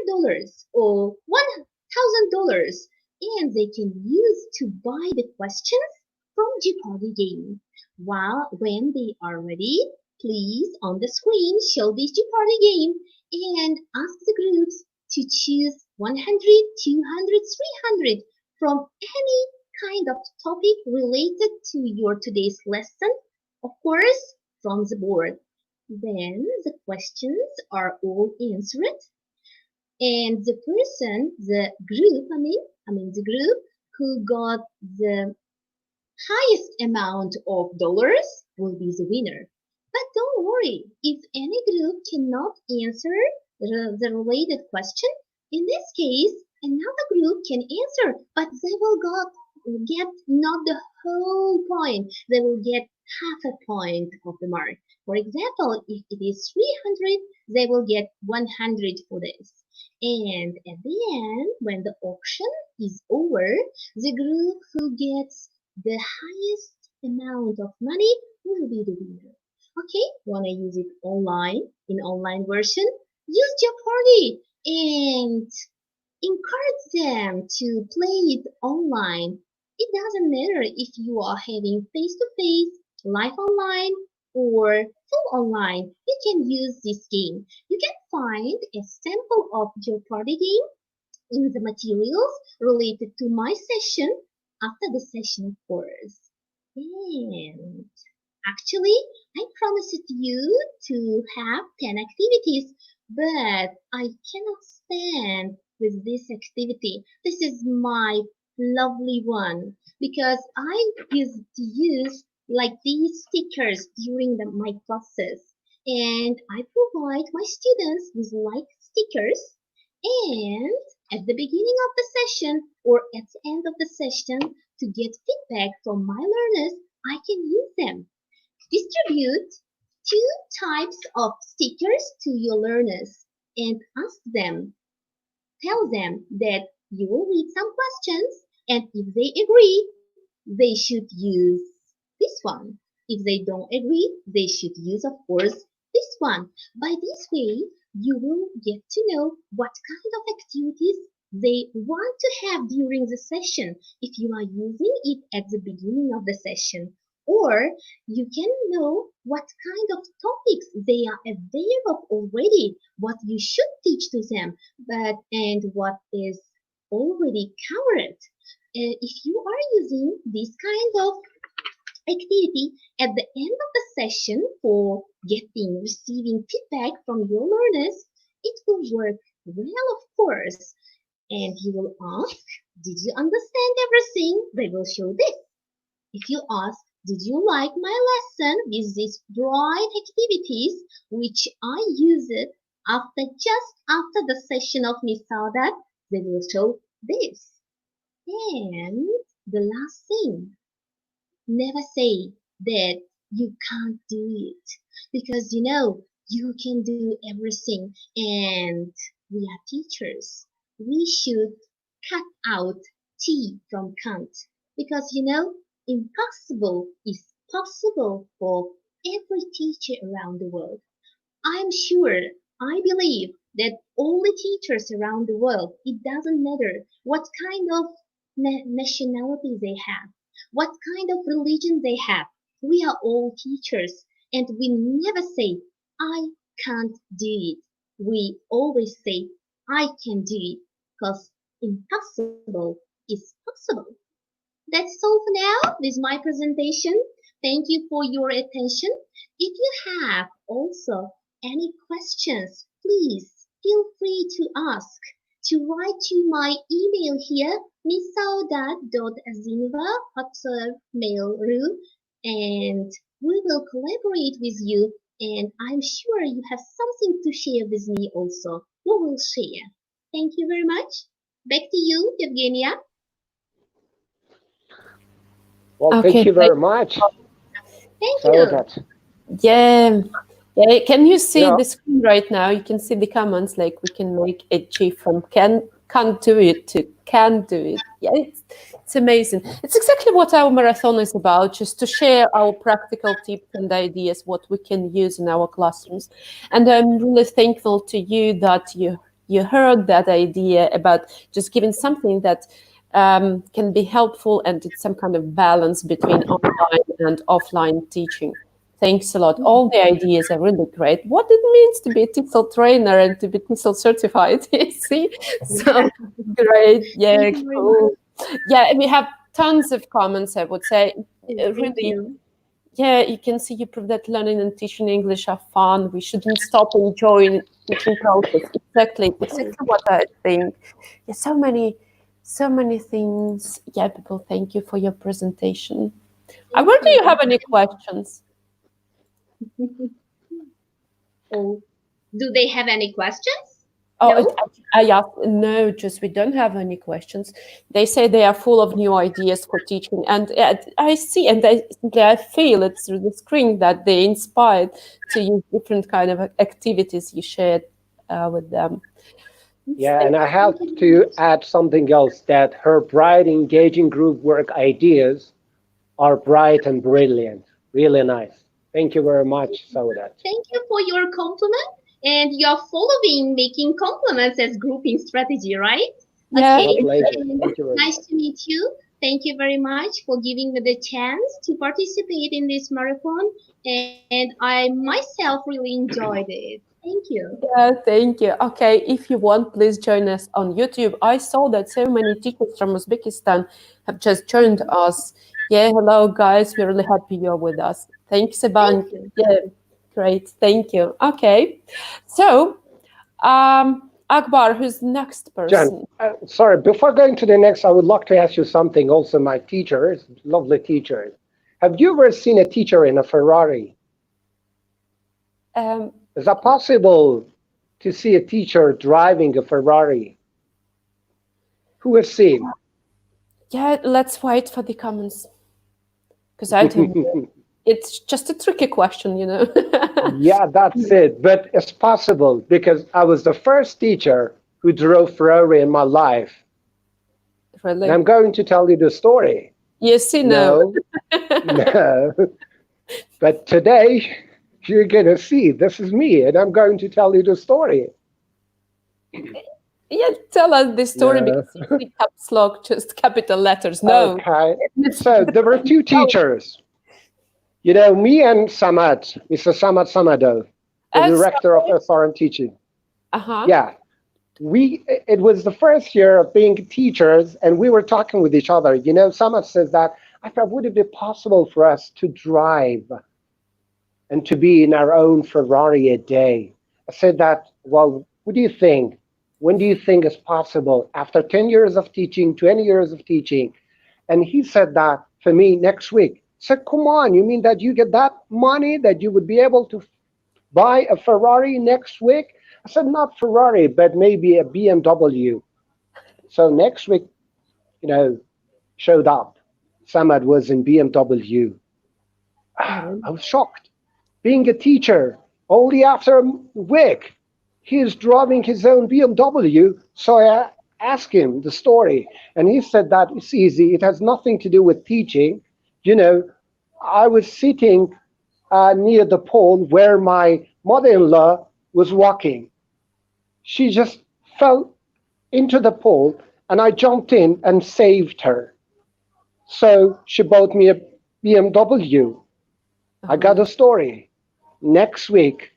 $600 or $1,000 and they can use to buy the questions from Jeopardy game. When they are ready, please on the screen show this Jeopardy game and ask the groups to choose 100, 200, 300 from any kind of topic related to your today's lesson, of course, from the board. Then the questions are all answered, and the group who got the highest amount of dollars will be the winner. But don't worry, if any group cannot answer the related question, in this case, another group can answer, but they will get not the whole point. They will get half a point of the mark. For example, if it is 300, they will get 100 for this. And at the end, when the auction is over, the group who gets the highest amount of money will be the winner. Okay, wanna use it online, in online version? Use Jeopardy and encourage them to play it online. It doesn't matter if you are having face-to-face, live online, or full online. You can use this game. You can find a sample of Jeopardy game in the materials related to my session after the session, of course. And actually, I promised you to have 10 activities, but I cannot stand with this activity. This is my lovely one because I used to use like these stickers during my classes, and I provide my students with like stickers, and at the beginning of the session or at the end of the session to get feedback from my learners, I can use them. Distribute 2 types of stickers to your learners and ask them. Tell them that you will read some questions, and if they agree, they should use this one. If they don't agree, they should use, of course, this one. By this way, you will get to know what kind of activities they want to have during the session if you are using it at the beginning of the session. Or you can know what kind of topics they are aware of already, what you should teach to them, and what is already covered. If you are using this kind of activity at the end of the session for receiving feedback from your learners, it will work well, of course. And you will ask, did you understand everything? They will show this. If you ask, did you like my lesson with these bright activities, which I used just after the session of Miss Saudat, they will show this. And the last thing, never say that you can't do it, because you know you can do everything, and we are teachers. We should cut out T from can't, because you know impossible is possible for every teacher around the world. I'm sure, I believe that all the teachers around the world, it doesn't matter what kind of nationality they have, what kind of religion they have, we are all teachers, and we never say, I can't do it. We always say, I can do it, because impossible is possible. That's all for now with my presentation. Thank you for your attention. If you have also any questions, please feel free to ask, to write to my email here, missaudat.azinova@mail.ru, and we will collaborate with you, and I'm sure you have something to share with me also. We will share. Thank you very much. Back to you, Evgenia. Well, Okay, thank you very much. Thank you. Yeah. Can you see the screen right now? You can see the comments, like we can make a G from can't do it to can do it. Yeah, it's amazing. It's exactly what our marathon is about, just to share our practical tips and ideas, what we can use in our classrooms. And I'm really thankful to you that you heard that idea about just giving something that can be helpful, and it's some kind of balance between online and offline teaching. Thanks a lot. All the ideas are really great. What it means to be a TESOL trainer and to be TESOL certified. You see? So great. Yeah, cool. Yeah, we have tons of comments, I would say. Really, yeah, you can see you prove that learning and teaching English are fun. We shouldn't stop enjoying teaching process. Exactly what I think. Yeah, so many things. Yeah, people, thank you for your presentation. I wonder, do you have any questions? Oh, do they have any questions? Oh, No? I asked, no, just we don't have any questions. They say they are full of new ideas for teaching, and I see, and I feel it through the screen that they inspired to use different kind of activities you shared with them. Yeah, and I have to add something else, that her bright, engaging group work ideas are bright and brilliant. Really nice. Thank you very much, Saudat. Thank you for your compliment. And you're following making compliments as grouping strategy, right? Yeah. Okay. Thank you very Nice to meet you. Thank you very much for giving me the chance to participate in this marathon. And I myself really enjoyed it. Thank you. Yeah, thank you. Okay, if you want, please join us on YouTube. I saw that so many teachers from Uzbekistan have just joined us. Yeah, hello guys. We're really happy you're with us. Thanks a bunch. Yeah, great. Thank you. Okay, so Akbar, who's the next person? John, sorry, before going to the next, I would like to ask you something. Also, my teachers, lovely teachers. Have you ever seen a teacher in a Ferrari? Is that possible to see a teacher driving a Ferrari? Who has seen? Yeah, let's wait for the comments. Because I don't know. It's just a tricky question, you know. Yeah, that's it. But it's possible because I was the first teacher who drove Ferrari in my life. Really? And I'm going to tell you the story. Yes, you know. No. But today, you're going to see this is me, and I'm going to tell you the story. Yeah, tell us the story because you see caps lock, just capital letters. No. Okay. So there were two teachers. You know, me and Samad, Mr. Samad Samado, the director of SRM teaching. Yeah. It was the first year of being teachers, and we were talking with each other. You know, Samad says that, I thought, would it be possible for us to drive and to be in our own Ferrari a day? I said that, well, what do you think? When do you think is possible? After 10 years of teaching, 20 years of teaching? And he said that for me next week. I said, come on, you mean that you get that money that you would be able to buy a Ferrari next week? I said, not Ferrari, but maybe a BMW. So next week, you know, showed up. Samad was in BMW. I was shocked. Being a teacher, only after a week, he is driving his own BMW. So I asked him the story, and he said that it's easy. It has nothing to do with teaching. You know, I was sitting near the pole where my mother-in-law was walking. She just fell into the pole, and I jumped in and saved her. So she bought me a BMW. I got a story. Next week,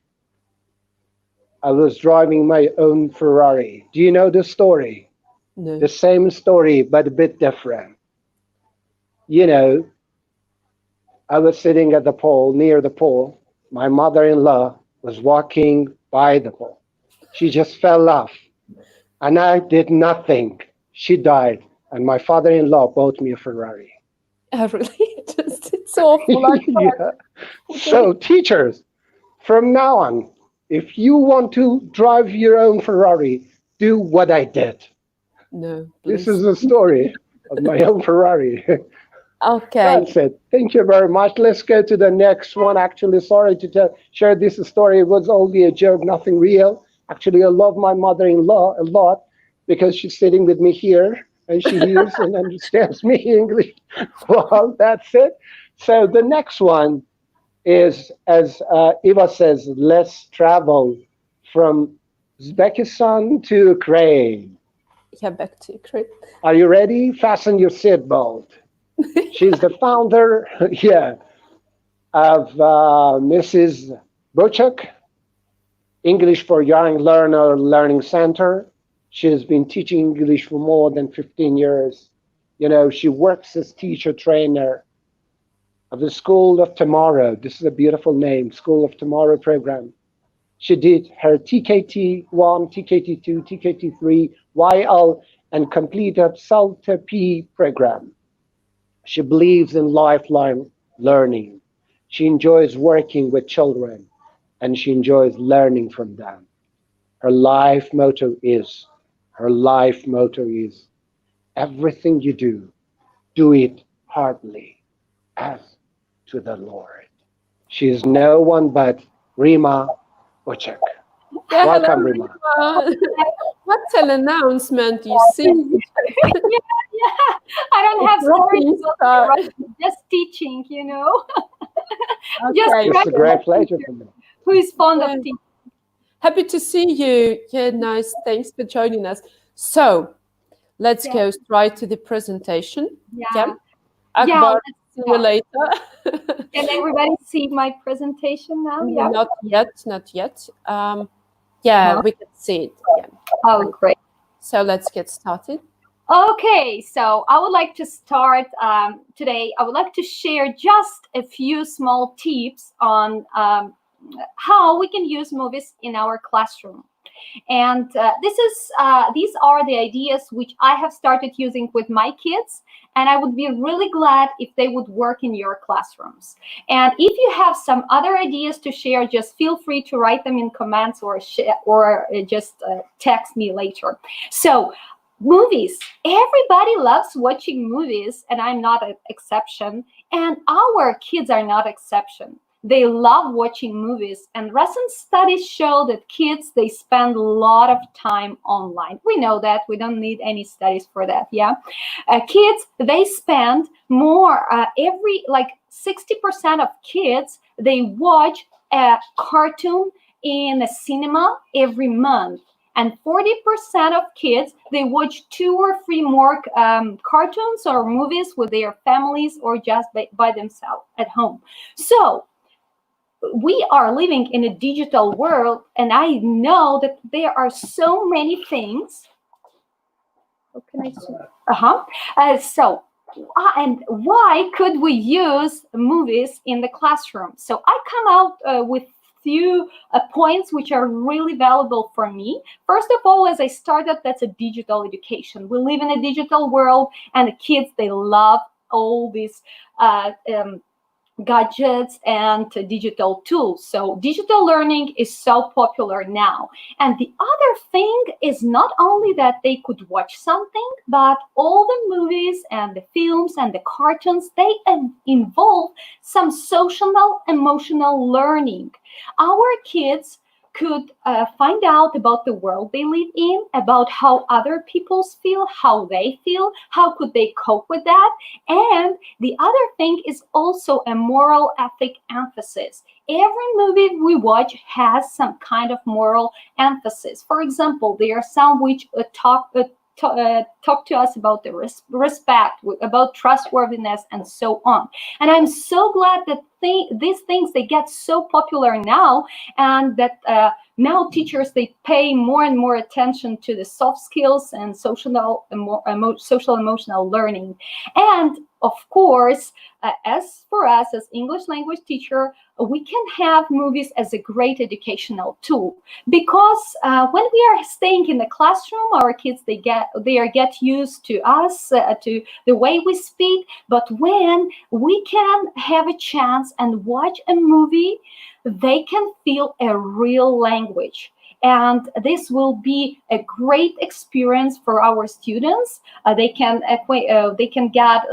I was driving my own Ferrari. Do you know the story? No. The same story, but a bit different. You know, I was sitting at the pole, near the pole. My mother-in-law was walking by the pole. She just fell off, and I did nothing. She died, and my father-in-law bought me a Ferrari. Really? It's awful. Yeah. So teachers, from now on, if you want to drive your own Ferrari, do what I did. No, please. This is the story of my own Ferrari. Okay. That's it. Thank you very much. Let's go to the next one. Actually, sorry to share this story. It was only a joke, nothing real. Actually, I love my mother-in-law a lot because she's sitting with me here and she hears and understands me English. Well, that's it. So the next one is, as Eva says, let's travel from Uzbekistan to Ukraine. Yeah, back to Ukraine. Are you ready? Fasten your seatbelt. She's the founder. Yeah. of Mrs. Buchuk, English for Young Learner Learning Center. She has been teaching English for more than 15 years. You know, she works as teacher trainer of the School of Tomorrow. This is a beautiful name, School of Tomorrow program. She did her TKT1, TKT2, TKT3, YL, and completed CELTA P program. She believes in lifelong learning. She enjoys working with children, and she enjoys learning from them. Her life motto is, everything you do it heartily, as to the Lord. She is no one but Rima Buchuk. Yeah, Welcome, hello, Rima. Rima. What's an announcement you see? Yeah, I don't have stories about just teaching, you know. Okay. It's a great pleasure for me. Who is fond of teaching? Happy to see you. Yeah, nice. Thanks for joining us. So let's go straight to the presentation. Yeah. Akbar, see you later. Can everybody see my presentation now? Yeah. Not yet. Yeah, we can see it. Yeah. Oh, great. So let's get started. Okay, so I would like to start today. I would like to share just a few small tips on how we can use movies in our classroom. And these are the ideas which I have started using with my kids, and I would be really glad if they would work in your classrooms. And if you have some other ideas to share, just feel free to write them in comments or just text me later. So, movies. Everybody loves watching movies, and I'm not an exception. And our kids are not exception. They love watching movies, and recent studies show that kids, they spend a lot of time online. We know that. We don't need any studies for that, yeah? Kids, they spend more, 60% of kids, they watch a cartoon in a cinema every month. And 40% of kids, they watch 2 or 3 more cartoons or movies with their families or just by themselves at home. So, we are living in a digital world, and I know that there are so many things. How can I say? And why could we use movies in the classroom? So I come out with few points which are really valuable for me. First of all, as I started, that's a digital education. We live in a digital world, and the kids, they love all these gadgets and digital tools. So digital learning is so popular now. And the other thing is not only that they could watch something, but all the movies and the films and the cartoons, they involve some social, emotional learning. Our kids could find out about the world they live in, about how other people feel, how they feel, how could they cope with that. And the other thing is also a moral ethic emphasis. Every movie we watch has some kind of moral emphasis. For example, there are some which talk to us about the respect, about trustworthiness, and so on. And I'm so glad that these things, they get so popular now, and that now teachers, they pay more and more attention to the soft skills and social emotional learning. And of course, as for us as English language teacher, we can have movies as a great educational tool, because when we are staying in the classroom, our kids, they get used to us, to the way we speak. But when we can have a chance and watch a movie, they can feel a real language. And this will be a great experience for our students. They can get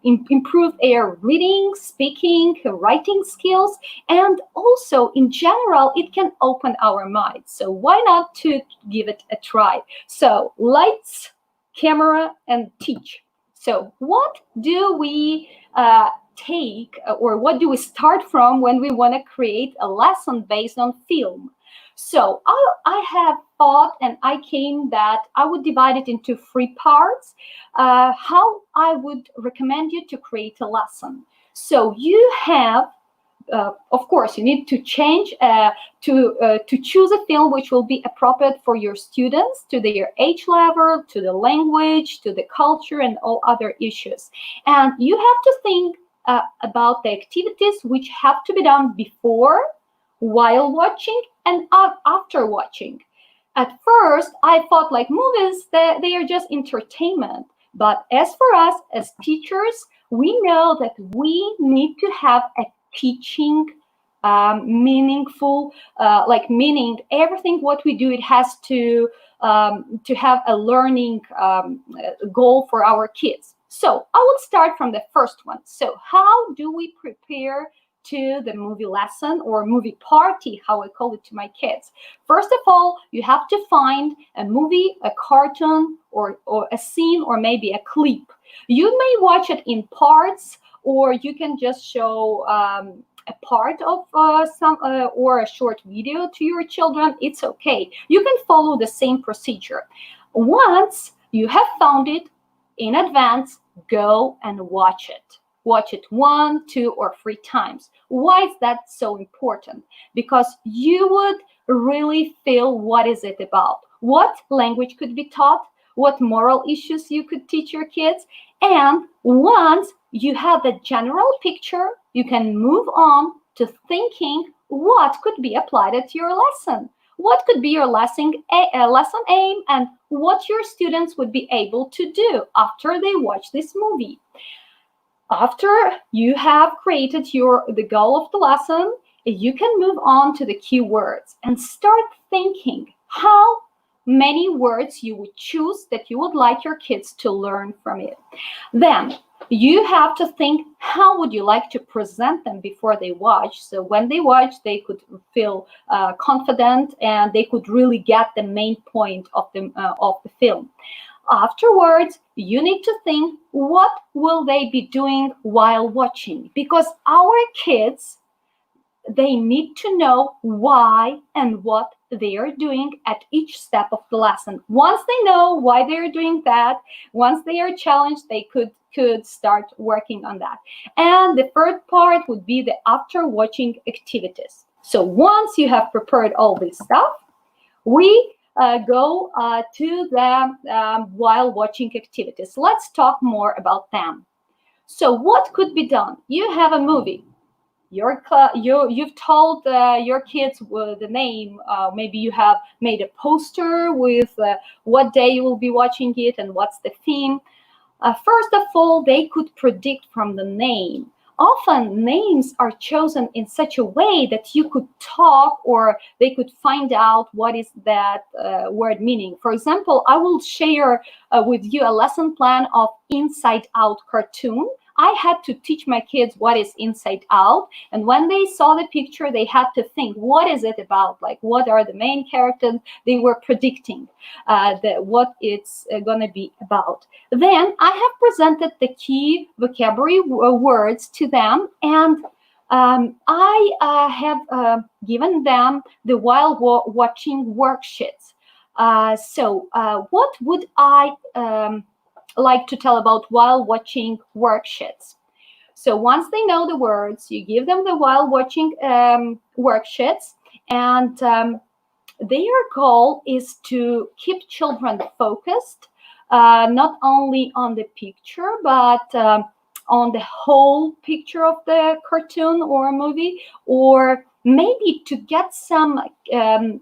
improve their reading, speaking, writing skills, and also in general, it can open our minds. So why not to give it a try? So lights, camera, and teach. So what do we take, or what do we start from when we want to create a lesson based on film? So I have thought, and I came that I would divide it into 3 parts, how I would recommend you to create a lesson. So you have of course, you need to change to choose a film which will be appropriate for your students, to their age level, to the language, to the culture, and all other issues. And you have to think about the activities which have to be done before, while watching, and after watching. At first, I thought like movies, they are just entertainment. But as for us, as teachers, we know that we need to have a teaching, meaningful, meaning everything what we do, it has to have a learning goal for our kids. So I will start from the first one. So how do we prepare to the movie lesson or movie party, how I call it to my kids? First of all, you have to find a movie, a cartoon, or a scene, or maybe a clip. You may watch it in parts, or you can just show a part of or a short video to your children. It's okay. You can follow the same procedure. Once you have found it in advance, go and watch it. Watch it 1, 2, or 3 times. Why is that so important? Because you would really feel what is it about, what language could be taught, what moral issues you could teach your kids. And once you have the general picture, you can move on to thinking what could be applied at your lesson. What could be your lesson aim, and what your students would be able to do after they watch this movie. After you have created the goal of the lesson, you can move on to the keywords and start thinking how many words you would choose that you would like your kids to learn from it. Then you have to think, how would you like to present them before they watch? So when they watch, they could feel confident, and they could really get the main point of the film. Afterwards, you need to think, what will they be doing while watching? Because our kids, they need to know why and what they are doing at each step of the lesson. Once they know why they're doing that, once they are challenged, they could start working on that. And the third part would be the after watching activities. So once you have prepared all this stuff, we go to the while watching activities. Let's talk more about them. So what could be done? You have a movie. You've told your kids the name. Maybe you have made a poster with what day you will be watching it and what's the theme. First of all, they could predict from the name. Often names are chosen in such a way that you could talk, or they could find out what is that word meaning. For example, I will share with you a lesson plan of Inside Out cartoon. I had to teach my kids what is Inside Out, and when they saw the picture, they had to think, what is it about? Like, what are the main characters? They were predicting what it's going to be about. Then I have presented the key vocabulary words to them, and I have given them the while watching worksheets. So what would I like to tell about while watching worksheets? So once they know the words, you give them the while watching worksheets, and their goal is to keep children focused, not only on the picture, but on the whole picture of the cartoon or movie, or maybe to get some,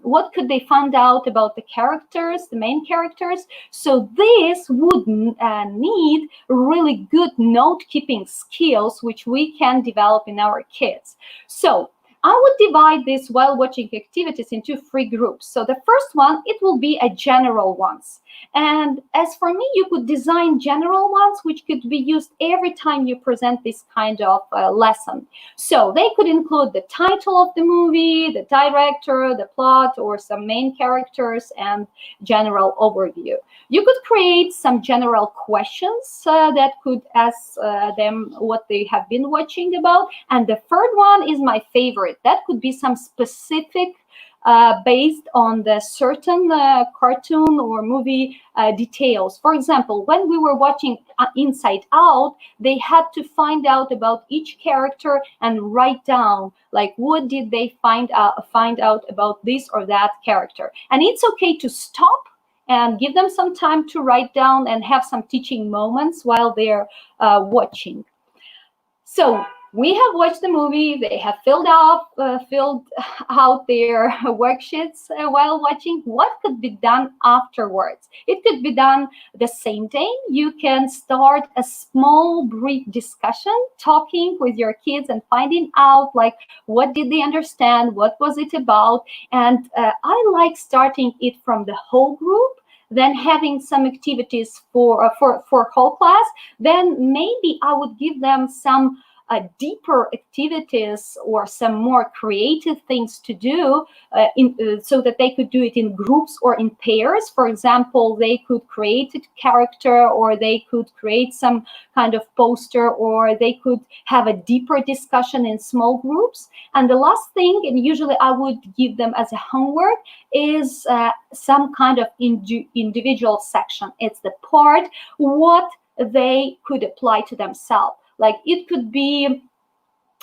what could they find out about the characters, the main characters. So this would need really good note-keeping skills, which we can develop in our kids. So I would divide this while watching activities into 3 groups. So the first one, it will be a general ones. And as for me, you could design general ones which could be used every time you present this kind of lesson. So they could include the title of the movie, the director, the plot, or some main characters, and general overview. You could create some general questions that could ask them what they have been watching about. And the third one is my favorite. That could be some specific based on the certain cartoon or movie details. For example, when we were watching Inside Out, they had to find out about each character and write down, like, what did they find out about this or that character. And it's okay to stop and give them some time to write down and have some teaching moments while they're watching. So we have watched the movie. They have filled out their worksheets while watching. What could be done afterwards? It could be done the same day. You can start a small, brief discussion, talking with your kids and finding out, like, what did they understand? What was it about? And I like starting it from the whole group, then having some activities for whole class. Then maybe I would give them some deeper activities or some more creative things to do so that they could do it in groups or in pairs. For example, they could create a character, or they could create some kind of poster, or they could have a deeper discussion in small groups. And the last thing, and usually I would give them as a homework, is some kind of individual section. It's the part what they could apply to themselves. Like, it could be,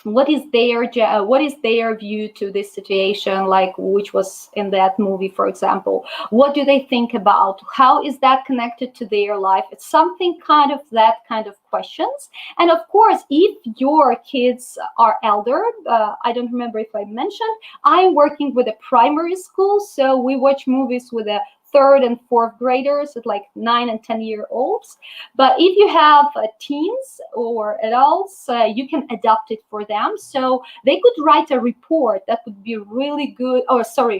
what is their view to this situation, like which was in that movie, for example. What do they think about? How is that connected to their life? It's something kind of that kind of questions. And of course, if your kids are elder, I don't remember if I mentioned, I'm working with a primary school, so we watch movies with a 3rd and 4th graders, at like 9 and 10-year-olds. But if you have teens or adults, you can adapt it for them. So they could write a report that would be really good,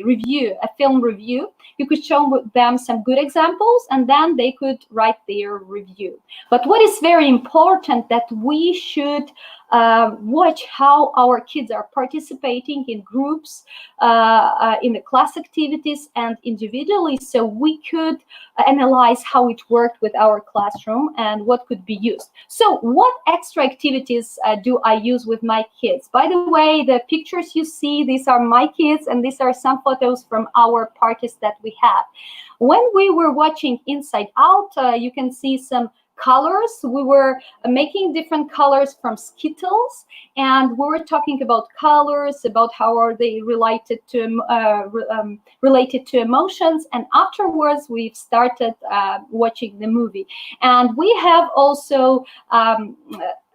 review, a film review. You could show them some good examples, and then they could write their review. But what is very important, that we should watch how our kids are participating in groups, in the class activities, and individually, so we could analyze how it worked with our classroom and what could be used. So what extra activities do I use with my kids? By the way, the pictures you see, these are my kids, and these are some photos from our parties that we had. When we were watching Inside Out, you can see some colors. We were making different colors from Skittles, and we were talking about colors, about how are they related to emotions. And afterwards, we've started watching the movie. And we have also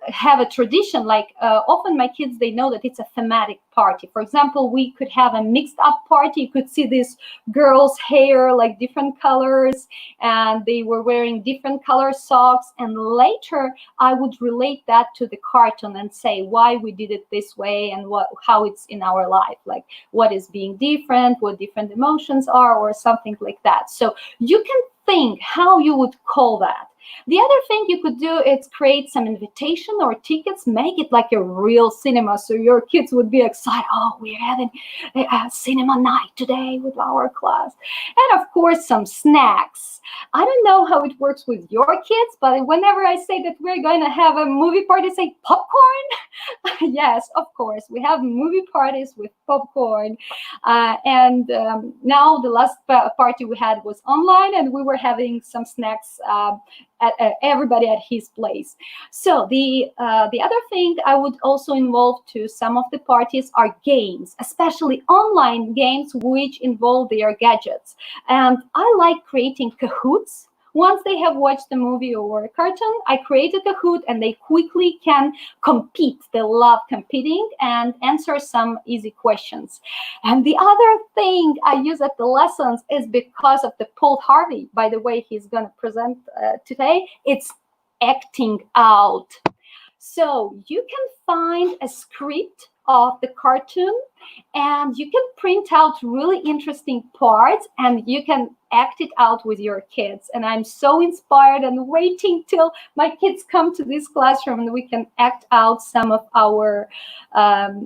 have a tradition, like often my kids, they know that it's a thematic party. For example, we could have a mixed up party. You could see this girl's hair, like different colors, and they were wearing different color socks. And later I would relate that to the cartoon and say why we did it this way and how it's in our life, like what is being different, what different emotions are, or something like that. So you can think how you would call that. The other thing you could do is create some invitation or tickets, make it like a real cinema, so your kids would be excited. Oh, we're having a cinema night today with our class. And of course, some snacks. I don't know how it works with your kids, but whenever I say that we're going to have a movie party, say popcorn. Yes, of course, we have movie parties with popcorn. And now the last party we had was online, and we were having some snacks at everybody at his place. So the other thing I would also involve to some of the parties are games, especially online games which involve their gadgets. And I like creating Kahoots. Once they have watched the movie or a cartoon, I create a Kahoot, and they quickly can compete. They love competing and answer some easy questions. And the other thing I use at the lessons is because of the Paul Harvey, by the way, he's going to present today, it's acting out. So you can find a script of the cartoon, and you can print out really interesting parts, and you can act it out with your kids. And I'm so inspired and waiting till my kids come to this classroom and we can act out some of our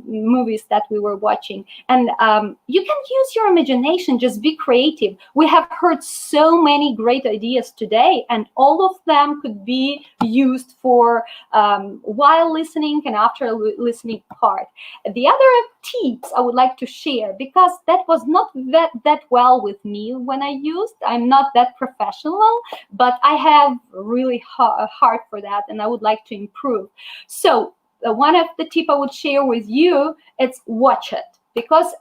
movies that we were watching. And you can use your imagination, just be creative. We have heard so many great ideas today, and all of them could be used for while listening and after listening part. The other tips I would like to share, because that was not that well with me when I used. I'm not that professional, but I have really hard for that, and I would like to improve. So one of the tip I would share with you, it's watch it. Because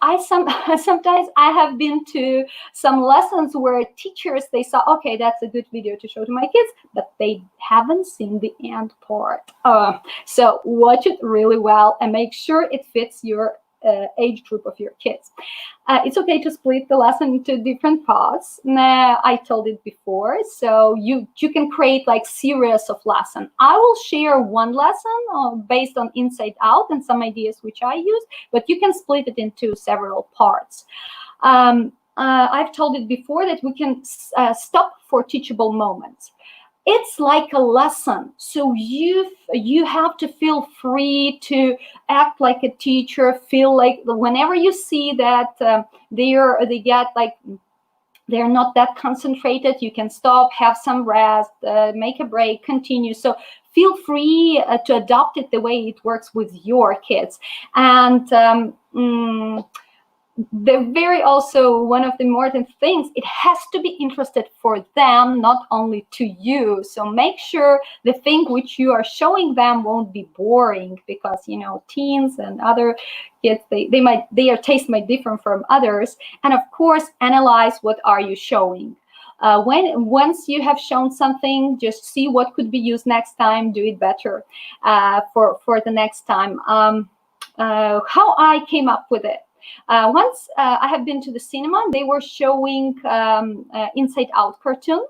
sometimes I have been to some lessons where teachers, they saw, okay, that's a good video to show to my kids, but they haven't seen the end part. So watch it really well and make sure it fits your age group of your kids. It's okay to split the lesson into different parts. I told it before, so you can create like series of lesson. I will share one lesson based on Inside Out and some ideas which I use, but you can split it into several parts. I've told it before that we can stop for teachable moments. It's like a lesson, so you have to feel free to act like a teacher. Feel like whenever you see that they get like they're not that concentrated, you can stop, have some rest, make a break, continue. So feel free to adopt it the way it works with your kids. And the very also one of the important things, it has to be interested for them, not only to you. So make sure the thing which you are showing them won't be boring, because teens and other kids, their taste might differ from others. And of course, analyze what are you showing. Once you have shown something, just see what could be used next time, do it better for the next time. How I came up with it. Once I have been to the cinema, they were showing Inside Out cartoon,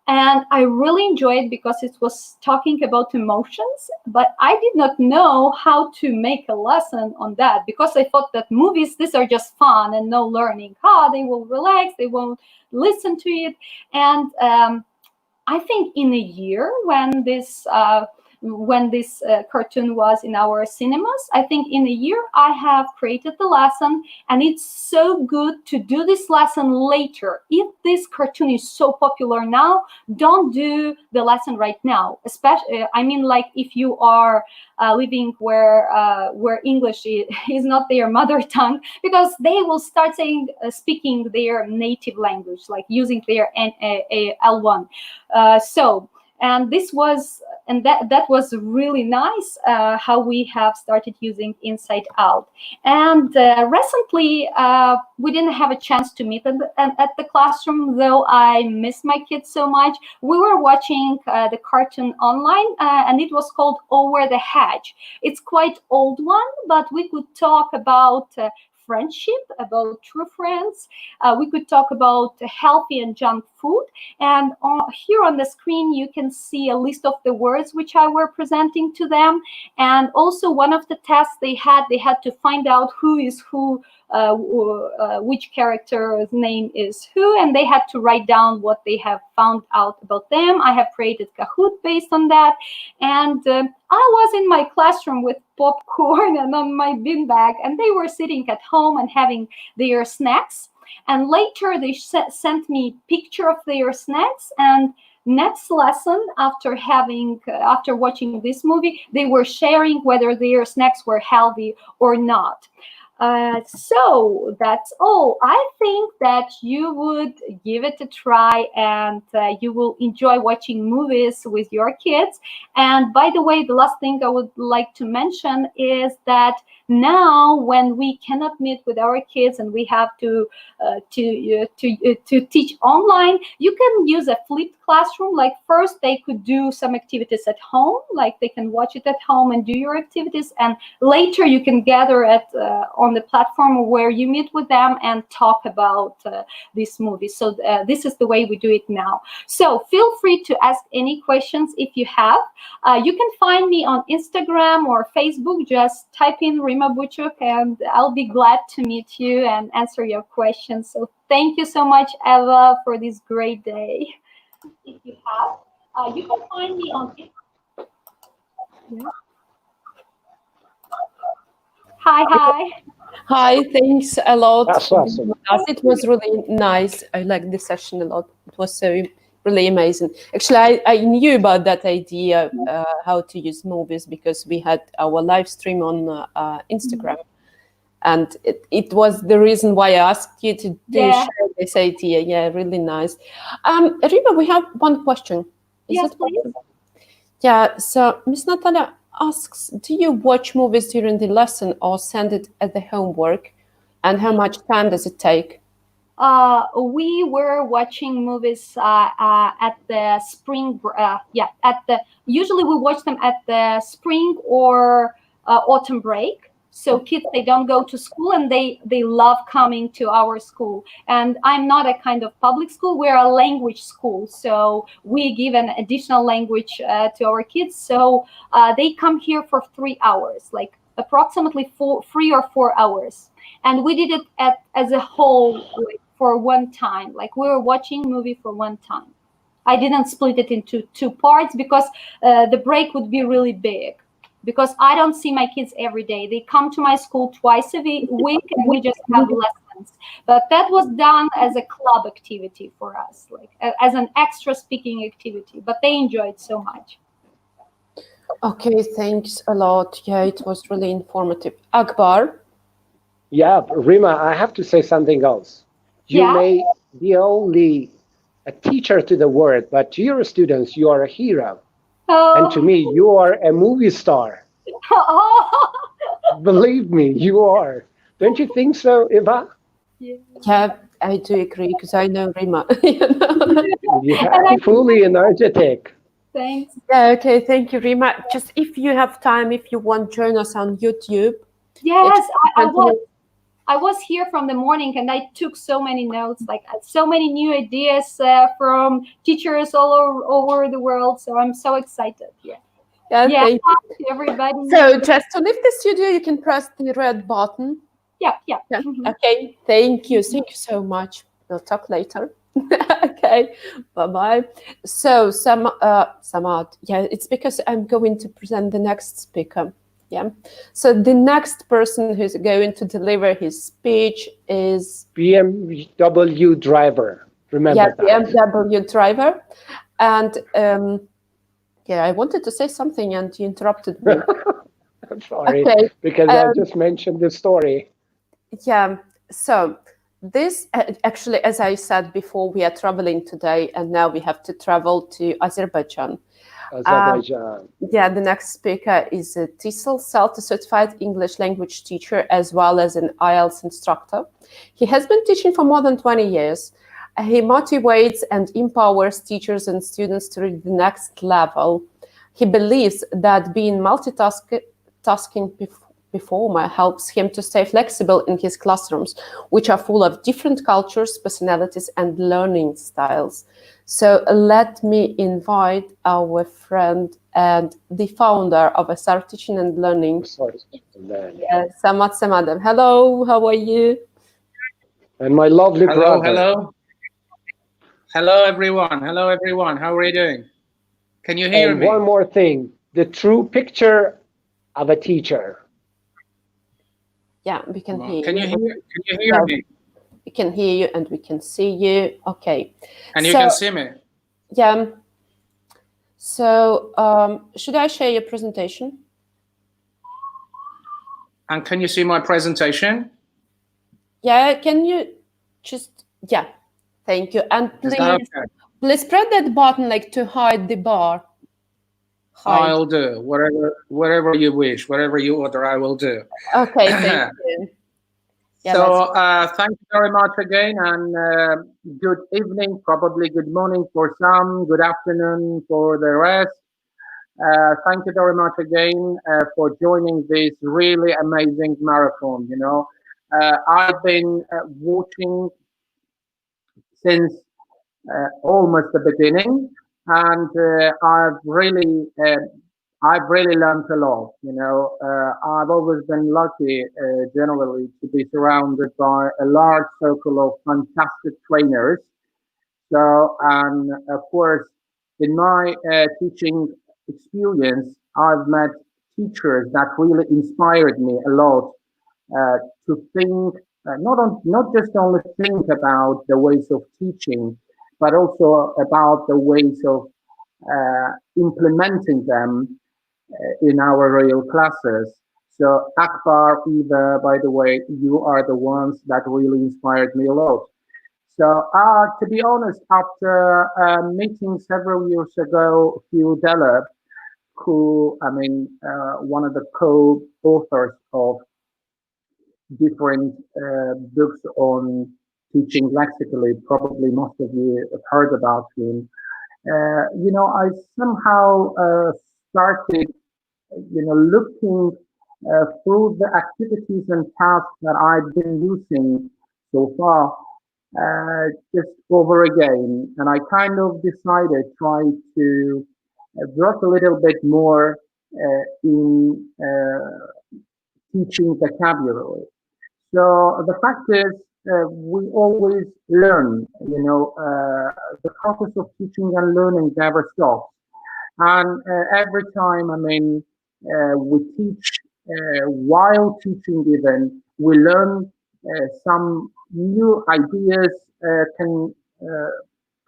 and I really enjoyed because it was talking about emotions, but I did not know how to make a lesson on that, because I thought that movies, these are just fun and no learning. They will relax, they won't listen to it. And I think in a year when this cartoon was in our cinemas, I think in a year I have created the lesson, and it's so good to do this lesson later. If this cartoon is so popular now, don't do the lesson right now. Especially, I mean, like if you are living where English is not their mother tongue, because they will start speaking their native language, like using their L1. And this was, and that was really nice, how we have started using Inside Out. And recently, we didn't have a chance to meet at the classroom, though I miss my kids so much. We were watching the cartoon online, and it was called Over the Hedge. It's quite old one, but we could talk about friendship, about true friends. We could talk about healthy and junk food. And here on the screen, you can see a list of the words which I were presenting to them. And also one of the tests they had to find out who is who, which character's name is who, and they had to write down what they have found out about them. I have created Kahoot based on that. And I was in my classroom with popcorn and on my beanbag, and they were sitting at home and having their snacks. And later they sent me a picture of their snacks. And next lesson, after watching this movie, they were sharing whether their snacks were healthy or not. So that's all. I think that you would give it a try, and you will enjoy watching movies with your kids. And by the way, the last thing I would like to mention is that now, when we cannot meet with our kids and we have to teach online, you can use a flipped classroom. Like first, they could do some activities at home, like they can watch it at home and do your activities, and later you can gather on from the platform where you meet with them and talk about this movie. So this is the way we do it now. So feel free to ask any questions if you have. You can find me on Instagram or Facebook. Just type in Rima Buchuk and I'll be glad to meet you and answer your questions. So thank you so much, Eva, for this great day. If you have, you can find me on Instagram. Yeah. Hi. Hi, thanks a lot. That's awesome. It was really nice. I liked the session a lot. It was so really amazing. Actually, I knew about that idea, how to use movies, because we had our live stream on Instagram. And it was the reason why I asked you to share this idea. Yeah, really nice. Rima, we have one question. Yes, please. Yeah, so Miss Natalia asks, do you watch movies during the lesson or send it as the homework? And how much time does it take? We were watching movies at the spring. Usually we watch them at the spring or autumn break. So kids, they don't go to school and they love coming to our school. And I'm not a kind of public school. We're a language school. So we give an additional language to our kids. So they come here for 3 hours, like approximately 3 or 4 hours. And we did it as a whole, like, for one time. Like we were watching movie for one time. I didn't split it into 2 parts because the break would be really big. Because I don't see my kids every day. They come to my school twice a week and we just have lessons. But that was done as a club activity for us, like as an extra speaking activity. But they enjoyed so much. Okay, thanks a lot. Yeah, it was really informative. Akbar? Yeah, Rima, I have to say something else. You may be only a teacher to the world, but to your students, you are a hero. And to me, you are a movie star. Believe me, you are. Don't you think so, Eva? Yeah, I do agree, because I know Rima. Yeah, fully energetic. Thanks. Yeah, okay, thank you, Rima. Just if you have time, if you want, join us on YouTube. Yes, I was here from the morning and I took so many notes, like so many new ideas from teachers all over the world. So I'm so excited. Yeah, thank you, everybody. So just to leave the studio, you can press the red button. Yeah. Okay, thank you so much. We'll talk later. Okay, bye-bye. So Samad, it's because I'm going to present the next speaker. Yeah. So the next person who's going to deliver his speech is BMW driver. Remember that. BMW driver. And I wanted to say something and you interrupted me. I'm sorry, because I just mentioned the story. Yeah. So this actually, as I said before, we are traveling today, and now we have to travel to Azerbaijan. The next speaker is a TESOL certified English language teacher, as well as an IELTS instructor. He has been teaching for more than 20 years. He motivates and empowers teachers and students to reach the next level. He believes that being multitasking performer helps him to stay flexible in his classrooms, which are full of different cultures, personalities, and learning styles. So let me invite our friend and the founder of SR Teaching and Learning, Samad Samadov. Hello, how are you? And my lovely brother. Hello, everyone. How are you doing? Can you hear me? One more thing, the true picture of a teacher. Yeah, we can hear you. Can you hear me? We can hear you and we can see you. Okay. And you can see me? Yeah. So should I share your presentation? And can you see my presentation? Yeah, can you just, thank you. And please press that button like to hide the bar. I'll do whatever you wish, whatever you order, I will do. Okay, thank you. So thank you very much again, and good evening, probably good morning for some, good afternoon for the rest. Thank you very much again for joining this really amazing marathon. I've been watching since almost the beginning, and I've really learned a lot. I've always been lucky, generally, to be surrounded by a large circle of fantastic trainers. So, and of course, in my teaching experience, I've met teachers that really inspired me a lot to think, not just only think about the ways of teaching, but also about the ways of implementing them in our real classes. So Akbar, Eva, by the way, you are the ones that really inspired me a lot. So to be honest, after meeting several years ago Hugh Delap, who, one of the co-authors of different books on teaching lexically, probably most of you have heard about him. I somehow started, looking through the activities and tasks that I've been using so far, just over again, and I kind of decided try to work a little bit more in teaching vocabulary. So the fact is, we always learn. The process of teaching and learning never stops. And every time, we teach, while teaching even, we learn some new ideas can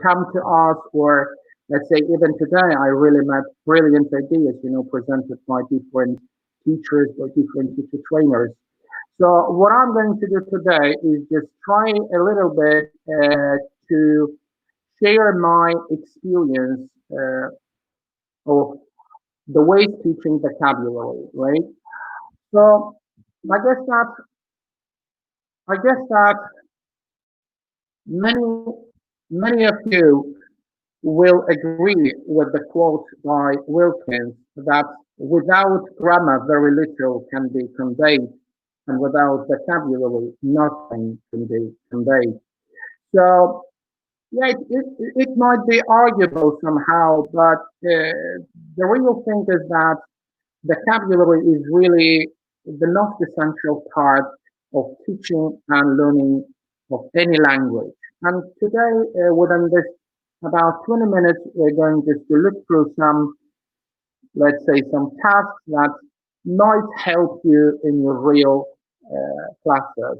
come to us, or let's say even today, I really met brilliant ideas, presented by different teachers or different teacher trainers. So what I'm going to do today is just try a little bit to share my experience of the way teaching vocabulary, right? So I guess that many many of you will agree with the quote by Wilkins that without grammar very little can be conveyed, and without vocabulary nothing can be conveyed. So yeah, it might be arguable somehow, but the real thing is that vocabulary is really the most essential part of teaching and learning of any language. And today, within this about 20 minutes, we're going just to look through some, let's say, some tasks that might help you in your real classes.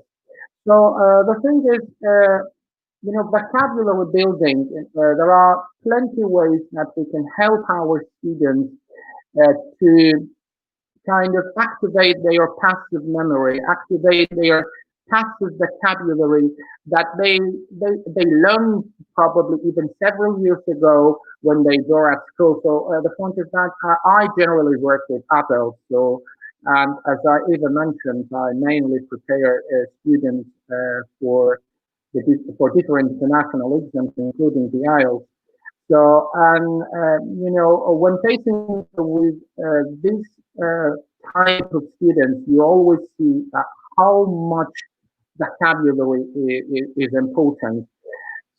So the thing is, vocabulary building, there are plenty ways that we can help our students to kind of activate their passive memory, activate their passive vocabulary that they learned probably even several years ago when they were at school. So the point is that I generally work with adults. So as I even mentioned, I mainly prepare students for different international exams, including the IELTS. So, when facing with this type of students, you always see how much vocabulary is important.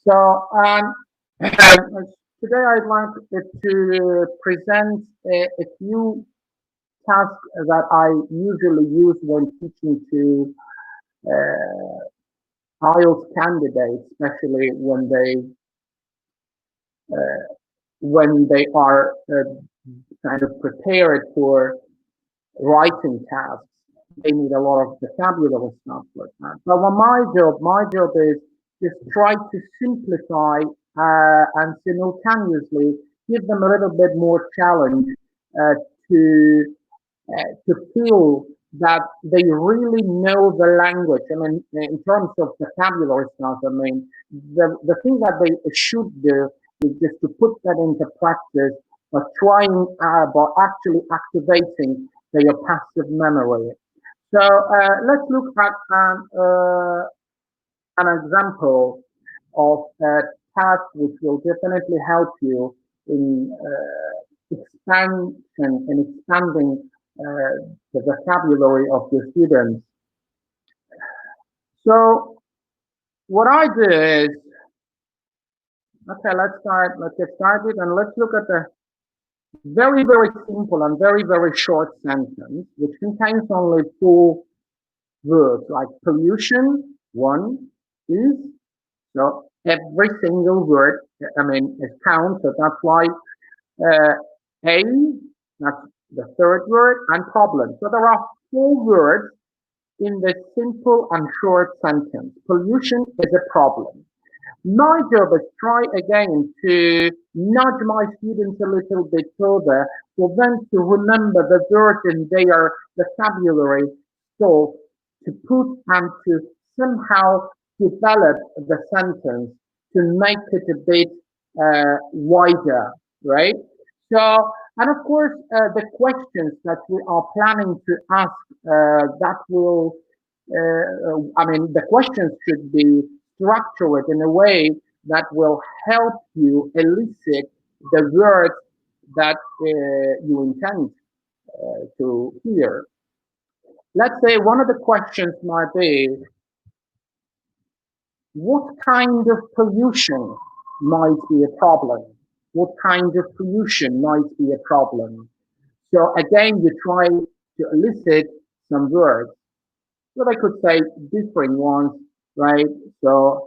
So, today I'd like to present a few tasks that I usually use when teaching to IELTS candidates, especially when they are kind of prepared for writing tasks. They need a lot of vocabulary stuff like that. But my job is just try to simplify and simultaneously give them a little bit more challenge to feel that they really know the language. In terms of vocabulary stuff, the thing that they should do is just to put that into practice by trying, by actually activating their passive memory. So let's look at an example of a task which will definitely help you in expanding the vocabulary of your students. So what I do is, okay, let's get started, and let's look at the very, very simple and very, very short sentence, which contains only 4 words, like pollution, 1, is, so every single word, is counted, so that's why A, that's the 3rd word, and problem. So there are 4 words in the simple and short sentence. Pollution is a problem. My job is try again to nudge my students a little bit further for them to remember the words in their vocabulary, so to put and to somehow develop the sentence to make it a bit wider, right? So, and of course, the questions that we are planning to ask that will, the questions should be structured in a way that will help you elicit the words that you intend to hear. Let's say one of the questions might be, what kind of pollution might be a problem? What kind of pollution might be a problem? So again, you try to elicit some words. So I could say different ones, right? So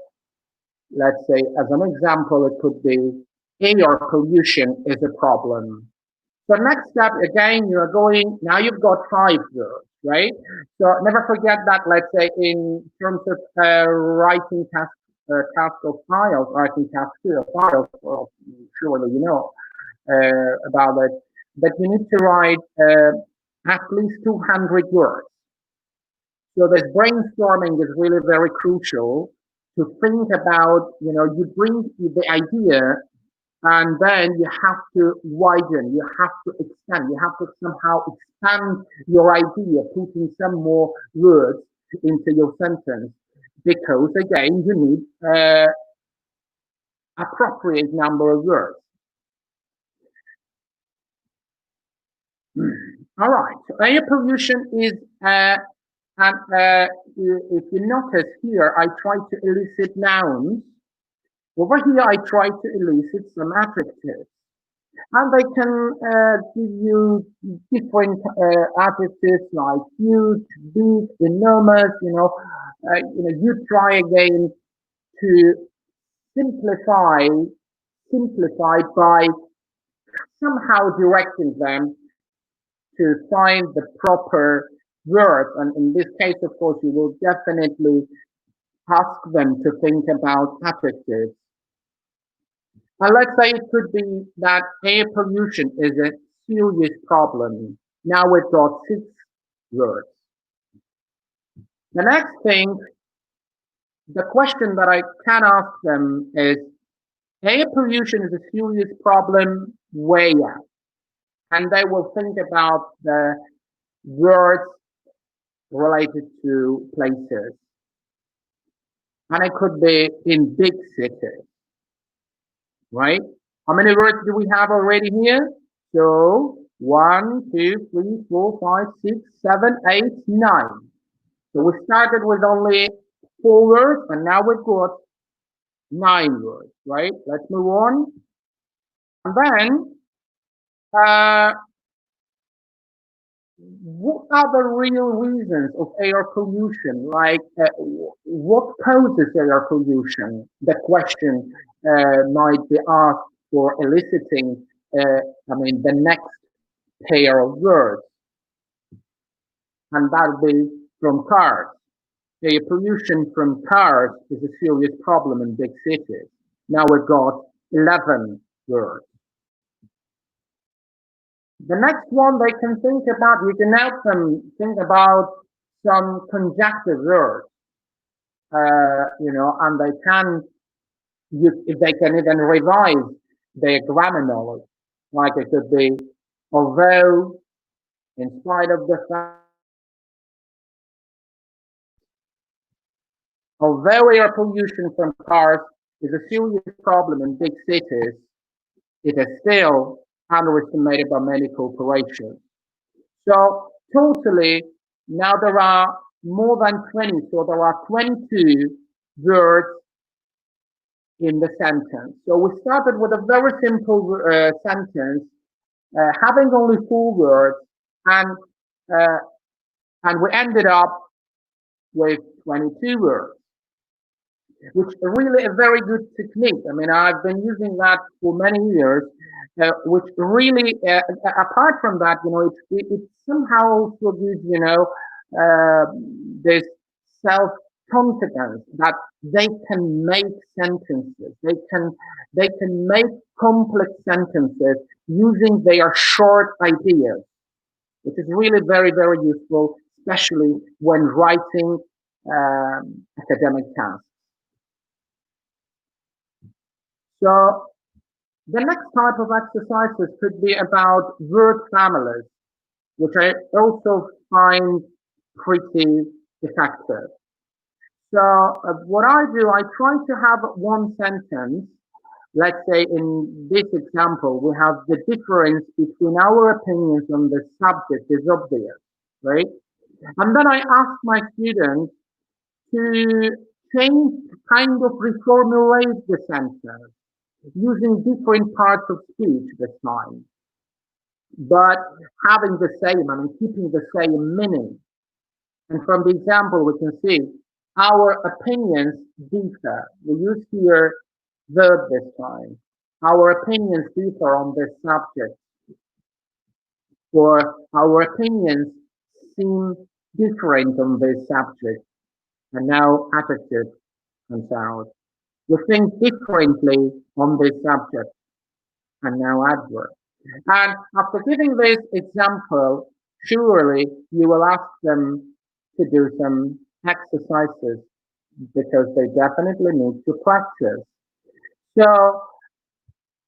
let's say as an example, it could be air pollution is a problem. So next step, again, you are going, now you've got 5 words, right? So never forget that, let's say in terms of writing task of files, writing task 2 of files, well, surely you know about it, that you need to write at least 200 words. So this brainstorming is really very crucial to think about, you bring the idea and then you have to widen, you have to extend, you have to somehow expand your idea, putting some more words into your sentence, because again, you need appropriate number of words. All right, so air pollution is, if you notice here, I try to elicit nouns. Over here, I try to elicit some adjectives. And they can give you different adjectives like huge, big, enormous, you try again to simplify by somehow directing them to find the proper words. And in this case, of course, you will definitely ask them to think about adjectives. And let's say it could be that air pollution is a serious problem. Now we've got 6 words. The next thing, the question that I can ask them is, air pollution is a serious problem where? And they will think about the words related to places. And it could be in big cities, right? How many words do we have already here? So 1, 2, 3, 4, 5, 6, 7, 8, 9. So we started with only 4 words, and now we've got 9 words, right? Let's move on. And then, what are the real reasons of air pollution? Like, what causes air pollution? The question might be asked for eliciting, the next pair of words. And that will be from cars. Air pollution from cars is a serious problem in big cities. Now we've got 11 words. The next one they can think about, you can help them think about some conjunctive words, and they can, if they can even revise their grammar knowledge, like it could be, although, in spite of the fact, although air pollution from cars is a serious problem in big cities, it is still underestimated by many corporations. So totally, now there are more than 20, so there are 22 words in the sentence. So we started with a very simple sentence, having only 4 words, and we ended up with 22 words, which is really a very good technique. I mean, I've been using that for many years, which really, apart from that, it somehow also gives, this self-confidence that they can make sentences. They can make complex sentences using their short ideas, which is really very, very useful, especially when writing academic tasks. So the next type of exercises could be about word families, which I also find pretty effective. So what I do, I try to have one sentence. Let's say in this example, we have the difference between our opinions on the subject is obvious, right? And then I ask my students to change, kind of reformulate the sentence using different parts of speech this time, but having the same, I mean, keeping the same meaning. And from the example, we can see our opinions differ. We use here verb this time. Our opinions differ on this subject, or our opinions seem different on this subject. And now adjective comes out. We think differently on this subject, and now adverb. And after giving this example, surely you will ask them to do some exercises because they definitely need to practice. So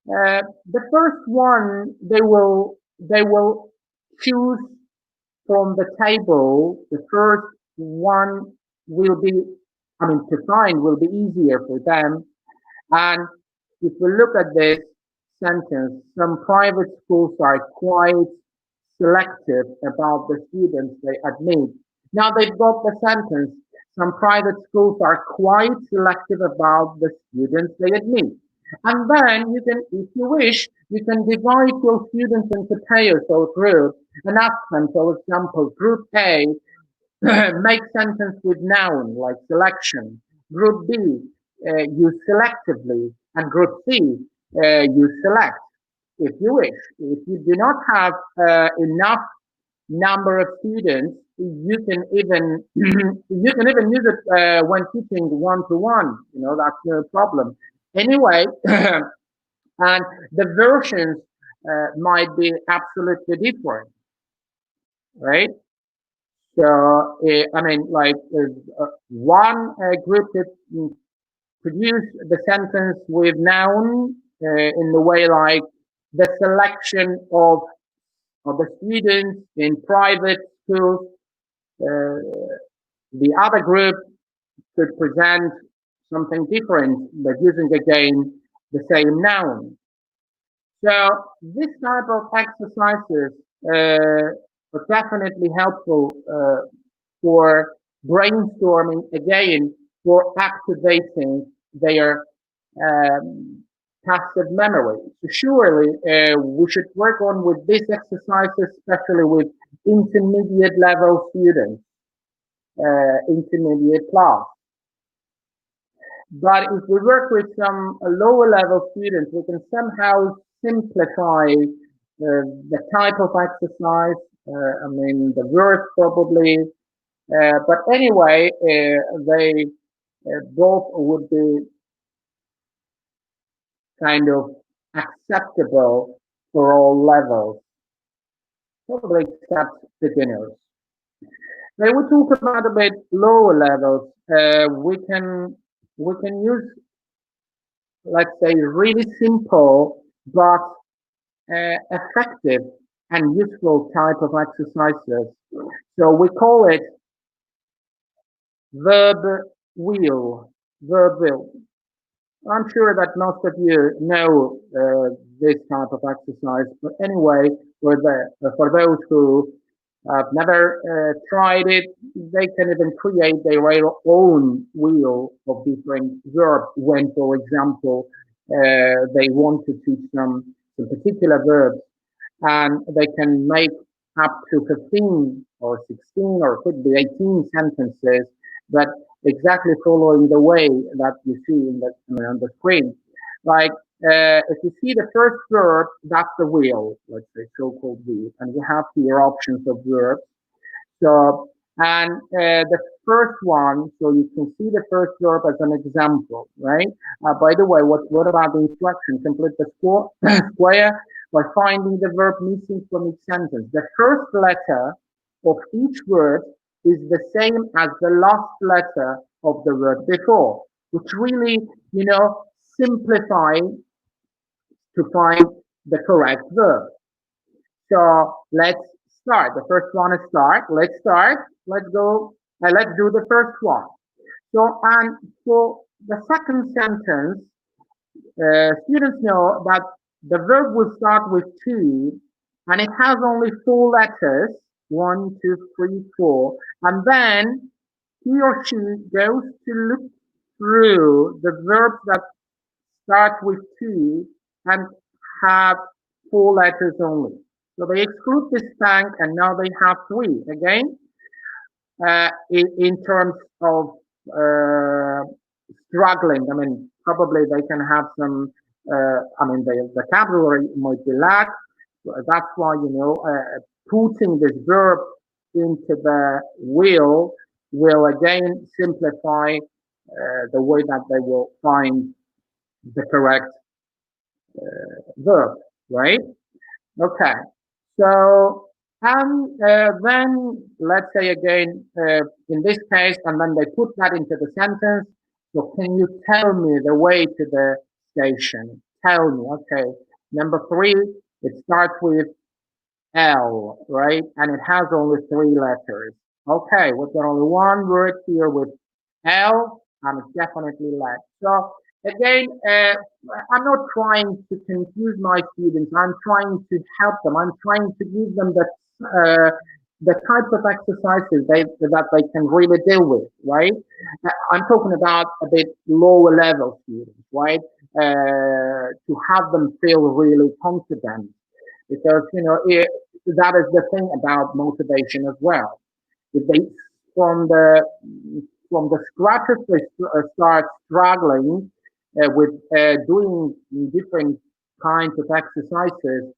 the first one, they will choose from the table. The first one will be, I mean, to find will be easier for them. And if we look at this sentence, some private schools are quite selective about the students they admit. Now they've got the sentence, some private schools are quite selective about the students they admit. And then you can, if you wish, you can divide your students into pairs or groups and ask them, for example, group A, make sentence with noun like selection. Group B, use selectively. And group C, use select, if you wish. If you do not have enough number of students, you can even you can even use it when teaching one-to-one. That's no problem. Anyway, and the versions might be absolutely different, right? So I mean, like one group that produce the sentence with noun in the way like the selection of the students in private schools. The other group could present something different, but using again the same noun. So this type of exercises are definitely helpful for brainstorming again, for activating their passive memory. So surely we should work on with these exercises, especially with intermediate level students, intermediate class. But if we work with some lower level students, we can somehow simplify the type of exercise. I mean, the words probably. But anyway, they both would be kind of acceptable for all levels, probably except beginners. When we talk about a bit lower levels, we can use, let's say, really simple but effective and useful type of exercises. So we call it verb wheel. I'm sure that most of you know this type of exercise, but anyway, for those who I've never tried it. They can even create their own wheel of different verbs when, for example, they want to teach some particular verbs, and they can make up to 15 or 16 or could be 18 sentences, but exactly following the way that you see on the screen. Like if you see the first verb, that's the wheel, let's say so-called wheel, and you have here options of verbs. So, and the first one, so you can see the first verb as an example, right? By the way, what about the instruction? Complete the square by finding the verb missing from each sentence. The first letter of each word is the same as the last letter of the word before, which really, simplify to find the correct verb. So let's start. The first one is start. Let's start. Let's go. Let's do the first one. So, and for the second sentence, students know that the verb will start with to, and it has only 4 letters, 1, 2, 3, 4, and then he or she goes to look through the verbs that start with to and have 4 letters only. So they exclude this blank, and now they have 3 again. In terms of struggling, I mean, probably they can have some. The vocabulary might be lacked. That's why putting this verb into the will again simplify the way that they will find the correct verb, right? Okay, so then let's say again in this case, and then they put that into the sentence. So can you tell me the way to the station? Tell me. Okay, number 3, it starts with L, right? And it has only 3 letters. Okay, we've got only one word here with L, and it's definitely left. So again, I'm not trying to confuse my students. I'm trying to help them. I'm trying to give them the type of exercises that they can really deal with, right? I'm talking about a bit lower level students, right? To have them feel really confident, because that is the thing about motivation as well. If they from the scratches they start struggling with doing different kinds of exercises,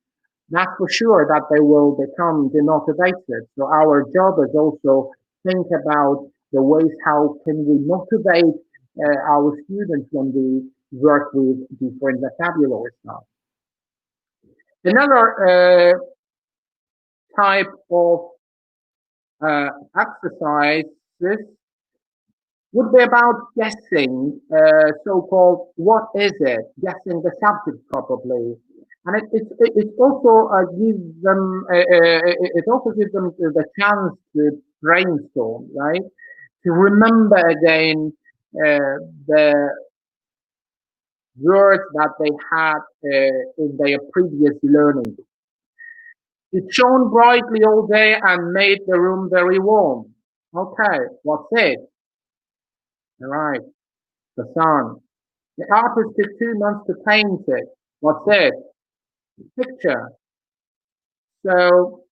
that's for sure that they will become demotivated. So our job is also think about the ways how can we motivate our students when we work with different vocabulary stuff. Another type of exercises would be about guessing, so-called what is it? Guessing the subject probably, and it also gives them the chance to brainstorm, right? To remember again the words that they had in their previous learning. It shone brightly all day and made the room very warm. Okay, what's it? All right, the sun. The artist took 2 months to paint it. What's it? The picture. So,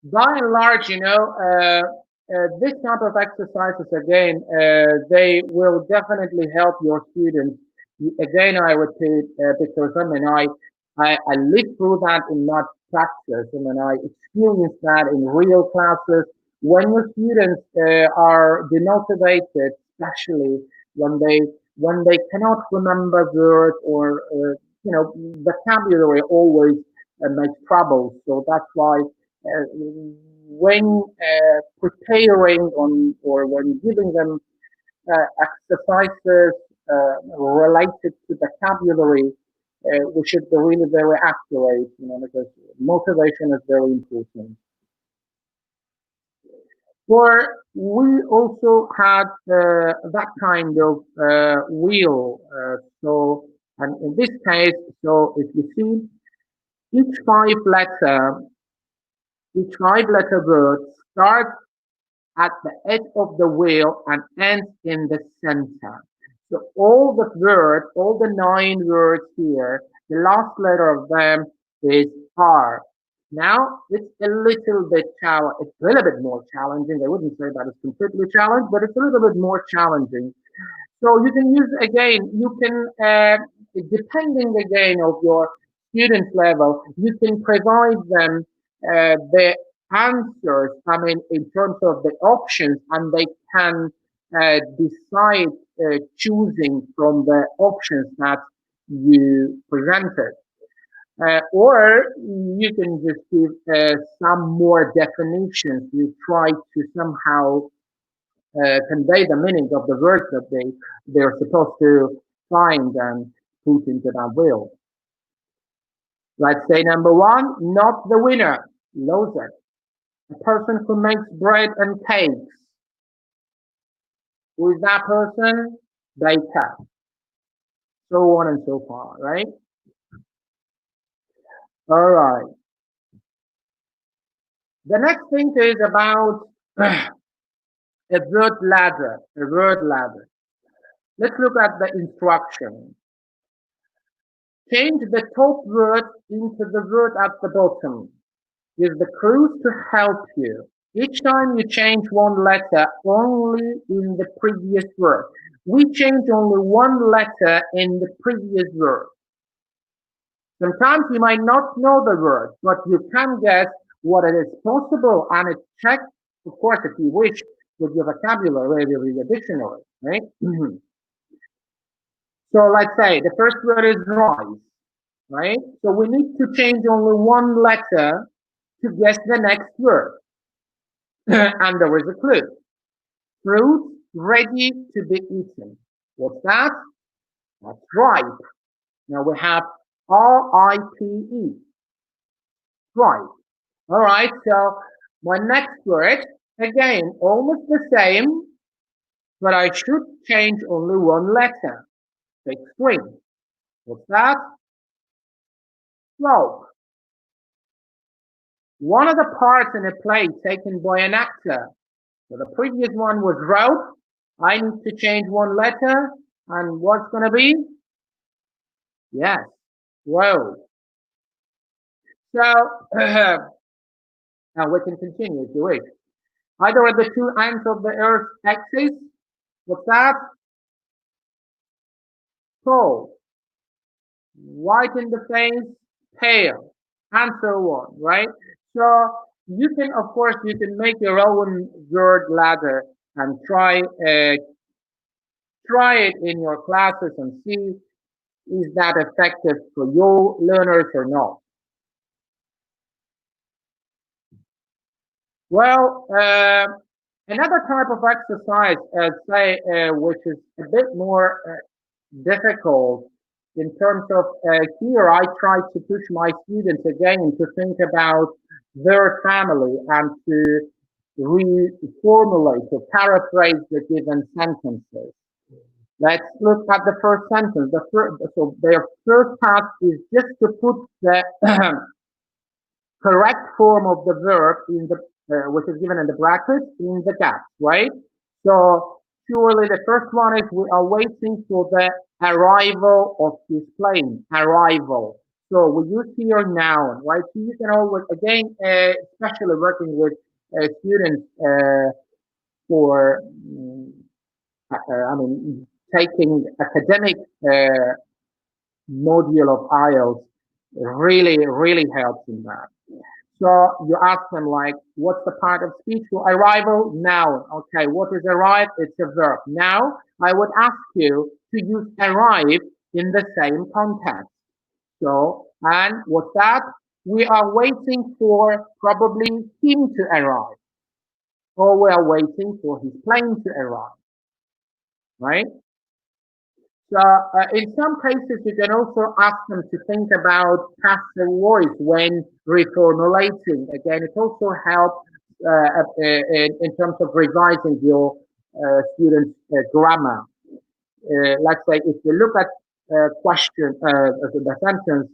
by and large, this type of exercises, again, they will definitely help your students. Again, I repeat, because I lived through that in my practice, and I experienced that in real classes. When your students are demotivated, especially when they cannot remember words or vocabulary always makes trouble. So that's why when preparing on or when giving them exercises related to vocabulary, we should be really very accurate, because motivation is very important. Or we also had that kind of wheel. And in this case, so if you see each 5 letter Each five-letter word starts at the edge of the wheel and ends in the center. So all the words, all the 9 words here, the last letter of them is R. Now it's a little bit more challenging. I wouldn't say that it's completely challenged, but it's a little bit more challenging. So you can use again. You can, depending again of your students' level, you can provide them the answers. I mean, in terms of the options, and they can decide choosing from the options that you presented. Or you can just give some more definitions. You try to somehow convey the meaning of the words that they're supposed to find and put into that wheel. Let's say number 1, not the winner, loser. A person who makes bread and cakes. Who is that person? Baker. So on and so far, right? All right. The next thing is about a word ladder. A word ladder. Let's look at the instruction. Change the top word into the word at the bottom. Use the clues to help you. Each time you change one letter only in the previous word. We change only one letter in the previous word. Sometimes you might not know the word, but you can guess what it is possible, and it's checked, of course, if you wish, with your vocabulary, with your dictionary, right? So let's say the first word is rise, right? So we need to change only one letter to guess the next word. And there is a clue. Fruit ready to be eaten. What's that? That's ripe. Now we have R-I-P-E. Ripe. All right, so my next word, again, almost the same, but I should change only one letter. Take string. What's that? Rope. One of the parts in a play taken by an actor. So the previous one was rope. I need to change one letter. And what's going to be? Yes, rope. So, now we can continue if you wish. Either at the two ends of the Earth's axis. What's that? Cold. White in the face, pale, and so on, right? So you can, of course, you can make your own word ladder and try it in your classes and see is that effective for your learners or not. Well, another type of exercise, which is a bit more difficult in terms of here, I try to push my students again to think about their family and to reformulate or paraphrase the given sentences. Let's look at the first sentence. So their first task is just to put the correct form of the verb in the which is given in the brackets in the gaps, right? So surely the first one is we are waiting for the arrival of his plane. Arrival. So we use here noun, right? So you can always, again, especially working with students for, taking academic module of IELTS really helps in that. So you ask them like, what's the part of speech for arrival? Noun. Okay, what is arrive? It's a verb. Now, I would ask you to use arrive in the same context. So, and what's that? We are waiting for probably him to arrive. Or we are waiting for his plane to arrive. Right? So in some cases, you can also ask them to think about passive voice when reformulating. Again, it also helps in terms of revising your students' grammar. Let's say if you look at question, the sentence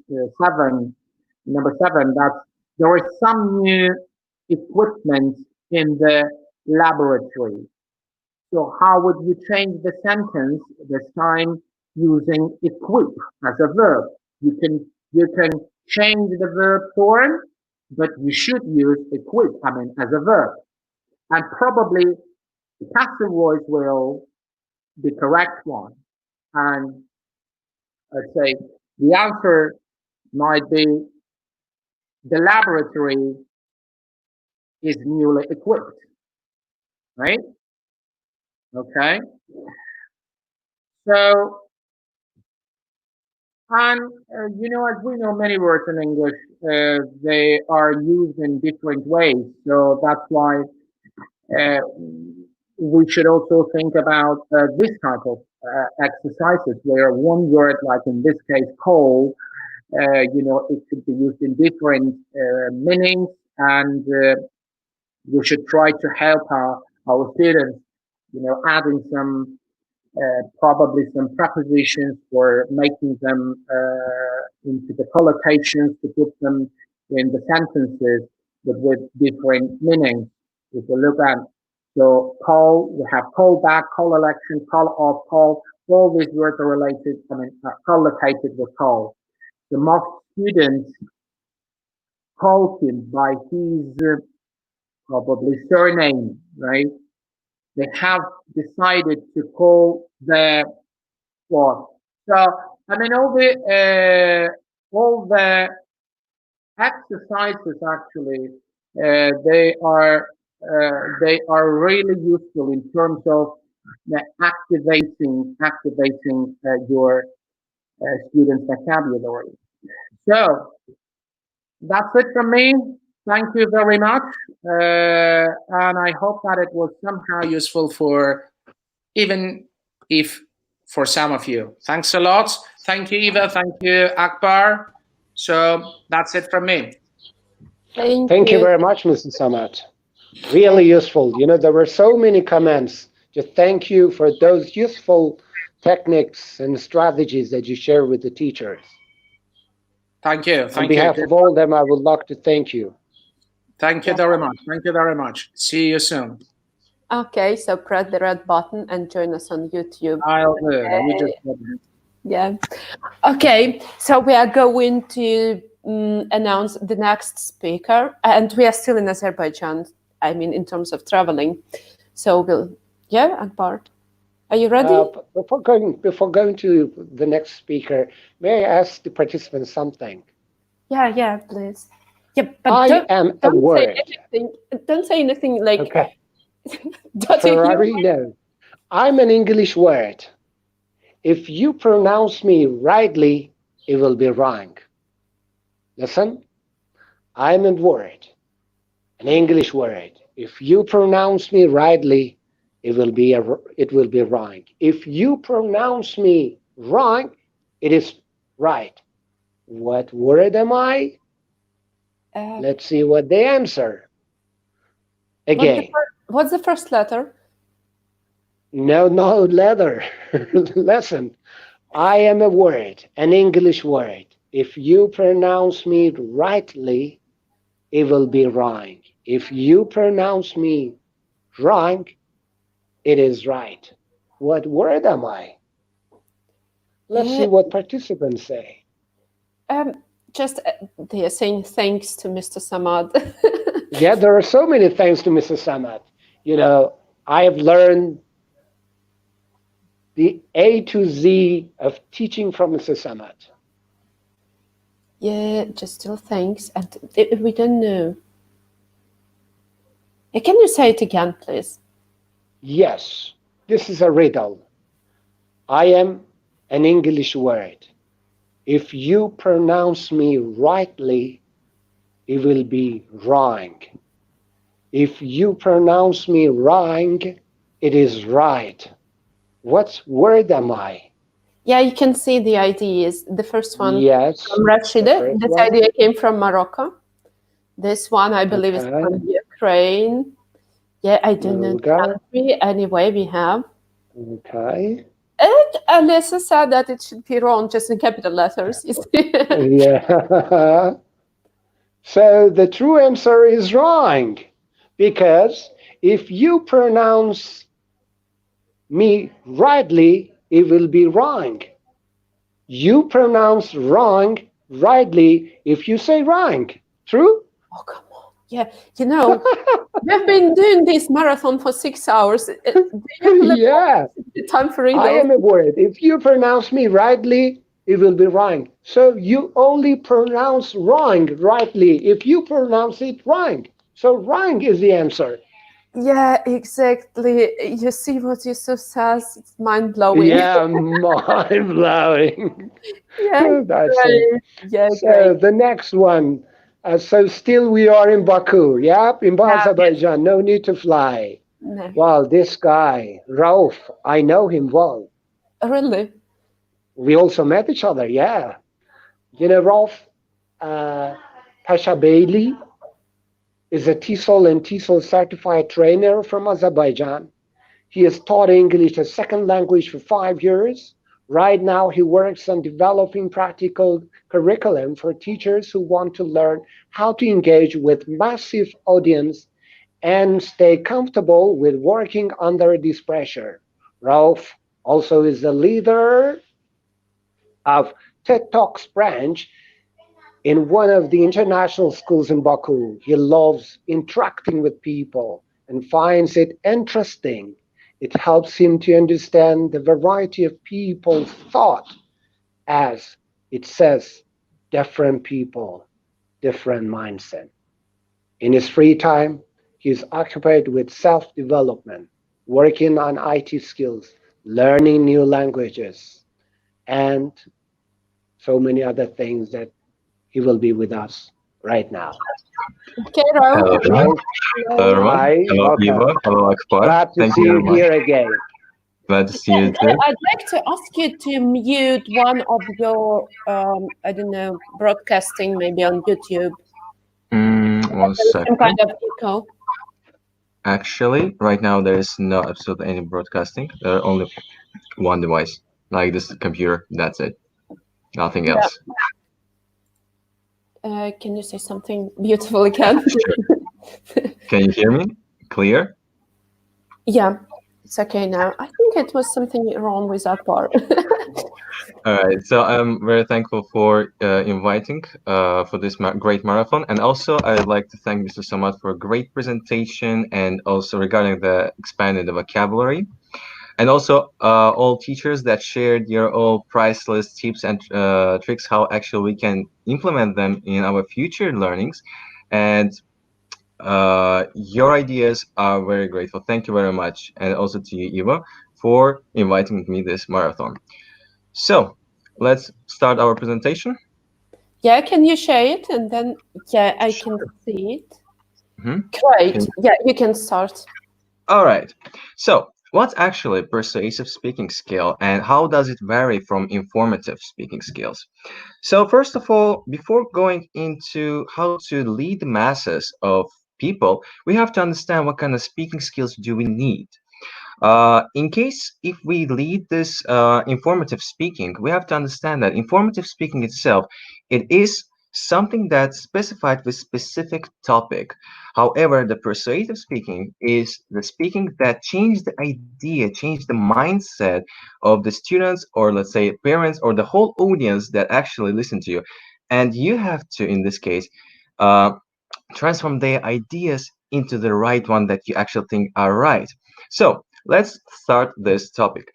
number 7, that there is some new equipment in the laboratory. So how would you change the sentence this time using equip as a verb? You can change the verb form, but you should use equip, as a verb. And probably the passive voice will be the correct one. And I'd say the answer might be the laboratory is newly equipped, right? Okay. So, and as we know, many words in English, they are used in different ways. So that's why we should also think about this type of exercises where one word, like in this case, coal, it could be used in different meanings, and we should try to help our students, adding some probably some prepositions or making them into the collocations to put them in the sentences, but with different meanings. If you look at, so call, we have call back, call election, call off, call, all these words are related, collocated with call. The most students call him by his probably surname, right? They have decided to call the what? So all the exercises actually they are really useful in terms of activating your students' vocabulary. So that's it from me. Thank you very much. And I hope that it was somehow useful for, even if for some of you. Thanks a lot. Thank you, Eva. Thank you, Akbar. So that's it from me. Thank you very much, Mr. Samat. Really useful. There were so many comments. Just thank you for those useful techniques and strategies that you share with the teachers. Thank you. On behalf of all of them, I would like to thank you. Thank you very much. Thank you very much. See you soon. Okay, so press the red button and join us on YouTube. I'll do. Yeah. Okay, so we are going to announce the next speaker, and we are still in Azerbaijan, in terms of traveling. So Akbar, are you ready? Before going to the next speaker, may I ask the participants something? Yeah, please. Yeah, but I am a word. Don't say anything like. Okay. Ferrari, no. I'm an English word. If you pronounce me rightly, it will be wrong. Listen, I'm a word, an English word. If you pronounce me rightly, it will be wrong. If you pronounce me wrong, it is right. What word am I? Let's see what they answer. Again. What's the first letter? No letter. Listen, I am a word, an English word. If you pronounce me rightly, it will be wrong. If you pronounce me wrong, it is right. What word am I? Let's see what participants say. Just they are saying thanks to Mr. Samad. Yeah, there are so many thanks to Mr. Samad. I have learned the A to Z of teaching from Mr. Samad. Yeah, just still thanks. And we don't know. Can you say it again, please? Yes, this is a riddle. I am an English word. If you pronounce me rightly, it will be wrong. If you pronounce me wrong, it is right. What word am I? Yeah, you can see the ideas. The first one, yes, from Rashida. This idea came from Morocco. This one, I believe, is from Ukraine. Yeah, I don't know the country. Anyway, we have. Okay. And Lesia said that it should be wrong, just in capital letters. Yeah. So the true answer is wrong, because if you pronounce me rightly, it will be wrong. You pronounce wrong rightly if you say wrong. True? Oh, come on. Yeah, you know, we've been doing this marathon for 6 hours. Do you believe Yeah, it's time for I riddles? am aware. If you pronounce me rightly, it will be wrong. So you only pronounce wrong rightly if you pronounce it wrong. So wrong is the answer. Yeah, exactly. You see what Youssef says? It's mind-blowing. Yeah, mind blowing. Yeah, That's it. great. Yeah, So great. the next one. So still we are in Baku. Yep, in Yeah, Azerbaijan. No need to fly. no. Well, this guy, Rauf, I know him well. Really? We also met each other, yeah. You know, Rauf Pashabeyli is a TESOL and TESOL certified trainer from Azerbaijan. He has taught English as second language for 5 years. Right now, he works on developing practical curriculum for teachers who want to learn how to engage with massive audience and stay comfortable with working under this pressure. Rauf also is the leader of TED Talks branch in one of the international schools in Baku. He loves interacting with people and finds it interesting. It helps him to understand the variety of people's thought, as it says, different people, different mindset. In his free time, he is occupied with self-development, working on IT skills, learning new languages, and so many other things that he will be with us right now. Okay, Raoul. Hello, everyone. Hello, everyone. Hi, Hello, welcome. Eva. Hello, Akbar. Glad to Thank see you you very much. here again. Glad to see you too. I'd like to ask you to mute one of your, I don't know, broadcasting, maybe on YouTube. One There's some second. kind of echo. Actually, right now there is no absolutely any broadcasting. There are only one device, like this computer. That's it. Nothing Yeah. else. Can you say something beautiful again? Can you hear me? Clear? Yeah, it's okay now. I think it was something wrong with that part. All right, so I'm very thankful for inviting for this great marathon, and also I'd like to thank Mr. Samad for a great presentation, and also regarding the expanding the vocabulary, and also all teachers that shared your all priceless tips and tricks how actually we can implement them in our future learnings, and your ideas are very grateful. Thank you very much, and also to you, Eva, for inviting me this marathon. So let's start our presentation. Yeah, can you share it? And then, yeah, I can see it. Mm-hmm. Great. Yeah, you can start. All right. So what's actually persuasive speaking skill, and how does it vary from informative speaking skills? So first of all, before going into how to lead the masses of people, we have to understand what kind of speaking skills do we need. In case if we lead this informative speaking, we have to understand that informative speaking itself, it is something that's specified with specific topic. However, the persuasive speaking is the speaking that change the idea, change the mindset of the students, or let's say parents, or the whole audience that actually listen to you. And you have to, in this case, transform their ideas into the right one that you actually think are right. So let's start this topic.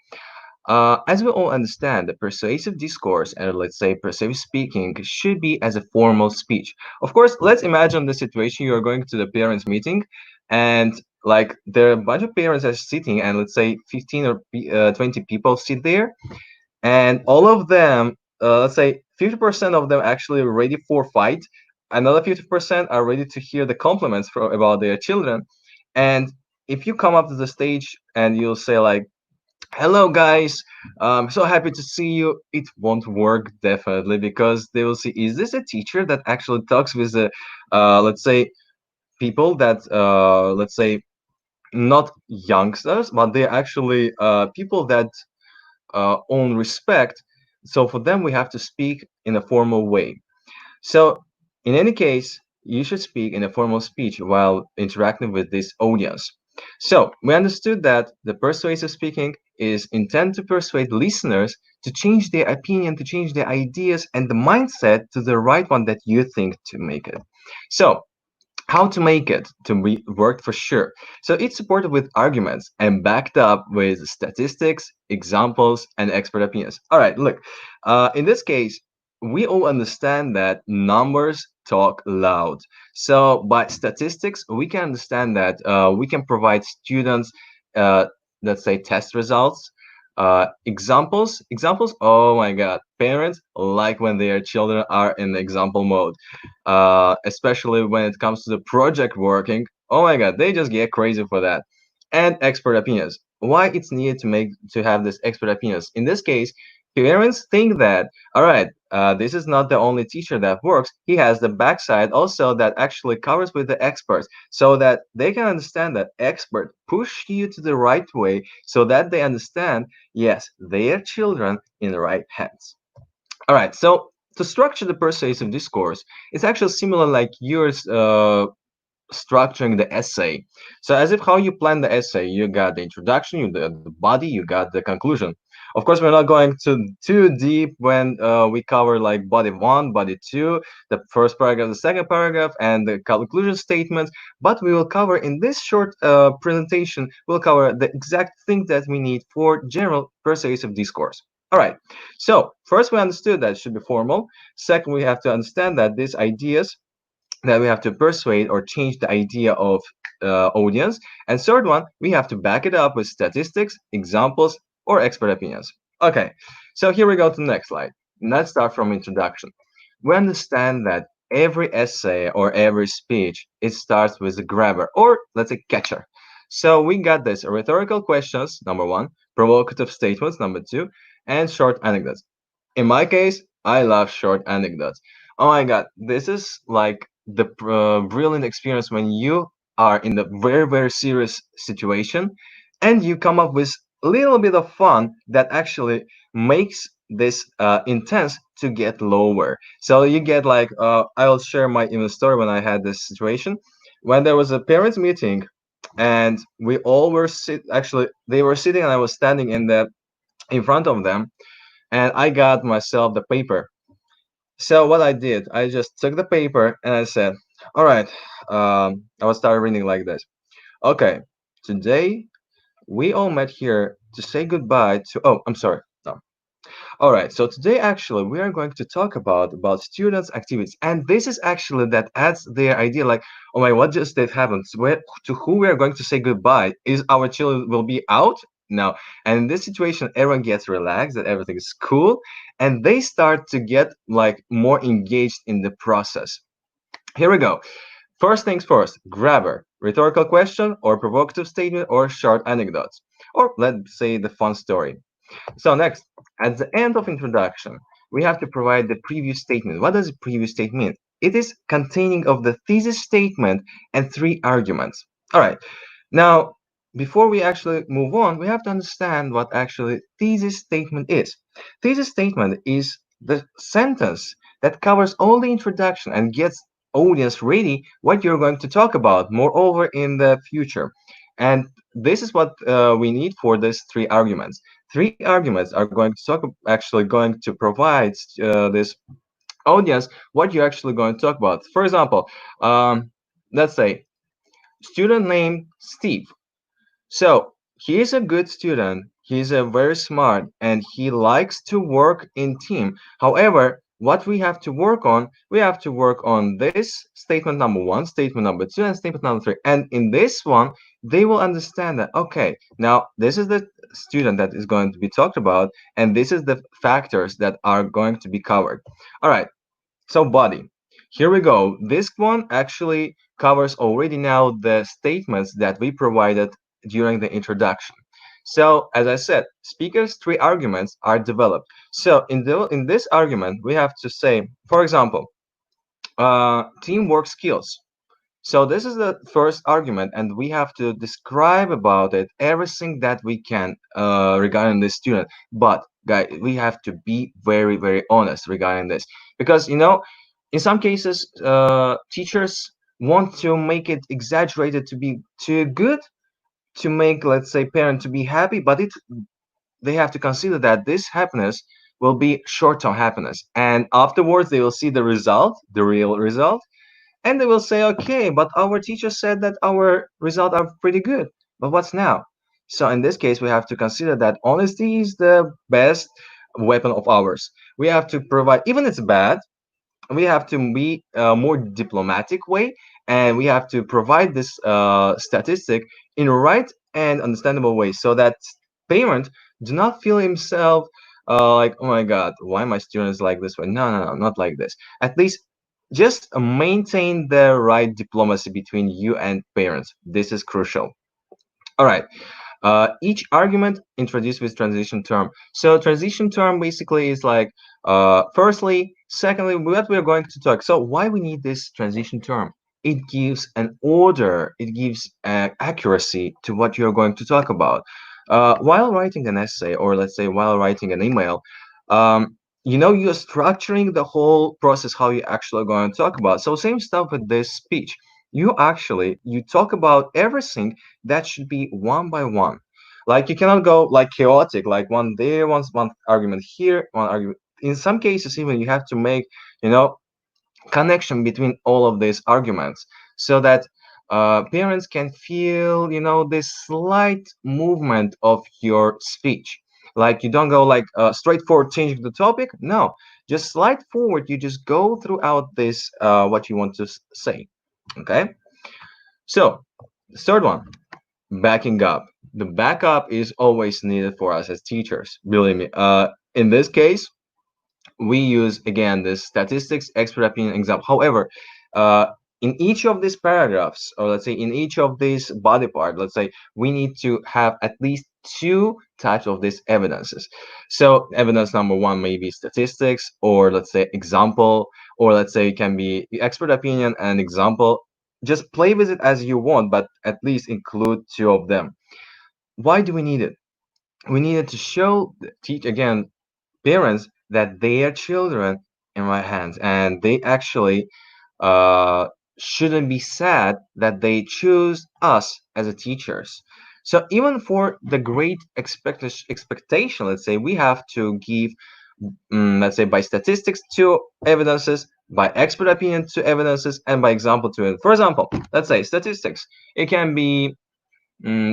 As we all understand, the persuasive discourse, and let's say persuasive speaking, should be as a formal speech. Of course, let's imagine the situation: you are going to the parents' meeting, and like there are a bunch of parents are sitting, and let's say 15 or 20 people sit there, and all of them, let's say 50% of them actually are ready for fight. Another 50% are ready to hear the compliments about their children. And if you come up to the stage and you'll say like, hello guys, I'm so happy to see you, it won't work definitely, because they will see, is this a teacher that actually talks with the let's say people that let's say not youngsters, but they're actually people that own respect. So for them we have to speak in a formal way. So in any case, you should speak in a formal speech while interacting with this audience. So we understood that the persuasive speaking is intended to persuade listeners to change their opinion, to change their ideas and the mindset to the right one that you think to make it. So how to make it to be work for sure. So it's supported with arguments and backed up with statistics, examples, and expert opinions. All right, look, in this case, we all understand that numbers talk loud. So by statistics, we can understand that we can provide students, uh, let's say, test results. Examples. Oh my God, parents like when their children are in example mode, especially when it comes to the project working. Oh my God, they just get crazy for that. And expert opinions. Why it's needed to have this expert opinions? In this case, parents think that, all right, this is not the only teacher that works. He has the backside also that actually covers with the experts, so that they can understand that expert push you to the right way, so that they understand, yes, their children in the right hands. All right, so to structure the persuasive discourse, it's actually similar like yours structuring the essay. So as if how you plan the essay, you got the introduction, you the body, you got the conclusion. Of course, we're not going to too deep when we cover like body one, body two, the first paragraph, the second paragraph, and the conclusion statements. But we will cover in this short presentation, we'll cover the exact things that we need for general persuasive discourse. All right. So first, we understood that it should be formal. Second, we have to understand that these ideas that we have to persuade or change the idea of audience. And third one, we have to back it up with statistics, examples, or expert opinions. Okay, so here we go to the next slide. Let's start from introduction. We understand that every essay or every speech, it starts with a grabber or let's say catcher. So we got this rhetorical questions, number one, provocative statements, number two, and short anecdotes. In my case, I love short anecdotes. Oh my God, this is like the brilliant experience when you are in the very, very serious situation and you come up with a little bit of fun that actually makes this intense to get lower. So you get like, I will share my even story when I had this situation. When there was a parents meeting and we all were actually, they were sitting and I was standing in front of them and I got myself the paper. So what I did, I just took the paper and I said, all right, I will start reading like this. Okay, today we all met here to say goodbye to, oh, I'm sorry. No. All right, so today actually we are going to talk about students' activities. And this is actually that adds their idea like, oh my, what just did happen? So to who we are going to say goodbye? Is our children will be out? No. And in this situation, everyone gets relaxed, that everything is cool, and they start to get like more engaged in the process. Here we go. First things first, grabber, rhetorical question or provocative statement or short anecdotes, or let's say the fun story. So next, at the end of introduction, we have to provide the preview statement. What does a preview statement mean? It is containing of the thesis statement and three arguments. All right. Now, before we actually move on, we have to understand what actually thesis statement is. Thesis statement is the sentence that covers all the introduction and gets audience ready what you're going to talk about moreover in the future. And this is what we need for these three arguments. Three arguments are going to talk, actually going to provide this audience what you're actually going to talk about. For example, let's say student named Steve. So he's a good student. He's a very smart and he likes to work in team. However, what we have to work on this statement number one, statement number two, and statement number three. And in this one, they will understand that, okay, now this is the student that is going to be talked about, and this is the factors that are going to be covered. All right, so body. Here we go. This one actually covers already now the statements that we provided during the introduction. So as I said, speakers' three arguments are developed. So in this argument, we have to say, for example, teamwork skills. So this is the first argument, and we have to describe about it everything that we can regarding this student. But guys, we have to be very, very honest regarding this, because in some cases, teachers want to make it exaggerated to be too good, to make, let's say, parent to be happy, but they have to consider that this happiness will be short-term happiness, and afterwards they will see the result, the real result, and they will say, okay, but our teacher said that our results are pretty good, but what's now? So in this case, we have to consider that honesty is the best weapon of ours. We have to provide, even it's bad, we have to be a more diplomatic way, and we have to provide this statistic in a right and understandable way, so that parent do not feel himself like, oh my god, why my students like this way. No, no, no, not like this. At least just maintain the right diplomacy between you and parents. This is crucial. All right. Each argument introduced with transition term. So transition term basically is like, firstly, secondly, what we are going to talk. So why we need this transition term? It gives an order, it gives accuracy to what you're going to talk about. While writing an essay, or let's say while writing an email, you're structuring the whole process, how you actually going to talk about. So same stuff with this speech. You talk about everything that should be one by one. Like you cannot go like chaotic, like one there, one argument here, one argument. In some cases, even you have to make, connection between all of these arguments, so that parents can feel, this slight movement of your speech. Like you don't go like straightforward changing the topic. No, just slide forward. You just go throughout this what you want to say. Okay. So third one, backing up. The backup is always needed for us as teachers. Believe me. In this case, we use again this statistics, expert opinion, example. However, in each of these paragraphs, or let's say in each of these body part, let's say we need to have at least two types of these evidences. So evidence number one may be statistics, or let's say example, or let's say it can be expert opinion and example. Just play with it as you want, but at least include two of them. Why do we need it? We need it to show, teach again, parents that their children in my hands, and they actually shouldn't be sad that they choose us as a teachers. So even for the great expectation, let's say we have to give, let's say by statistics two evidences, by expert opinion two evidences, and by example two. For example, let's say statistics. It can be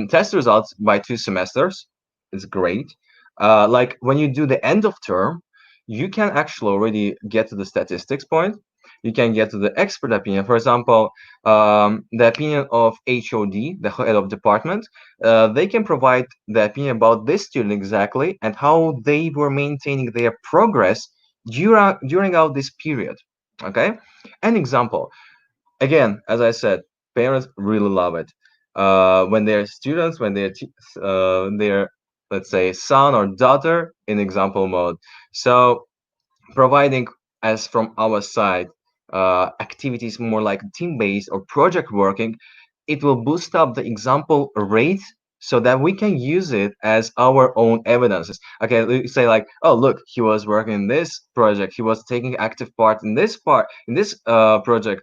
test results by 2 semesters. It's great. Like when you do the end of term, you can actually already get to the statistics point. You can get to the expert opinion. For example, the opinion of HOD, the head of department. They can provide the opinion about this student exactly and how they were maintaining their progress during out this period. Okay, an example. Again, as I said, parents really love it when their students, when their let's say son or daughter in example mode. So providing, as from our side, activities more like team-based or project working, it will boost up the example rate so that we can use it as our own evidences. Okay, we say like, oh look, he was working in this project, he was taking active part in this project,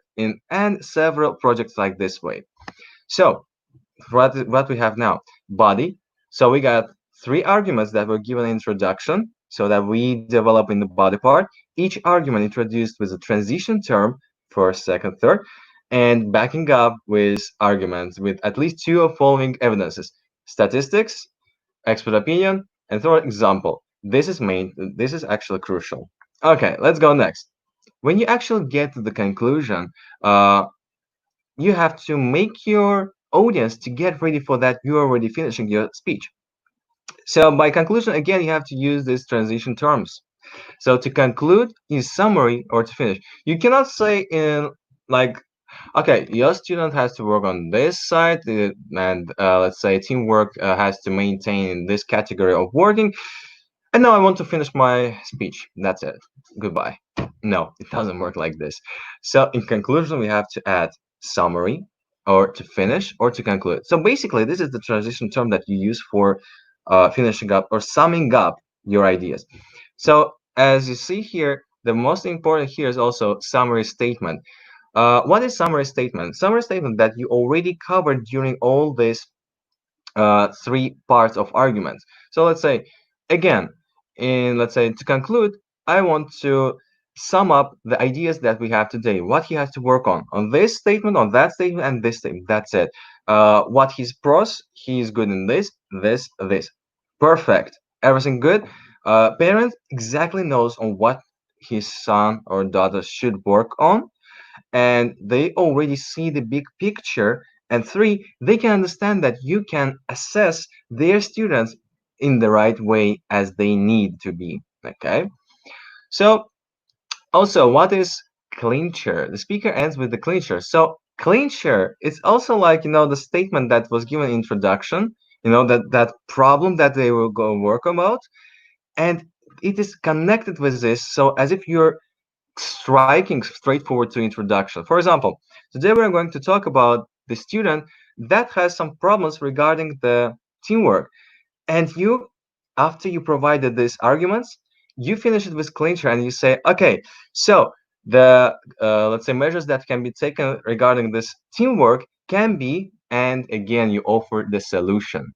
and several projects like this way. So what we have now, body. So we got 3 arguments that were given introduction, so that we develop in the body part. Each argument introduced with a transition term, first, second, third, and backing up with arguments with at least 2 of following evidences: statistics, expert opinion, and third, example. This is actually crucial. Okay, let's go next. When you actually get to the conclusion, you have to make your audience to get ready for that. You're already finishing your speech. So by conclusion, again, you have to use these transition terms. So to conclude, in summary, or to finish, you cannot say in like, okay, your student has to work on this side, and let's say teamwork has to maintain this category of working, and now I want to finish my speech. That's it. Goodbye. No, it doesn't work like this. So in conclusion, we have to add summary, or to finish, or to conclude. So basically, this is the transition term that you use for finishing up or summing up your ideas. So as you see here, the most important here is also summary statement. What is summary statement? Summary statement that you already covered during all these three parts of arguments. So let's say, again, let's say to conclude, I want to sum up the ideas that we have today, what he has to work on this statement, on that statement, and this statement. That's it. What his pros, he is good in this, this, this. Perfect. Everything good. Parent exactly knows on what his son or daughter should work on, and they already see the big picture. And three, they can understand that you can assess their students in the right way as they need to be. Okay. So also, what is clincher? The speaker ends with the clincher. So clincher is also like, the statement that was given in introduction, that problem that they will go work about. And it is connected with this. So as if you're striking straightforward to introduction. For example, today we're going to talk about the student that has some problems regarding the teamwork. And you, after you provided these arguments, you finish it with clincher and you say, okay, so the let's say measures that can be taken regarding this teamwork can be, and again you offer the solution.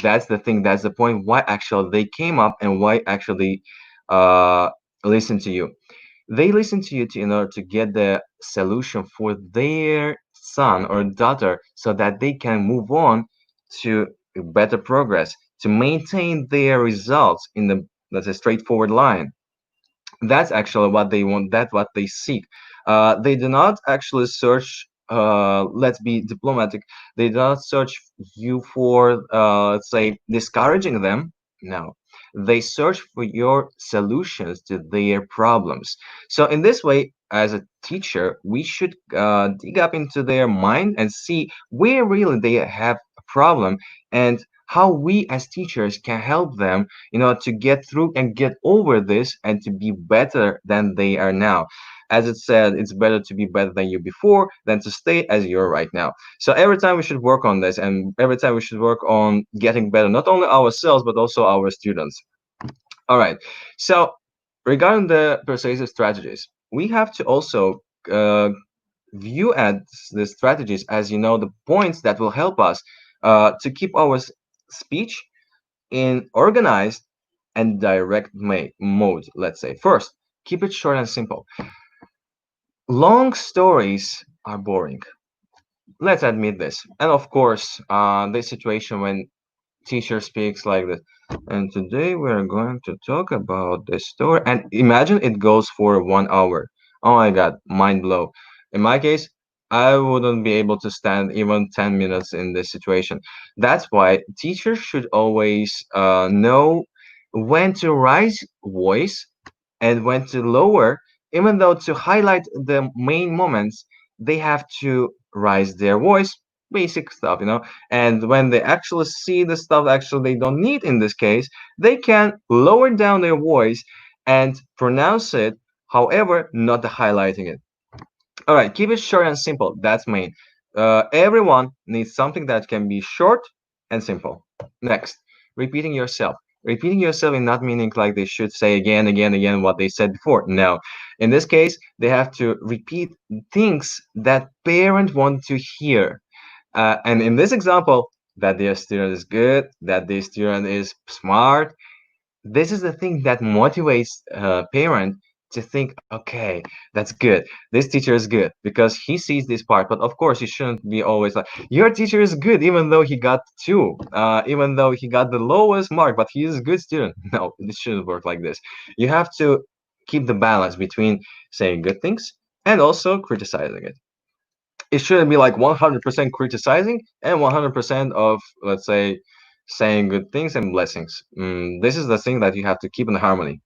That's the thing, that's the point why actually they came up and why actually listen to you. They listen to you in order to get the solution for their son or daughter so that they can move on to better progress, to maintain their results in the, let's say, straightforward line. That's actually what they want, that's what they seek. They do not actually search, let's be diplomatic, they do not search you for, let's say, discouraging them. No, they search for your solutions to their problems. So in this way, as a teacher, we should dig up into their mind and see where really they have a problem, and how we as teachers can help them, to get through and get over this and to be better than they are now. As it said, it's better to be better than you before than to stay as you're right now. So every time we should work on this, and every time we should work on getting better, not only ourselves, but also our students. All right. So regarding the persuasive strategies, we have to also view at the strategies as, the points that will help us to keep our speech in organized and direct mode. Let's say first, keep it short and simple. Long stories are boring. Let's admit this. And of course, this situation when teacher speaks like this, and today we're going to talk about the story, and imagine it goes for 1 hour. Oh my god, mind blow. In my case, I wouldn't be able to stand even 10 minutes in this situation. That's why teachers should always know when to raise voice and when to lower. Even though to highlight the main moments, they have to raise their voice, basic stuff, and when they actually see the stuff actually they don't need in this case, they can lower down their voice and pronounce it, however, not highlighting it. All right, keep it short and simple. That's main. Everyone needs something that can be short and simple. Next, repeating yourself. Repeating yourself is not meaning like they should say again, again, again what they said before. No. In this case, they have to repeat things that parents want to hear. And in this example, that their student is good, that their student is smart. This is the thing that motivates a parent to think, okay, that's good. This teacher is good because he sees this part. But of course, you shouldn't be always like, your teacher is good, even though he got 2, even though he got the lowest mark, but he is a good student. No, it shouldn't work like this. You have to keep the balance between saying good things and also criticizing it. It shouldn't be like 100% criticizing and 100% of, let's say, saying good things and blessings. This is the thing that you have to keep in harmony.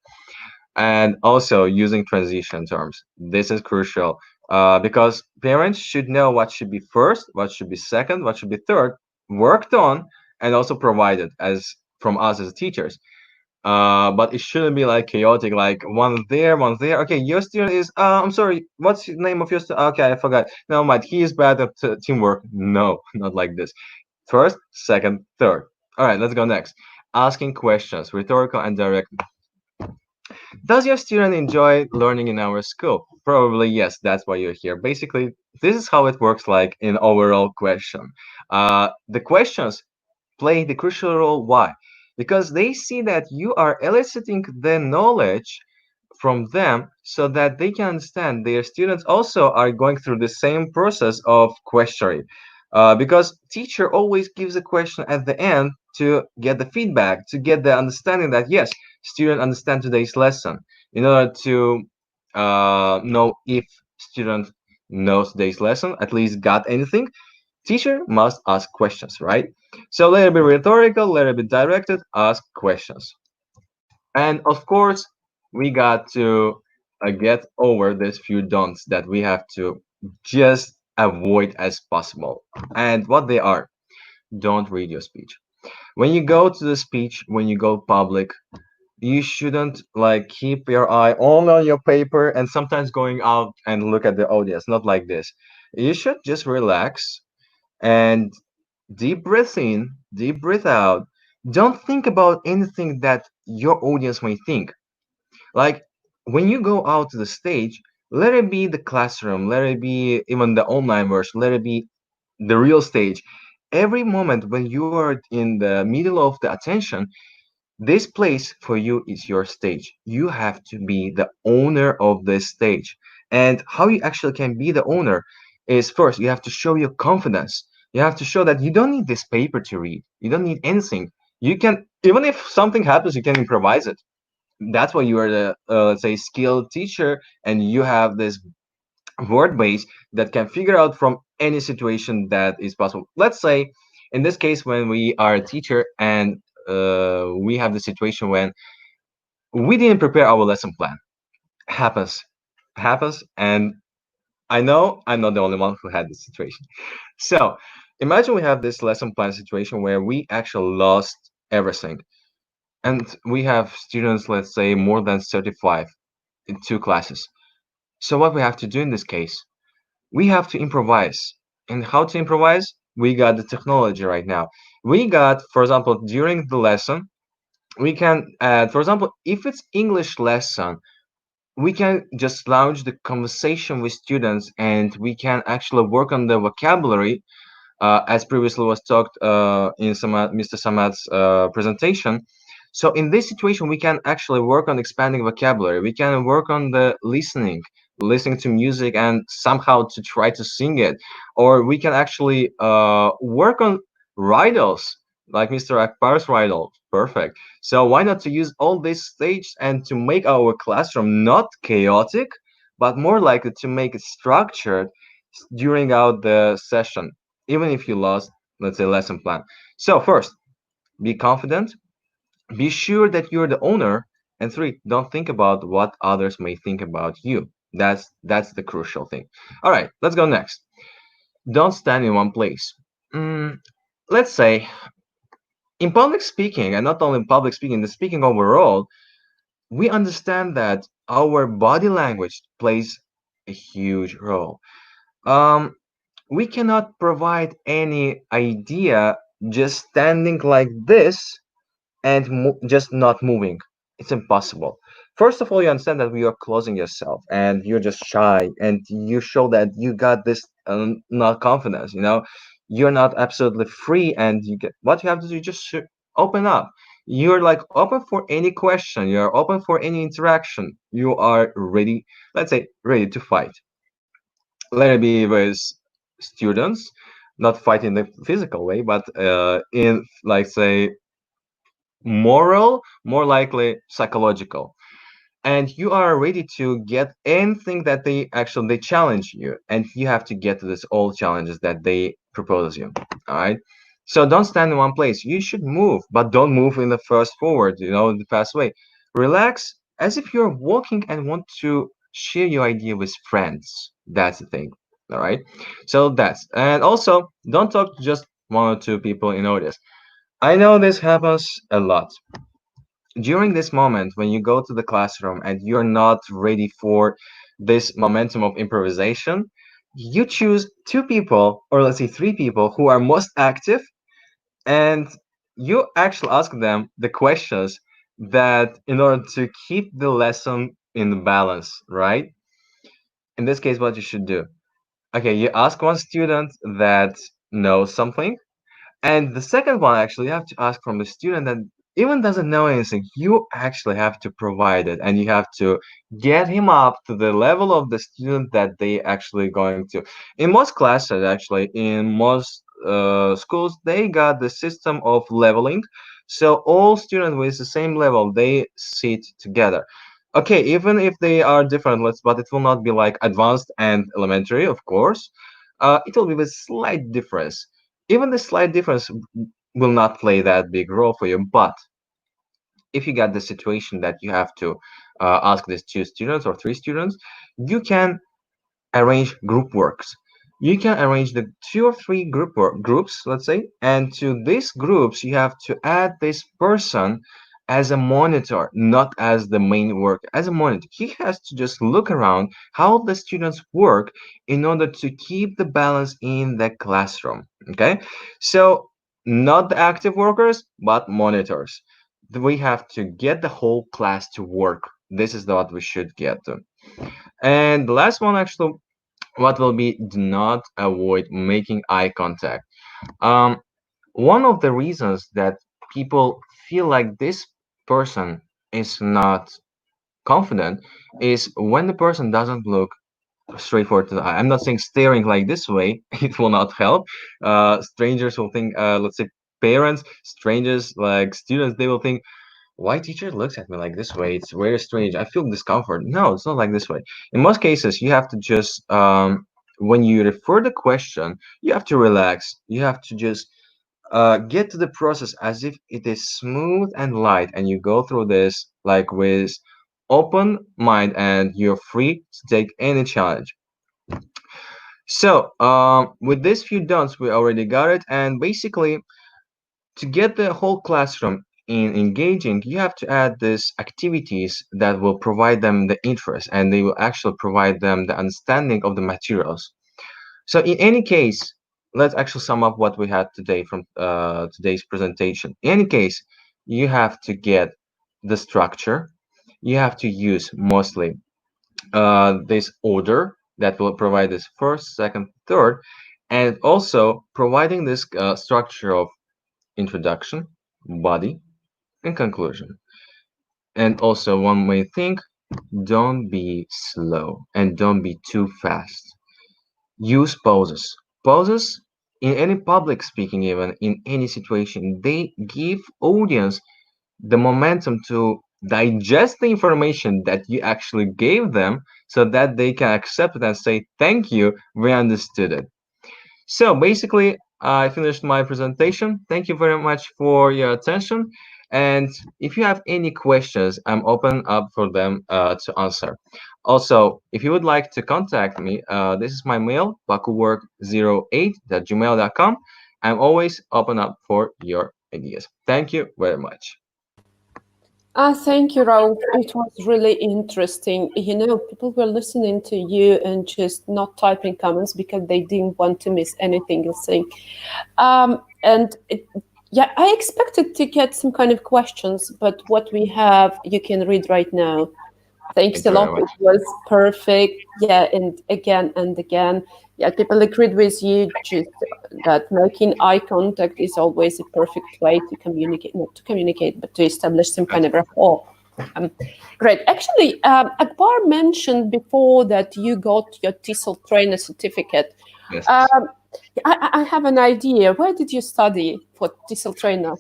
And also using transition terms. This is crucial because parents should know what should be first, what should be second, what should be third, worked on, and also provided as from us as teachers. But it shouldn't be like chaotic, like one there, one there. Okay, your student is, I'm sorry, what's the name of your student? Okay, I forgot. No, mind, he is bad at teamwork. No, not like this. First, second, third. All right, let's go next. Asking questions, rhetorical and direct. Does your student enjoy learning in our school? Probably yes, that's why you're here. Basically, this is how it works like in overall question. The questions play the crucial role. Why? Because they see that you are eliciting the knowledge from them so that they can understand their students also are going through the same process of questioning. Because teacher always gives a question at the end to get the feedback, to get the understanding that yes, student understand today's lesson. In order to know if student knows today's lesson, at least got anything, teacher must ask questions, right? So let it be rhetorical, let it be directed, ask questions. And of course, we got to get over these few don'ts that we have to just avoid as possible. And what they are: don't read your speech. When you go to the speech, when you go public, you shouldn't like keep your eye only on your paper and sometimes going out and look at the audience. Not like this. You should just relax and deep breath in, deep breath out. Don't think about anything that your audience may think. Like when you go out to the stage, let it be the classroom, let it be even the online version, let it be the real stage. Every moment when you are in the middle of the attention, this place for you is your stage. You have to be the owner of this stage. And how you actually can be the owner is first, you have to show your confidence. You have to show that you don't need this paper to read. You don't need anything. You can, even if something happens, you can improvise it. That's why you are the, let's say, skilled teacher and you have this word base that can figure out from any situation that is possible. Let's say, in this case, when we are a teacher and we have the situation when we didn't prepare our lesson plan. Happens, and I know I'm not the only one who had this situation. So imagine we have this lesson plan situation where we actually lost everything, and we have students, let's say, more than 35 in 2 classes. So what we have to do in this case, we have to improvise. And how to improvise? We got the technology right now. We got, for example, during the lesson, we can add, for example, if it's English lesson, we can just launch the conversation with students and we can actually work on the vocabulary, as previously was talked in Mr. Samad's presentation. So in this situation, we can actually work on expanding vocabulary. We can work on the listening to music and somehow to try to sing it. Or we can actually work on riddles, like Mr. Akbar's riddle. Perfect. So why not to use all these stages and to make our classroom not chaotic, but more likely to make it structured during out the session, even if you lost, let's say, lesson plan. So first, be confident, be sure that you're the owner, and three, don't think about what others may think about you. That's the crucial thing. All right, let's go next. Don't stand in one place. Let's say in public speaking, and not only in public speaking, the speaking overall, we understand that our body language plays a huge role. We cannot provide any idea just standing like this and just not moving. It's impossible. First of all, you understand that you are closing yourself and you're just shy and you show that you got this not confidence, you're not absolutely free and you get what you have to do, just open up. You're like open for any question, you're open for any interaction, you are ready, let's say, ready to fight. Let it be with students, not fight in the physical way, but in, like, say, moral, more likely psychological. And you are ready to get anything that they challenge you, and you have to get to this all challenges that they propose you. All right. So don't stand in one place. You should move, but don't move in the first forward, the fast way. Relax as if you're walking and want to share your idea with friends. That's the thing. All right. So and also don't talk to just one or two people in audience. I know this happens a lot. During this moment, when you go to the classroom and you're not ready for this momentum of improvisation, you choose two people, or let's say three people, who are most active, and you actually ask them the questions that in order to keep the lesson in balance, right? In this case, what you should do. Okay, you ask one student that knows something, and the second one, actually, you have to ask from the student that even doesn't know anything. You actually have to provide it, and you have to get him up to the level of the student that they actually going to. In most classes, actually, in most schools, they got the system of leveling. So all students with the same level, they sit together. Okay, even if they are different, but it will not be like advanced and elementary, of course. It will be with slight difference. Even the slight difference will not play that big role for you. But if you get the situation that you have to ask these two students or three students, you can arrange group works. You can arrange the two or three groups, let's say, and to these groups you have to add this person as a monitor, not as the main work, as a monitor. He has to just look around how the students work in order to keep the balance in the classroom. Okay, so not the active workers, but monitors. We have to get the whole class to work. This is what we should get to. And the last one, actually, what will be, do not avoid making eye contact. One of the reasons that people feel like this person is not confident is when the person doesn't look straight forward to the eye. I'm not saying staring like this way, it will not help. Strangers will think, let's say parents, strangers, like students, they will think, why teacher looks at me like this way? It's very strange. I feel discomfort. No, it's not like this way. In most cases, you have to just when you refer the question, you have to relax. You have to just get to the process as if it is smooth and light, and you go through this like with open mind, and you're free to take any challenge. So with these few don'ts, we already got it, and basically to get the whole classroom in engaging, you have to add these activities that will provide them the interest, and they will actually provide them the understanding of the materials. So in any case, let's actually sum up what we had today from today's presentation. In any case, you have to get the structure. You have to use mostly this order that will provide this first, second, third, and also providing this structure of introduction, body, and conclusion. And also one main thing, don't be slow and don't be too fast. Use pauses. Pauses in any public speaking, even in any situation, they give audience the momentum to digest the information that you actually gave them so that they can accept it and say, thank you, we understood it. So basically, I finished my presentation. Thank you very much for your attention. And if you have any questions, I'm open up for them to answer. Also, if you would like to contact me, this is my mail, bakuwork08@gmail.com. I'm always open up for your ideas. Thank you very much. Thank you, Raul. It was really interesting. You know, people were listening to you and just not typing comments because they didn't want to miss anything you're saying. Yeah, I expected to get some kind of questions, but what we have, you can read right now. Thanks a lot. It was perfect. Yeah, and again. Yeah, people agreed with you just that making eye contact is always a perfect way to communicate, not to communicate, but to establish some kind of rapport. Great. Actually, Akbar mentioned before that you got your TESOL trainer certificate. Yes. I have an idea. Where did you study for TESOL trainer?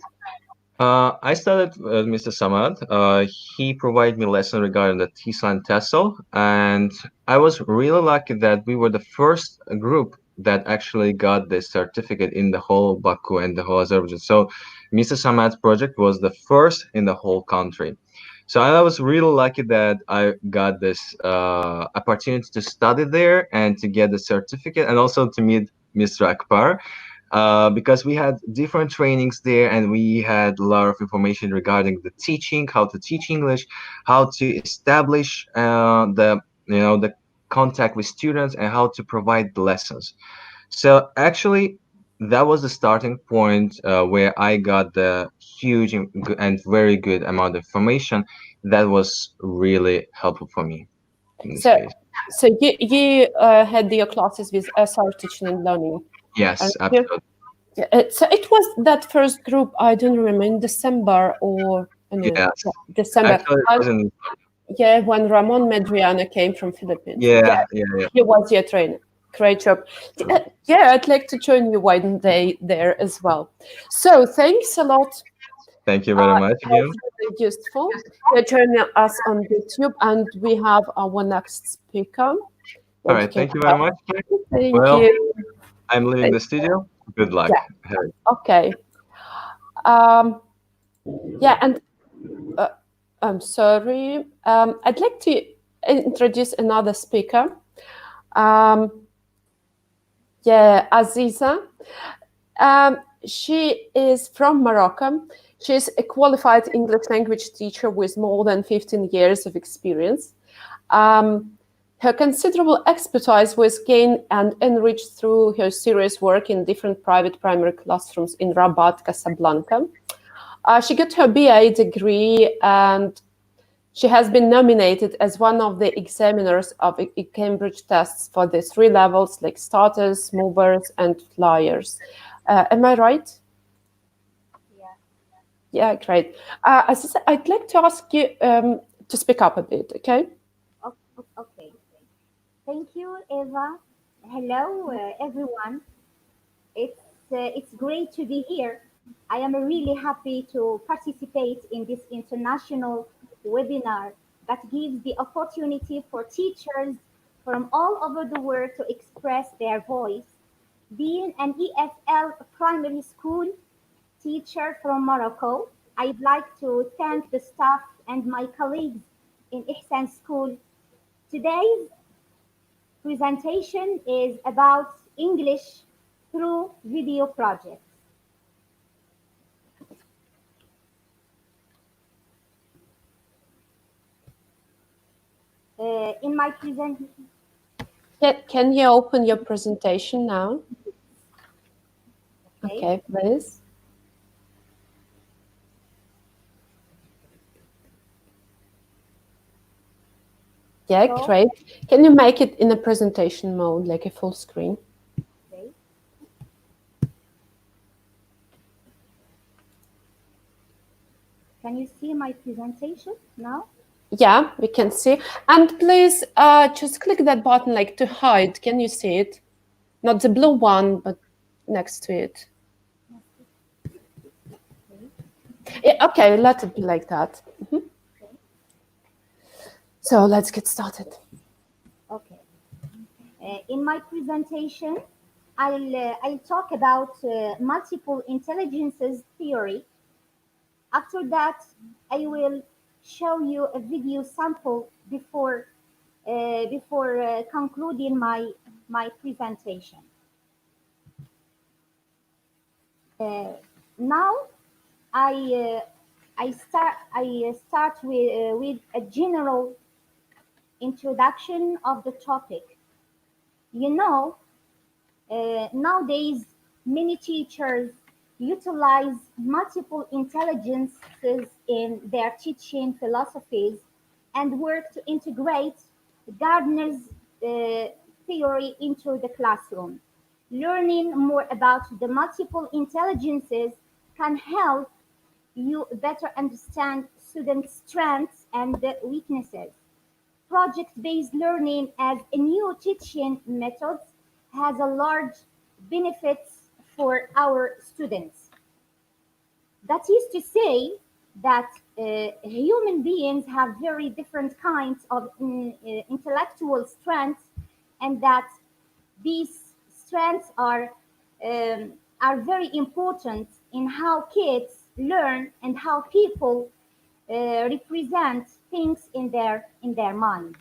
I studied with Mr. Samad. He provided me lesson regarding the TESOL and TESOL, and I was really lucky that we were the first group that actually got this certificate in the whole Baku and the whole Azerbaijan. So Mr. Samad's project was the first in the whole country. So I was really lucky that I got this opportunity to study there and to get the certificate, and also to meet Mr. Akbar. Because we had different trainings there, and we had a lot of information regarding the teaching, how to teach English, how to establish the contact with students, and how to provide the lessons. So actually, that was the starting point where I got the huge and very good amount of information that was really helpful for me in this So, case. so you had your classes with SR teaching and learning. Yes, Aren't you? absolutely. Yeah, so it was that first group, I don't remember, in December or no, Yes. December. Actually, it wasn't. Yeah, when Ramon Medriana came from Philippines. Yeah. He was your trainer. Great job. Yeah, I'd like to join you one day there as well. So thanks a lot. Thank you very much again. It was really useful. You're joining us on YouTube, and we have our next speaker. All right. Thank you very much. Thank Well, you. I'm leaving the studio. Good luck. Yeah. Okay. Yeah, and I'm sorry. I'd like to introduce another speaker. Yeah, Aziza. She is from Morocco. She's a qualified English language teacher with more than 15 years of experience. Her considerable expertise was gained and enriched through her serious work in different private primary classrooms in Rabat, Casablanca. She got her BA degree, and she has been nominated as one of the examiners of Cambridge tests for the 3 levels, like starters, movers, and flyers. Am I right? Yeah, great. As I said, I'd like to ask you to speak up a bit, okay? Okay. Thank you, Eva. Hello, everyone. It's great to be here. I am really happy to participate in this international webinar that gives the opportunity for teachers from all over the world to express their voice. Being an EFL primary school teacher from Morocco, I'd like to thank the staff and my colleagues in Ihsan School. Today's presentation is about English through video projects. In my presentation, Can you open your presentation now? Okay, please. Yeah, great. Can you make it in a presentation mode, like a full screen? Okay. Can you see my presentation now? Yeah, we can see. And please just click that button, like to hide. Can you see it? Not the blue one, but next to it. Yeah, okay, let it be like that. Mm-hmm. So let's get started. Okay. In my presentation, I'll talk about multiple intelligences theory. After that, I will show you a video sample before concluding my presentation. Now, I start with a general introduction of the topic. You know, nowadays many teachers utilize multiple intelligences in their teaching philosophies and work to integrate Gardner's theory into the classroom. Learning more about the multiple intelligences can help you better understand students' strengths and weaknesses. Project-based learning as a new teaching method has a large benefits for our students. That is to say that human beings have very different kinds of intellectual strengths, and that these strengths are very important in how kids learn and how people represent things in their mind.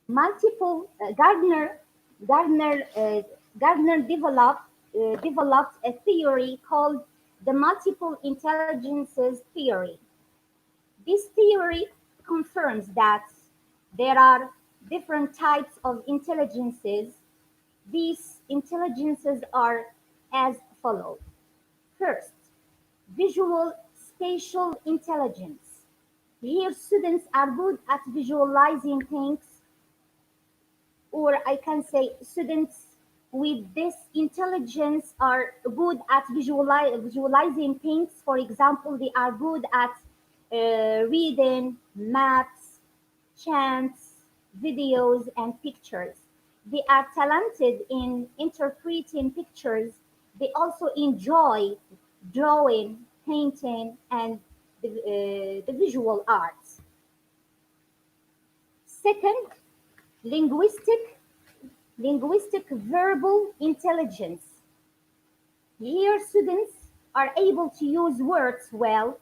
Multiple Gardner developed a theory called the multiple intelligences theory. This theory confirms that there are different types of intelligences These intelligences are as follows. First, visual spatial intelligence. Here, students are good at visualizing things, or I can say students with this intelligence are good at visualizing things. For example, they are good at reading maps, chants, videos, and pictures. They are talented in interpreting pictures. They also enjoy drawing, painting, and the visual arts. Second, linguistic verbal intelligence. Here, students are able to use words well,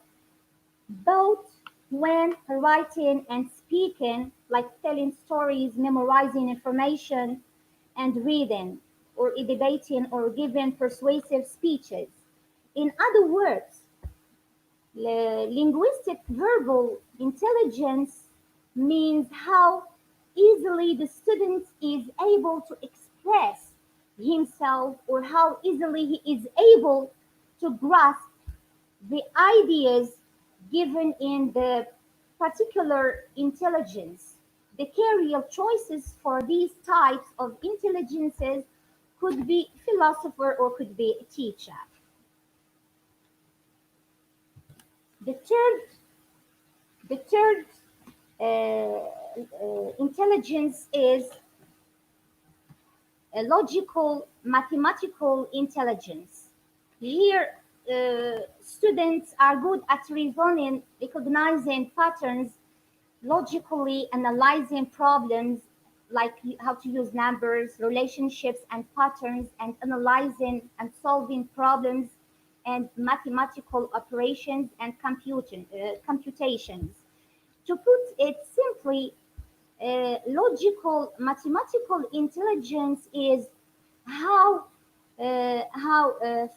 both when writing and speaking, like telling stories, memorizing information, and reading, or debating, or giving persuasive speeches. In other words, linguistic verbal intelligence means how easily the student is able to express himself, or how easily he is able to grasp the ideas given in the particular intelligence. The career choices for these types of intelligences could be philosopher or could be a teacher. The third intelligence is a logical mathematical intelligence. Here, students are good at reasoning, recognizing patterns, logically analyzing problems, like how to use numbers, relationships, and patterns, and analyzing and solving problems and mathematical operations and computations. To put it simply, logical mathematical intelligence is how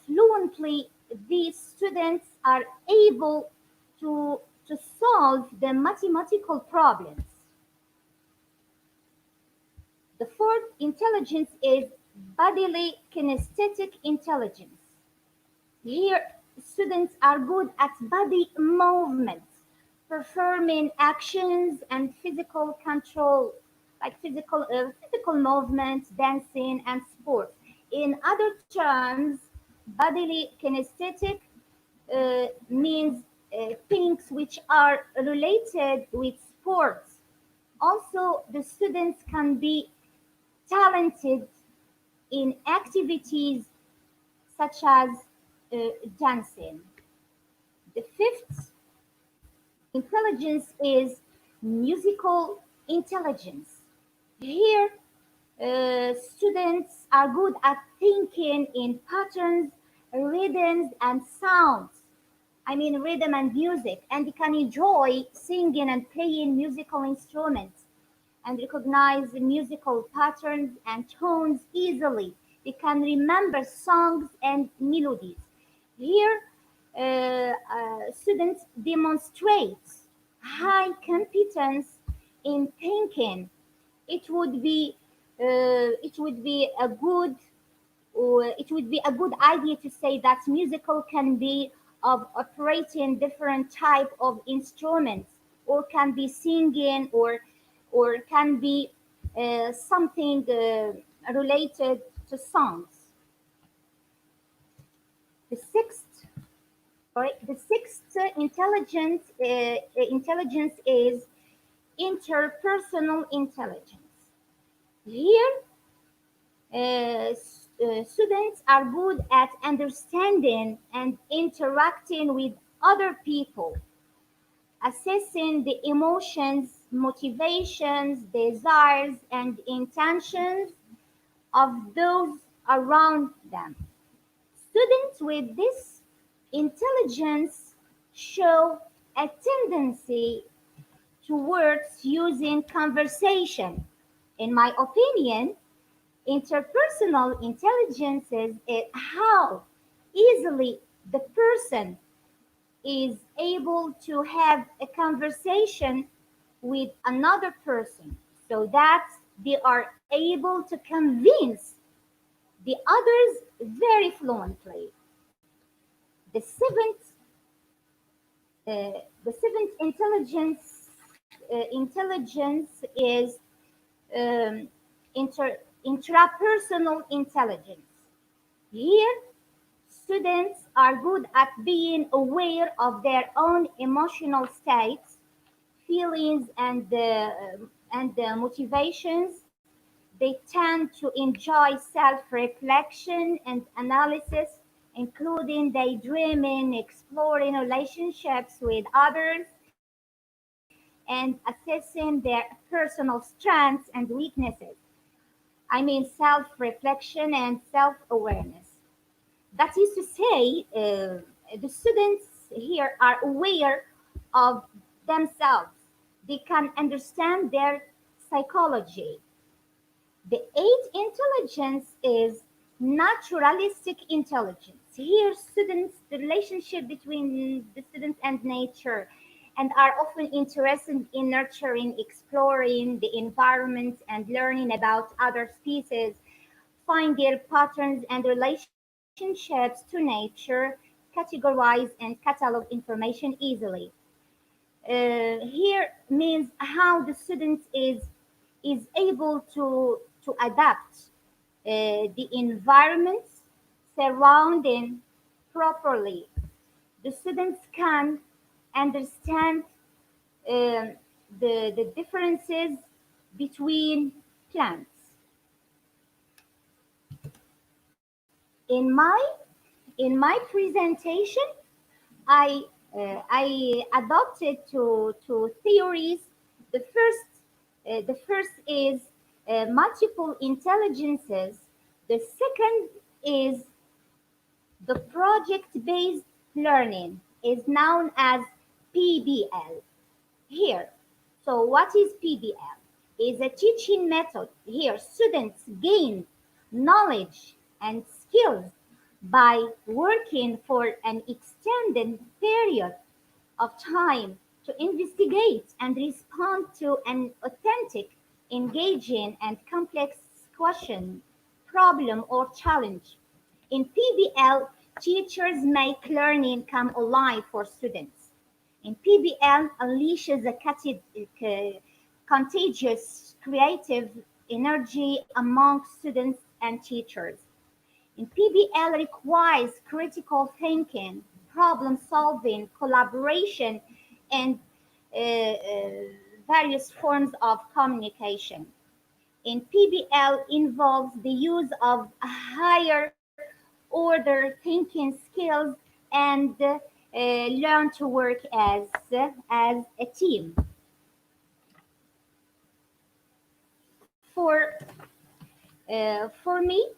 fluently these students are able to solve the mathematical problems. The fourth intelligence is bodily kinesthetic intelligence. Here, students are good at body movements, performing actions and physical control, like physical movements, dancing, and sports. In other terms, bodily kinesthetic means things which are related with sports. Also, the students can be talented in activities such as dancing. The fifth intelligence is musical intelligence. Here, students are good at thinking in patterns, rhythms, and sounds. I mean, rhythm and music, and they can enjoy singing and playing musical instruments and recognize the musical patterns and tones easily. They can remember songs and melodies. Here, students demonstrate high competence in thinking. It would be a good idea to say that musical can be of operating different type of instruments, or can be singing, or can be something related to songs. The sixth intelligence is interpersonal intelligence. Here, students are good at understanding and interacting with other people, assessing the emotions, motivations, desires, and intentions of those around them. Students with this intelligence show a tendency towards using conversation. In my opinion, interpersonal intelligence is how easily the person is able to have a conversation with another person, so that they are able to convince the others very fluently. The seventh, intelligence is intrapersonal intelligence. Here, students are good at being aware of their own emotional states, feelings, and motivations. They tend to enjoy self-reflection and analysis, including daydreaming, exploring relationships with others, and assessing their personal strengths and weaknesses. I mean, self-reflection and self-awareness. That is to say, the students here are aware of themselves. They can understand their psychology. The eighth intelligence is naturalistic intelligence. Here, students, the relationship between the students and nature, and are often interested in nurturing, exploring the environment, and learning about other species, find their patterns and relationships to nature, categorize and catalog information easily. Here means how the student is able to adapt the environment surrounding properly. The students can understand the differences between plants. In my presentation, I adopted to theories. The first is multiple intelligences. The second is the project-based learning, is known as PBL here. So what is PBL? Is a teaching method. Here, students gain knowledge and skills by working for an extended period of time to investigate and respond to an authentic, engaging, and complex question, problem, or challenge. In PBL, teachers make learning come alive for students. In PBL unleashes a contagious creative energy among students and teachers. In PBL requires critical thinking, problem solving, collaboration, and various forms of communication. In PBL involves the use of higher order thinking skills and learn to work as a team. For for me,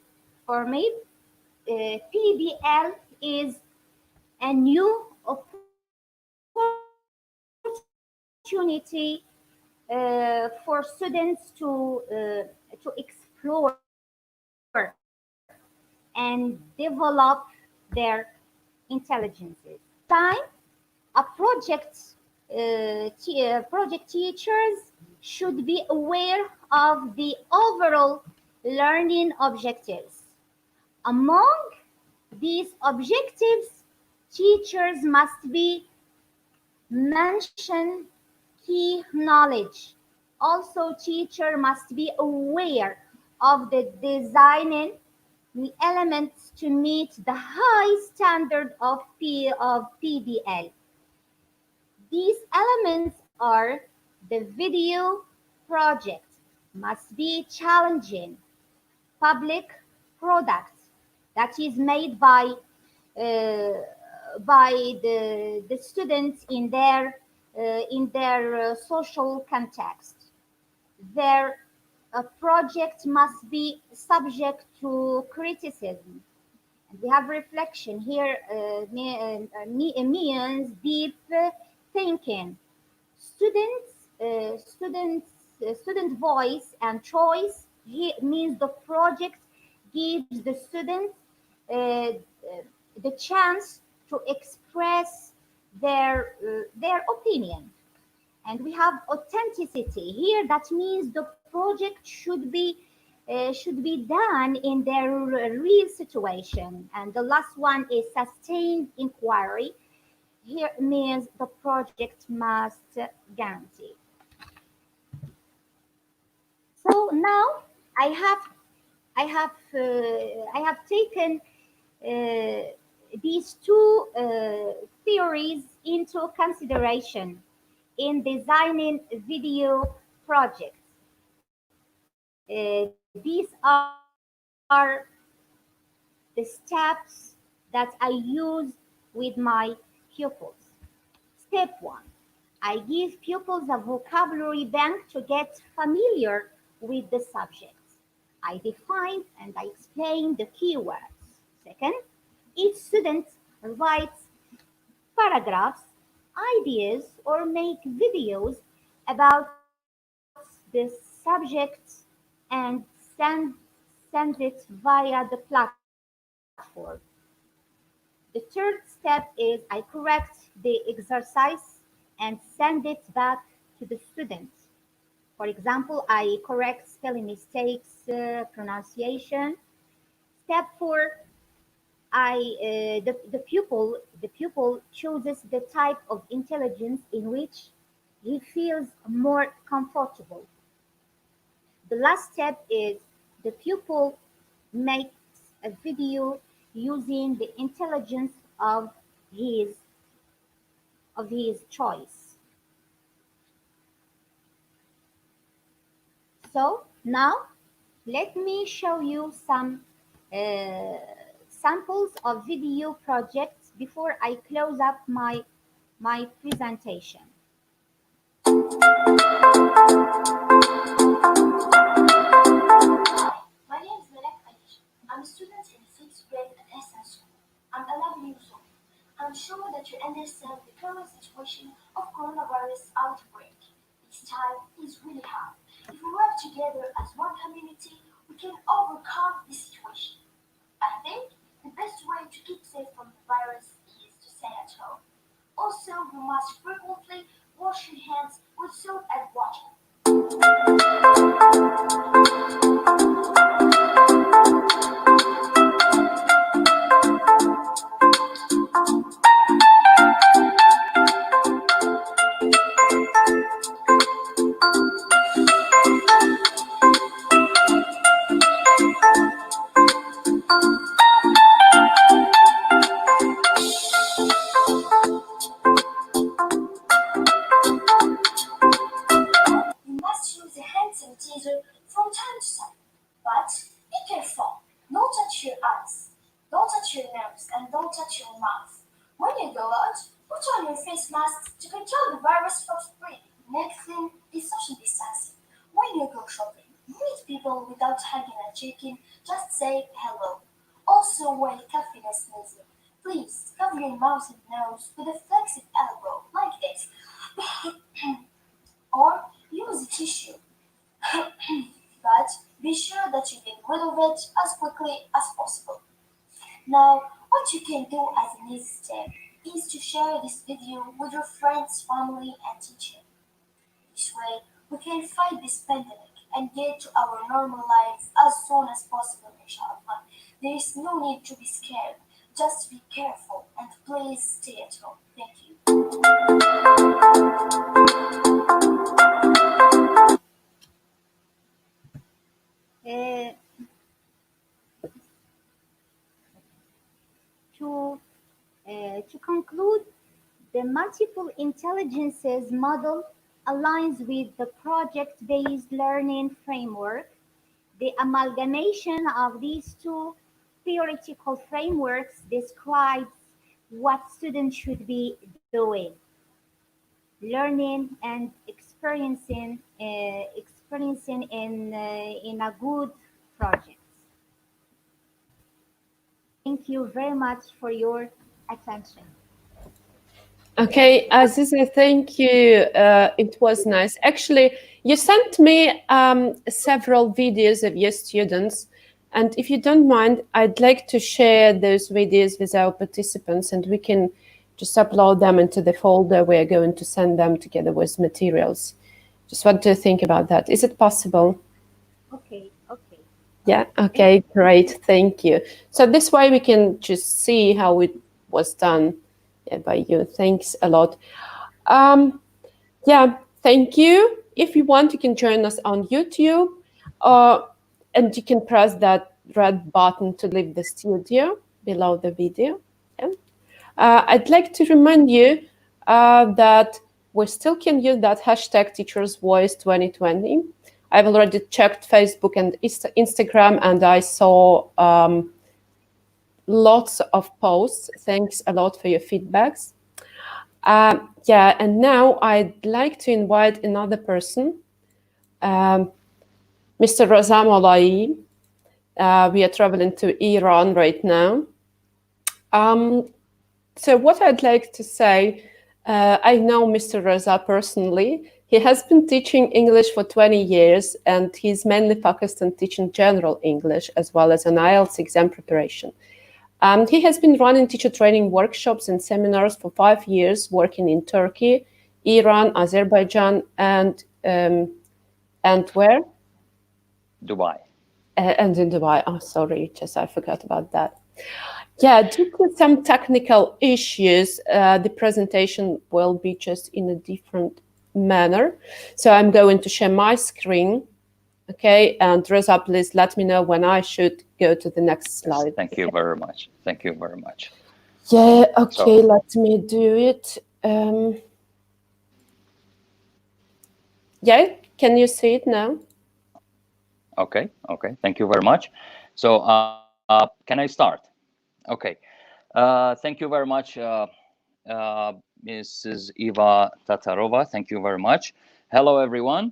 for me, PBL is a new opportunity for students to explore and develop their intelligences. Time, a project teachers should be aware of the overall learning objectives. Among these objectives, teachers must be mention key knowledge. Also, teacher must be aware of the designing the elements to meet the high standard of PBL. These elements are the video project must be challenging, public product that is made by the students in their social context. Their project must be subject to criticism. And we have reflection here means deep thinking. Student voice and choice means the project gives the students the chance to express their opinion. And we have authenticity here. That means the project should be should be done in their real situation. And the last one is sustained inquiry. Here means the project must guarantee. So now I have taken these two theories into consideration in designing video projects. These are the steps that I use with my pupils. Step 1. I give pupils a vocabulary bank to get familiar with the subjects. I define and I explain the keywords. Second, each student writes paragraphs, ideas, or make videos about the subject and send it via the platform. The third step is I correct the exercise and send it back to the students. For example, I correct spelling mistakes, pronunciation. Step 4, the pupil chooses the type of intelligence in which he feels more comfortable. The last step is the pupil makes a video using the intelligence of his choice. So now let me show you some samples of video projects before I close up my presentation. My name is I'm a student in 6th grade at Essen School. I'm 11 years old. I'm sure that you understand the current situation of coronavirus outbreak. This time is really hard. If we work together as one community, we can overcome this situation. I think the best way to keep safe from the virus is to stay at home. Also, you must frequently wash your hands with soap and water. You must use a hand sanitizer from time to time, but be careful. Don't touch your eyes, don't touch your nose, and don't touch your mouth. When you go out, put on your face mask to control the virus from spreading. Next thing is social distancing. When you go shopping, meet people without hugging and shaking, just say hello. Also, when coughing and sneezing, please cover your mouth and nose with a flexed elbow, like this. Or use a tissue. But be sure that you get rid of it as quickly as possible. Now, what you can do as an easy step is to share this video with your friends, family, and teacher. This way, we can fight this pandemic and get to our normal lives as soon as possible, inshallah. There is no need to be scared. Just be careful and please stay at home. Thank you. To conclude, the multiple intelligences model aligns with the project-based learning framework. The amalgamation of these two theoretical frameworks describes what students should be doing, learning and experiencing in a good project. Thank you very much for your attention. Okay, Aziza, thank you. It was nice. Actually, you sent me several videos of your students. And if you don't mind, I'd like to share those videos with our participants and we can just upload them into the folder. We're going to send them together with materials. Just what do you think about that? Is it possible? Okay. Yeah, okay, great, thank you. So this way we can just see how it was done by you. Thanks a lot. Yeah, thank you. If you want, you can join us on YouTube, and you can press that red button to leave the studio below the video. Yeah. I'd like to remind you that we still can use that hashtag Teachers Voice 2020. I've already checked Facebook and Instagram, and I saw lots of posts. Thanks a lot for your feedbacks. Yeah, and now I'd like to invite another person, Mr. Razam Olai. We are traveling to Iran right now. So what I'd like to say, I know Mr. Raza personally. He has been teaching English for 20 years, and he's mainly focused on teaching general English as well as an IELTS exam preparation. He has been running teacher training workshops and seminars for 5 years, working in Turkey, Iran, Azerbaijan, and where? Dubai. And in Dubai. Oh, sorry, just I forgot about that. Yeah, due to some technical issues, the presentation will be just in a different manner. So I'm going to share my screen. Okay, and Reza, please let me know when I should go to the next slide. Yes, thank you very much. Thank you very much. Yeah, okay, let me do it. Yeah, can you see it now? Okay, thank you very much. So can I start? Okay, thank you very much, Mrs. Eva Tatarova. Thank you very much. Hello, everyone,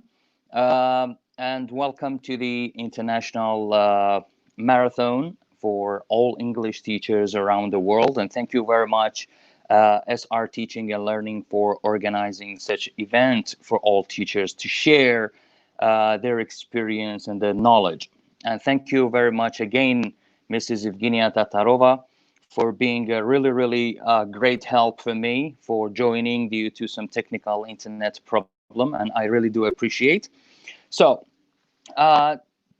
and welcome to the International Marathon for all English teachers around the world. And thank you very much, SR Teaching and Learning, for organizing such event for all teachers to share their experience and their knowledge. And thank you very much again, Mrs. Evgenia Tatarova, for being a really great help for me for joining due to some technical internet problem, and I really do appreciate. So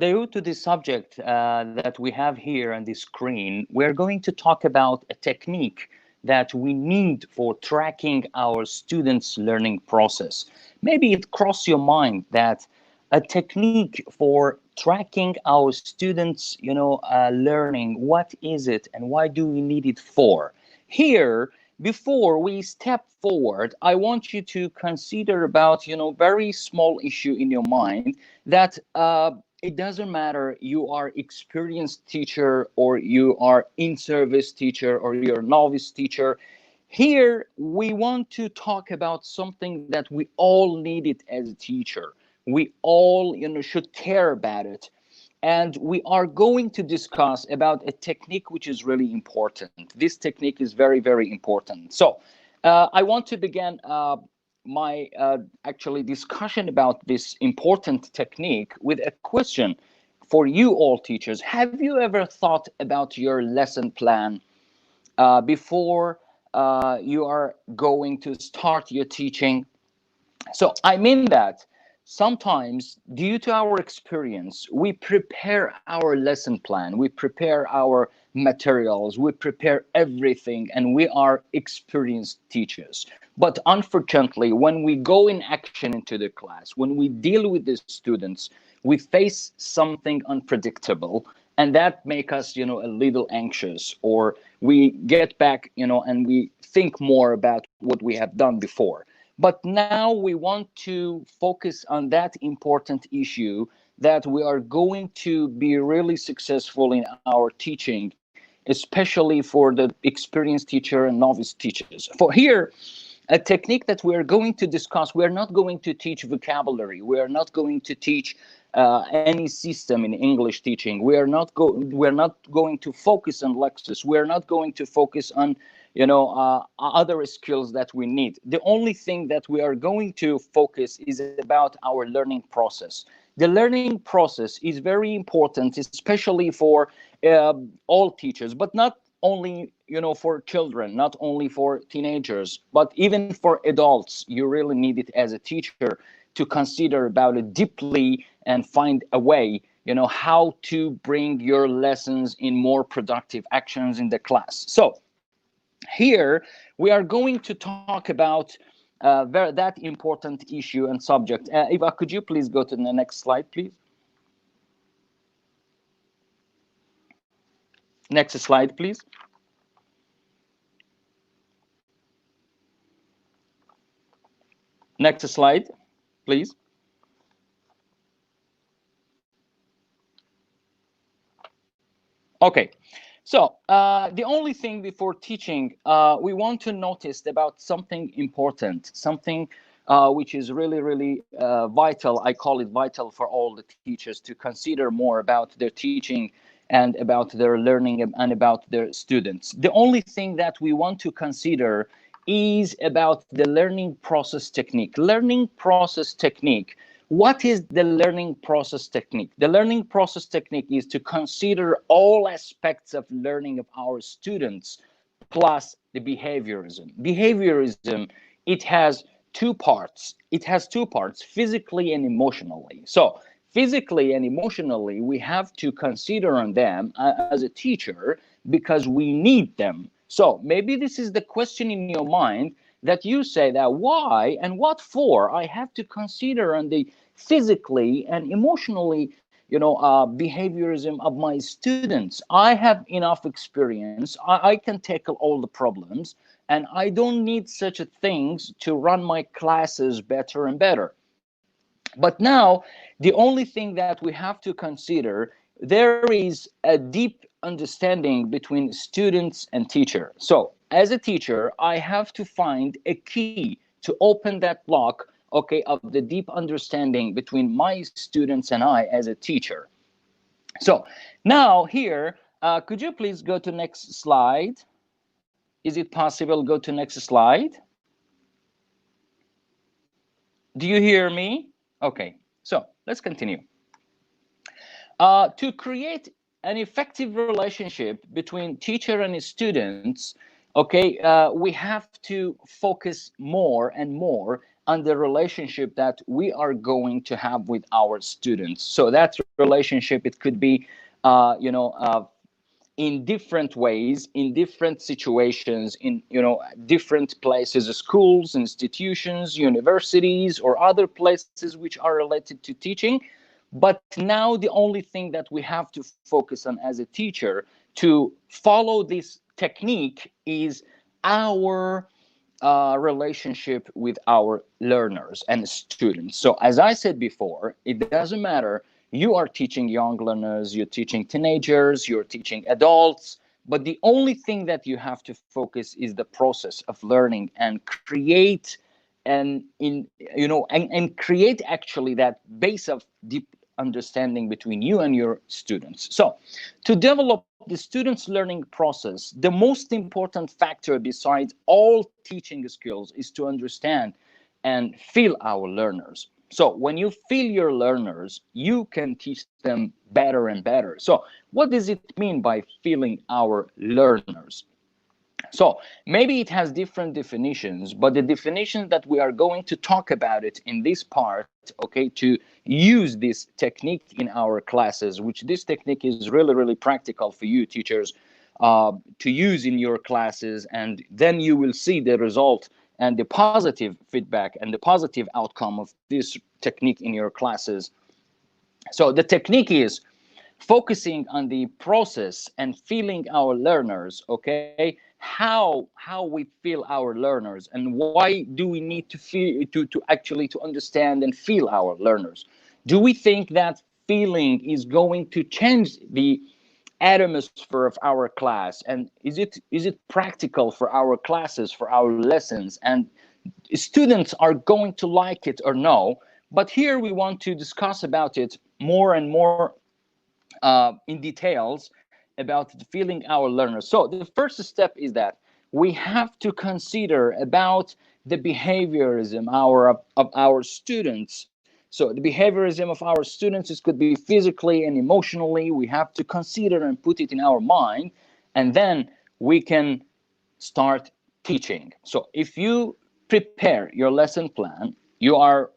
due to the subject that we have here on the screen, we're going to talk about a technique that we need for tracking our students' learning process. Maybe it crossed your mind that a technique for tracking our students, learning, what is it and why do we need it for? Here, before we step forward, I want you to consider about, very small issue in your mind that it doesn't matter you are experienced teacher or you are in-service teacher or you're novice teacher. Here, we want to talk about something that we all need it as a teacher. We all, should care about it. And we are going to discuss about a technique which is really important. This technique is very important. So I want to begin my actually discussion about this important technique with a question for you all teachers. Have you ever thought about your lesson plan before you are going to start your teaching? So I mean that sometimes, due to our experience, we prepare our lesson plan, we prepare our materials, we prepare everything, and we are experienced teachers. But unfortunately, when we go in action into the class, when we deal with the students, we face something unpredictable, and that make us, a little anxious, or we get back, and we think more about what we have done before. But now we want to focus on that important issue that we are going to be really successful in our teaching, especially for the experienced teacher and novice teachers. For here, a technique that we're going to discuss, we're not going to teach vocabulary. We are not going to teach any system in English teaching. We're not going to focus on lexis. We're not going to focus on other skills that we need. The only thing that we are going to focus is about our learning process. The learning process is very important, especially for all teachers, but not only for children, not only for teenagers, but even for adults. You really need it as a teacher to consider about it deeply and find a way how to bring your lessons in more productive actions in the class. So here we are going to talk about that important issue and subject. Eva, could you please go to the next slide, please? Next slide, please. Next slide, please. Okay, so the only thing before teaching, we want to notice about something important, something which is really, really vital. I call it vital for all the teachers to consider more about their teaching and about their learning and about their students. The only thing that we want to consider is about the learning process technique. Learning process technique. What is the learning process technique? The learning process technique is to consider all aspects of learning of our students, plus the behaviorism. Behaviorism, it has two parts. It has two parts, physically and emotionally. So physically and emotionally, we have to consider on them as a teacher because we need them. So maybe this is the question in your mind that you say that why and what for I have to consider on the physically and emotionally, behaviorism of my students. I have enough experience. I can tackle all the problems, and I don't need such things to run my classes better and better. But now, the only thing that we have to consider, there is a deep understanding between students and teacher. So as a teacher, I have to find a key to open that lock, okay, of the deep understanding between my students and I as a teacher. So now here, could you please go to next slide? Is it possible go to next slide? Do you hear me? Okay, so let's continue. To create an effective relationship between teacher and students, okay, we have to focus more and more on the relationship that we are going to have with our students. So that relationship, it could be, in different ways, in different situations, in different places, schools, institutions, universities, or other places which are related to teaching. But now the only thing that we have to focus on as a teacher to follow this technique is our relationship with our learners and students. So as I said before, it doesn't matter, you are teaching young learners, you're teaching teenagers, you're teaching adults, but the only thing that you have to focus is the process of learning and create and create actually that base of deep understanding between you and your students. So to develop the students' learning process, the most important factor besides all teaching skills is to understand and feel our learners. So when you feel your learners, you can teach them better and better. So what does it mean by feeling our learners? So maybe it has different definitions, but the definition that we are going to talk about it in this part, okay, to use this technique in our classes, which this technique is really, really practical for you teachers to use in your classes, and then you will see the result and the positive feedback and the positive outcome of this technique in your classes. So the technique is focusing on the process and feeling our learners, okay? How we feel our learners, and why do we need to feel to actually to understand and feel our learners? Do we think that feeling is going to change the atmosphere of our class, and is it practical for our classes, for our lessons, and students are going to like it or no? But here we want to discuss about it more and more in details about feeling our learners. So the first step is that we have to consider about the behaviorism of our students. So the behaviorism of our students, it could be physically and emotionally. We have to consider and put it in our mind, and then we can start teaching. So if you prepare your lesson plan, you are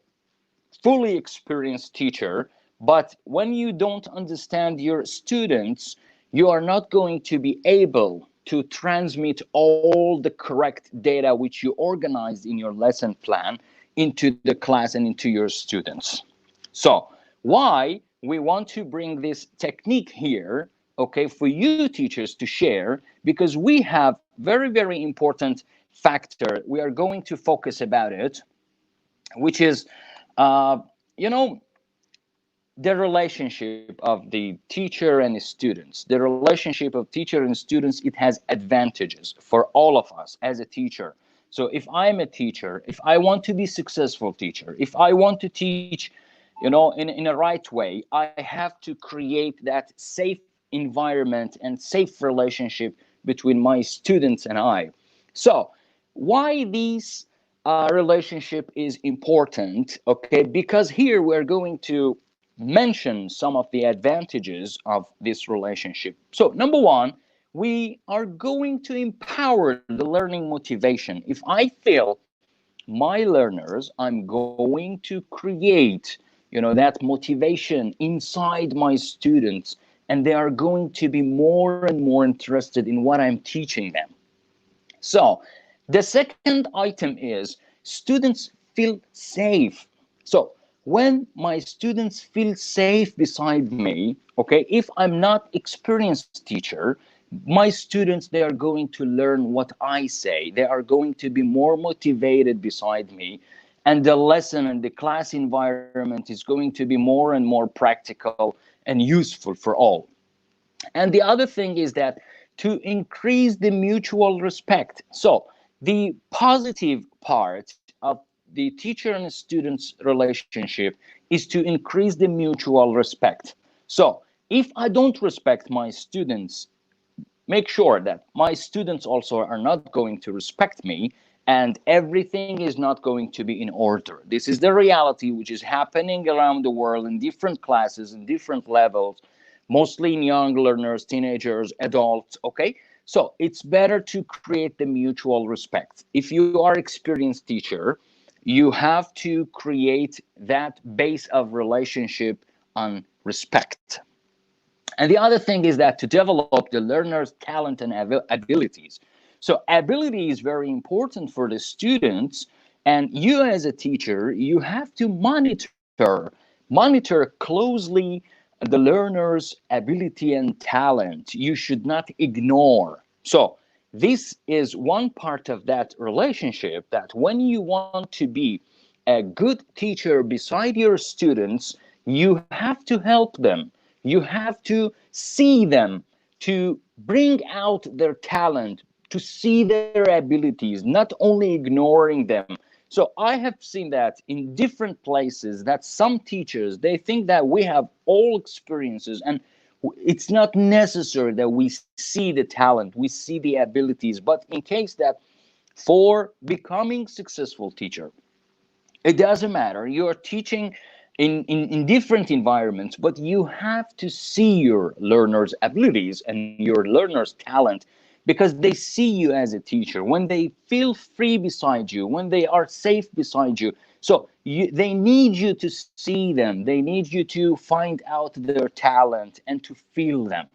fully experienced teacher, But when you don't understand your students, you are not going to be able to transmit all the correct data which you organized in your lesson plan into the class and into your students. So why we want to bring this technique here, okay, for you teachers to share, because we have very important factor. We are going to focus about it, which is, you know, the relationship of the teacher and the students. The relationship of teacher and students, it has advantages for all of us as a teacher. So if I'm a teacher, if I want to be successful teacher, if I want to teach, you know, in a right way, I have to create that safe environment and safe relationship between my students and I. So why these relationship is important? Okay, because here we're going to mention some of the advantages of this relationship. So number one, we are going to empower the learning motivation. If I feel my learners, I'm going to create, you know, that motivation inside my students, and they are going to be more and more interested in what I'm teaching them. So the second item is students feel safe. So when my students feel safe beside me, okay, if I'm not experienced teacher, my students, they are going to learn what I say. They are going to be more motivated beside me, and the lesson and the class environment is going to be more and more practical and useful for all. And the other thing is that to increase the mutual respect. So the positive part of the teacher and student's relationship is to increase the mutual respect. So if I don't respect my students, make sure that my students also are not going to respect me, and everything is not going to be in order. This is the reality which is happening around the world in different classes, in different levels, mostly in young learners, teenagers, adults, okay? So it's better to create the mutual respect. If you are experienced teacher, you have to create that base of relationship on respect. And the other thing is that to develop the learner's talent and abilities. So ability is very important for the students, and you as a teacher, you have to monitor closely the learner's ability and talent. You should not ignore. So this is one part of that relationship, that when you want to be a good teacher beside your students, you have to help them. You have to see them, to bring out their talent, to see their abilities, not only ignoring them. So I have seen that in different places, that some teachers, they think that we have all experiences, and it's not necessary that we see the talent, we see the abilities. But in case that for becoming successful teacher, it doesn't matter. You're teaching in different environments, but you have to see your learners' abilities and your learners' talent, because they see you as a teacher, when they feel free beside you, when they are safe beside you. So they need you to see them. They need you to find out their talent and to feel them.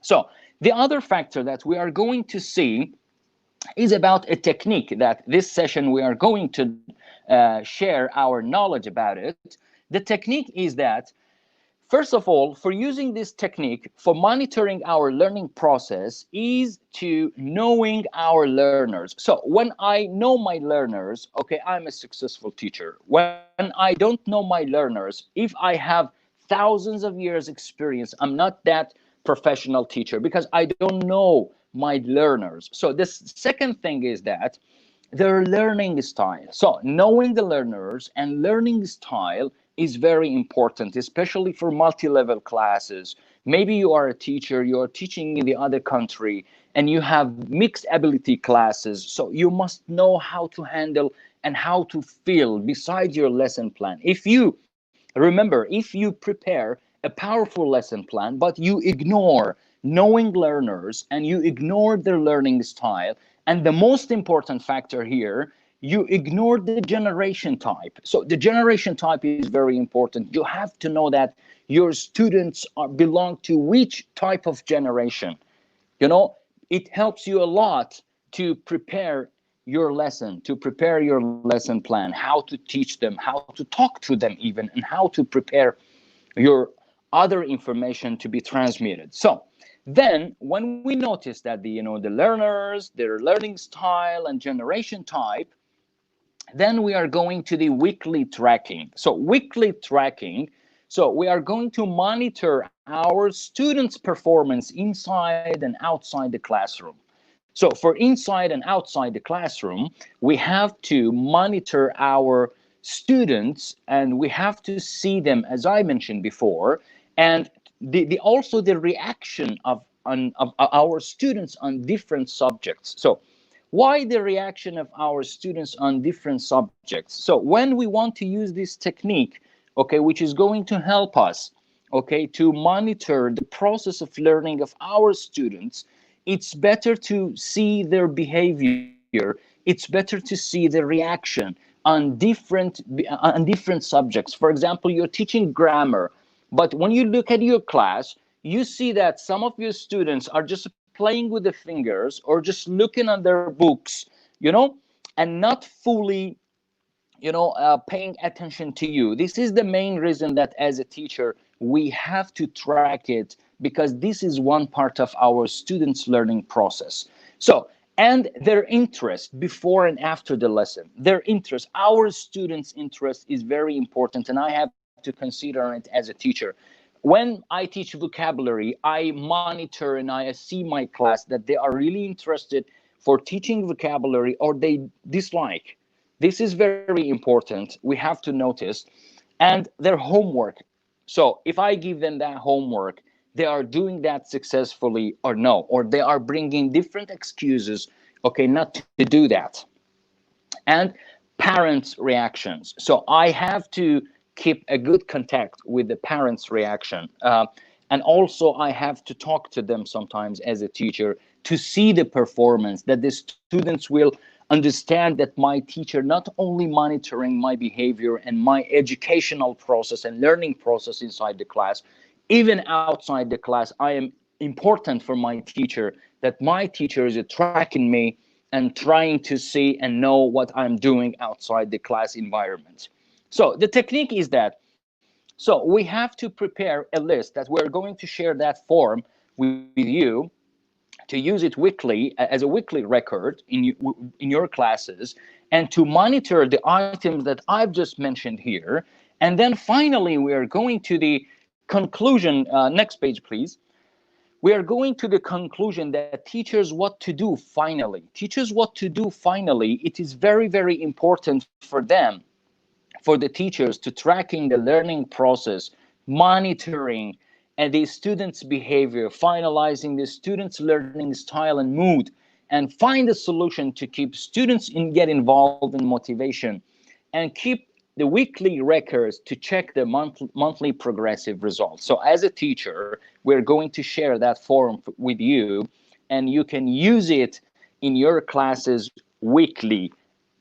So the other factor that we are going to see is about a technique that this session we are going to share our knowledge about it. The technique is that, first of all, for using this technique for monitoring our learning process is to knowing our learners. So when I know my learners, okay, I'm a successful teacher. When I don't know my learners, if I have thousands of years experience, I'm not that professional teacher because I don't know my learners. So this second thing is that their learning style. So knowing the learners and learning style is very important, especially for multi-level classes. Maybe you are a teacher, you are teaching in the other country, and you have mixed ability classes. So you must know how to handle and how to feel beside your lesson plan. If you remember, if you prepare a powerful lesson plan, but you ignore knowing learners and you ignore their learning style, and the most important factor here, you ignore the generation type. So the generation type is very important. You have to know that your students belong to which type of generation. You know, it helps you a lot to prepare your lesson, to prepare your lesson plan, how to teach them, how to talk to them even, and how to prepare your other information to be transmitted. So then when we notice that the learners, their learning style and generation type, then we are going to the weekly tracking. So weekly tracking, so we are going to monitor our students' performance inside and outside the classroom. So for inside and outside the classroom, we have to monitor our students, and we have to see them, as I mentioned before, and also the reaction of our students on different subjects. So why the reaction of our students on different subjects? So when we want to use this technique, okay, which is going to help us, okay, to monitor the process of learning of our students, it's better to see their behavior. It's better to see the reaction on different subjects. For example, you're teaching grammar, but when you look at your class, you see that some of your students are just playing with the fingers or just looking at their books, and not fully paying attention to you. This is the main reason that as a teacher we have to track it, because this is one part of our students' learning process. So, and their interest before and after the lesson, their interest, our students' interest is very important, and I have to consider it as a teacher. When I teach vocabulary, I monitor and I see my class that they are really interested for teaching vocabulary or they dislike. This is very important. We have to notice. And their homework. So if I give them that homework, they are doing that successfully or no, or they are bringing different excuses, okay, not to do that. And parents' reactions. So I have to keep a good contact with the parents' reaction. And also I have to talk to them sometimes as a teacher to see the performance, that the students will understand that my teacher not only monitoring my behavior and my educational process and learning process inside the class, even outside the class, I am important for my teacher, that my teacher is tracking me and trying to see and know what I'm doing outside the class environment. So the technique is that, so we have to prepare a list that we're going to share that form with you, to use it weekly as a weekly record in your classes, and to monitor the items that I've just mentioned here. And then finally, we are going to the conclusion. Next page, please. We are going to the conclusion that teachers what to do finally. Teachers what to do finally. It is very, very important for them, for the teachers, to tracking the learning process, monitoring and the students' behavior, finalizing the students' learning style and mood, and find a solution to keep students get involved in motivation, and keep the weekly records to check the monthly progressive results. So as a teacher, we're going to share that form with you, and you can use it in your classes weekly,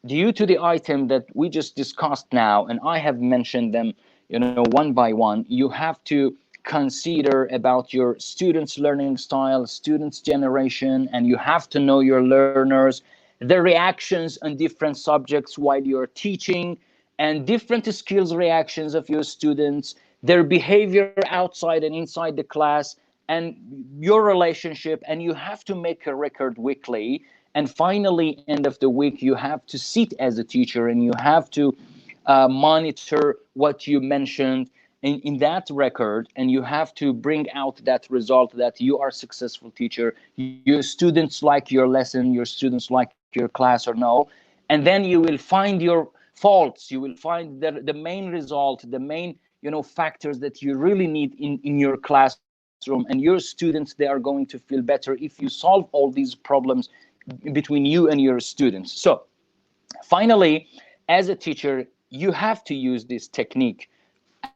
due to the item that we just discussed now, and I have mentioned them, one by one. You have to consider about your students' learning style, students' generation, and you have to know your learners, the reactions on different subjects while you're teaching, and different skills reactions of your students, their behavior outside and inside the class, and your relationship, and you have to make a record weekly. And finally, end of the week, you have to sit as a teacher and you have to monitor what you mentioned in that record, and you have to bring out that result that you are a successful teacher, your students like your lesson, your students like your class or no. And then you will find your faults, you will find the main result, the main factors that you really need in your classroom, and your students, they are going to feel better if you solve all these problems between you and your students. So finally, as a teacher, you have to use this technique.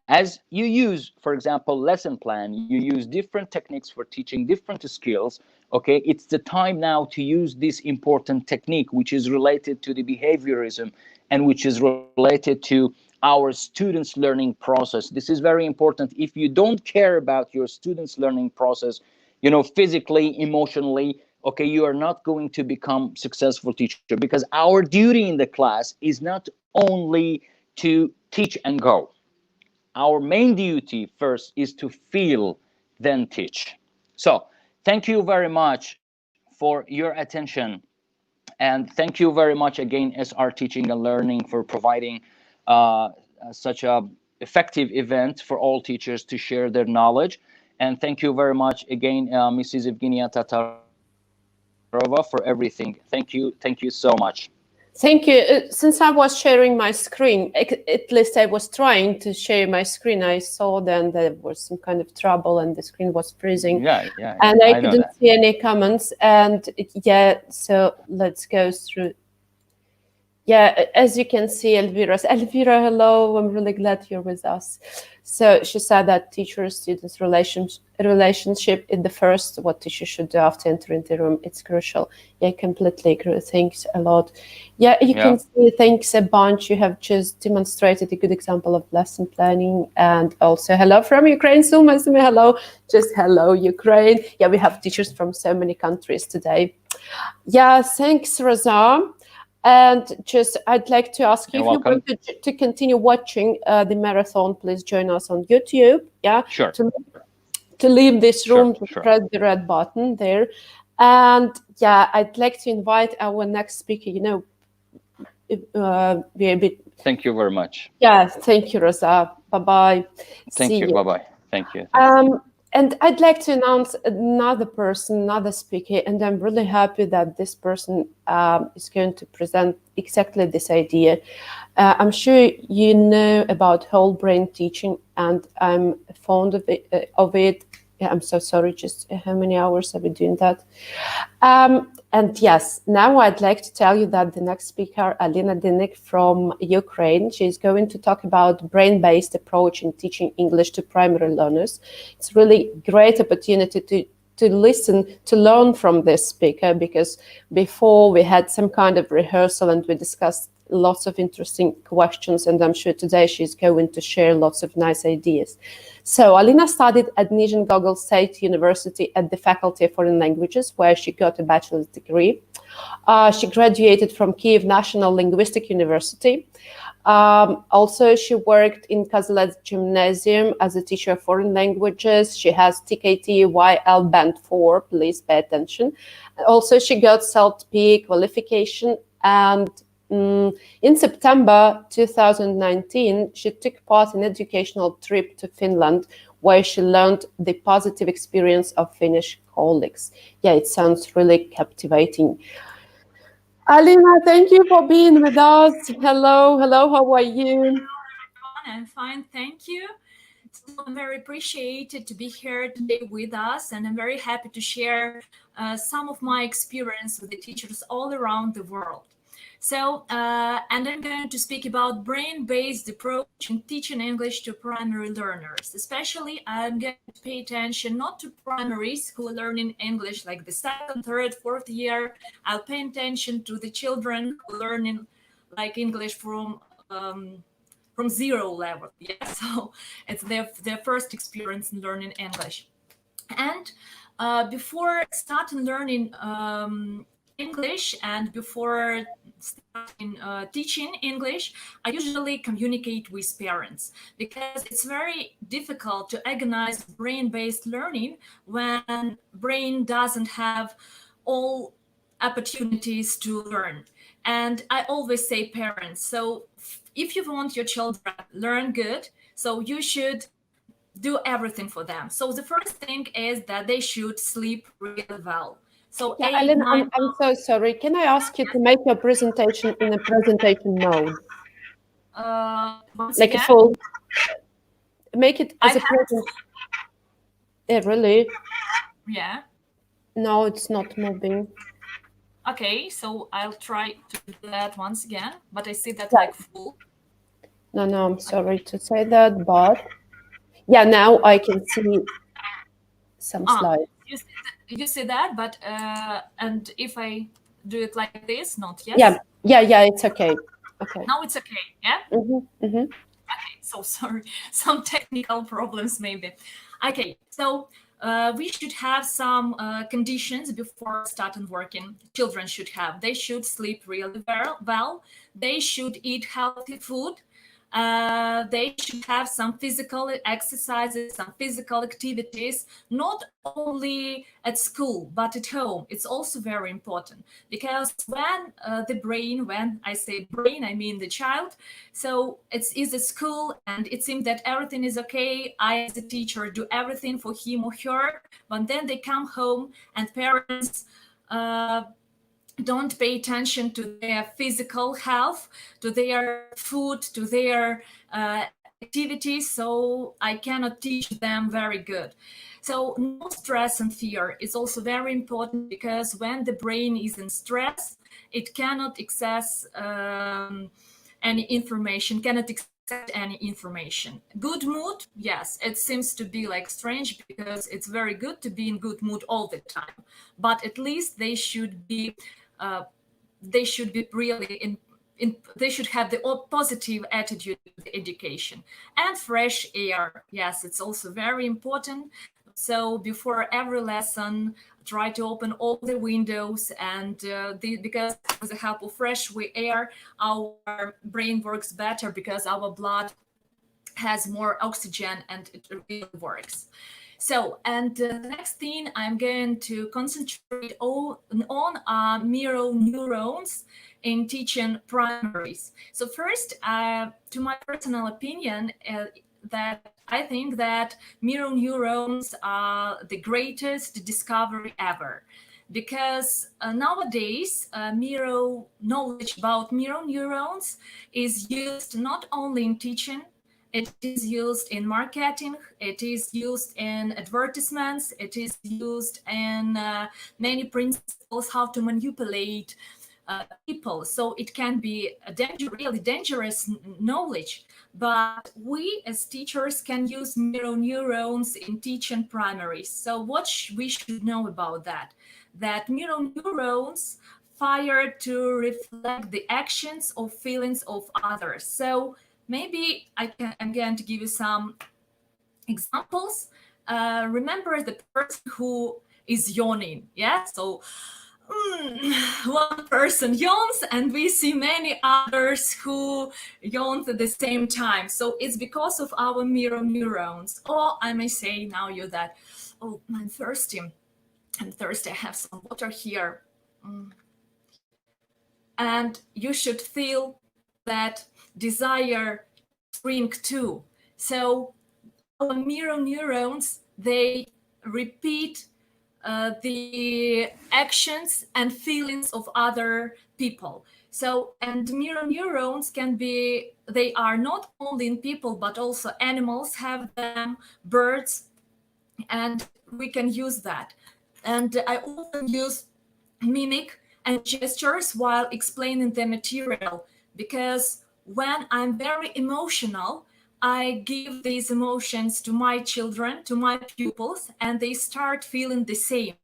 As you use, for example, lesson plan, you use different techniques for teaching different skills, Okay, it's the time now to use this important technique, which is related to the behaviorism and which is related to our students' learning process. This is very important. If you don't care about your students' learning process, you know, physically, emotionally, okay, you are not going to become successful teacher, because our duty in the class is not only to teach and go. Our main duty first is to feel, then teach. So thank you very much for your attention. And thank you very much again, SR Teaching and Learning, for providing such a effective event for all teachers to share their knowledge. And thank you very much again, Mrs. Evgenia Tatarova, for everything. Thank you so much. Thank you. Since I was sharing my screen, at least I was trying to share my screen, I saw then there was some kind of trouble and the screen was freezing. Yeah. And I couldn't see any comments. And yeah, so let's go through. Yeah, as you can see, Elvira, hello, I'm really glad you're with us. So she said that teacher-student relationship is the first, what teacher should do after entering the room. It's crucial. Yeah, I completely agree. Thanks a lot. Yeah, you can see, thanks a bunch. You have just demonstrated a good example of lesson planning. And also, hello from Ukraine. Suma, hello. Just hello, Ukraine. Yeah, we have teachers from so many countries today. Yeah, thanks, Raza. And just, I'd like to ask you, if you want to continue watching the marathon, please join us on YouTube. Yeah, sure. To leave this room, sure. press the red button there. And yeah, I'd like to invite our next speaker. You know, be a bit. Thank you very much. Yeah, thank you, Rosa. Bye bye. Thank you. Bye bye. Thank you. And I'd like to announce another person, another speaker, and I'm really happy that this person is going to present exactly this idea. I'm sure you know about whole brain teaching, and I'm fond of it. Yeah, I'm so sorry, just how many hours have we doing that? And yes, now I'd like to tell you that the next speaker, Alina Dinik from Ukraine, she's going to talk about brain-based approach in teaching English to primary learners. It's really great opportunity to listen, to learn from this speaker, because before we had some kind of rehearsal and we discussed lots of interesting questions, and I'm sure today she's going to share lots of nice ideas. So Alina studied at Nizhny Novgorod State University at the Faculty of Foreign Languages, where she got a bachelor's degree. She graduated from Kyiv National Linguistic University. Also, she worked in Kozak Gymnasium as a teacher of foreign languages. She has TKT-YL Band 4, please pay attention. Also, she got CELT-P qualification, and in September 2019, she took part in an educational trip to Finland, where she learned the positive experience of Finnish colleagues. Yeah, it sounds really captivating. Alina, thank you for being with us. Hello, how are you? I'm fine, thank you. So I'm very appreciated to be here today with us, and I'm very happy to share some of my experience with the teachers all around the world. So, and I'm going to speak about brain-based approach in teaching English to primary learners. Especially, I'm going to pay attention not to primaries who are learning English like the second, third, fourth year. I'll pay attention to the children who are learning like English from zero level. Yeah, so it's their first experience in learning English. And before starting learning English and before starting teaching English, I usually communicate with parents, because it's very difficult to organize brain-based learning when brain doesn't have all opportunities to learn. And I always say parents, so if you want your children to learn good, so you should do everything for them. So the first thing is that they should sleep really well. So yeah, Alina, I'm so sorry. Can I ask you to make your presentation in a presentation mode? Like again? A full. Make it as a presentation. Yeah, really? Yeah. No, it's not moving. Okay, so I'll try to do that once again, but I see that like full. No, I'm sorry to say that, but yeah, now I can see some slides. You see that, but and if I do it like this, not yes. Yeah, it's okay. Okay. Now it's okay. Yeah. Okay. So sorry, some technical problems maybe. Okay. So we should have some conditions before starting working. Children should have. They should sleep really well. They should eat healthy food. They should have some physical exercises, some physical activities, not only at school, but at home. It's also very important because when the brain, when I say brain, I mean the child. So it is at school and it seems that everything is okay. I, as a teacher, do everything for him or her, but then they come home and parents don't pay attention to their physical health, to their food, to their activities, so I cannot teach them very good. So no stress and fear is also very important because when the brain is in stress, it cannot access any information, cannot accept any information. Good mood, yes, it seems to be like strange because it's very good to be in good mood all the time, but at least they should be really they should have the positive attitude to the education. And fresh air, yes, it's also very important. So before every lesson, try to open all the windows, and because with the help of fresh air, our brain works better because our blood has more oxygen and it really works. So, and the next thing I'm going to concentrate on mirror neurons in teaching primaries. So first, to my personal opinion, that I think that mirror neurons are the greatest discovery ever. Because nowadays, knowledge about mirror neurons is used not only in teaching, it is used in marketing, it is used in advertisements, it is used in many principles how to manipulate people. So it can be a really dangerous knowledge, but we as teachers can use mirror neurons in teaching primaries. So what we should know about that? That mirror neurons fire to reflect the actions or feelings of others. So maybe I'm going to give you some examples. Remember the person who is yawning, yeah? So one person yawns and we see many others who yawn at the same time. So it's because of our mirror neurons. Or I may say now you that, oh, I'm thirsty. I have some water here. And you should feel that desire drink too. So our mirror neurons, they repeat the actions and feelings of other people. So, and mirror neurons can be, they are not only in people, but also animals have them, birds, and we can use that. And I often use mimic and gestures while explaining the material, because when I'm very emotional, I give these emotions to my children, to my pupils, and they start feeling the same.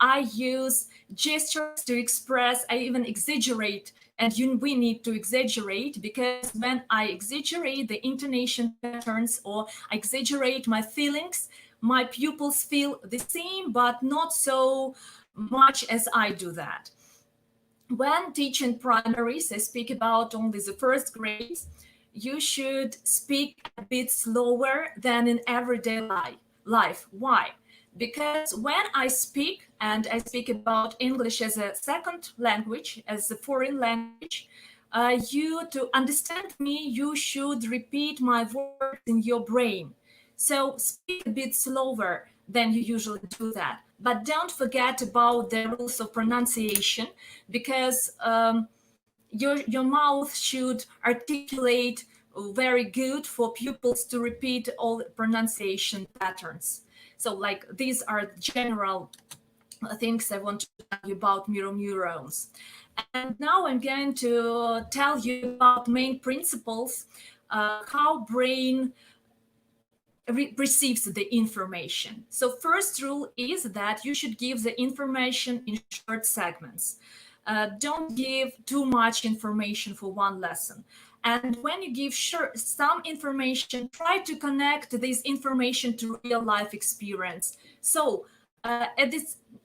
I use gestures to express, I even exaggerate, and we need to exaggerate, because when I exaggerate the intonation patterns or I exaggerate my feelings, my pupils feel the same, but not so much as I do that. When teaching primaries, I speak about only the first grades, you should speak a bit slower than in everyday life. Why? Because when I speak, and I speak about English as a second language, as a foreign language, to understand me, you should repeat my words in your brain. So speak a bit slower than you usually do that. But don't forget about the rules of pronunciation, because your mouth should articulate very good for pupils to repeat all the pronunciation patterns. So like these are general things I want to tell you about mirror neurons. And now I'm going to tell you about main principles, how brain receives the information. So first rule is that you should give the information in short segments. Don't give too much information for one lesson. And when you give some information, try to connect this information to real life experience. So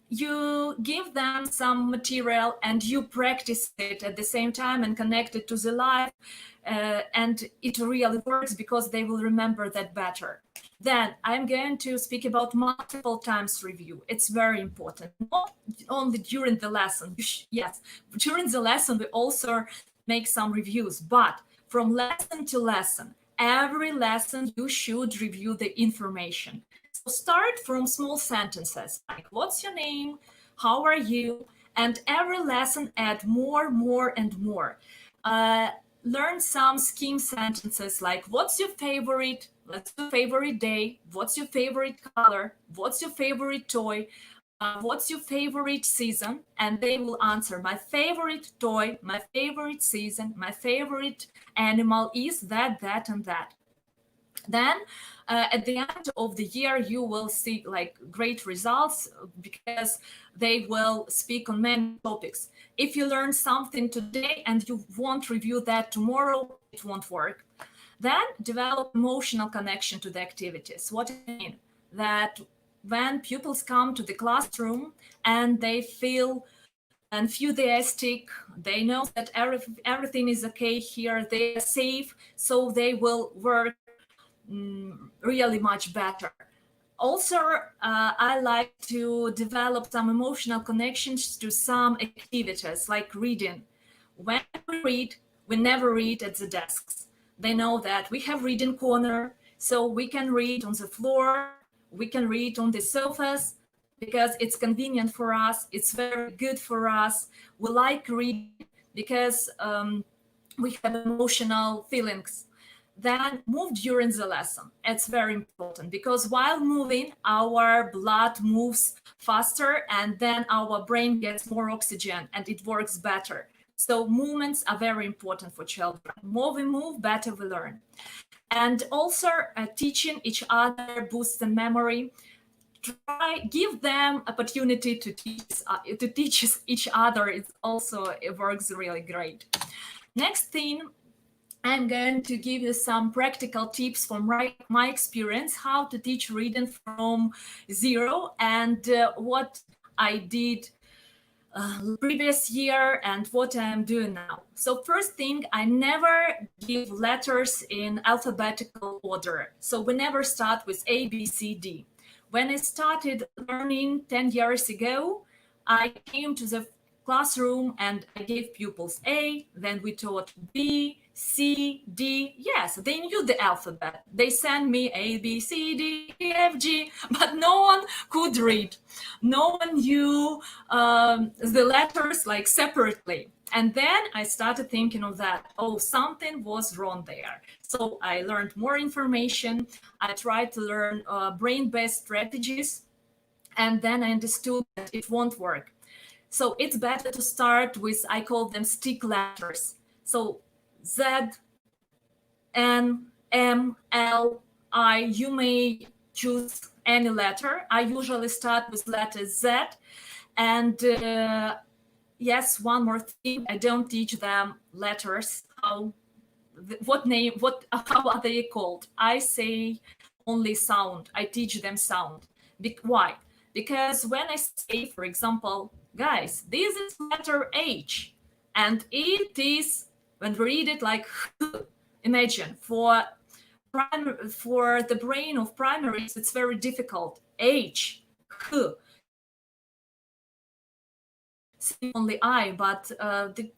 you give them some material and you practice it at the same time and connect it to the life, and it really works because they will remember that better. Then I'm going to speak about multiple times review. It's very important, not only during the lesson. Yes, during the lesson we also make some reviews, but from lesson to lesson, every lesson you should review the information. So start from small sentences like what's your name, how are you, and every lesson add more and more. Learn some scheme sentences like what's your favorite day, what's your favorite color, what's your favorite toy, what's your favorite season, and they will answer my favorite toy, my favorite season, my favorite animal is that, and that. Then at the end of the year, you will see like great results because they will speak on many topics. If you learn something today and you won't review that tomorrow, it won't work. Then develop emotional connection to the activities. What I mean? That when pupils come to the classroom and they feel enthusiastic, they know that everything is okay here, they are safe, so they will work really much better. Also, I like to develop some emotional connections to some activities like reading. When we read, we never read at the desks. They know that we have reading corner, so we can read on the floor, we can read on the sofas, because it's convenient for us, it's very good for us. We like reading because we have emotional feelings. Then move during the lesson. It's very important because while moving, our blood moves faster and then our brain gets more oxygen and it works better. So movements are very important for children. More we move, better we learn. And also teaching each other boosts the memory. Give them opportunity to teach each other. It works really great. Next thing, I'm going to give you some practical tips from my experience, how to teach reading from zero and what I did previous year and what I'm doing now. So first thing, I never give letters in alphabetical order. So we never start with A, B, C, D. When I started learning 10 years ago, I came to the classroom and I gave pupils A, then we taught B, C, D. Yes, they knew the alphabet. They sent me A, B, C, D, E, F, G, but no one could read. No one knew the letters like separately. And then I started thinking of that. Oh, something was wrong there. So I learned more information. I tried to learn brain-based strategies. And then I understood that it won't work. So it's better to start with, I call them stick letters. So Z, N, M, L, I, you may choose any letter. I usually start with letter Z. And yes, one more thing, I don't teach them letters. How are they called? I say only sound. I teach them sound. Why? Because when I say, for example, guys, this is letter H, and it is, when we read it like, imagine, for the brain of primaries, it's very difficult. H, H, only I, but the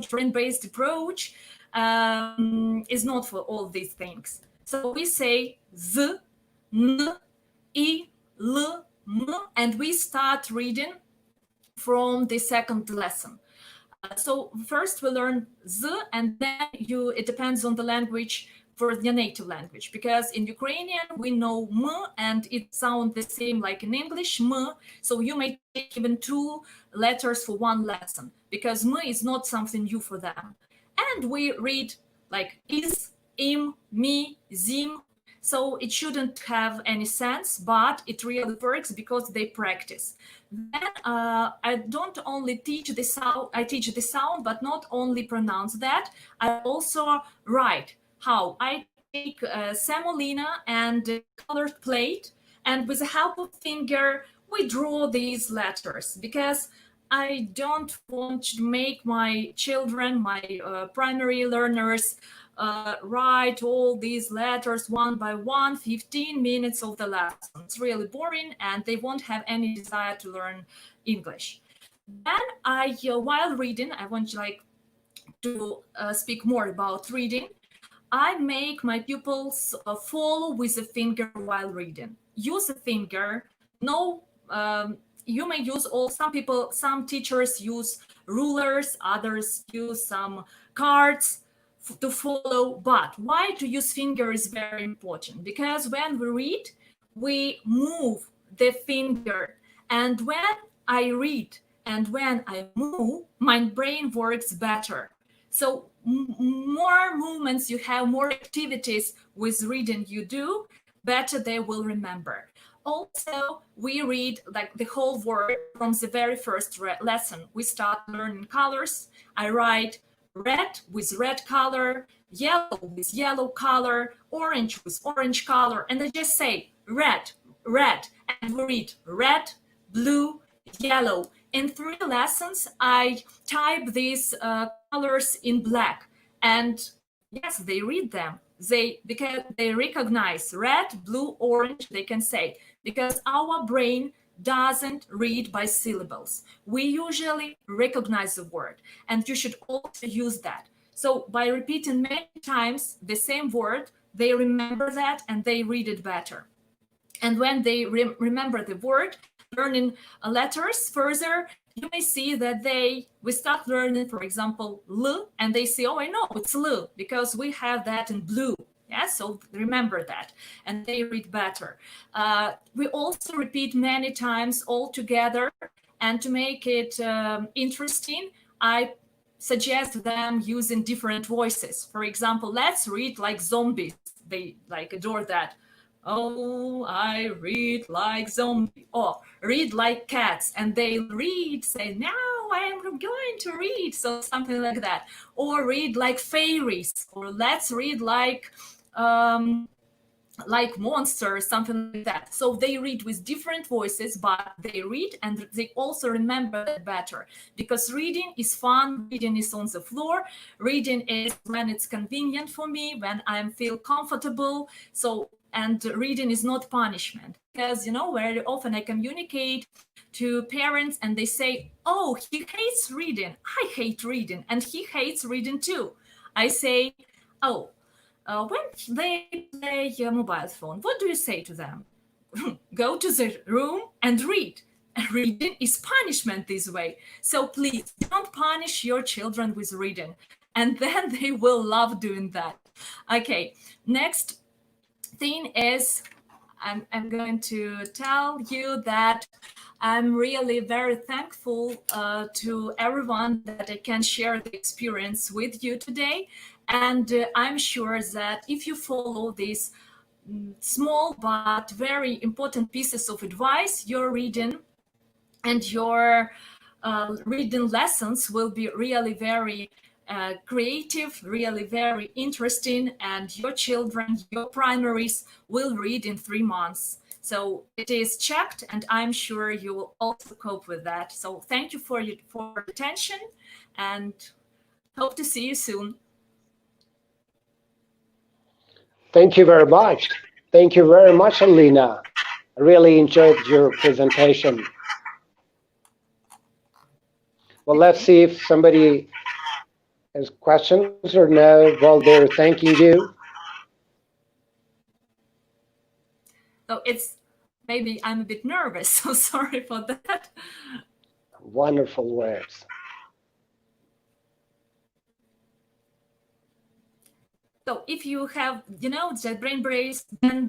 brain-based approach is not for all these things. So we say Z, N, I, L, M, and we start reading from the second lesson. So first we learn Z, and then it depends on the language for the native language, because in Ukrainian we know M and it sounds the same like in English, M, so you may take even 2 letters for one lesson, because M is not something new for them. And we read like is, im, mi, zim, So it shouldn't have any sense, but it really works because they practice. Then I don't only teach the sound, I teach the sound, but not only pronounce that, I also write. How? I take semolina and a colored plate, and with the help of finger, we draw these letters, because I don't want to make my children, my primary learners, write all these letters one by one, 15 minutes of the lesson. It's really boring, and they won't have any desire to learn English. Then I, while reading, I want to speak more about reading. I make my pupils follow with the finger while reading. Use a finger. No, you may use some teachers use rulers, others use some cards to follow. But why to use finger is very important, because when we read, we move the finger. And when I read and when I move, my brain works better. So more movements you have, more activities with reading you do, better they will remember. Also, we read like the whole word from the very first lesson. We start learning colors. I write red with red color, yellow with yellow color, orange with orange color, and I just say red, red, and we read red, blue, yellow. In 3 lessons, I type these colors in black, and yes, they read them. Because they recognize red, blue, orange, they can say, because our brain doesn't read by syllables. We usually recognize the word, and you should also use that. So by repeating many times the same word, they remember that and they read it better. And when they remember the word, learning letters further, you may see that we start learning, for example, L, and they say, oh, I know it's L, because we have that in blue. Yeah, so remember that, and they read better. We also repeat many times all together, and to make it interesting, I suggest them using different voices. For example, let's read like zombies. They adore that. Oh, I read like zombie. Or read like cats, and they read, say, now I am going to read. So something like that. Or read like fairies. Or let's read like monsters, something like that. So they read with different voices, but they read and they also remember it better, because reading is fun. Reading is on the floor. Reading is when it's convenient for me, when I feel comfortable. And reading is not punishment, because, very often I communicate to parents and they say, oh, he hates reading. I hate reading. And he hates reading too. I say, oh, when they play your mobile phone, what do you say to them? Go to the room and read. Reading is punishment this way. So please don't punish your children with reading. And then they will love doing that. Okay, next thing is, I'm going to tell you that I'm really very thankful to everyone that I can share the experience with you today. And I'm sure that if you follow these small but very important pieces of advice, your reading and your reading lessons will be really very creative, really very interesting, and your children, your primaries will read in 3 months. So it is checked, and I'm sure you will also cope with that. So thank you for your attention, and hope to see you soon. Thank you very much. Thank you very much, Iryna. I really enjoyed your presentation. Well, let's see if somebody has questions or no while they're thanking you. So maybe I'm a bit nervous, so sorry for that. Wonderful words. So if you have, the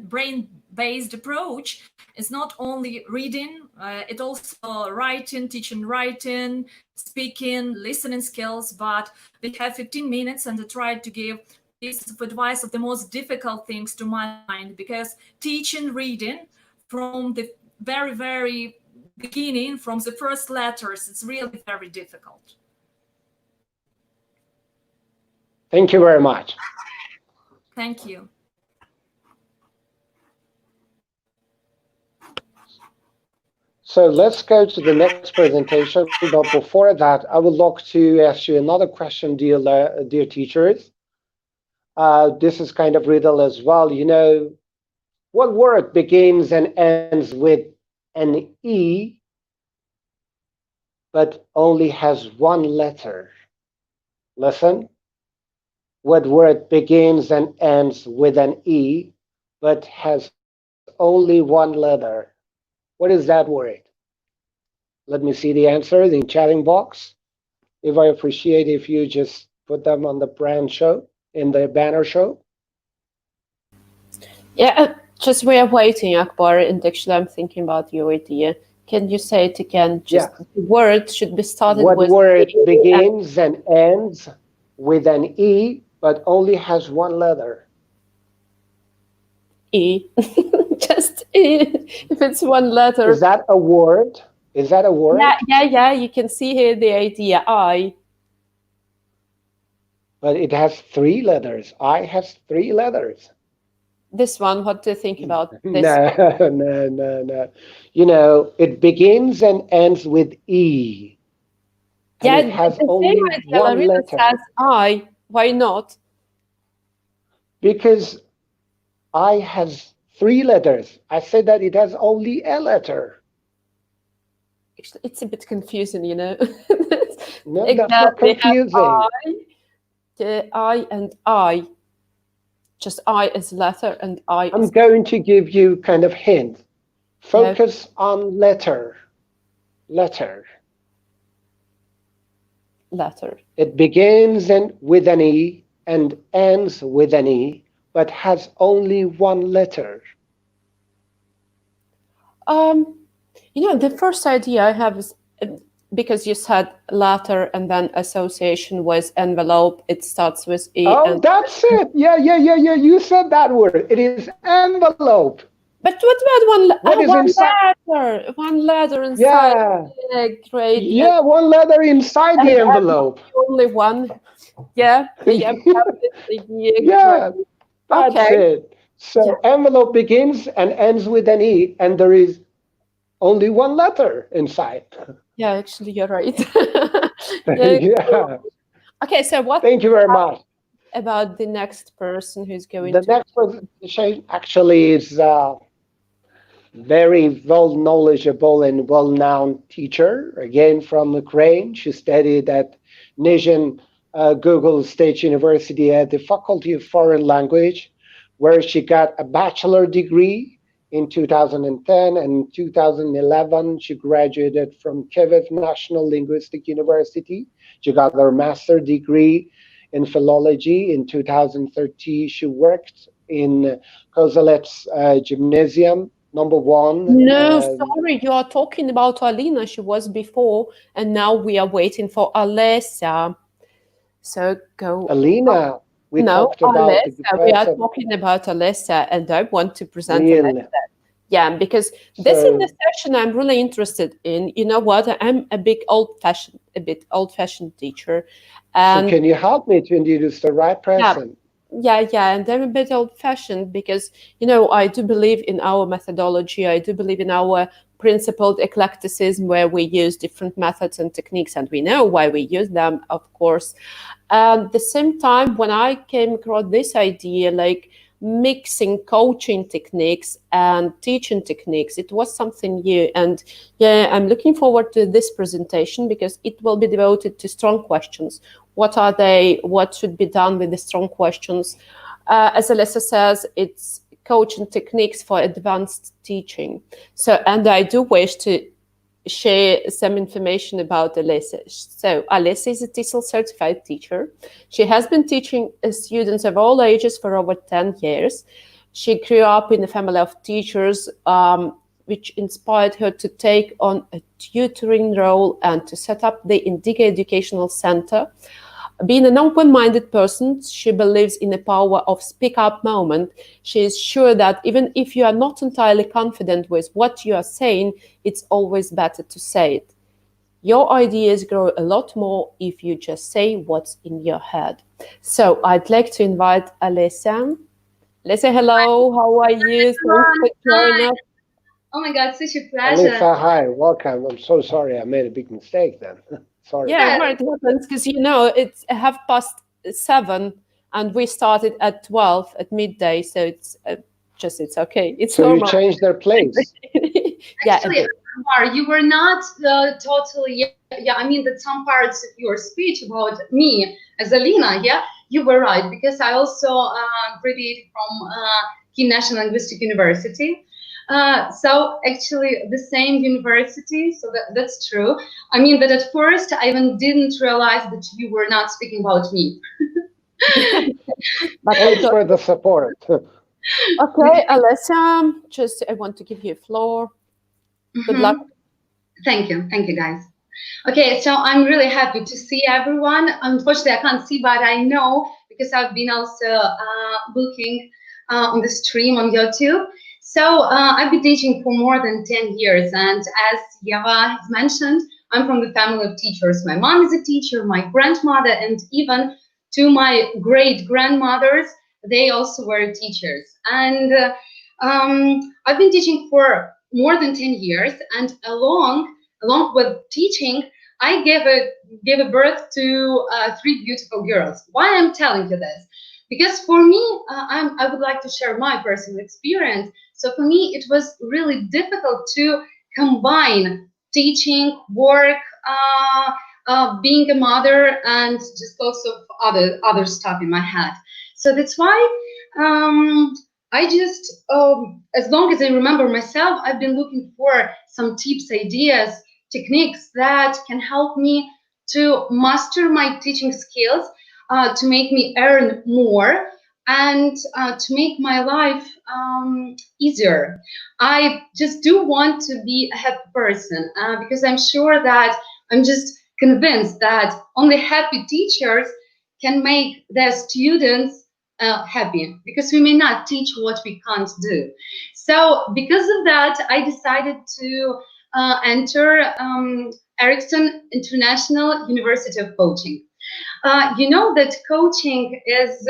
brain-based approach, it's not only reading, it also writing, teaching writing, speaking, listening skills, but we have 15 minutes and I try to give pieces of advice of the most difficult things to my mind, because teaching reading from the very, very beginning, from the first letters, it's really very difficult. Thank you very much. Thank you. So let's go to the next presentation. But before that, I would like to ask you another question, dear teachers. This is kind of riddle as well. You know, what word begins and ends with an E, but only has one letter? Listen. What word begins and ends with an E, but has only one letter? What is that word? Let me see the answers in chatting box. If I appreciate if you just put them on the brand show, in the banner show. Yeah, just we are waiting, Akbar, and actually I'm thinking about your idea. Can you say it again? Just the word should be started with... What word begins and ends with an E, but only has one letter? E. Just E. If it's one letter. Is that a word? Is that a word? Yeah. You can see here the idea, I. But it has three letters. I has three letters. This one, what do you think about this? No. You know, it begins and ends with E. Yeah, it has the only same idea, one Iryna letter. says I. Why not? Because I has three letters. I said that it has only a letter. Actually, it's a bit confusing, you know. No, exactly. that's not confusing. I and I. Just I is letter and I I'm is... going to give you kind of hint. Focus on letter. Letter. It begins with an E and ends with an E, but has only one letter. You know, the first idea I have is, because you said letter and then association with envelope, it starts with E. Oh, that's it. Yeah. You said that word. It is envelope. But what about What is inside? letter? One letter inside. Yeah. Great. Yeah, one letter inside the envelope. Only one. Yeah. Yeah, Great. that's it. So envelope begins and ends with an E, and there is only one letter inside. Yeah, actually, you're right. Yeah. Okay, so what? Thank you very much. About the next person who's going The to... next presentation actually is very well knowledgeable and well-known teacher, again from Ukraine. She studied at Nizhyn Google State University at the Faculty of Foreign Language, where she got a bachelor degree in 2010, and in 2011 she graduated from Kyiv National Linguistic University. She got her master degree in philology. In 2013 she worked in Kozak's gymnasium #1. No, sorry, you are talking about Iryna. She was before, and now we are waiting for Lesia. So go. Iryna. We talked about Lesia. We are talking about Lesia, and I want to present Lesia. Yeah, because this is the session I'm really interested in. You know what? I'm a bit old-fashioned teacher. So can you help me to introduce the right person? Yeah, and I'm a bit old-fashioned because, you know, I do believe in our methodology. I do believe in our principled eclecticism, where we use different methods and techniques, and we know why we use them, of course. At the same time, when I came across this idea, like mixing coaching techniques and teaching techniques, it was something new. And yeah, I'm looking forward to this presentation because it will be devoted to strong questions. What are they? What should be done with the strong questions? As Lesia says, it's coaching techniques for advanced teaching. So, and I do wish to share some information about Lesia. So Lesia is a TESOL certified teacher. She has been teaching students of all ages for over 10 years. She grew up in a family of teachers, which inspired her to take on a tutoring role and to set up the Indigo Educational Center. Being an open-minded person, she believes in the power of speak-up moment. She is sure that even if you are not entirely confident with what you are saying, it's always better to say it. Your ideas grow a lot more if you just say what's in your head. So I'd like to invite Lesia. Lesia, hello, how are you? Thanks for joining us. Oh my God, such a pleasure. Alisa, hi, welcome. I'm so sorry, I made a big mistake then. Sorry. Yeah, well, it happens because, you know, it's 7:30 and we started at 12 at midday, so it's it's okay. It's so normal. You changed their place. Yeah, actually, you were not totally, yeah, I mean that some parts of your speech about me as Alina, yeah, you were right, because I also graduated from Kyiv National Linguistic University. So actually the same university, so that's true. I mean that at first I even didn't realize that you were not speaking about me. But thanks for the support. Okay, Lesia, I want to give you a floor. Good luck. Thank you guys. Okay, so I'm really happy to see everyone. Unfortunately, I can't see, but I know because I've been also looking on the stream on YouTube. So I've been teaching for more than 10 years, and as Yeva has mentioned, I'm from the family of teachers. My mom is a teacher, my grandmother, and even to my great-grandmothers, they also were teachers. And I've been teaching for more than 10 years, and along with teaching, I gave a birth to 3 beautiful girls. Why I'm telling you this? Because for me, I would like to share my personal experience. So for me, it was really difficult to combine teaching, work, being a mother, and just lots of other stuff in my head. So that's why I just, as long as I remember myself, I've been looking for some tips, ideas, techniques that can help me to master my teaching skills, to make me earn more, and to make my life easier. I just do want to be a happy person, because I'm sure that I'm just convinced that only happy teachers can make their students happy, because we may not teach what we can't do. So because of that, I decided to enter Ericsson International University of Coaching. You know that coaching is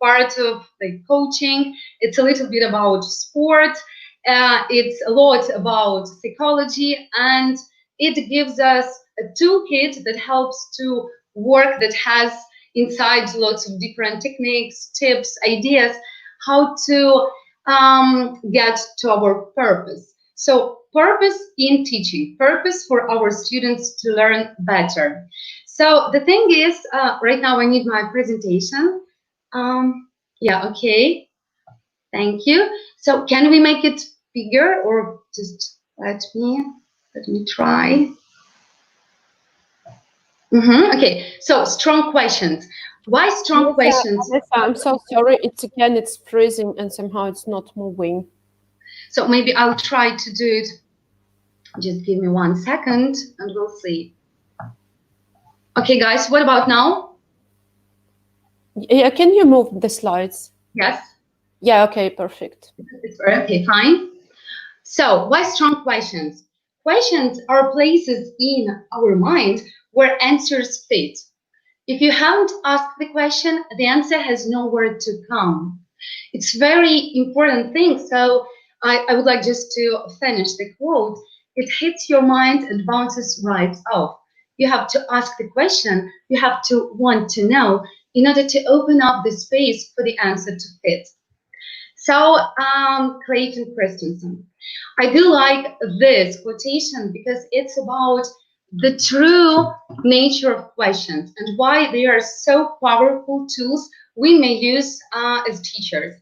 part of coaching. It's a little bit about sport. It's a lot about psychology, and it gives us a toolkit that helps to work, that has inside lots of different techniques, tips, ideas, how to get to our purpose. So purpose in teaching, purpose for our students to learn better. So the thing is, right now I need my presentation. Yeah, okay. Thank you. So can we make it bigger, or just let me try. Okay, so strong questions. Why strong questions? I'm so sorry. It's freezing and somehow it's not moving. So maybe I'll try to do it. Just give me 1 second and we'll see. Okay, guys, what about now? Yeah, can you move the slides? Yes. Yeah, okay, perfect. Okay, fine. So why strong questions? Questions are places in our mind where answers fit. If you haven't asked the question, the answer has nowhere to come. It's very important thing. So I would like just to finish the quote. It hits your mind and bounces right off. You have to ask the question. You have to want to know in order to open up the space for the answer to fit. So Clayton Christensen. I do like this quotation because it's about the true nature of questions and why they are so powerful tools we may use as teachers.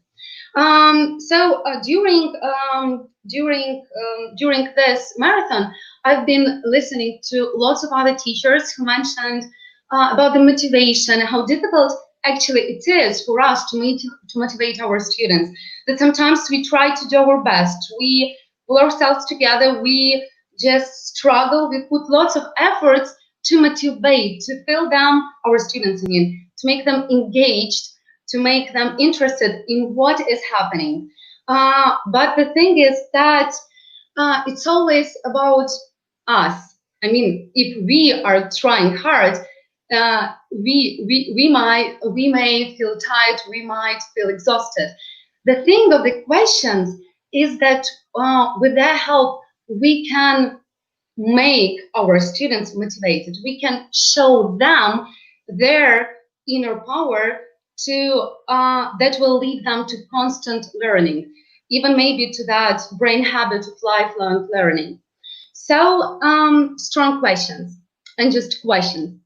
During this marathon, I've been listening to lots of other teachers who mentioned about the motivation, how difficult actually it is for us to motivate our students. That sometimes we try to do our best, we pull ourselves together, we just struggle, we put lots of efforts, to motivate, to fill them, our students, I mean, to make them engaged, to make them interested in what is happening. But the thing is that it's always about us. I mean, if we are trying hard, we may feel tired, we might feel exhausted. The thing of the questions is that with their help, we can make our students motivated. We can show them their inner power to that will lead them to constant learning, even maybe to that brain habit of lifelong learning. So strong questions and just questions.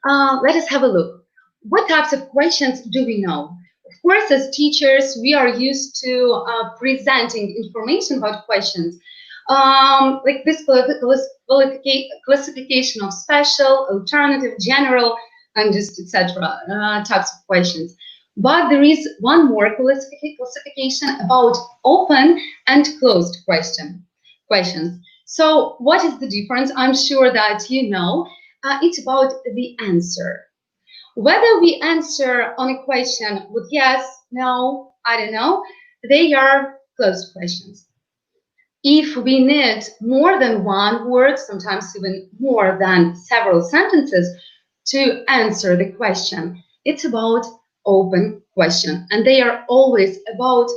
Let us have a look. What types of questions do we know? Of course, as teachers, we are used to presenting information about questions, like this classification of special, alternative, general, and just etc. Types of questions. But there is one more classification about open and closed questions. So what is the difference? I'm sure that you know. It's about the answer. Whether we answer on a question with yes, no, I don't know, they are closed questions. If we need more than one word, sometimes even more than several sentences to answer the question, it's about open question. And they are always about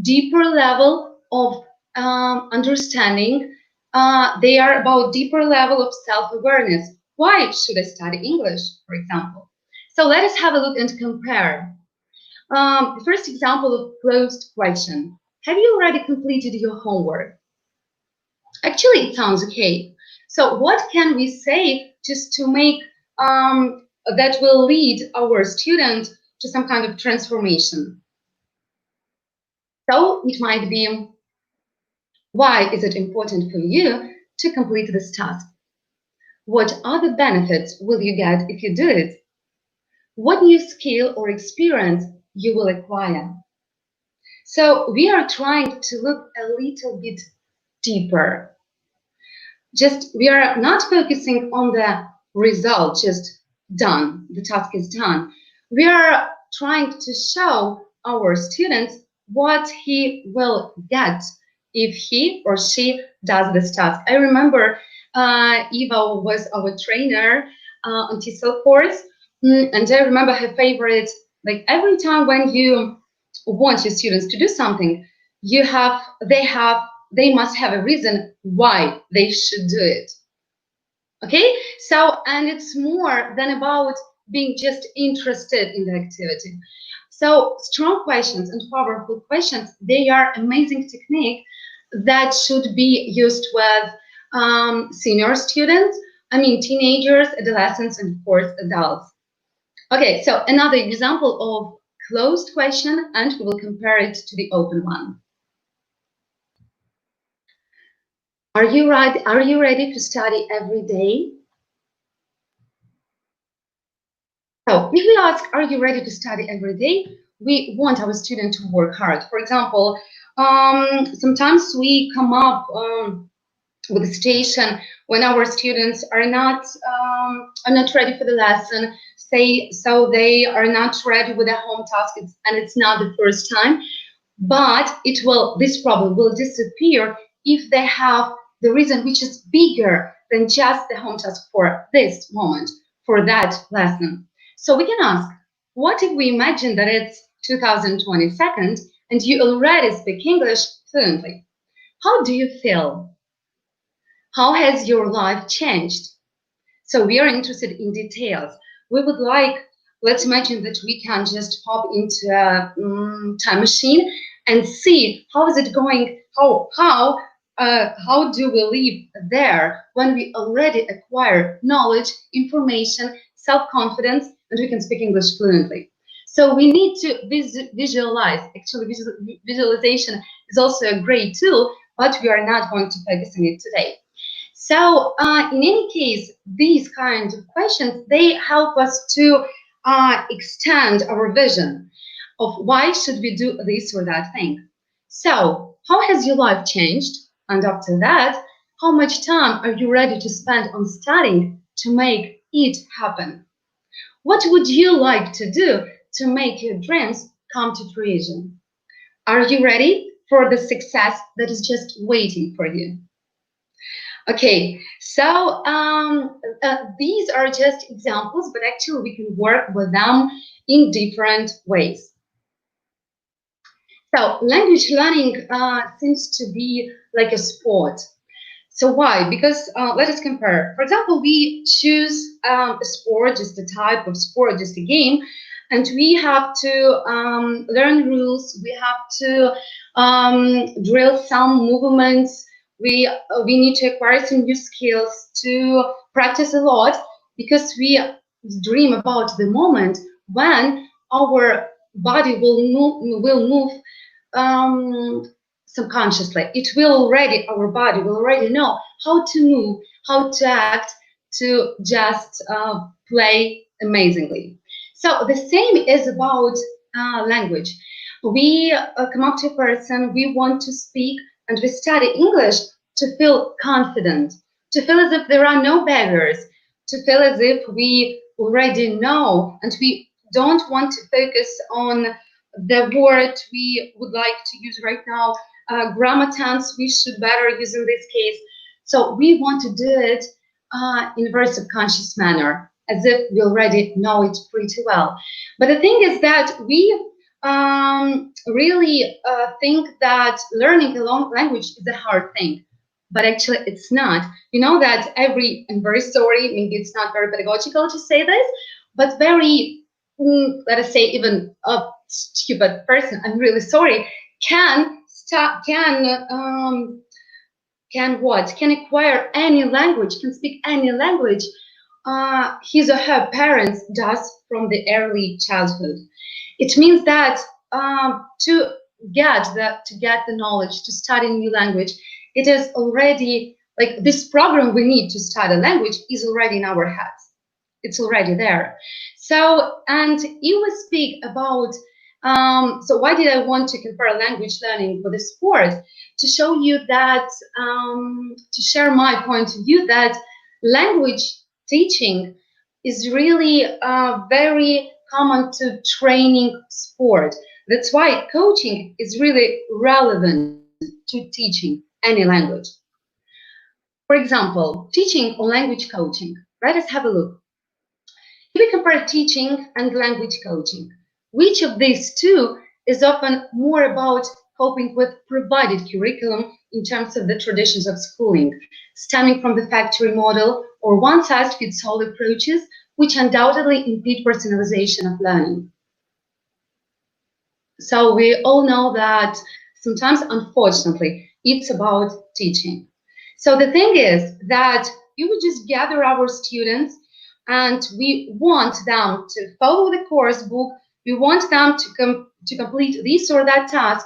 deeper level of understanding. They are about deeper level of self-awareness. Why should I study English, for example? So let us have a look and compare. The first example of closed question. Have you already completed your homework? Actually, it sounds okay. So what can we say just to make that will lead our student to some kind of transformation? So it might be, why is it important for you to complete this task? What other benefits will you get if you do it? What new skill or experience you will acquire? So we are trying to look a little bit deeper. Just we are not focusing on the result, just done, the task is done. We are trying to show our students what he will get if he or she does this task. I remember Eva was our trainer on TESOL course, and I remember her favorite, like every time when you want your students to do something, they must have a reason why they should do it. Okay, so, and it's more than about being just interested in the activity. So strong questions and powerful questions, they are amazing technique that should be used with senior students, I mean teenagers, adolescents, and of course adults. Okay, so another example of closed question, and we will compare it to the open one. Are you ready to study every day? So if we ask, are you ready to study every day? We want our student to work hard. For example, sometimes we come up with a situation when our students are not ready for the lesson, so they are not ready with a home task, and it's not the first time. But this problem will disappear if they have the reason which is bigger than just the home task for this moment, for that lesson. So we can ask, what if we imagine that it's 2022 and you already speak English fluently? How do you feel? How has your life changed? So we are interested in details. We would like, let's imagine that we can just pop into a time machine and see how is it going, how do we live there when we already acquire knowledge, information, self-confidence, and we can speak English fluently. So we need to visualize. Actually, visualization is also a great tool, but we are not going to focus on it today. So in any case, these kinds of questions, they help us to extend our vision of why should we do this or that thing. So how has your life changed? And after that, how much time are you ready to spend on studying to make it happen? What would you like to do to make your dreams come to fruition? Are you ready for the success that is just waiting for you? Okay, so these are just examples, but actually we can work with them in different ways. So language learning seems to be like a sport. So why? Because let us compare. For example, we choose a sport, just a type of sport, just a game, and we have to learn rules. We have to drill some movements. We need to acquire some new skills, to practice a lot, because we dream about the moment when our body will move subconsciously. It will already, our body will already know how to move, how to act, to just play amazingly. So the same is about language. We come up to a person, we want to speak, and we study English to feel confident, to feel as if there are no barriers, to feel as if we already know, and we don't want to focus on the word we would like to use right now, grammar tense we should better use in this case. So we want to do it in a very subconscious manner, as if we already know it pretty well. But the thing is that we really think that learning a long language is a hard thing, but actually it's not. You know that I'm very sorry, maybe it's not very pedagogical to say this, but very, let us say, even a stupid person, I'm really sorry, can acquire any language, can speak any language his or her parents does from the early childhood. It means that to get the knowledge, to study new language, it is already like this program we need to study language is already in our heads. It's already there. So, and you will speak about, so why did I want to compare language learning with the sport? To show you that, to share my point of view that language teaching is really very common to training sport. That's why coaching is really relevant to teaching any language. For example, teaching or language coaching. Let us have a look. If we compare teaching and language coaching, which of these two is often more about coping with provided curriculum in terms of the traditions of schooling, stemming from the factory model or one-size-fits-all approaches, which undoubtedly impede personalization of learning? So we all know that sometimes, unfortunately, it's about teaching. So the thing is that you would just gather our students and we want them to follow the course book. We want them to complete this or that task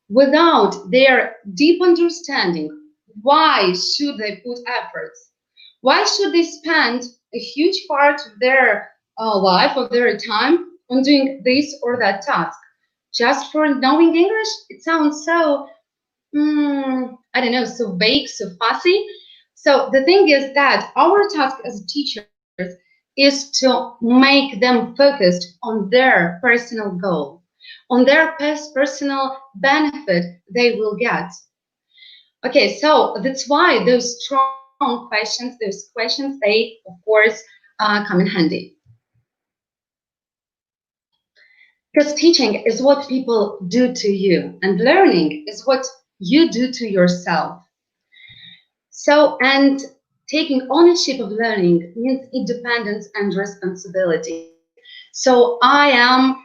without their deep understanding. Why should they put efforts? Why should they spend a huge part of their life, of their time, on doing this or that task? Just for knowing English? It sounds so, I don't know, so vague, so fussy. So the thing is that our task as teachers is to make them focused on their personal goal, on their personal benefit they will get. Okay, so that's why those strong questions, they, of course, come in handy. Because teaching is what people do to you, and learning is what you do to yourself. So, and taking ownership of learning means independence and responsibility. So I'm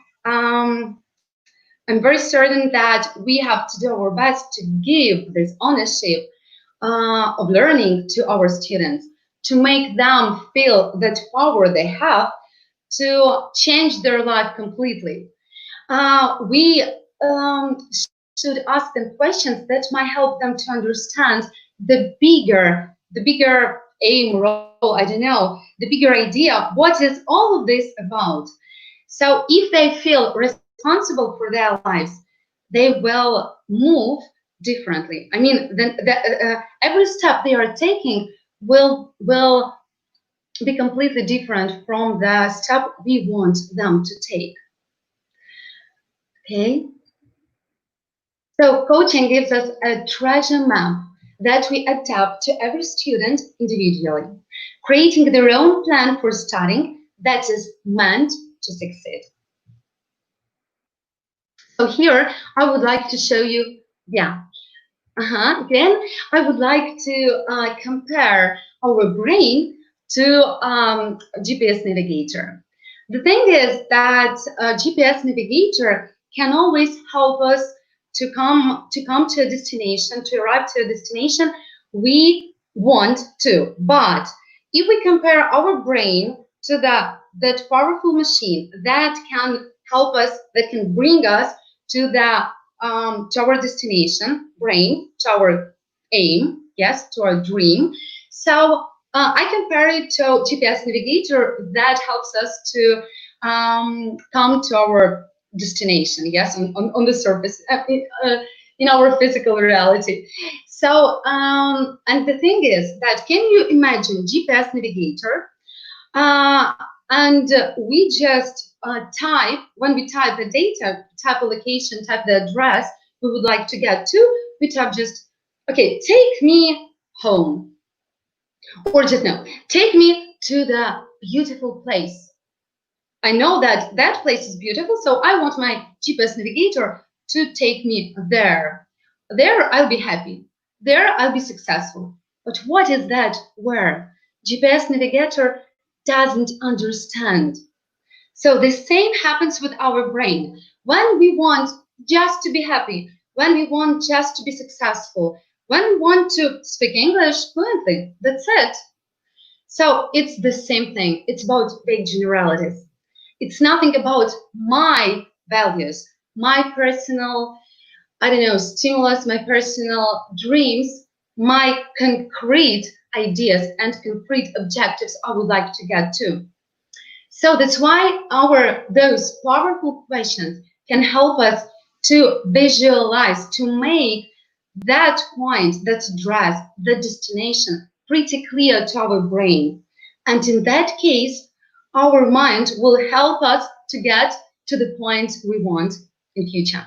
very certain that we have to do our best to give this ownership of learning to our students, to make them feel that power they have to change their life completely. We should ask them questions that might help them to understand the bigger aim, role, I don't know, the bigger idea. What is all of this about? So if they feel responsible for their lives, they will move differently. I mean, every step they are taking will be completely different from the step we want them to take. Okay. So coaching gives us a treasure map that we adapt to every student individually, creating their own plan for studying that is meant to succeed. So here I would like to show you, again, I would like to compare our brain to GPS navigator. The thing is that GPS navigator can always help us to come to a destination, to arrive to a destination we want to. But if we compare our brain to that powerful machine that can help us, that can bring us to our destination, brain, to our aim, yes, to our dream. So I compare it to GPS navigator that helps us to come to our destination, yes, on the surface, in our physical reality. So, and the thing is that, can you imagine GPS navigator, and we just type, when we type the data, type a location, type the address we would like to get to, we type just, okay, take me home. Or just no, take me to the beautiful place. I know that that place is beautiful, so I want my GPS navigator to take me there. There I'll be happy. There I'll be successful. But what is that where? GPS navigator doesn't understand. So the same happens with our brain. When we want just to be happy, when we want just to be successful, when we want to speak English fluently, that's it. So it's the same thing. It's about big generalities. It's nothing about my values, my personal, I don't know, stimulus, my personal dreams, my concrete ideas and concrete objectives I would like to get to. So that's why those powerful questions can help us to visualize, to make that point, that address, the destination pretty clear to our brain. And in that case, our mind will help us to get to the point we want in future.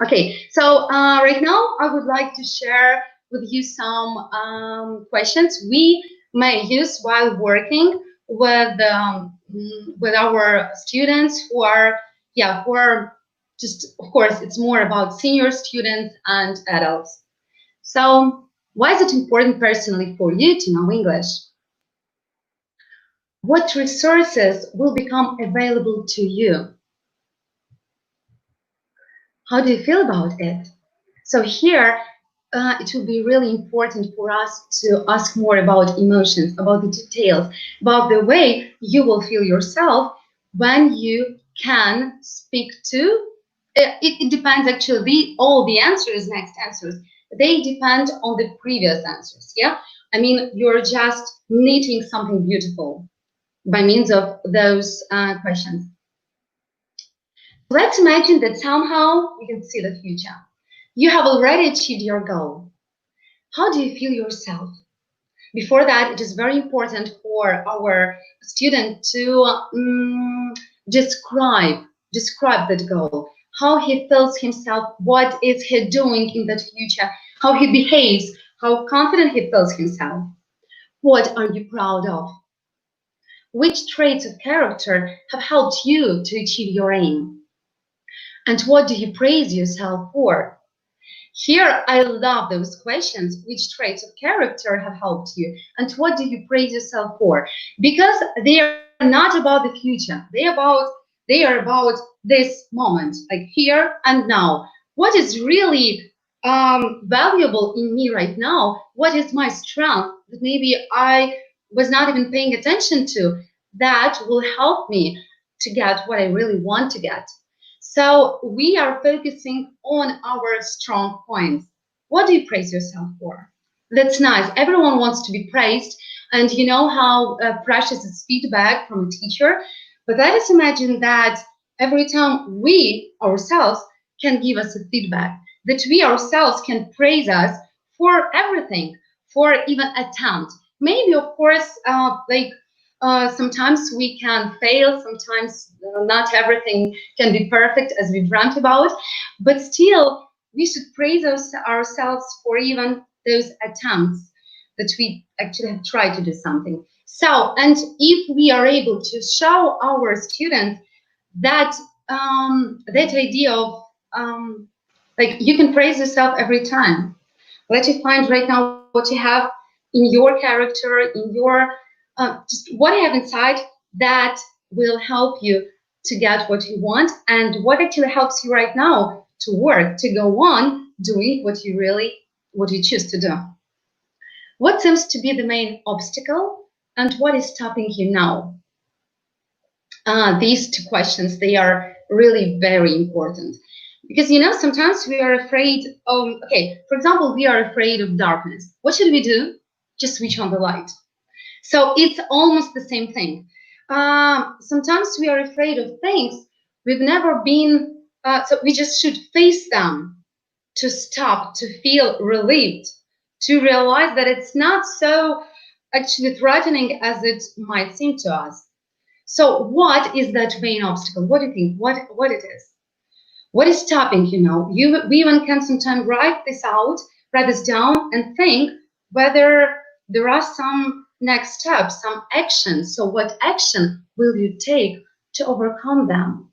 Okay, so right now I would like to share with you some questions we may use while working with our students who are just, of course, it's more about senior students and adults. So why is it important personally for you to know English? What resources will become available to you? How do you feel about it? So here, it will be really important for us to ask more about emotions, about the details, about the way you will feel yourself when you can speak to. It depends actually. All the answers, next answers, they depend on the previous answers. Yeah, I mean, you're just knitting something beautiful by means of those questions. Let's imagine that somehow you can see the future. You have already achieved your goal. How do you feel yourself? Before that, it is very important for our student to describe that goal, how he feels himself, what is he doing in that future, how he behaves, how confident he feels himself. What are you proud of? Which traits of character have helped you to achieve your aim? And what do you praise yourself for? Here, I love those questions. Which traits of character have helped you? And what do you praise yourself for? Because they are not about the future. They are about this moment, like here and now. What is really valuable in me right now? What is my strength that maybe I was not even paying attention to? That will help me to get what I really want to get. So we are focusing on our strong points. What do you praise yourself for? That's nice. Everyone wants to be praised. And you know how precious is feedback from a teacher. But let us imagine that every time we ourselves can give us a feedback, that we ourselves can praise us for everything, for even attempt, Maybe, of course, sometimes we can fail, sometimes not everything can be perfect as we dreamt about, but still we should praise ourselves for even those attempts that we actually have tried to do something. So, and if we are able to show our students that that idea of like you can praise yourself every time. Let you find right now what you have in your character, in your just what you have inside that will help you to get what you want, and what actually helps you right now to work, to go on doing what you choose to do. What seems to be the main obstacle, and what is stopping you now? These two questions, they are really very important. Because, you know, sometimes we are afraid of, okay, for example, we are afraid of darkness. What should we do? Just switch on the light. So it's almost the same thing. Sometimes we are afraid of things we've never been, so we just should face them to stop, to feel relieved, to realize that it's not so actually threatening as it might seem to us. So what is that main obstacle? What do you think? What it is? What is stopping, you know? We even can sometimes write this down and think whether there are some next steps, some actions. So what action will you take to overcome them?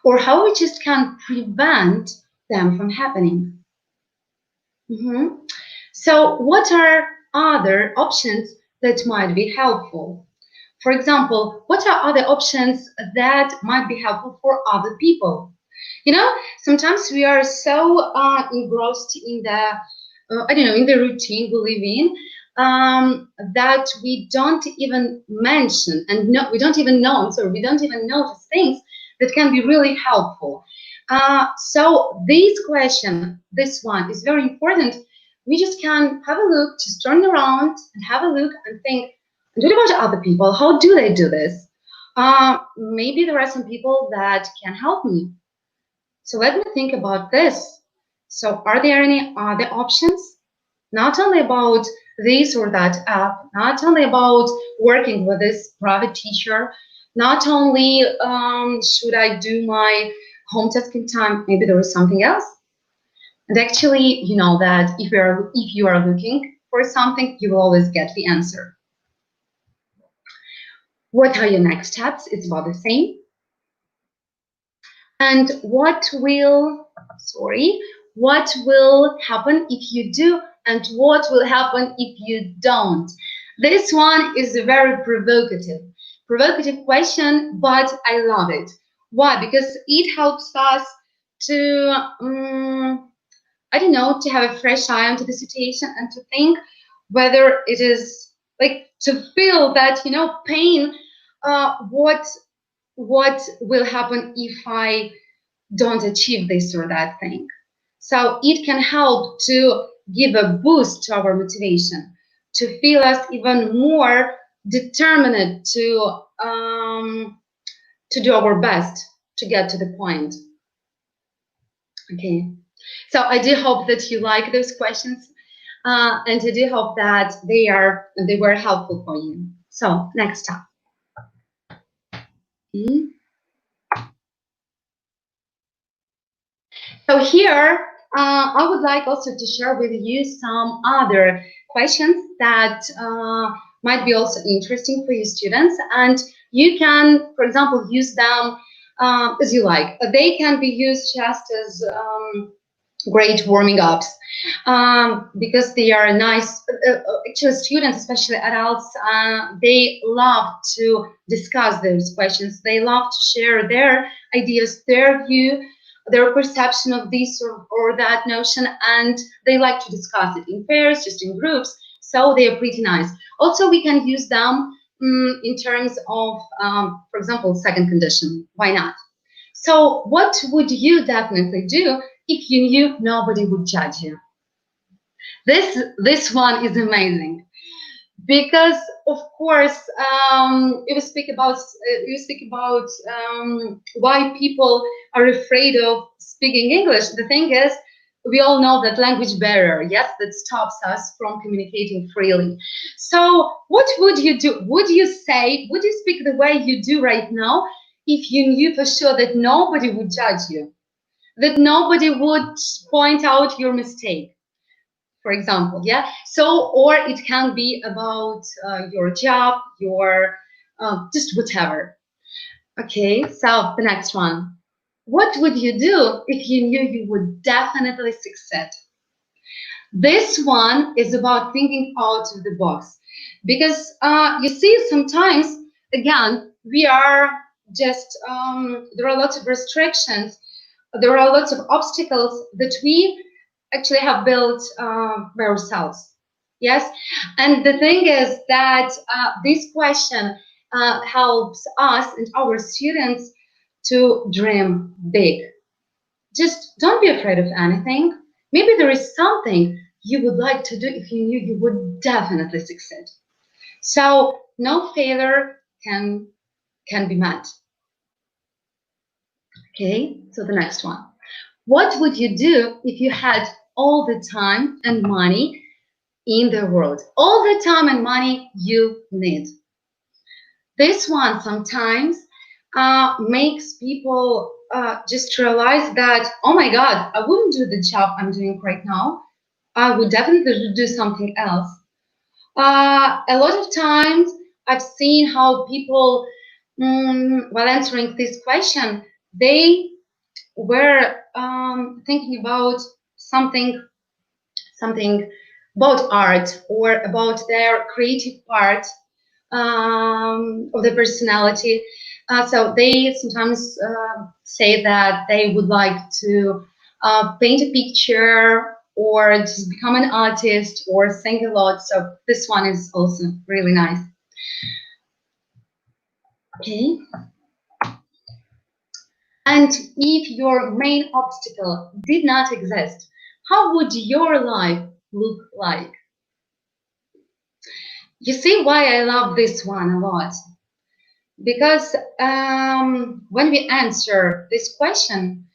Or how we just can prevent them from happening? So what are other options that might be helpful? For example, what are other options that might be helpful for other people? You know, sometimes we are so engrossed in the, in the routine we live in, that we don't even mention we don't even notice things that can be really helpful. So this question, this one is very important. We just can have a look, just turn around and have a look and think, and what about other people? How do they do this? Maybe there are some people that can help me. So let me think about this. So are there any other options? Not only about this or that app, not only about working with this private teacher, not only should I do my home task in time, maybe there is something else. And actually, you know that if you are looking for something, you will always get the answer. What are your next steps? It's about the same. And what will happen if you do, and what will happen if you don't? This one is a very provocative question, but I love it. Why? Because it helps us to, to have a fresh eye onto the situation and to think whether it is like to feel that, you know, pain, what will happen if I don't achieve this or that thing. So it can help to give a boost to our motivation, to feel us even more determined to do our best to get to the point. Okay, so I do hope that you like those questions, and I do hope that they were helpful for you. So next up. So here, I would like also to share with you some other questions that might be also interesting for you students, and you can, for example, use them as you like. They can be used just as great warming ups because they are nice. Actually, students, especially adults, they love to discuss those questions. They love to share their ideas, their view, their perception of this or that notion, and they like to discuss it in pairs, just in groups, so they are pretty nice. Also, we can use them in terms of, for example, second condition. Why not? So what would you definitely do if you knew nobody would judge you? This one is amazing. Because of course, you speak about why people are afraid of speaking English. The thing is we all know that language barrier, yes, that stops us from communicating freely. So what would you do? Would you speak the way you do right now if you knew for sure that nobody would judge you, that nobody would point out your mistake, for example, yeah? So, or it can be about your job, your just whatever. Okay, so the next one. What would you do if you knew you would definitely succeed? This one is about thinking out of the box, because you see, sometimes, again, we are just, there are lots of restrictions, there are lots of obstacles that we actually have built by ourselves. Yes, and the thing is that this question helps us and our students to dream big. Just don't be afraid of anything. Maybe there is something you would like to do if you knew you would definitely succeed. So no failure can be met. Okay, so the next one. What would you do if you had all the time and money in the world? All the time and money you need. This one sometimes makes people just realize that, oh my God, I wouldn't do the job I'm doing right now. I would definitely do something else. A lot of times I've seen how people, while answering this question, they were thinking about something about art or about their creative part of the personality. So they sometimes say that they would like to paint a picture or just become an artist or sing a lot. So this one is also really nice. Okay. And if your main obstacle did not exist, how would your life look like? You see why I love this one a lot? Because when we answer this question,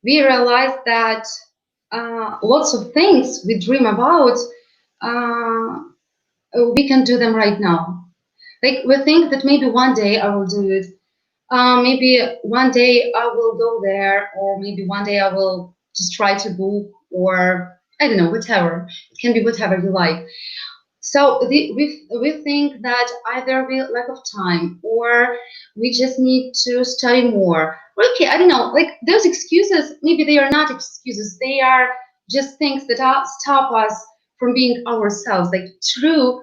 we realize that lots of things we dream about, we can do them right now. Like we think that maybe one day I will do it. Maybe one day I will go there, or maybe one day I will just write a book, or I don't know, whatever. It can be whatever you like. So we think that either we lack of time, or we just need to study more. Okay, I don't know, like those excuses, maybe they are not excuses. They are just things that stop us from being ourselves, like true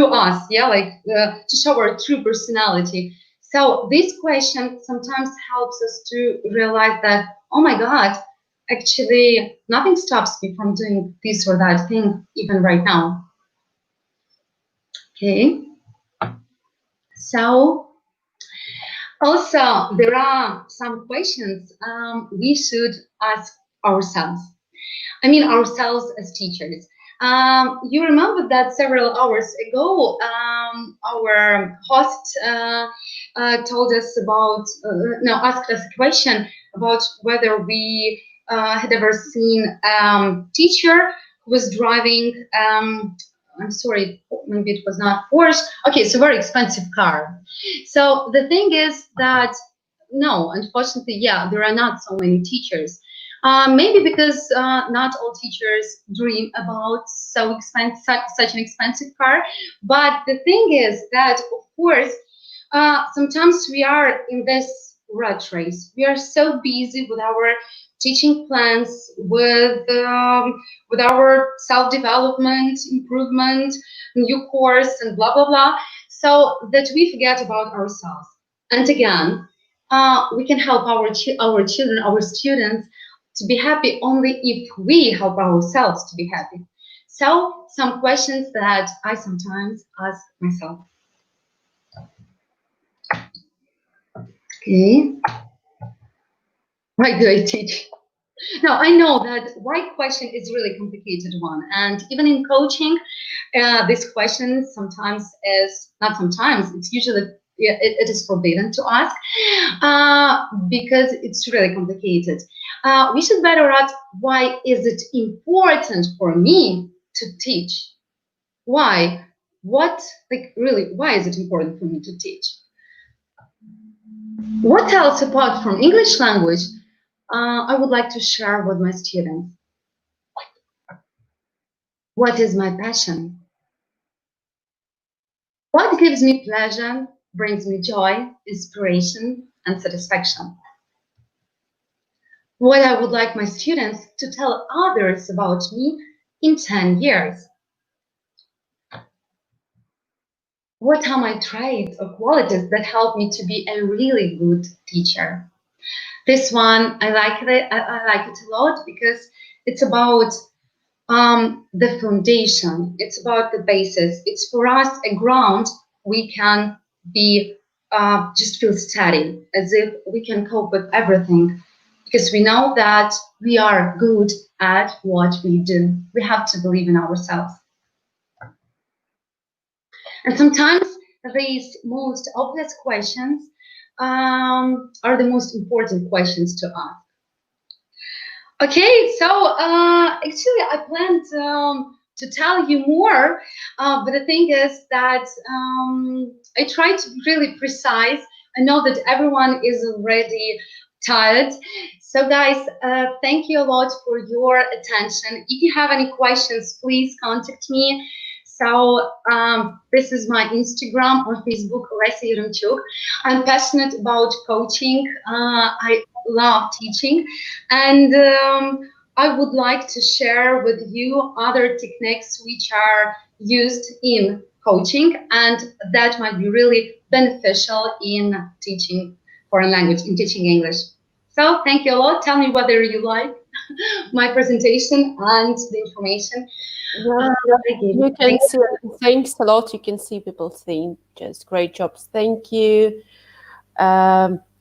us, yeah, like to show our true personality. So this question sometimes helps us to realize that, oh my God, actually nothing stops me from doing this or that thing even right now. Okay. So also there are some questions we should ask ourselves. I mean ourselves as teachers. You remember that several hours ago, our host told us about, asked us a question about whether we had ever seen a teacher who was driving, I'm sorry, maybe it was not Porsche. Okay, so very expensive car. So the thing is that, no, unfortunately, yeah, there are not so many teachers. Maybe because not all teachers dream about such an expensive car. But the thing is that, of course, sometimes we are in this rat race. We are so busy with our teaching plans, with our self-development, improvement, new course, and blah, blah, blah, so that we forget about ourselves. And again, we can help our children, our students, to be happy only if we help ourselves to be happy. So some questions that I sometimes ask myself. Okay. Why do I teach? Now, I know that why question is really complicated one. And even in coaching, this question sometimes is, not sometimes, it's yeah, it is forbidden to ask because it's really complicated. We should better ask, why is it important for me to teach? Why? What, like, really, why is it important for me to teach? What else apart from English language I would like to share with my students? What is my passion? What gives me pleasure, brings me joy, inspiration, and satisfaction? What I would like my students to tell others about me in 10 years? What are my traits or qualities that help me to be a really good teacher? This one, I like it a lot because it's about the foundation. It's about the basis. It's for us a ground we can be just feel steady, as if we can cope with everything, because we know that we are good at what we do. We have to believe in ourselves. And sometimes these most obvious questions are the most important questions to ask. Okay, so actually I planned to tell you more, but the thing is that I try to be really precise. I know that everyone is already tired. So guys, thank you a lot for your attention. If you have any questions, please contact me. So this is my Instagram or Facebook, Lesia. I'm passionate about coaching. I love teaching, and I would like to share with you other techniques which are used in coaching and that might be really beneficial in teaching foreign language, in teaching English. So thank you a lot. Tell me whether you like my presentation and the information. You can see, thanks a lot. You can see people saying just great jobs. Thank you.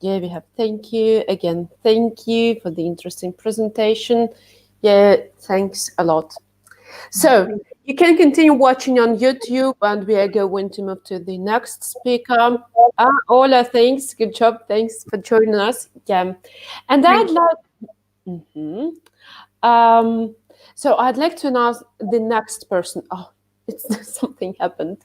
Yeah, we have thank you again. Thank you for the interesting presentation. Yeah, thanks a lot. So you can continue watching on YouTube, and we are going to move to the next speaker. Ola, thanks. Good job. Thanks for joining us. Yeah, and I'd like. So I'd like to announce the next person. Oh, it's something happened.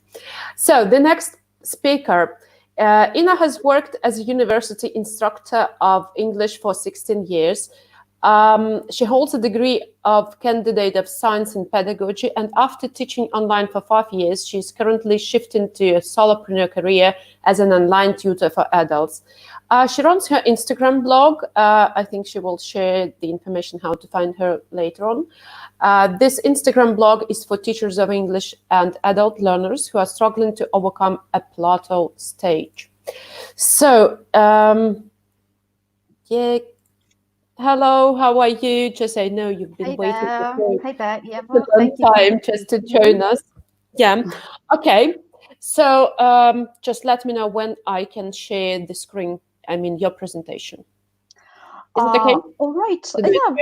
So the next speaker. Ina has worked as a university instructor of English for 16 years. She holds a degree of Candidate of Science in Pedagogy, and after teaching online for 5 years, she's currently shifting to a solopreneur career as an online tutor for adults. She runs her Instagram blog. I think she will share the information how to find her later on. This Instagram blog is for teachers of English and adult learners who are struggling to overcome a plateau stage. So, yeah. Hello, how are you? Just I know you've been waiting yeah, well, some time just to join us. Yeah. Okay. So just let me know when I can share the screen. I mean your presentation. Is it okay? All right. Yeah,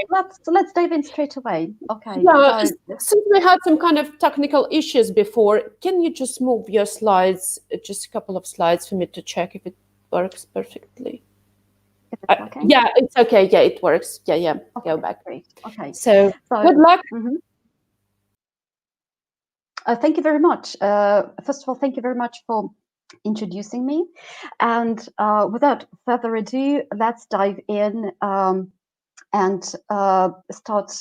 let's dive in straight away. Okay. Yeah. So, since we had some kind of technical issues before, can you just move your slides, just a couple of slides for me to check if it works perfectly? Yeah, it's okay. Yeah, it works. Yeah. Okay, go back. Great. Okay. So good luck. Thank you very much. First of all, thank you very much for introducing me. And without further ado, let's dive in and start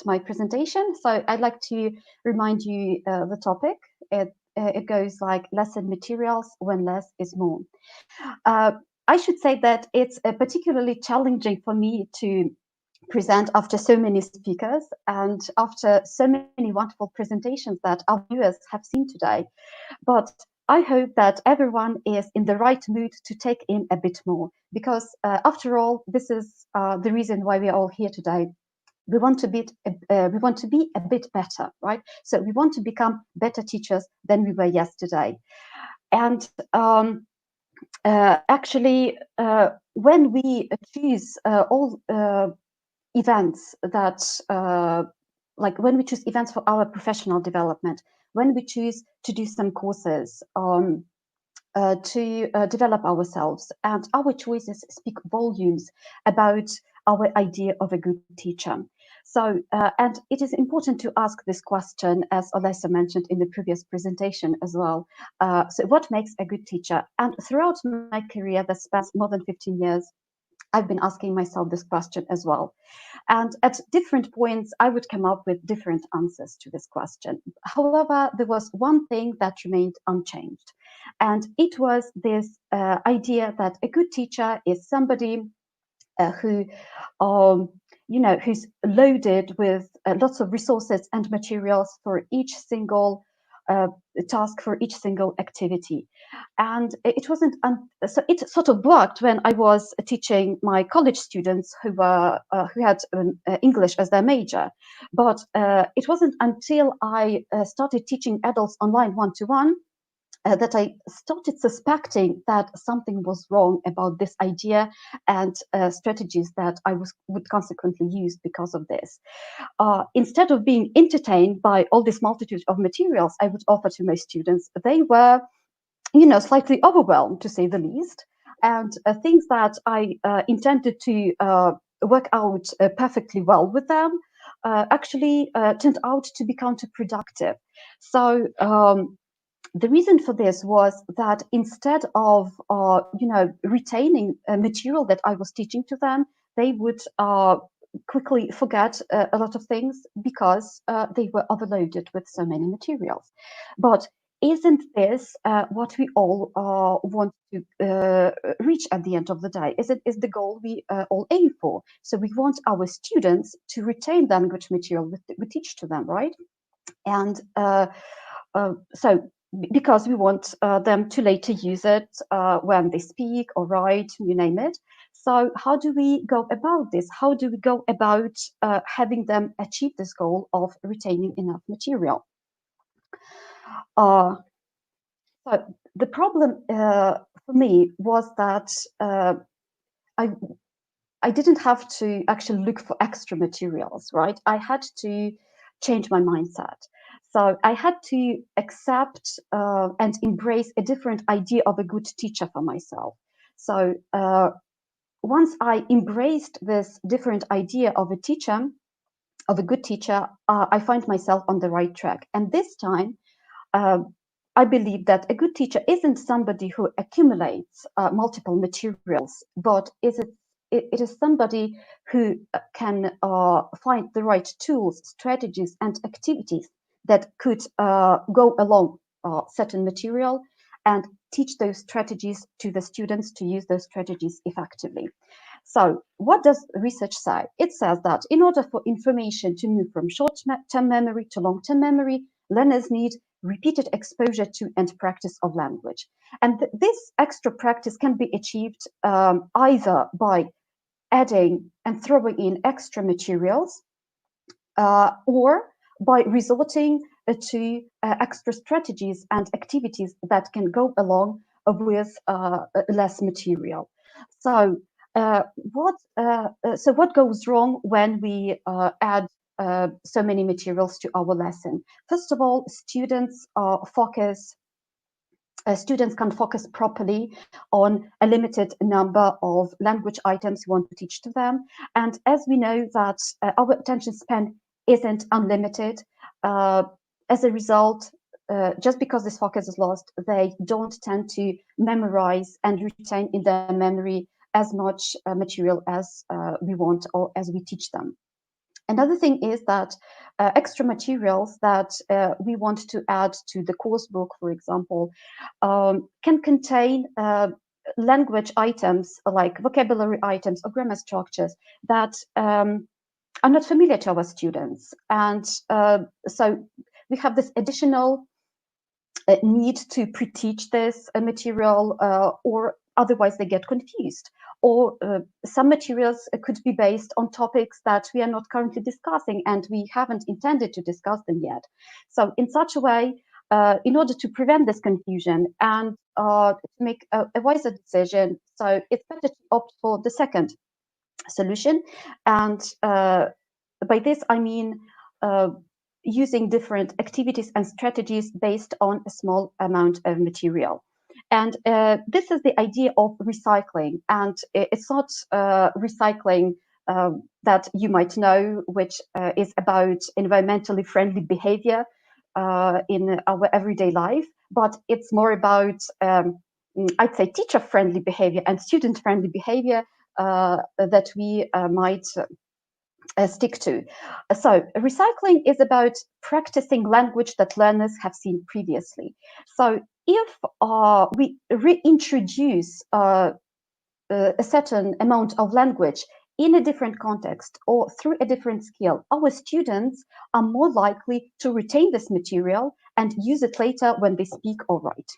my presentation. So I'd like to remind you the topic. It goes like lesson materials when less is more. I should say that it's particularly challenging for me to present after so many speakers and after so many wonderful presentations that our viewers have seen today. But I hope that everyone is in the right mood to take in a bit more, because after all, this is the reason why we are all here today. We want to be a bit better, right? So we want to become better teachers than we were yesterday. And actually, when we choose all events that, like when we choose events for our professional development, when we choose to do some courses, to develop ourselves, and our choices speak volumes about our idea of a good teacher. So, and it is important to ask this question, as Lesia mentioned in the previous presentation as well. So what makes a good teacher? And throughout my career that spans more than 15 years, I've been asking myself this question as well. And at different points, I would come up with different answers to this question. However, there was one thing that remained unchanged. And it was this idea that a good teacher is somebody who who's loaded with lots of resources and materials for each single task, for each single activity. And it wasn't, so it sort of worked when I was teaching my college students who had English as their major. But it wasn't until I started teaching adults online one-to-one that I started suspecting that something was wrong about this idea and strategies that I would consequently use because of this. Instead of being entertained by all this multitude of materials I would offer to my students, they were, slightly overwhelmed, to say the least. And things that I intended to work out perfectly well with them actually turned out to be counterproductive. So the reason for this was that instead of retaining material that I was teaching to them, they would quickly forget a lot of things because they were overloaded with so many materials. But isn't this what we all want to reach at the end of the day? Is the goal we all aim for? So we want our students to retain the language material we teach to them, right? And so because we want them to later use it when they speak or write, you name it. So how do we go about this? How do we go about having them achieve this goal of retaining enough material? So the problem for me was that I didn't have to actually look for extra materials, right? I had to change my mindset. So I had to accept and embrace a different idea of a good teacher for myself. So once I embraced this different idea of a teacher, of a good teacher, I find myself on the right track. And this time, I believe that a good teacher isn't somebody who accumulates multiple materials, but it is somebody who can find the right tools, strategies, and activities that could go along certain material and teach those strategies to the students to use those strategies effectively. So what does research say? It says that in order for information to move from short-term memory to long-term memory, learners need repeated exposure to and practice of language. And this extra practice can be achieved either by adding and throwing in extra materials or by resorting to extra strategies and activities that can go along with less material. So what goes wrong when we add so many materials to our lesson? First of all, students can focus properly on a limited number of language items we want to teach to them. And as we know that our attention span isn't unlimited, as a result, just because this focus is lost, they don't tend to memorize and retain in their memory as much material as we want or as we teach them. Another thing is that extra materials that we want to add to the course book, for example, can contain language items like vocabulary items or grammar structures that are not familiar to our students. And so we have this additional need to pre-teach this material or otherwise they get confused. Or some materials could be based on topics that we are not currently discussing and we haven't intended to discuss them yet. So in such a way, in order to prevent this confusion and to make a wiser decision, so it's better to opt for the second solution. And by this, I mean using different activities and strategies based on a small amount of material. And this is the idea of recycling. And it's not recycling that you might know, which is about environmentally friendly behavior in our everyday life, but it's more about, I'd say, teacher-friendly behavior and student-friendly behavior that we might stick to. So recycling is about practicing language that learners have seen previously. So if we reintroduce a certain amount of language in a different context or through a different skill, our students are more likely to retain this material and use it later when they speak or write.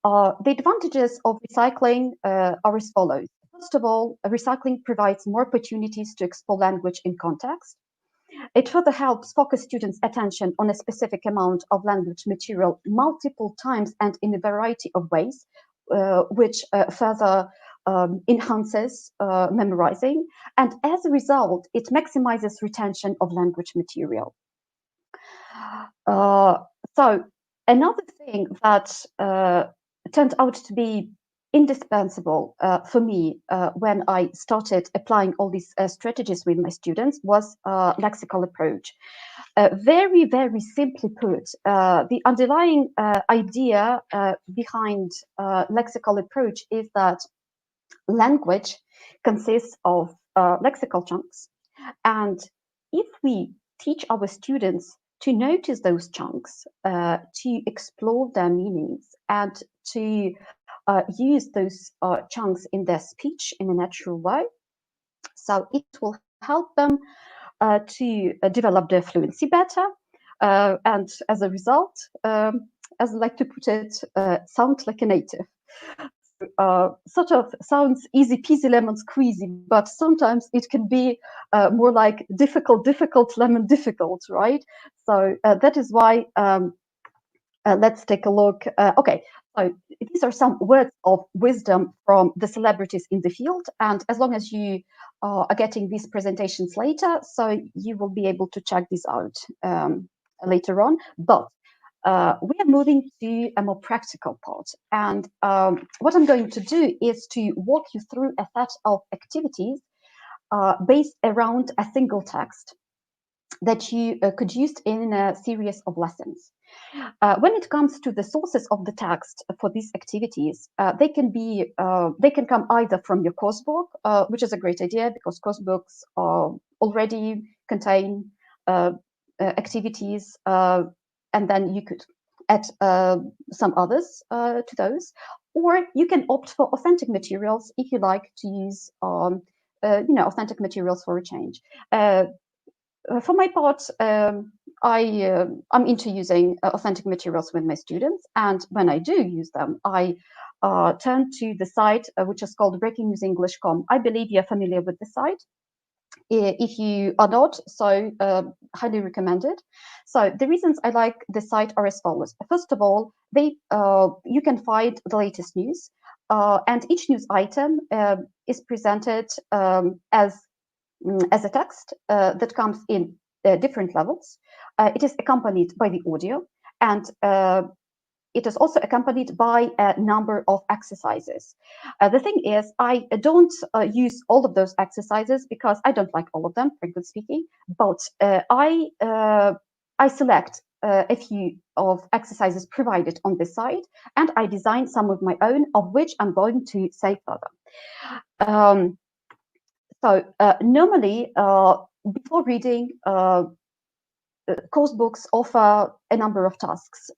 The advantages of recycling are as follows. First of all, recycling provides more opportunities to explore language in context. It further helps focus students' attention on a specific amount of language material multiple times and in a variety of ways, which further enhances memorizing. And as a result, it maximizes retention of language material. So another thing that turned out to be indispensable for me when I started applying all these strategies with my students was lexical approach. Very, very simply put, the underlying idea behind lexical approach is that language consists of lexical chunks. And if we teach our students to notice those chunks, to explore their meanings, and to use those chunks in their speech in a natural way, so it will help them to develop their fluency better, and as a result, as I like to put it, sound like a native. Sort of sounds easy peasy lemon squeezy, but sometimes it can be more like difficult lemon difficult, right? So that is why let's take a look. Okay, so these are some words of wisdom from the celebrities in the field, and as long as you are getting these presentations later, so you will be able to check these out later on. But we are moving to a more practical part. And what I'm going to do is to walk you through a set of activities based around a single text that you could use in a series of lessons. When it comes to the sources of the text for these activities, they can come either from your coursebook, which is a great idea because coursebooks already contain activities, and then you could add some others to those, or you can opt for authentic materials if you like to use authentic materials for a change. For my part, I'm into using authentic materials with my students, and when I do use them, I turn to the site which is called breakingnewsenglish.com. I believe you're familiar with the site. If you are not, so highly recommend it. So the reasons I like the site are as follows. First of all, you can find the latest news, and each news item is presented as a text that comes in different levels. It is accompanied by the audio, and it is also accompanied by a number of exercises. The thing is, I don't use all of those exercises because I don't like all of them, frankly speaking, but I select a few of exercises provided on this site, and I design some of my own, of which I'm going to say further. So normally, before reading, course books offer a number of tasks,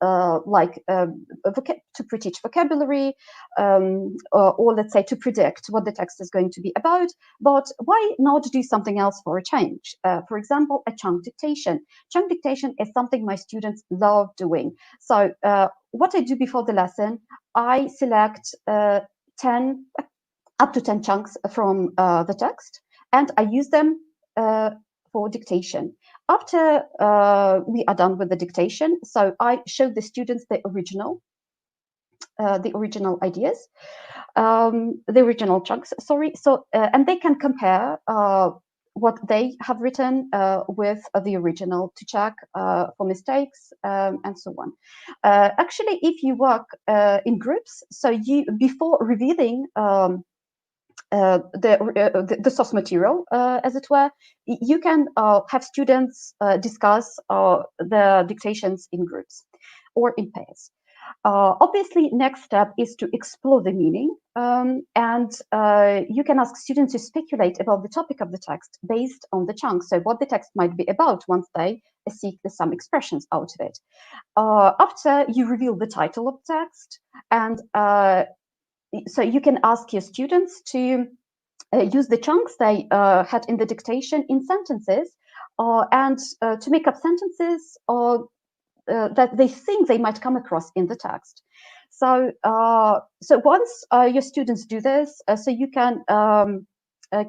like to pre-teach vocabulary, or let's say to predict what the text is going to be about. But why not do something else for a change? For example, a chunk dictation. Chunk dictation is something my students love doing. So what I do before the lesson, I select 10 up to 10 chunks from the text, and I use them for dictation. After we are done with the dictation, so I show the students the original ideas, the original chunks, sorry. So, and they can compare what they have written with the original to check for mistakes and so on. Actually, if you work in groups, so you before revealing the source material, as it were, you can have students discuss the dictations in groups or in pairs. Obviously, next step is to explore the meaning, and you can ask students to speculate about the topic of the text based on the chunks, so what the text might be about once they seek some expressions out of it. After you reveal the title of the text, and so you can ask your students to use the chunks they had in the dictation in sentences, and to make up sentences that they think they might come across in the text. So, so once your students do this, so you can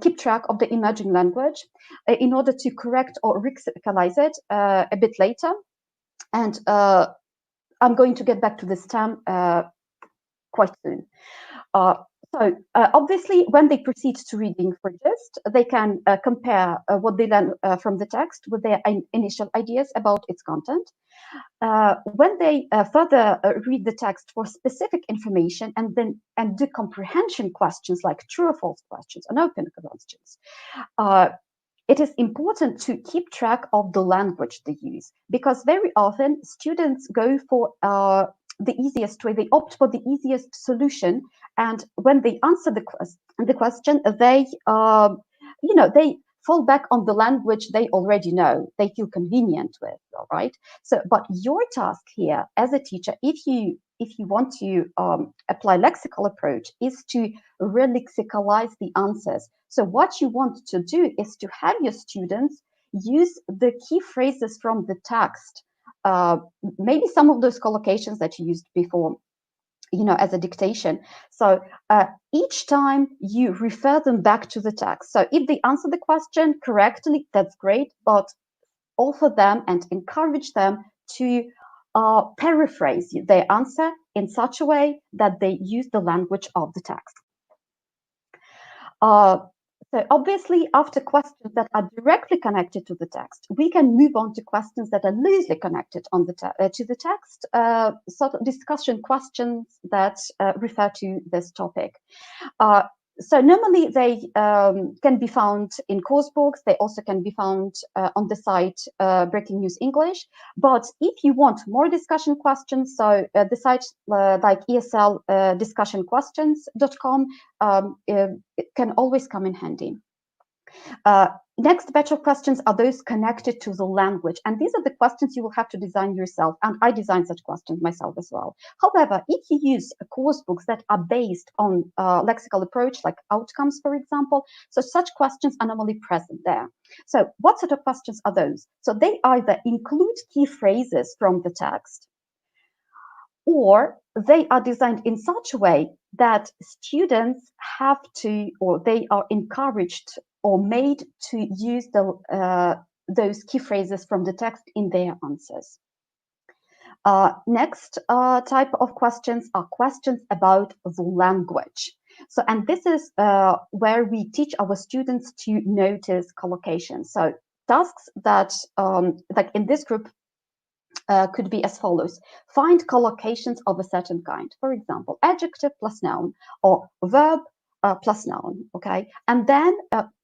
keep track of the emerging language in order to correct or lexicalize it a bit later. And I'm going to get back to this term quite soon. So obviously, when they proceed to reading for gist, they can compare what they learn from the text with their initial ideas about its content. When they further read the text for specific information and do comprehension questions like true or false questions and open questions, it is important to keep track of the language they use, because very often students go for the easiest way, they opt for the easiest solution, and when they answer the question, they they fall back on the language they already know, they feel convenient with, all right? So, but your task here as a teacher, if you want to apply lexical approach, is to relexicalize the answers. So what you want to do is to have your students use the key phrases from the text, maybe some of those collocations that you used before, as a dictation. So each time you refer them back to the text. So if they answer the question correctly, that's great, but offer them and encourage them to paraphrase their answer in such a way that they use the language of the text. So obviously, after questions that are directly connected to the text, we can move on to questions that are loosely connected on the to the text, sort of discussion questions that refer to this topic. So normally they can be found in course books. They also can be found on the site Breaking News English. But if you want more discussion questions, so the site like ESL discussionquestions.com, it can always come in handy. Next batch of questions are those connected to the language, and these are the questions you will have to design yourself, and I designed such questions myself as well. However, if you use course books that are based on lexical approach, like outcomes, for example, so such questions are normally present there. So what sort of questions are those? So they either include key phrases from the text, or they are designed in such a way that students have to, or they are encouraged or made to use those key phrases from the text in their answers. Next type of questions are questions about the language. So, and this is where we teach our students to notice collocations. So tasks that, like in this group, could be as follows. Find collocations of a certain kind. For example, adjective plus noun, or verb plus noun, okay? And then,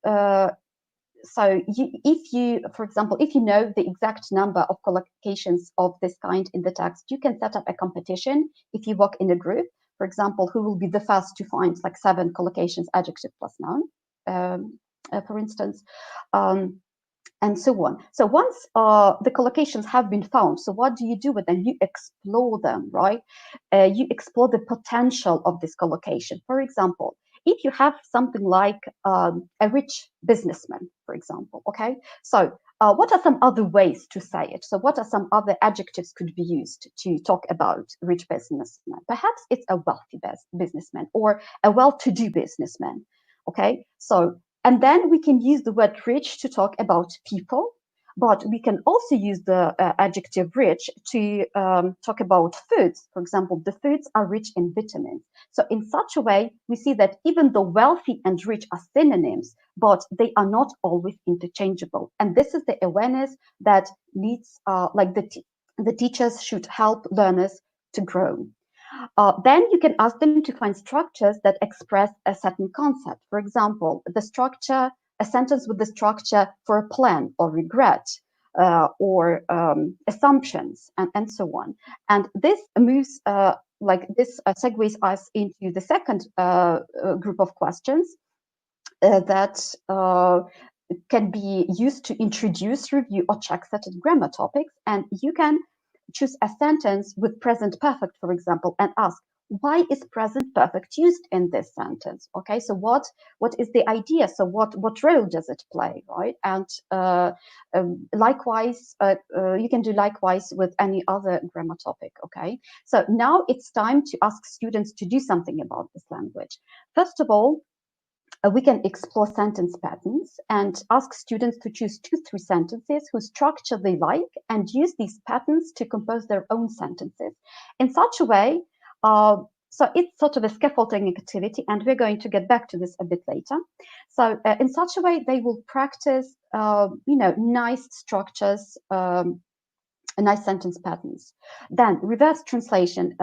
so if you, for example, if you know the exact number of collocations of this kind in the text, you can set up a competition if you work in a group. For example, who will be the first to find like 7 collocations, adjective plus noun, for instance. And so on. So once the collocations have been found, so what do you do with them? You explore them, right? You explore the potential of this collocation. For example, if you have something like a rich businessman, for example, okay? So what are some other ways to say it? So what are some other adjectives could be used to talk about rich businessman? Perhaps it's a wealthy businessman or a well-to-do businessman, okay? So, and then we can use the word rich to talk about people. But we can also use the adjective rich to talk about foods. For example, the foods are rich in vitamins. So in such a way, we see that even though wealthy and rich are synonyms, but they are not always interchangeable. And this is the awareness that needs, like the teachers should help learners to grow. Then you can ask them to find structures that express a certain concept. For example, a sentence with the structure for a plan or regret, or assumptions, and so on. And this moves, segues us into the second group of questions that can be used to introduce, review, or check certain grammar topics. And you can choose a sentence with present perfect, for example, and ask, why is present perfect used in this sentence? Okay, so what is the idea? So what role does it play, right? And likewise, you can do likewise with any other grammar topic. Okay, so now it's time to ask students to do something about this language. First of all, we can explore sentence patterns and ask students to choose 2-3 sentences whose structure they like and use these patterns to compose their own sentences in such a way. So it's sort of a scaffolding activity, and we're going to get back to this a bit later. So in such a way, they will practice, nice structures, nice sentence patterns. Then reverse translation.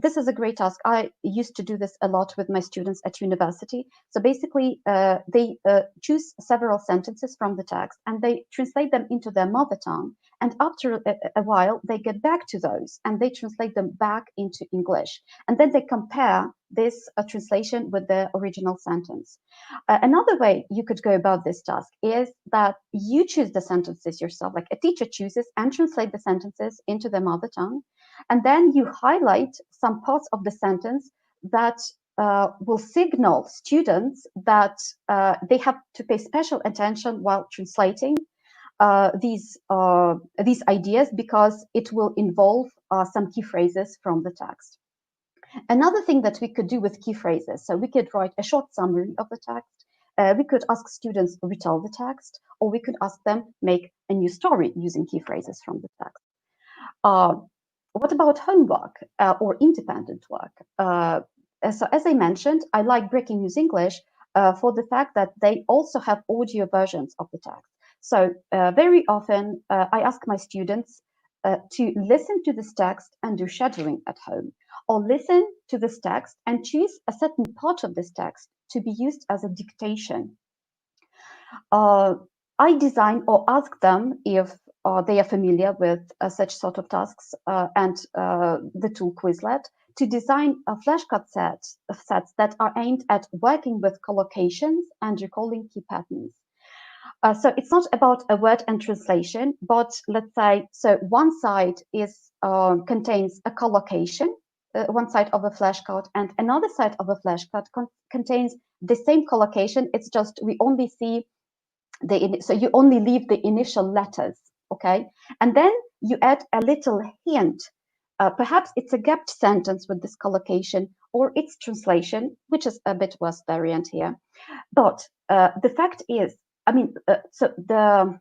This is a great task. I used to do this a lot with my students at university. So basically, they choose several sentences from the text and they translate them into their mother tongue. And after a while, they get back to those and they translate them back into English. And then they compare this translation with the original sentence. Another way you could go about this task is that you choose the sentences yourself, like a teacher chooses and translate the sentences into their mother tongue. And then you highlight some parts of the sentence that will signal students that they have to pay special attention while translating these ideas, because it will involve some key phrases from the text. Another thing that we could do with key phrases, so we could write a short summary of the text. We could ask students to retell the text, or we could ask them make a new story using key phrases from the text. What about homework or independent work? So as I mentioned, I like Breaking News English for the fact that they also have audio versions of the text. So very often I ask my students to listen to this text and do shadowing at home, or listen to this text and choose a certain part of this text to be used as a dictation. I design or ask them if they are familiar with such sort of tasks and the tool Quizlet, to design a flashcard sets that are aimed at working with collocations and recalling key patterns. So it's not about a word and translation, but let's say, so one side is contains a collocation, one side of a flashcard, and another side of a flashcard contains the same collocation. It's just we only see so you only leave the initial letters, okay? And then you add a little hint. Perhaps it's a gapped sentence with this collocation, or its translation, which is a bit worse variant here. But the fact is, so the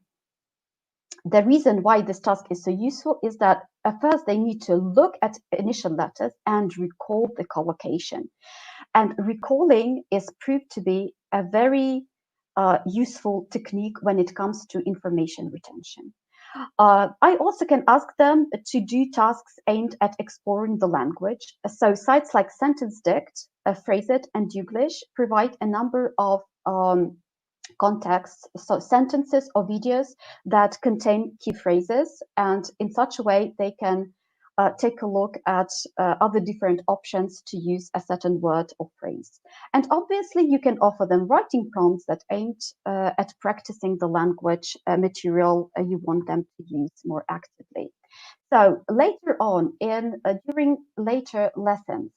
reason why this task is so useful is that at first they need to look at initial letters and recall the collocation. And recalling is proved to be a very useful technique when it comes to information retention. I also can ask them to do tasks aimed at exploring the language. So sites like SentenceDict, Phraseit, and Douglish provide a number of contexts, so sentences or videos that contain key phrases, and in such a way they can take a look at other different options to use a certain word or phrase. And obviously you can offer them writing prompts that aimed at practicing the language material you want them to use more actively. So later on, during later lessons,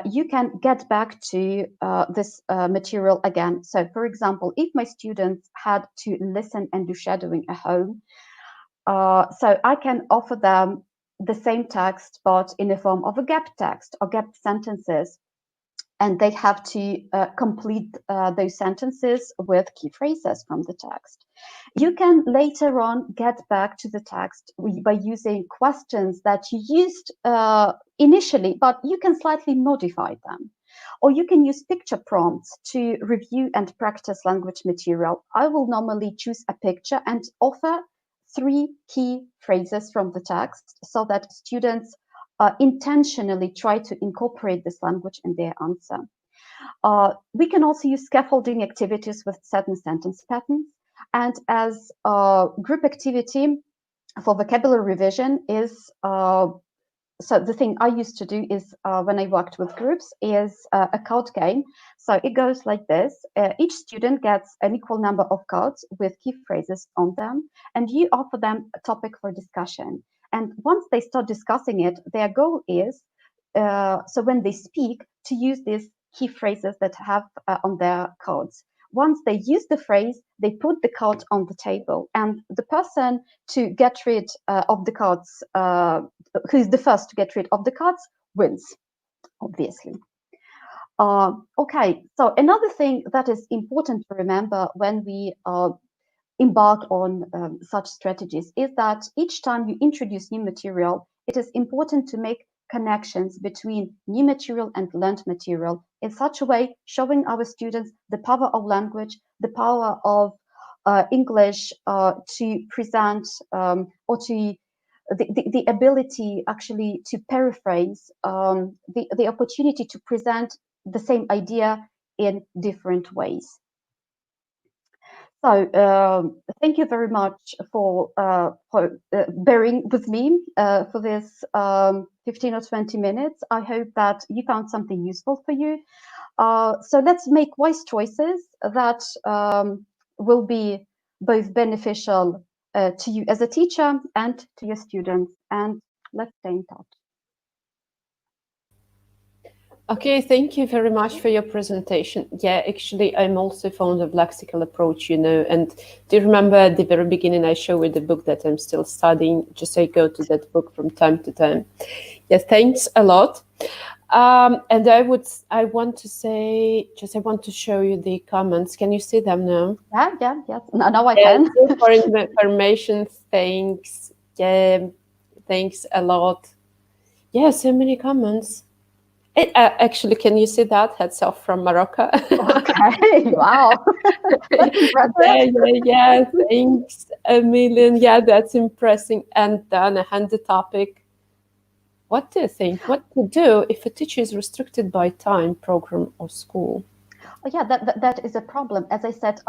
you can get back to this material again. So for example, if my students had to listen and do shadowing at home, so I can offer them the same text, but in the form of a gapped text or gapped sentences. and they have to complete those sentences with key phrases from the text. You can later on get back to the text by using questions that you used initially, but you can slightly modify them. Or you can use picture prompts to review and practice language material. I will normally choose a picture and offer 3 key phrases from the text so that students intentionally try to incorporate this language in their answer. We can also use scaffolding activities with certain sentence patterns. And as a group activity for vocabulary revision is, so the thing I used to do is when I worked with groups is a card game. So it goes like this. Each student gets an equal number of cards with key phrases on them, and you offer them a topic for discussion. And once they start discussing it, their goal is, so when they speak, to use these key phrases that have on their cards. Once they use the phrase, they put the card on the table, and the person to get rid of the cards, who is the first to get rid of the cards, wins, obviously. Okay, so another thing that is important to remember when we embark on such strategies is that each time you introduce new material, it is important to make connections between new material and learned material in such a way, showing our students the power of language, the power of English to present or to the ability actually to paraphrase, the opportunity to present the same idea in different ways. So thank you very much for bearing with me for this 15 or 20 minutes. I hope that you found something useful for you. So let's make wise choices that will be both beneficial to you as a teacher and to your students. And let's stay in touch. Okay, thank you very much for your presentation. Yeah, actually, I'm also fond of lexical approach, you know, and do you remember at the very beginning I showed you the book that I'm still studying? Just I go to that book from time to time. Yeah, thanks a lot. And I want to say, I want to show you the comments. Can you see them now? Yeah. Now I can. For information, thanks. Yeah, thanks a lot. Yeah, so many comments. Actually, can you see that? Heads off from Morocco. Okay, wow. That's impressive. Yeah, thanks a million. Yeah, that's impressive. And then I hand the topic. What do you think? What to do if a teacher is restricted by time, program, or school? Oh, yeah, that is a problem. As I said,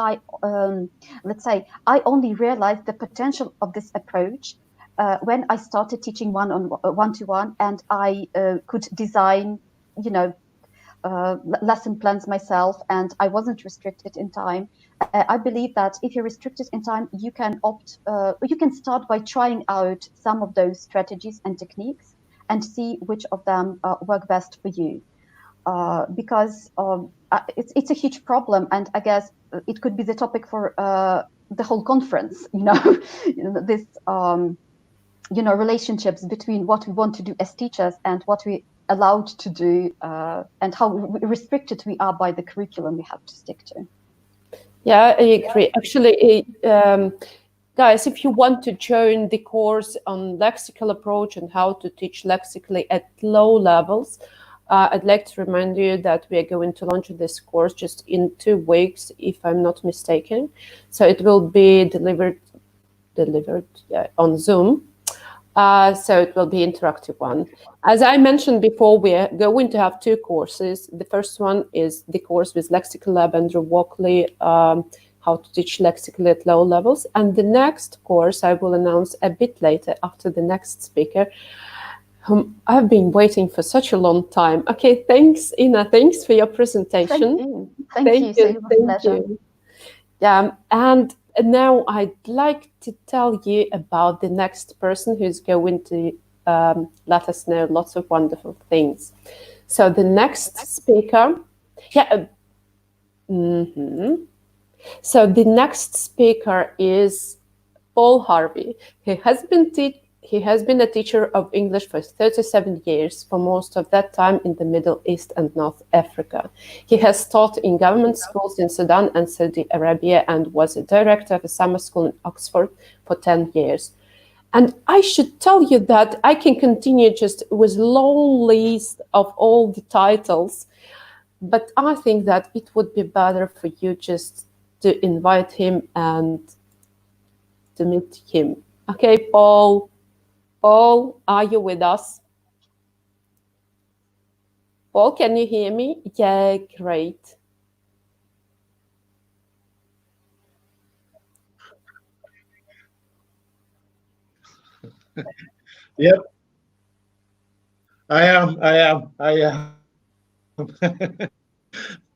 let's say I only realized the potential of this approach when I started teaching one-to-one, and I could design, you know, lesson plans myself, and I wasn't restricted in time. I believe that if you're restricted in time, you can you can start by trying out some of those strategies and techniques and see which of them work best for you. Because it's a huge problem, and I guess it could be the topic for the whole conference. You know, this relationships between what we want to do as teachers and what we allowed to do, and how restricted we are by the curriculum we have to stick to. Yeah, I agree. Actually, guys, if you want to join the course on lexical approach and how to teach lexically at low levels, I'd like to remind you that we are going to launch this course just in 2 weeks, if I'm not mistaken. So it will be delivered on Zoom. So it will be interactive one. As I mentioned before, we are going to have 2 courses. The first one is the course with Lexical Lab Andrew Walkley, how to teach lexically at low levels. And the next course I will announce a bit later after the next speaker, whom I've been waiting for such a long time. Okay, thanks, Ina. Thanks for your presentation. Thank you. Yeah, and now I'd like to tell you about the next person who's going to let us know lots of wonderful things. So the next speaker, So the next speaker is Paul Harvey. He has been he has been a teacher of English for 37 years, for most of that time in the Middle East and North Africa. He has taught in government schools in Sudan and Saudi Arabia and was a director of a summer school in Oxford for 10 years. And I should tell you that I can continue just with long list of all the titles, but I think that it would be better for you just to invite him and to meet him. Okay, Paul. Paul, are you with us? Paul, can you hear me? Yeah, great. Yep. I am. Thank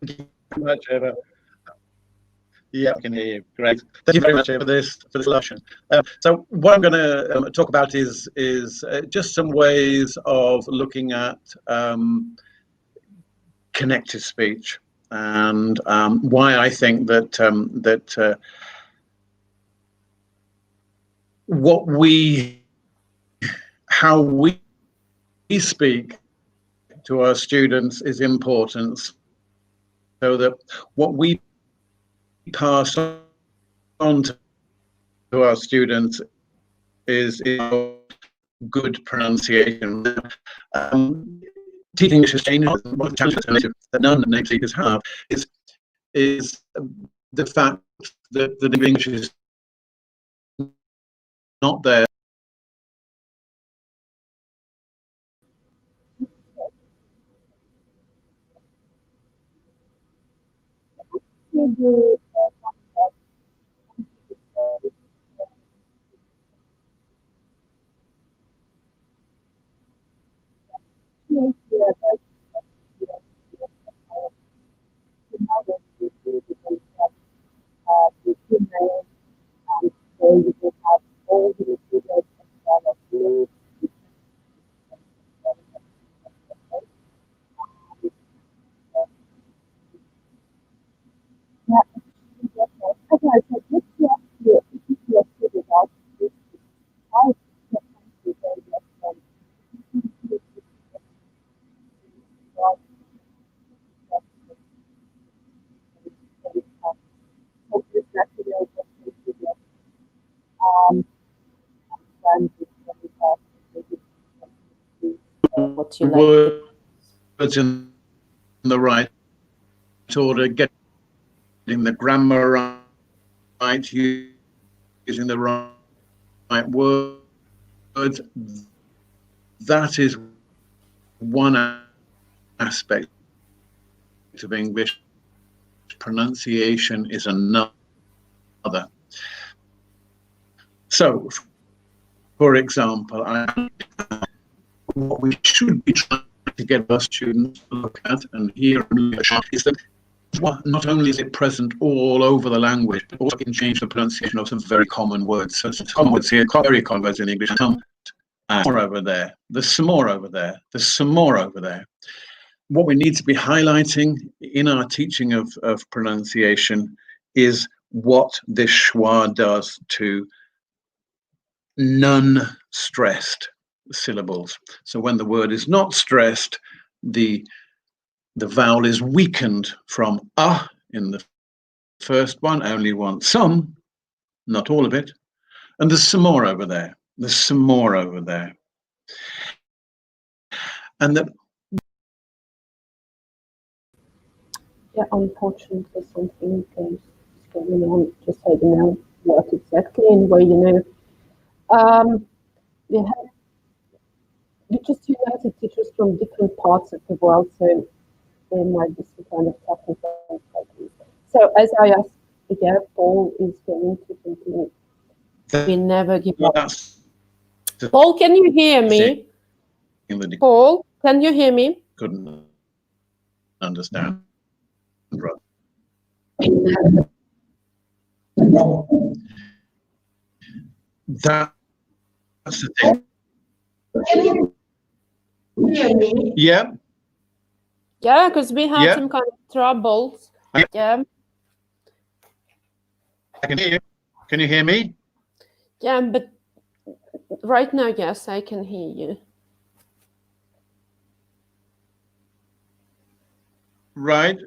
you very much, Eva. Yeah, I can hear you. Great. Thank you very much, Eva, for this session. So what I'm going to talk about is just some ways of looking at connected speech and why I think that how we speak to our students is important, so that what we pass on to our students is good pronunciation. Teaching English has changed. One of the challenges that none native speakers have is the fact that the English is not there. What you like. Words in the right order, getting the grammar right, using the right words. That is one aspect of English. Pronunciation is another. So, for example, what we should be trying to get our students to look at and hear is that not only is it present all over the language, but also can change the pronunciation of some very common words. So some common words here, very common words in English. More over there. There's some more over there. There's some more over there. What we need to be highlighting in our teaching of pronunciation is what this schwa does to non-stressed syllables. So when the word is not stressed, the vowel is weakened from in the first one, only one, some, not all of it, and there's some more over there. There's some more over there. And that. Yeah, unfortunately, something is going on. Just I don't know what exactly, and where we just united teachers from different parts of the world, so there might be some kind of technical difficulties. So as I asked, yeah, Paul is going to continue. We never give up. Paul, can you hear me? Paul, can you hear me? Couldn't understand. That's the thing. Yeah. Yeah, because we had some kind of troubles. Yeah. I can hear you. Can you hear me? Yeah, but Right now, yes, I can hear you. Right.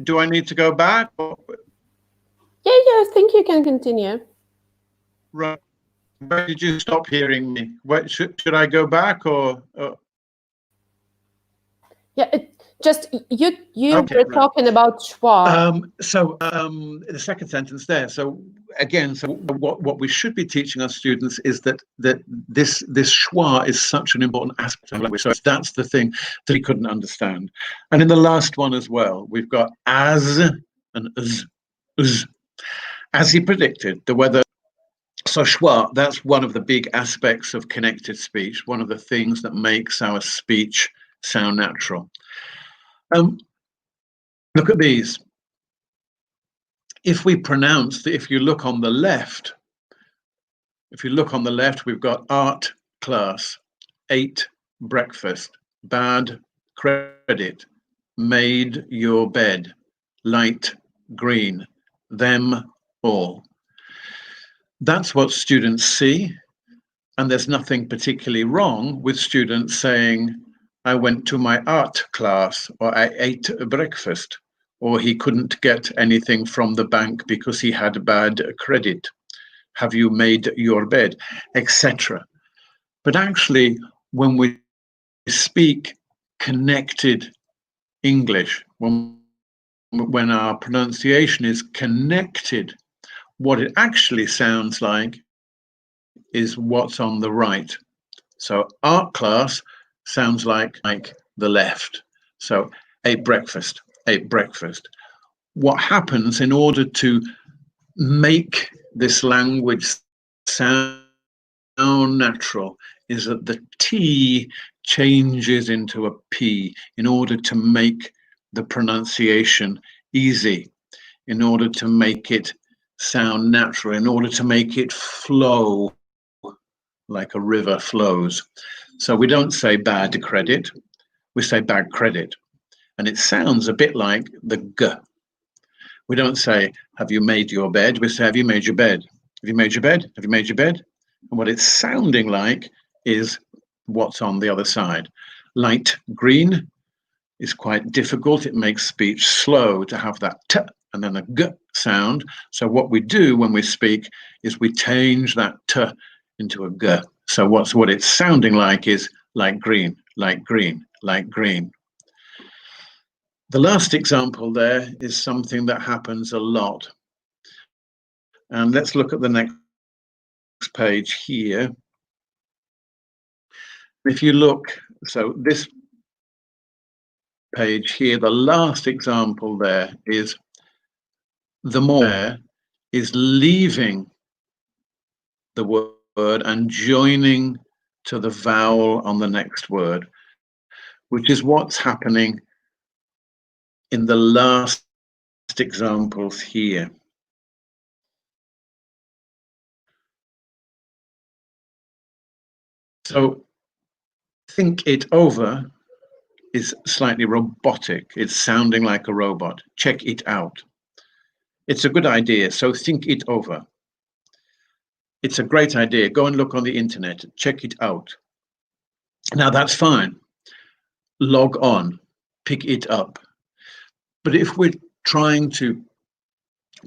Do I need to go back? Yeah, I think you can continue. Right. Where did you stop hearing me? What, should I go back or? Yeah, just you Okay, were right. talking about schwa. The second sentence there. So again, so what we should be teaching our students is that this schwa is such an important aspect of language. So that's the thing that he couldn't understand. And in the last one as well, we've got as and z. As he predicted, the weather. So schwa, that's one of the big aspects of connected speech, one of the things that makes our speech sound natural. Look at these. If we pronounce, if you look on the left, we've got art class, ate breakfast, bad credit, made your bed, light green, them all. That's what students see. And there's nothing particularly wrong with students saying, I went to my art class, or I ate breakfast, or he couldn't get anything from the bank because he had bad credit. Have you made your bed, etc. But actually, when we speak connected English, when our pronunciation is connected, what it actually sounds like is what's on the right. So art class sounds like the left. So ate breakfast. What happens in order to make this language sound natural is that the T changes into a P in order to make the pronunciation easy, in order to make it sound natural, in order to make it flow like a river flows. So we don't say bad credit, we say bad credit. And it sounds a bit like the G. We don't say, have you made your bed? We say, have you made your bed? Have you made your bed? Have you made your bed? And what it's sounding like is what's on the other side. Light green is quite difficult. It makes speech slow to have that T and then a G sound. So what we do when we speak is we change that T into a G. So what it's sounding like is like green, like green, like green. The last example there is something that happens a lot. And let's look at the next page here. If you look, so this page here, the last example there is the more is leaving the word and joining to the vowel on the next word, which is what's happening in the last examples here. So think it over is slightly robotic. It's sounding like a robot. Check it out. It's a good idea, so think it over. It's a great idea. Go and look on the internet. Check it out. Now that's fine. Log on. Pick it up. But if we're trying to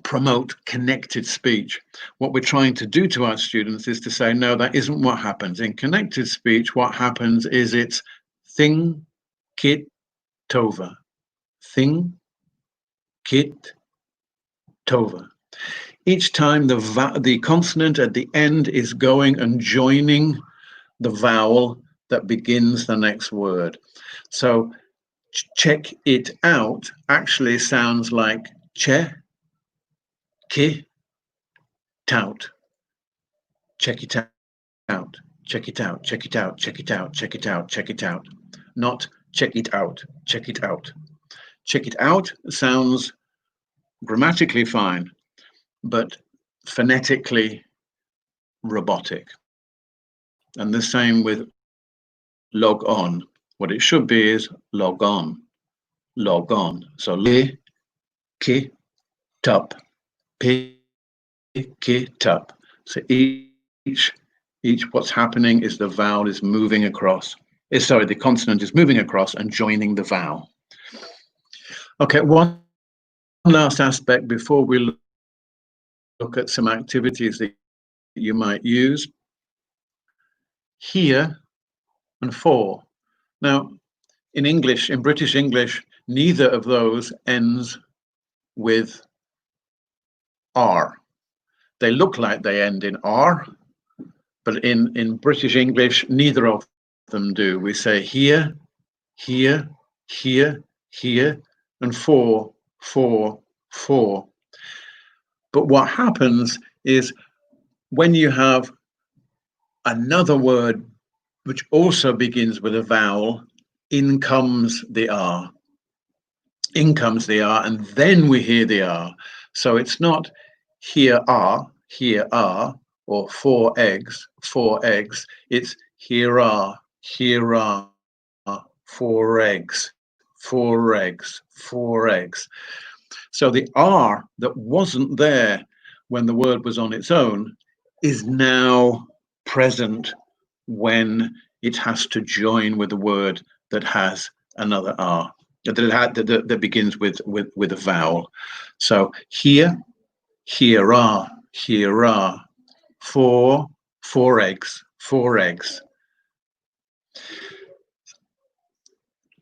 promote connected speech, what we're trying to do to our students is to say, no, that isn't what happens. In connected speech, what happens is it's thing, kit, tova. Thing, kit, tova. Each time the consonant at the end is going and joining the vowel that begins the next word. So check it out actually sounds like che, ki, tout. Check it out, check it out, check it out, check it out, check it out, check it out. Not check it out, check it out. Check it out sounds grammatically fine, but phonetically robotic. And the same with log on. What it should be is log on, log on. So li, ki, tup, pi, ki, tup. So each what's happening is the vowel is moving across. Sorry, the consonant is moving across and joining the vowel. Okay, one last aspect before we look at some activities that you might use. Here and for. Now, in English, in British English, neither of those ends with R. They look like they end in R, but in British English, neither of them do. We say here, here, here, here, and for. But what happens is when you have another word which also begins with a vowel, in comes the R. In comes the R, and then we hear the R. So it's not here are, or 4 eggs, 4 eggs. It's here are, 4 eggs, 4 eggs, 4 eggs. So the R that wasn't there when the word was on its own is now present when it has to join with a word that has another R, that begins with a vowel. So here are, 4 eggs, 4 eggs.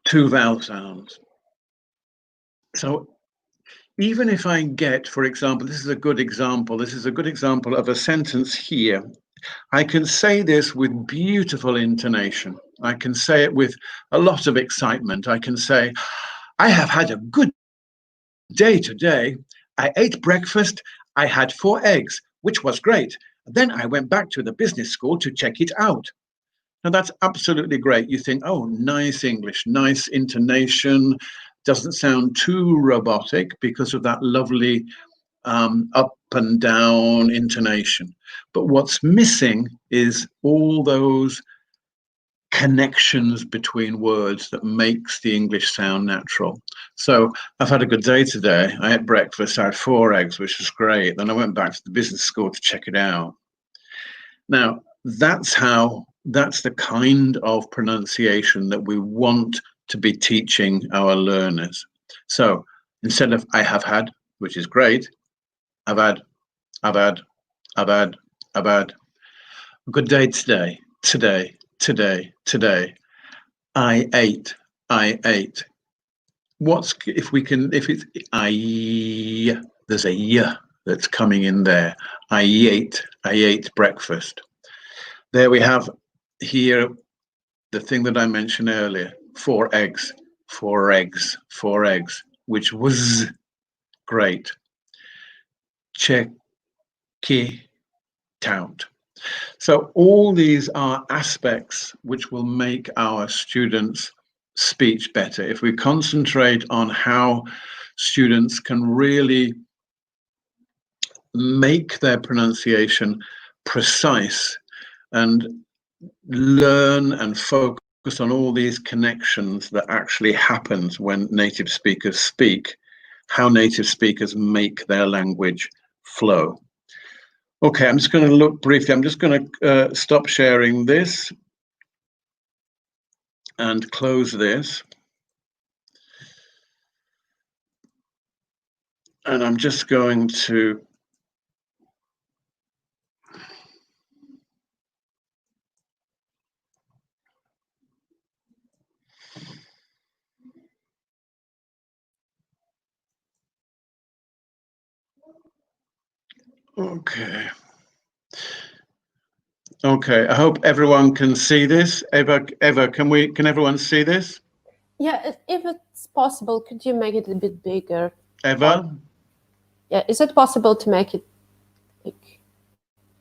2 vowel sounds. So even if I get, for example, this is a good example of a sentence here. I can say this with beautiful intonation. I can say it with a lot of excitement. I can say, I have had a good day today. I ate breakfast. I had 4 eggs, which was great. Then I went back to the business school to check it out. Now that's absolutely great. You think, oh, nice English, nice intonation. Doesn't sound too robotic because of that lovely up and down intonation. But what's missing is all those connections between words that makes the English sound natural. So I've had a good day today. I ate breakfast, I had 4 eggs, which was great. Then I went back to the business school to check it out. Now, that's the kind of pronunciation that we want to be teaching our learners. So instead of I have had, which is great, I've had. A good day today. I ate. If it's I, there's a y that's coming in there. I ate breakfast. There we have here the thing that I mentioned earlier, 4 eggs, which was great. Check it out. So all these are aspects which will make our students' speech better. If we concentrate on how students can really make their pronunciation precise and learn and focus on all these connections that actually happens when native speakers speak, how native speakers make their language flow. Okay, I'm just going to look briefly. I'm just going to stop sharing this and close this. And I'm just going to Okay, I hope everyone can see this. Eva, can everyone see this? Yeah, if it's possible, could you make it a bit bigger? Eva? Yeah, is it possible to make it, like,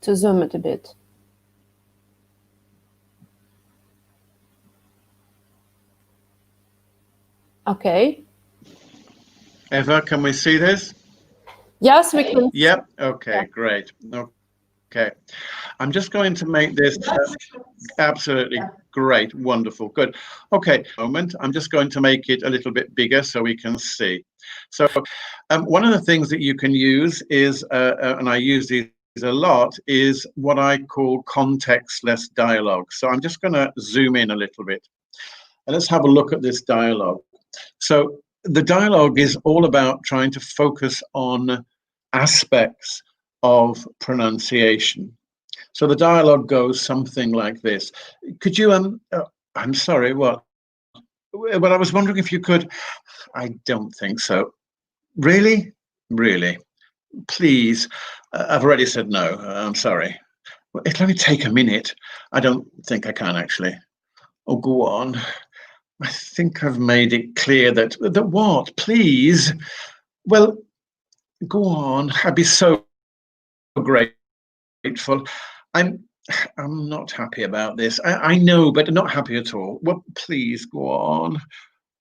to zoom it a bit? Okay. Eva, can we see this? Yes, we can. Yep. Okay, great. Okay. I'm just going to make this absolutely great. Wonderful. Good. Okay, moment. I'm just going to make it a little bit bigger so we can see. So one of the things that you can use is, and I use these a lot is what I call context-less dialogue. So I'm just going to zoom in a little bit. And let's have a look at this dialogue. So the dialogue is all about trying to focus on aspects of pronunciation. So the dialogue goes something like this. Could you, I'm sorry, what? Well, I was wondering if you could, I don't think so. Really? Really? Please. I've already said no. I'm sorry. It'll only take a minute. I don't think I can actually. Oh, go on. I think I've made it clear that what? Please? Well, go on. I'd be so grateful. I'm not happy about this. I know, but not happy at all. Well, please go on.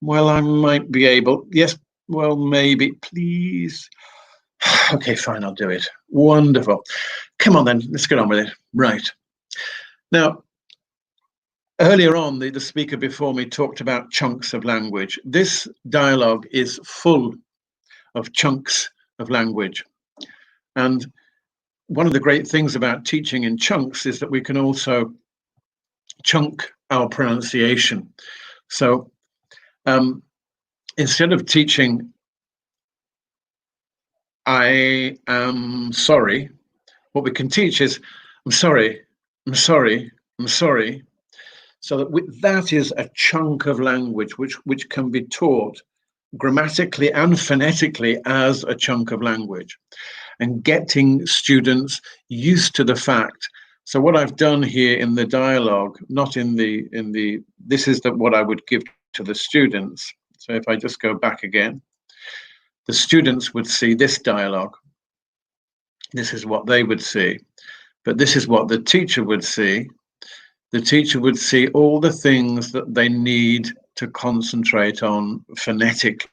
Well, I might be able. Yes, well, maybe. Please. Okay, fine, I'll do it. Wonderful. Come on then, let's get on with it. Right. Now, earlier on, the speaker before me talked about chunks of language. This dialogue is full of chunks of language. And one of the great things about teaching in chunks is that we can also chunk our pronunciation. So instead of teaching, I am sorry, what we can teach is, I'm sorry, I'm sorry, I'm sorry. So that is a chunk of language which can be taught grammatically and phonetically as a chunk of language, and getting students used to the fact. So what I've done here in the dialogue, not in the this is what I would give to the students. So if I just go back again, the students would see this dialogue. This is what they would see, but this is what the teacher would see. The teacher would see all the things that they need to concentrate on phonetically.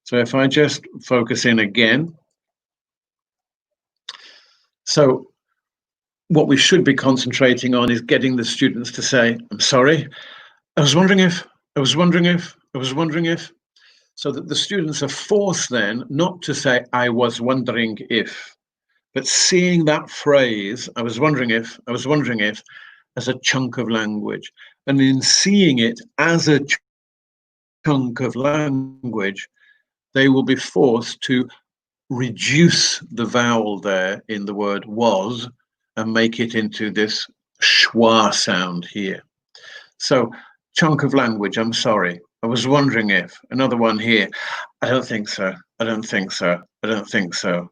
So if I just focus in again, so what we should be concentrating on is getting the students to say, I'm sorry, I was wondering if, I was wondering if, I was wondering if, so that the students are forced then not to say, I was wondering if, but seeing that phrase, I was wondering if, I was wondering if, as a chunk of language. And in seeing it as a chunk of language, they will be forced to reduce the vowel there in the word was and make it into this schwa sound here. So chunk of language, I'm sorry. I was wondering if. Another one here. I don't think so. I don't think so. I don't think so.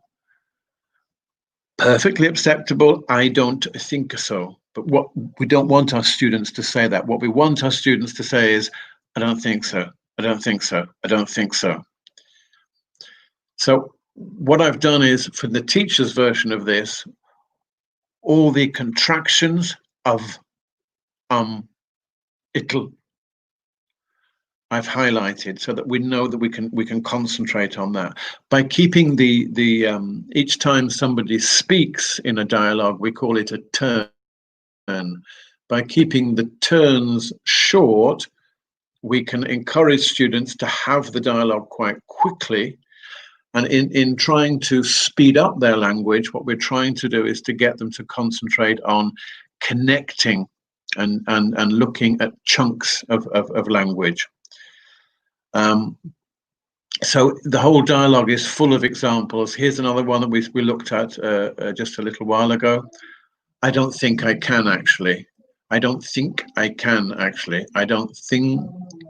Perfectly acceptable. I don't think so. But what we don't want our students to say that. What we want our students to say is, I don't think so. I don't think so. I don't think so. So what I've done is, for the teacher's version of this, all the contractions of it'll, I've highlighted so that we know that we can concentrate on that. By keeping the each time somebody speaks in a dialogue, we call it a turn. By keeping the turns short, we can encourage students to have the dialogue quite quickly. And in trying to speed up their language, what we're trying to do is to get them to concentrate on connecting and looking at chunks of language. So the whole dialogue is full of examples. Here's another one that we looked at just a little while ago. I don't think I can actually. I don't think I can actually. I don't think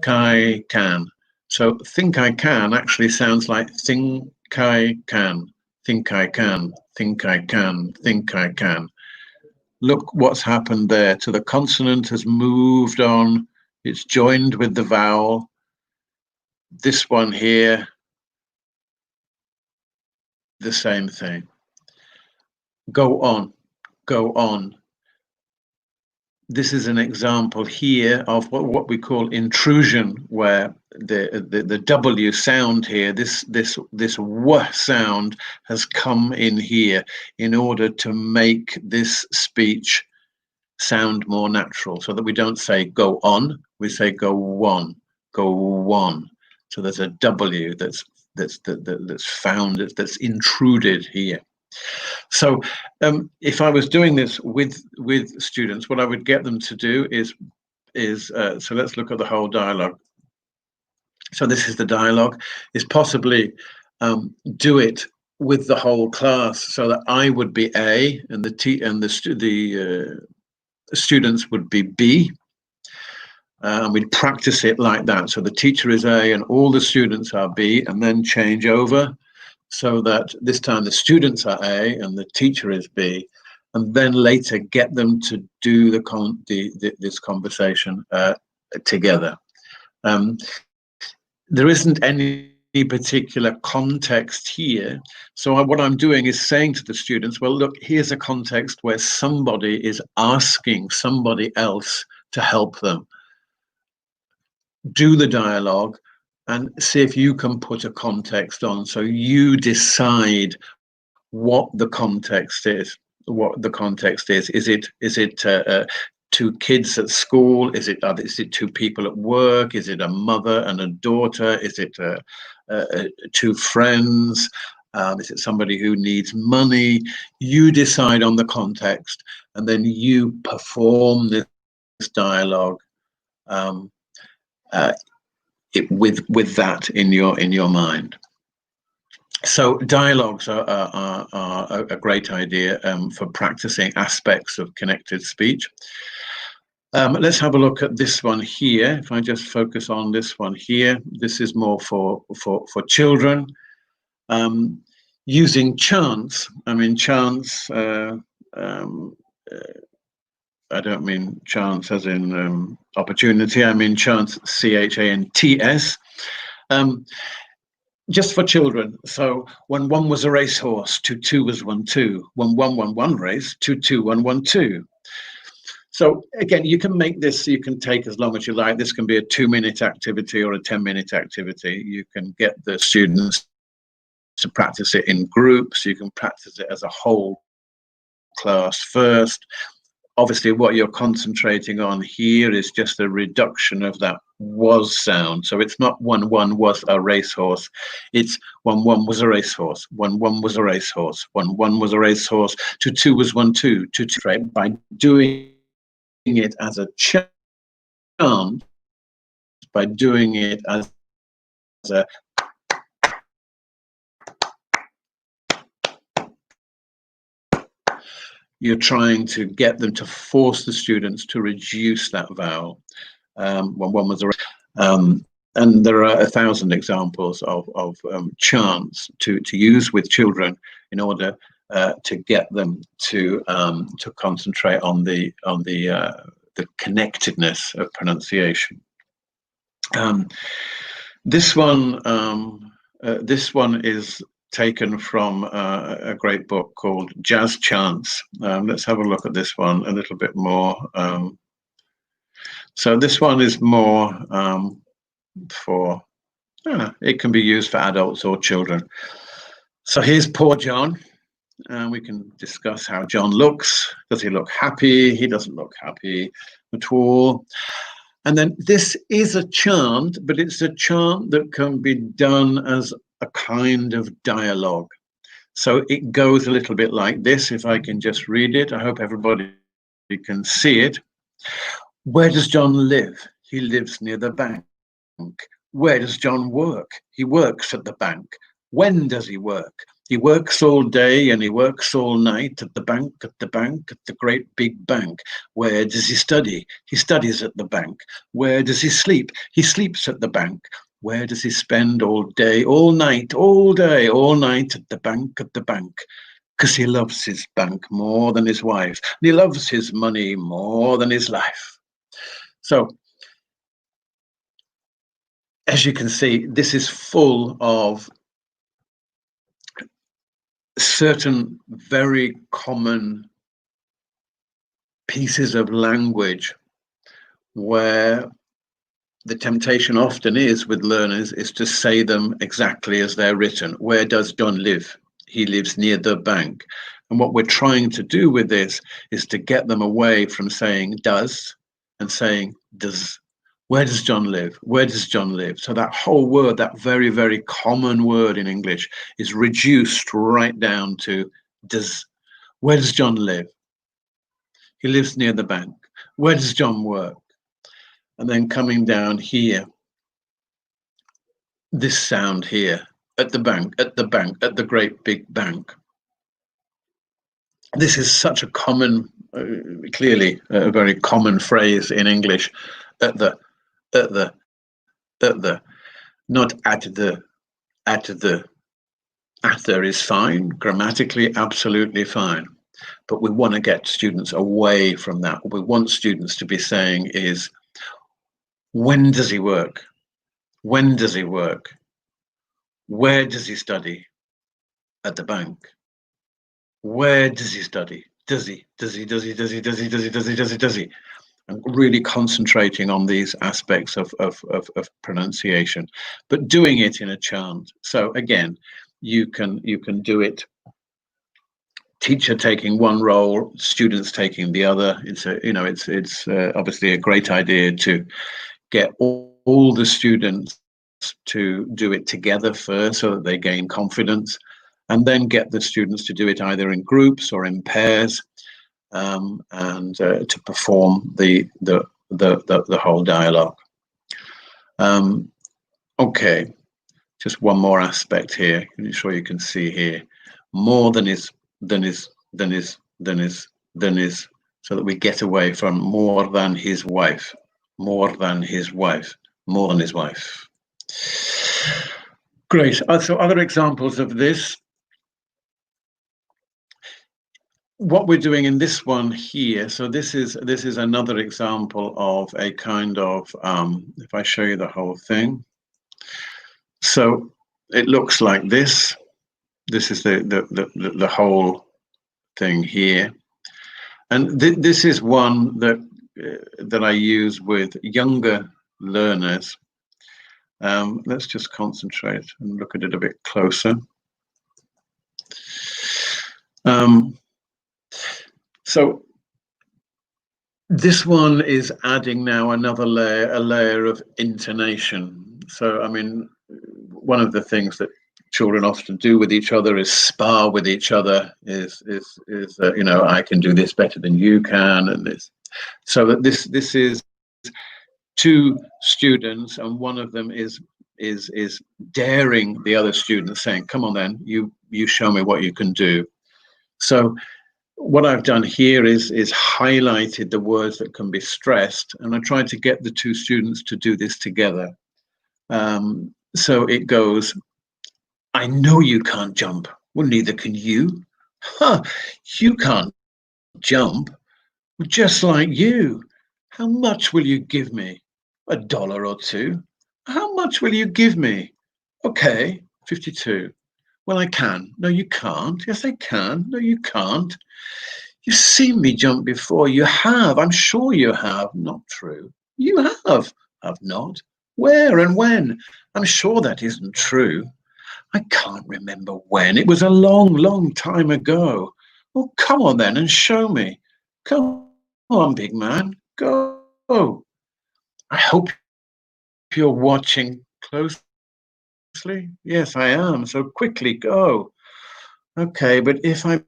I can. So think I can actually sounds like think I can, think I can, think I can, think I can. Look what's happened there. To the consonant has moved on. It's joined with the vowel. This one here, the same thing. Go on, go on. This is an example here of what we call intrusion, where the W sound here, this W sound has come in here in order to make this speech sound more natural, so that we don't say go on, we say go on, go on. So there's a W that's found, that's intruded here. So if I was doing this with students, what I would get them to do is so let's look at the whole dialogue. So this is the dialogue, is possibly do it with the whole class, so that I would be A and the students would be B, and we'd practice it like that. So the teacher is A and all the students are B, and then change over so that this time the students are A and the teacher is B, and then later get them to do this conversation together. There isn't any particular context here. So what I'm doing is saying to the students, well, look, here's a context where somebody is asking somebody else to help them. Do the dialogue and see if you can put a context on. So you decide what the context is. Is it two kids at school? Is it two people at work? Is it a mother and a daughter? Is it two friends? Is it somebody who needs money? You decide on the context, and then you perform this dialogue with that in your mind. So dialogues are a great idea for practicing aspects of connected speech. Let's have a look at this one here. If I just focus on this one here, this is more for children. Using chance. I mean chance. I don't mean chance as in opportunity. I mean chance, C-H-A-N-T-S. Just for children. So when 1 was a racehorse, 2 was 1-2. When 1 won 1 race, 2 won 1-2. So again, you can make this, you can take as long as you like. This can be a 2-minute activity or a 10-minute activity. You can get the students to practice it in groups. You can practice it as a whole class first. Obviously, what you're concentrating on here is just a reduction of that was sound. So it's not 1 was a racehorse. It's 1 was a racehorse. 1 was a racehorse. 1 was a racehorse. 2 was 1-2. 2 by doing it as a chant, by doing it as a you're trying to get them to force the students to reduce that vowel. When 1 was a and there are 1,000 examples of chants to use with children in order to get them to concentrate on the connectedness of pronunciation. This one is taken from a great book called Jazz Chants. Let's have a look at this one a little bit more. So this one is more for, it can be used for adults or children. So here's poor John. We can discuss how John looks. Does he look happy? He doesn't look happy at all. And then this is a chant, but it's a chant that can be done as a kind of dialogue. So it goes a little bit like this. If I can just read it, I hope everybody can see it. Where does John live? He lives near the bank. Where does John work? He works at the bank. When does he work? He works all day and he works all night at the bank, at the great big bank. Where does he study? He studies at the bank. Where does he sleep? He sleeps at the bank. Where does he spend all day, all night, all day, all night at the bank, because he loves his bank more than his wife. And he loves his money more than his life. So, as you can see, this is full of certain very common pieces of language where the temptation often is with learners is to say them exactly as they're written. Where does John live? He lives near the bank. And what we're trying to do with this is to get them away from saying does and saying does. Where does John live? Where does John live? So that whole word, that very, very common word in English, is reduced right down to Where does John live? He lives near the bank. Where does John work? And then coming down here, this sound here, at the bank, at the bank, at the great big bank. This is such a common, clearly a very common phrase in English, not at the is fine, grammatically absolutely fine. But we want to get students away from that. What we want students to be saying is, when does he work? When does he work? Where does he study? At the bank. Where does he study? Does he? And really concentrating on these aspects of pronunciation, but doing it in a chant. So again, you can do it. Teacher taking one role, students taking the other. It's obviously a great idea to get all the students to do it together first, so that they gain confidence, and then get the students to do it either in groups or in pairs, and to perform the whole dialogue. Okay, just one more aspect here. I'm sure you can see here, more than is, so that we get away from more than his wife, more than his wife, more than his wife. Great. So other examples of this. What we're doing in this one here, so this is another example of a kind of, if I show you the whole thing. So it looks like this. This is the whole thing here. And this is one that I use with younger learners. Let's just concentrate and look at it a bit closer. So this one is adding now another layer, a layer of intonation. So I mean, one of the things that children often do with each other is spar with each other. Is I can do this better than you can, and this. So that this is two students, and one of them is daring the other student, saying, "Come on, then you show me what you can do." So what I've done here is highlighted the words that can be stressed, and I tried to get the two students to do this together. So it goes, "I know you can't jump. Well, neither can you. Huh, you can't jump. Well, just like you. How much will you give me? $1 or $2. How much will you give me? Okay, 52. Well, I can. No, you can't. Yes, I can. No, you can't. You've seen me jump before. You have. I'm sure you have. Not true. You have. Have not. Where and when? I'm sure that isn't true. I can't remember when. It was a long, long time ago. Well, come on then and show me. Come on, big man. Go. I hope you're watching closely. Yes, I am. So quickly go. Okay, but if I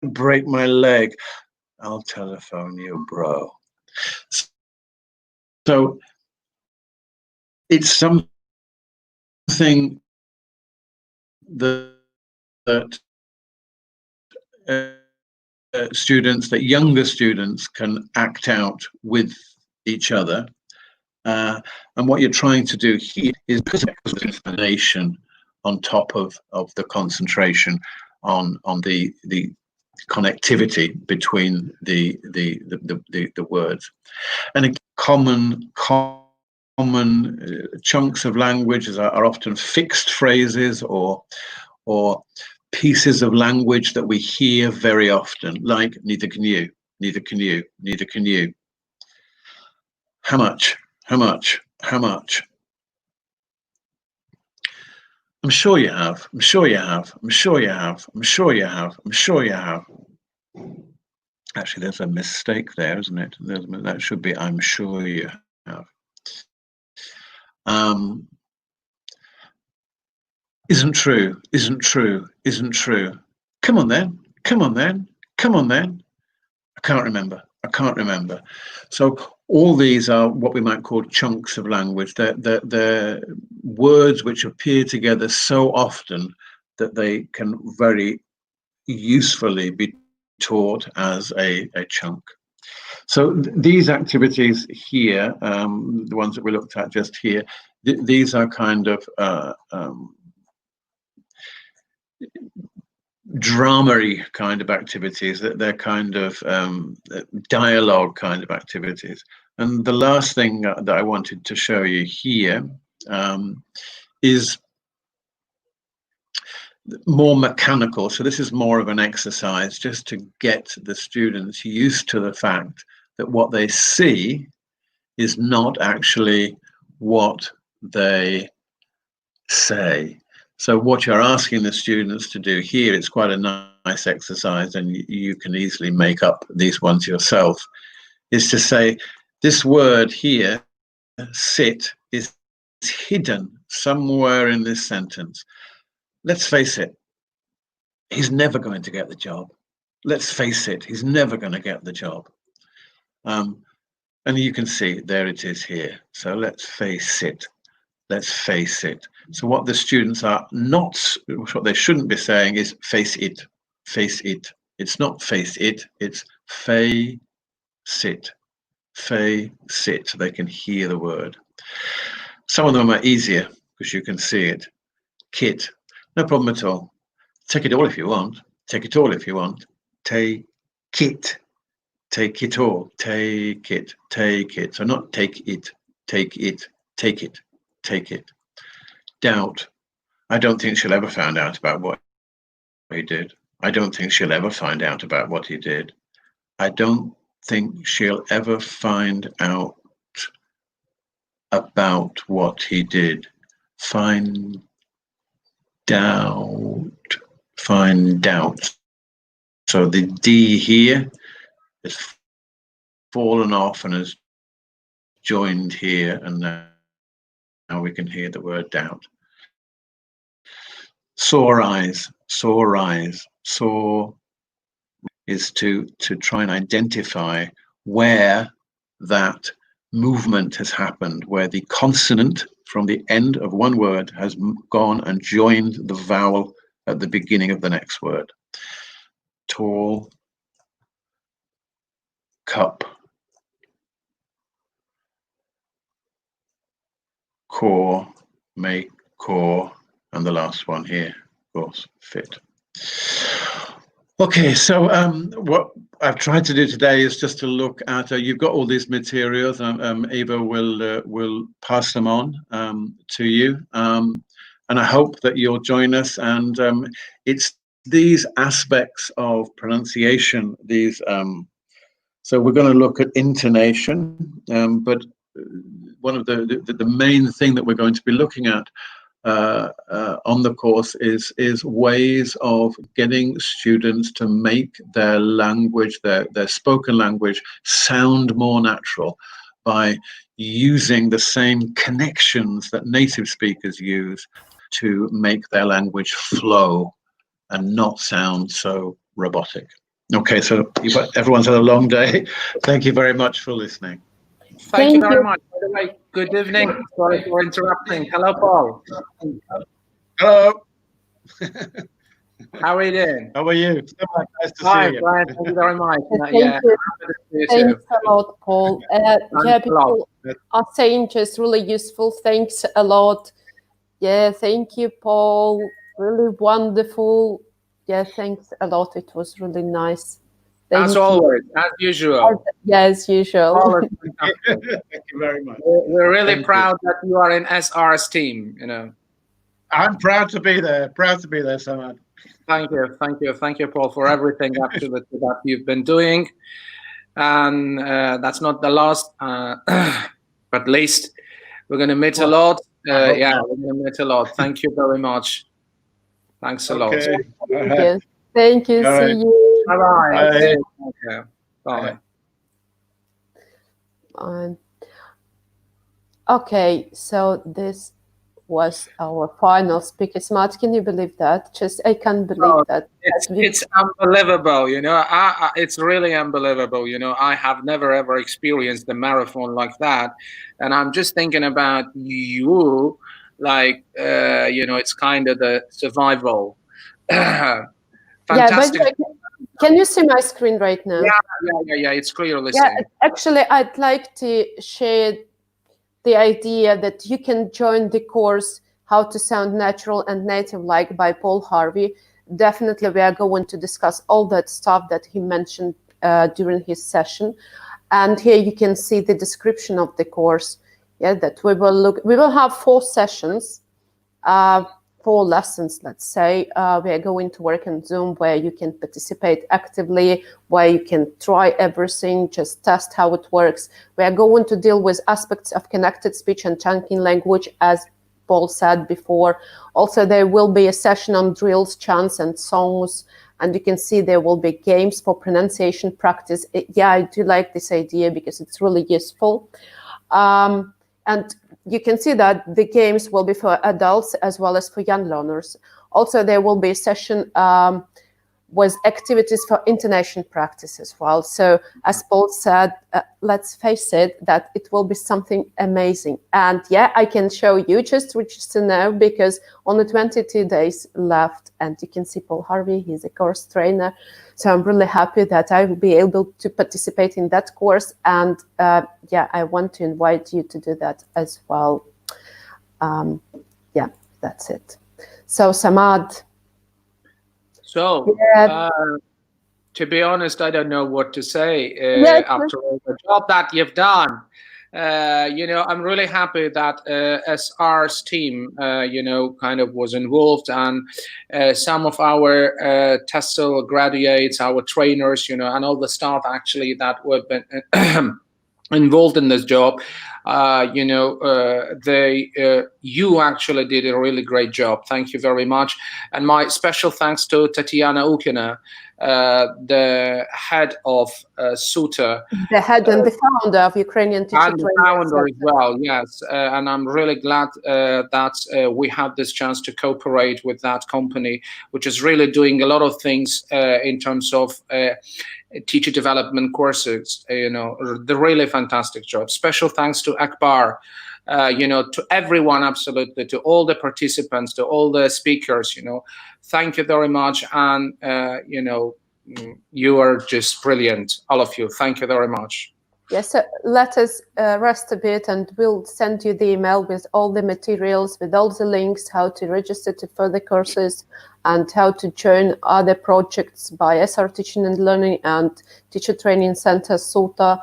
break my leg, I'll telephone you, bro. So it's something that younger students can act out with each other. And what you're trying to do here is put explanation on top of the concentration on the connectivity between the words. And common chunks of language are often fixed phrases or pieces of language that we hear very often, like neither can you, neither can you, neither can you. How much? How much? How much? I'm sure you have. I'm sure you have. I'm sure you have. I'm sure you have. I'm sure you have. Actually, there's a mistake there, isn't it? That should be I'm sure you have. Isn't true. Isn't true. Isn't true. Come on then, come on then, come on then. I can't remember. I can't remember. So all these are what we might call chunks of language. They're words which appear together so often that they can very usefully be taught as a chunk. So these activities here, the ones that we looked at just here, these are kind of drama-y kind of activities, that they're kind of dialogue kind of activities. And the last thing that I wanted to show you here is more mechanical. So this is more of an exercise just to get the students used to the fact that what they see is not actually what they say. So what you're asking the students to do here, it's quite a nice exercise, and you can easily make up these ones yourself, is to say this word here, sit, is hidden somewhere in this sentence. Let's face it, he's never going to get the job. Let's face it, he's never going to get the job. And you can see, there it is here. So let's face it. Let's face it. So what the students are not, what they shouldn't be saying is face it, face it. It's not face it, it's face it, face it. So they can hear the word. Some of them are easier because you can see it. Kit, no problem at all. Take it all if you want. Take it all if you want. Take it. Take it all. Take it. Take it. So not take it. Take it. Take it. Take it. Doubt. I don't think she'll ever find out about what he did. I don't think she'll ever find out about what he did. I don't think she'll ever find out about what he did. Find out. Find out. So the D here is fallen off and has joined here, and now we can hear the word doubt. Sore eyes, sore eyes, sore is to try and identify where that movement has happened, where the consonant from the end of one word has gone and joined the vowel at the beginning of the next word. Tall, cup, core, make, core, and the last one here, of course, fit. Okay, so what I've tried to do today is just to look at, you've got all these materials, Eva will pass them on to you, and I hope that you'll join us, and it's these aspects of pronunciation, these, so we're going to look at intonation, but one of the main thing that we're going to be looking at on the course is ways of getting students to make their language, their spoken language, sound more natural by using the same connections that native speakers use to make their language flow and not sound so robotic. Okay, so everyone's had a long day. Thank you very much for listening. Thank you very much. By the way, good evening. Sorry for interrupting. Hello, Paul. Hello. How are you doing? How are you? Nice to Hi, see you. Brian. Thank you very much. Thank you. Thanks a lot, Paul. Yeah, people are saying just really useful. Thanks a lot. Yeah, thank you, Paul. Really wonderful. Yeah, thanks a lot. It was really nice. As always, as usual. Yeah, as usual. Thank you very much. We're really proud that you are in SR's team, you know. I'm proud to be there. Proud to be there, Samad. Thank you, thank you, thank you, Paul, for everything activity that you've been doing. And that's not the last, but least we're going to meet a lot. Yeah, we're going to meet a lot. Thank you very much. Thanks a lot. Thank you. See you. Bye-bye. Okay. Bye. Okay, so this was our final speaker. Smart, can you believe that? Just, I can't believe that. It's unbelievable, you know. It's really unbelievable, you know. I have never ever experienced a marathon like that, and I'm just thinking about you, like, you know, it's kind of the survival. Fantastic. Yeah, but can you see my screen right now? Yeah. It's clearly Yeah, seen. actually, I'd like to share the idea that you can join the course How to Sound Natural and Native-like by Paul Harvey. Definitely, we are going to discuss all that stuff that he mentioned during his session. And here you can see the description of the course. Yeah, that we will have 4 sessions, 4 lessons, let's say. We are going to work on Zoom where you can participate actively, where you can try everything, just test how it works. We are going to deal with aspects of connected speech and chunking language, as Paul said before. Also, there will be a session on drills, chants, and songs. And you can see there will be games for pronunciation practice. Yeah, I do like this idea because it's really useful. And you can see that the games will be for adults as well as for young learners. Also, there will be a session with activities for intonation practice as well. So as Paul said, let's face it, that it will be something amazing. And yeah, I can show you just register now because only 22 days left. And you can see Paul Harvey, he's a course trainer. So I'm really happy that I will be able to participate in that course. And yeah, I want to invite you to do that as well. Yeah, that's it. So Samad. So, to be honest, I don't know what to say after all the job that you've done. You know, I'm really happy that SR's team, you know, kind of was involved, and some of our TESOL graduates, our trainers, you know, and all the staff actually that were been involved in this job. You know, you actually did a really great job. Thank you very much. And my special thanks to Tatiana Ukina, the head of SUTA. The head and the founder of Ukrainian Teacher And the founder as well, yes. And I'm really glad that we had this chance to cooperate with that company, which is really doing a lot of things in terms of teacher development courses, you know, the really fantastic job. Special thanks to Akbar, you know, to everyone, absolutely, to all the participants, to all the speakers, you know, thank you very much. And, you know, you are just brilliant, all of you. Thank you very much. Yes, let us rest a bit and we'll send you the email with all the materials, with all the links, how to register to further courses and how to join other projects by SR Teaching and Learning and Teacher Training Center, SUTA,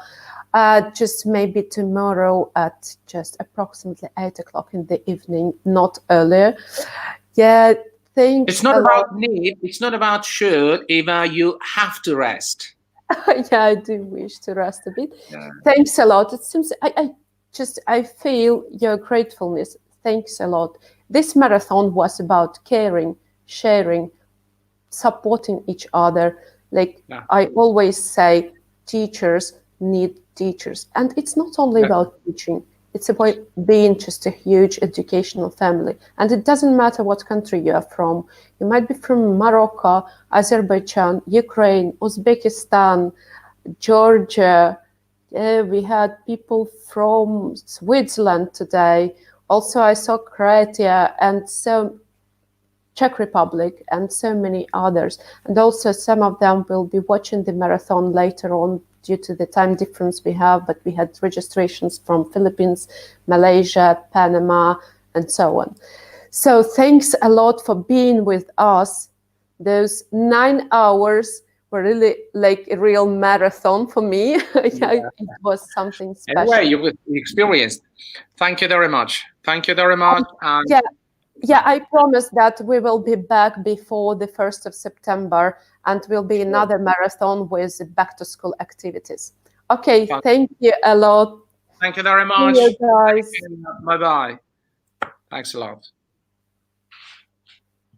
just maybe tomorrow at just approximately 8 o'clock in the evening, not earlier. Yeah, thanks. It's not about need, it's not about should, Eva, you have to rest. Yeah, I do wish to rest a bit. Yeah. Thanks a lot. It seems I feel your gratefulness. Thanks a lot. This marathon was about caring, sharing, supporting each other. Like I always say, teachers need teachers. And it's not only about teaching. It's about being just a huge educational family. And it doesn't matter what country you are from. You might be from Morocco, Azerbaijan, Ukraine, Uzbekistan, Georgia. We had people from Switzerland today. Also, I saw Croatia and so Czech Republic and so many others. And also some of them will be watching the marathon later on due to the time difference we have, but we had registrations from Philippines, Malaysia, Panama, and so on. So thanks a lot for being with us. Those 9 hours were really like a real marathon for me. It was something special. Anyway, you experienced. Thank you very much. Thank you very much. And yeah, I promise that we will be back before the 1st of September and will be another marathon with back to school activities. Okay, thank you a lot. Thank you very much. See you guys. Bye-bye. Thanks a lot.